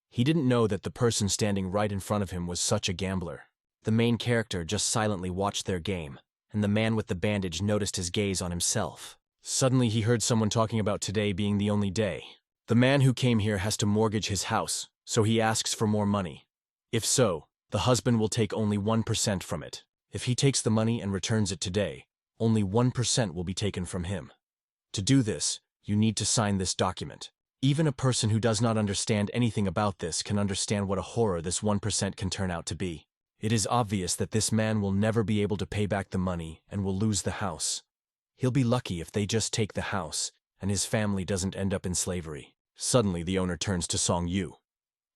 He didn't know that the person standing right in front of him was such a gambler. The main character just silently watched their game, and the man with the bandage noticed his gaze on himself. Suddenly he heard someone talking about today being the only day. The man who came here has to mortgage his house, so he asks for more money. If so, the husband will take only 1% from it. If he takes the money and returns it today, only 1% will be taken from him. To do this, you need to sign this document. Even a person who does not understand anything about this can understand what a horror this 1% can turn out to be. It is obvious that this man will never be able to pay back the money and will lose the house. He'll be lucky if they just take the house and his family doesn't end up in slavery. Suddenly, the owner turns to Song Yu.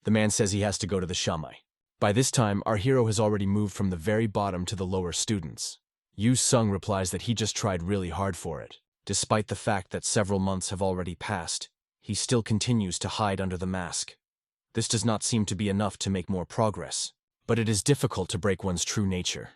The man says he has to go to the shamai. By this time, our hero has already moved from the very bottom to the lower students. Yu Sung replies that he just tried really hard for it. Despite the fact that several months have already passed, he still continues to hide under the mask. This does not seem to be enough to make more progress, but it is difficult to break one's true nature.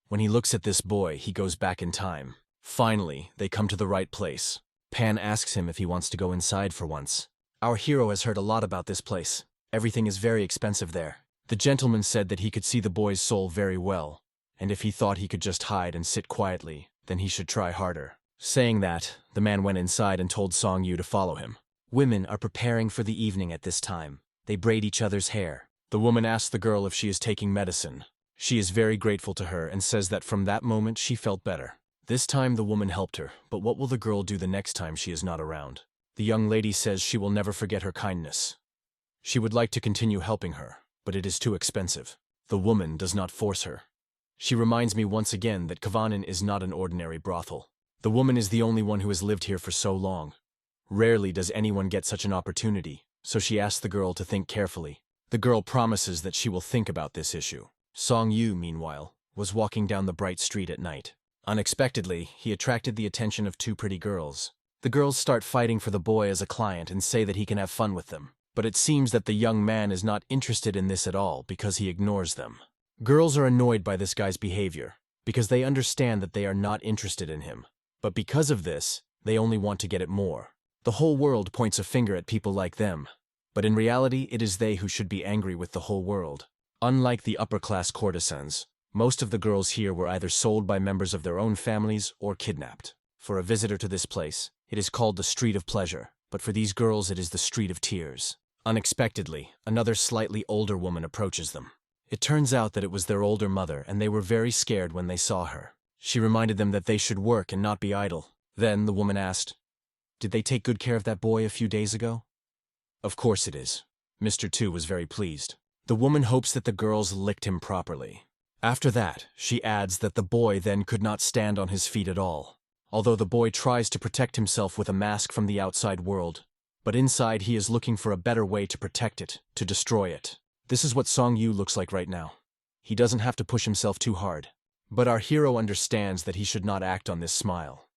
When he looks at this boy, he goes back in time. Finally, they come to the right place. Pan asks him if he wants to go inside for once. Our hero has heard a lot about this place. Everything is very expensive there. The gentleman said that he could see the boy's soul very well, and if he thought he could just hide and sit quietly, then he should try harder. Saying that, the man went inside and told Song Yu to follow him. Women are preparing for the evening at this time. They braid each other's hair. The woman asks the girl if she is taking medicine. She is very grateful to her and says that from that moment she felt better. This time the woman helped her, but what will the girl do the next time she is not around? The young lady says she will never forget her kindness. She would like to continue helping her, but it is too expensive. The woman does not force her. She reminds me once again that Kavanin is not an ordinary brothel. The woman is the only one who has lived here for so long. Rarely does anyone get such an opportunity, so she asks the girl to think carefully. The girl promises that she will think about this issue. Song Yu, meanwhile, was walking down the bright street at night. Unexpectedly, he attracted the attention of two pretty girls. The girls start fighting for the boy as a client and say that he can have fun with them. But it seems that the young man is not interested in this at all because he ignores them. Girls are annoyed by this guy's behavior because they understand that they are not interested in him. But because of this, they only want to get it more. The whole world points a finger at people like them. But in reality, it is they who should be angry with the whole world. Unlike the upper-class courtesans, most of the girls here were either sold by members of their own families or kidnapped. For a visitor to this place, it is called the Street of Pleasure, but for these girls it is the Street of Tears. Unexpectedly, another slightly older woman approaches them. It turns out that it was their older mother, and they were very scared when they saw her. She reminded them that they should work and not be idle. Then the woman asked, "Did they take good care of that boy a few days ago?" "Of course it is." Mr. Tu was very pleased. The woman hopes that the girls licked him properly. After that, she adds that the boy then could not stand on his feet at all. Although the boy tries to protect himself with a mask from the outside world, but inside he is looking for a better way to protect it, to destroy it. This is what Song Yu looks like right now. He doesn't have to push himself too hard. But our hero understands that he should not act on this smile.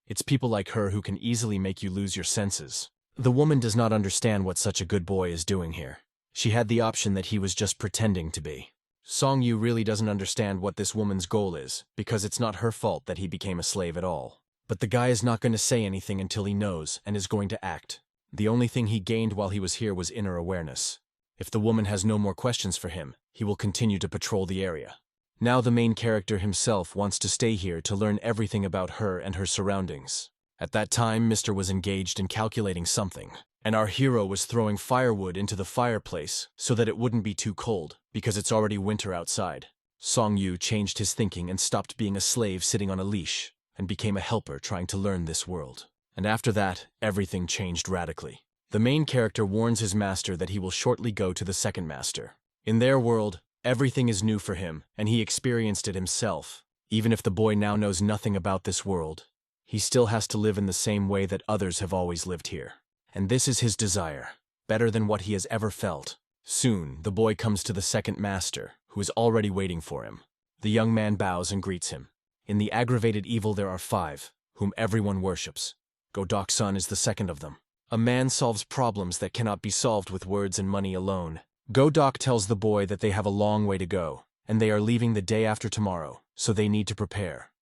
It's people like her who can easily make you lose your senses. The woman does not understand what such a good boy is doing here. She had the option that he was just pretending to be. Song Yu really doesn't understand what this woman's goal is, because it's not her fault that he became a slave at all. But the guy is not going to say anything until he knows and is going to act. The only thing he gained while he was here was inner awareness. If the woman has no more questions for him, he will continue to patrol the area. Now the main character himself wants to stay here to learn everything about her and her surroundings. At that time, Mr. was engaged in calculating something, and our hero was throwing firewood into the fireplace so that it wouldn't be too cold, because it's already winter outside. Song-yu changed his thinking and stopped being a slave sitting on a leash, and became a helper trying to learn this world. And after that, everything changed radically. The main character warns his master that he will shortly go to the second master. In their world, everything is new for him, and he experienced it himself. Even if the boy now knows nothing about this world, he still has to live in the same way that others have always lived here. And this is his desire, better than what he has ever felt. Soon, the boy comes to the second master, who is already waiting for him. The young man bows and greets him. In the aggravated evil there are 5, whom everyone worships. Godok-san is the second of them. A man solves problems that cannot be solved with words and money alone. Godok tells the boy that they have a long way to go, and they are leaving the day after tomorrow, so they need to prepare.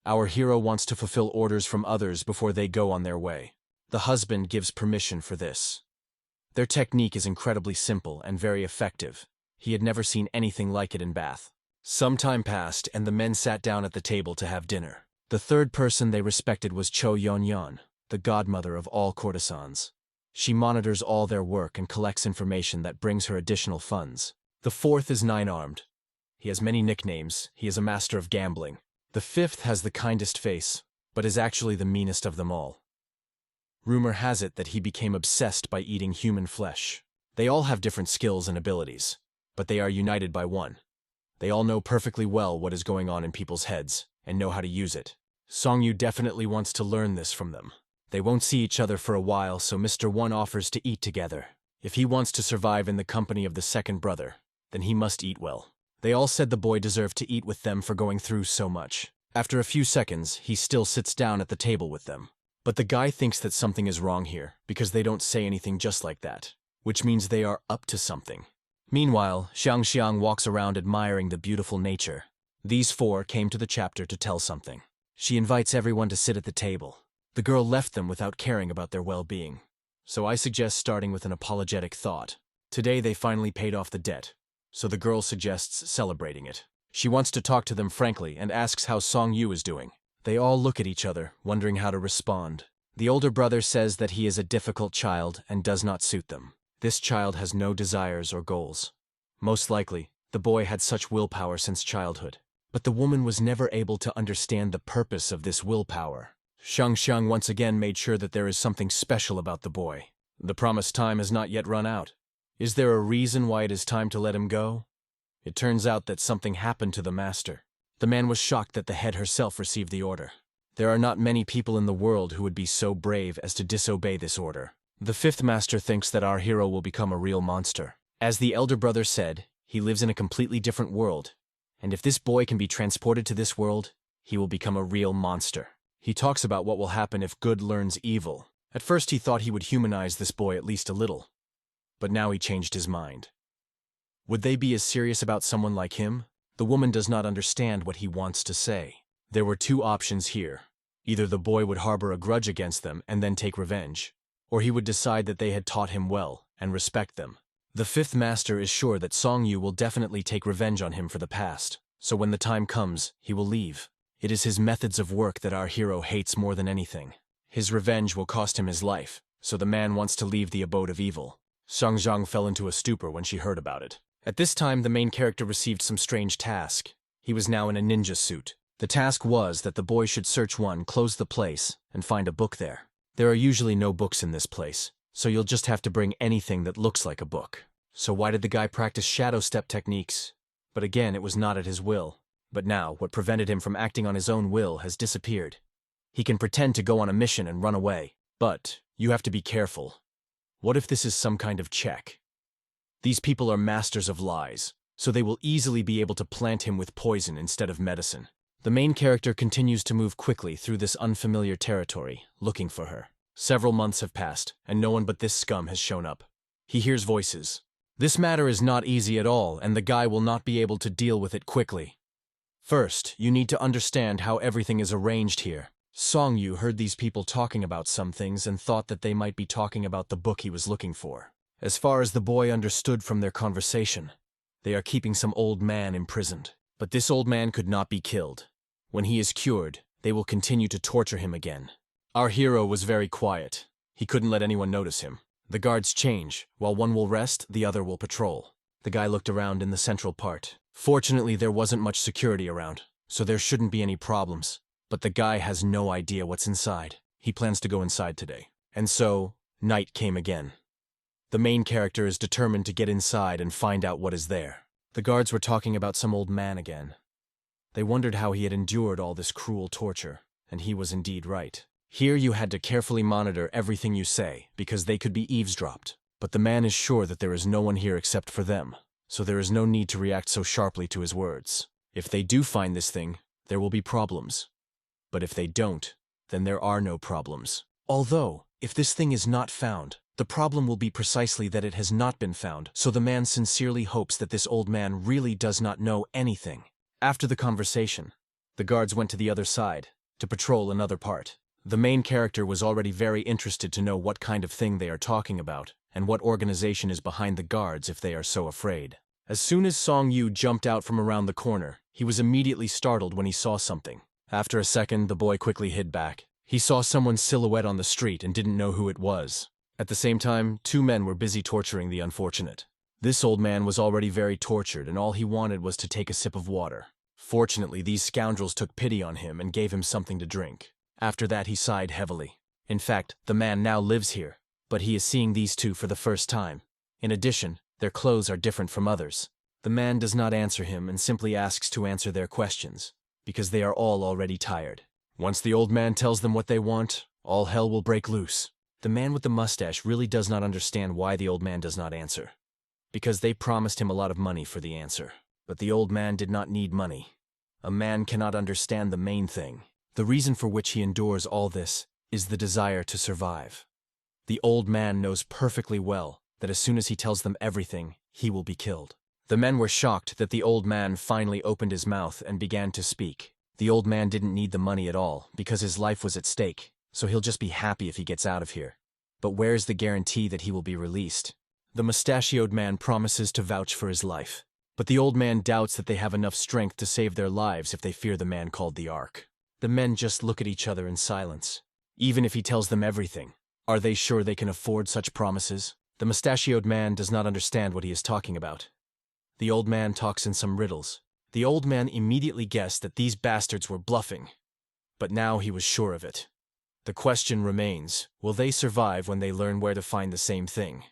Our hero wants to fulfill orders from others before they go on their way. The husband gives permission for this. Their technique is incredibly simple and very effective. He had never seen anything like it in Bath. Some time passed, and the men sat down at the table to have dinner. The third person they respected was Cho Yon-yon, the godmother of all courtesans. She monitors all their work and collects information that brings her additional funds. The fourth is Nine-Armed. He has many nicknames. He is a master of gambling. The fifth has the kindest face, but is actually the meanest of them all. Rumor has it that he became obsessed by eating human flesh. They all have different skills and abilities, but they are united by one. They all know perfectly well what is going on in people's heads, and know how to use it. Song-yu definitely wants to learn this from them. They won't see each other for a while, so Mr. One offers to eat together. If he wants to survive in the company of the second brother, then he must eat well. They all said the boy deserved to eat with them for going through so much. After a few seconds, he still sits down at the table with them. But the guy thinks that something is wrong here, because they don't say anything just like that, which means they are up to something. Meanwhile, Xiang walks around admiring the beautiful nature. These 4 came to the chapter to tell something. She invites everyone to sit at the table. The girl left them without caring about their well-being. So I suggest starting with an apologetic thought. Today they finally paid off the debt, so the girl suggests celebrating it. She wants to talk to them frankly and asks how Song-yu is doing. They all look at each other, wondering how to respond. The older brother says that he is a difficult child and does not suit them. This child has no desires or goals. Most likely, the boy had such willpower since childhood. But the woman was never able to understand the purpose of this willpower. Xiang once again made sure that there is something special about the boy. The promised time has not yet run out. Is there a reason why it is time to let him go? It turns out that something happened to the master. The man was shocked that the head herself received the order. There are not many people in the world who would be so brave as to disobey this order. The 5th master thinks that our hero will become a real monster. As the elder brother said, he lives in a completely different world, and if this boy can be transported to this world, he will become a real monster. He talks about what will happen if good learns evil. At first he thought he would humanize this boy at least a little, but now he changed his mind. Would they be as serious about someone like him? The woman does not understand what he wants to say. There were 2 options here. Either the boy would harbor a grudge against them and then take revenge, or he would decide that they had taught him well and respect them. The 5th master is sure that Song-yu will definitely take revenge on him for the past, so when the time comes, he will leave. It is his methods of work that our hero hates more than anything. His revenge will cost him his life, so the man wants to leave the abode of evil. Xiang fell into a stupor when she heard about it. At this time, the main character received some strange task. He was now in a ninja suit. The task was that the boy should search one, close the place, and find a book there. There are usually no books in this place, so you'll just have to bring anything that looks like a book. So why did the guy practice shadow step techniques? But again, it was not at his will. But now, what prevented him from acting on his own will has disappeared. He can pretend to go on a mission and run away, but you have to be careful. What if this is some kind of check? These people are masters of lies, so they will easily be able to plant him with poison instead of medicine. The main character continues to move quickly through this unfamiliar territory, looking for her. Several months have passed, and no one but this scum has shown up. He hears voices. This matter is not easy at all, and the guy will not be able to deal with it quickly. First, you need to understand how everything is arranged here. Song Yu heard these people talking about some things and thought that they might be talking about the book he was looking for. As far as the boy understood from their conversation, they are keeping some old man imprisoned. But this old man could not be killed. When he is cured, they will continue to torture him again. Our hero was very quiet. He couldn't let anyone notice him. The guards change. While one will rest, the other will patrol. The guy looked around in the central part. Fortunately, there wasn't much security around, so there shouldn't be any problems. But the guy has no idea what's inside. He plans to go inside today. And so, night came again. The main character is determined to get inside and find out what is there. The guards were talking about some old man again. They wondered how he had endured all this cruel torture, and he was indeed right. Here you had to carefully monitor everything you say, because they could be eavesdropped. But the man is sure that there is no one here except for them, so there is no need to react so sharply to his words. If they do find this thing, there will be problems. But if they don't, then there are no problems. Although, if this thing is not found, the problem will be precisely that it has not been found, so the man sincerely hopes that this old man really does not know anything. After the conversation, the guards went to the other side, to patrol another part. The main character was already very interested to know what kind of thing they are talking about, and what organization is behind the guards if they are so afraid. As soon as Song Yu jumped out from around the corner, he was immediately startled when he saw something. After a second, the boy quickly hid back. He saw someone's silhouette on the street and didn't know who it was. At the same time, two men were busy torturing the unfortunate. This old man was already very tortured, and all he wanted was to take a sip of water. Fortunately, these scoundrels took pity on him and gave him something to drink. After that, he sighed heavily. In fact, the man now lives here, but he is seeing these two for the first time. In addition, their clothes are different from others. The man does not answer him and simply asks to answer their questions, because they are all already tired. Once the old man tells them what they want, all hell will break loose. The man with the mustache really does not understand why the old man does not answer. Because they promised him a lot of money for the answer. But the old man did not need money. A man cannot understand the main thing. The reason for which he endures all this is the desire to survive. The old man knows perfectly well that as soon as he tells them everything, he will be killed. The men were shocked that the old man finally opened his mouth and began to speak. The old man didn't need the money at all because his life was at stake, so he'll just be happy if he gets out of here. But where's the guarantee that he will be released? The mustachioed man promises to vouch for his life, but the old man doubts that they have enough strength to save their lives if they fear the man called the Ark. The men just look at each other in silence. Even if he tells them everything, are they sure they can afford such promises? The mustachioed man does not understand what he is talking about. The old man talks in some riddles. The old man immediately guessed that these bastards were bluffing, but now he was sure of it. The question remains, will they survive when they learn where to find the same thing?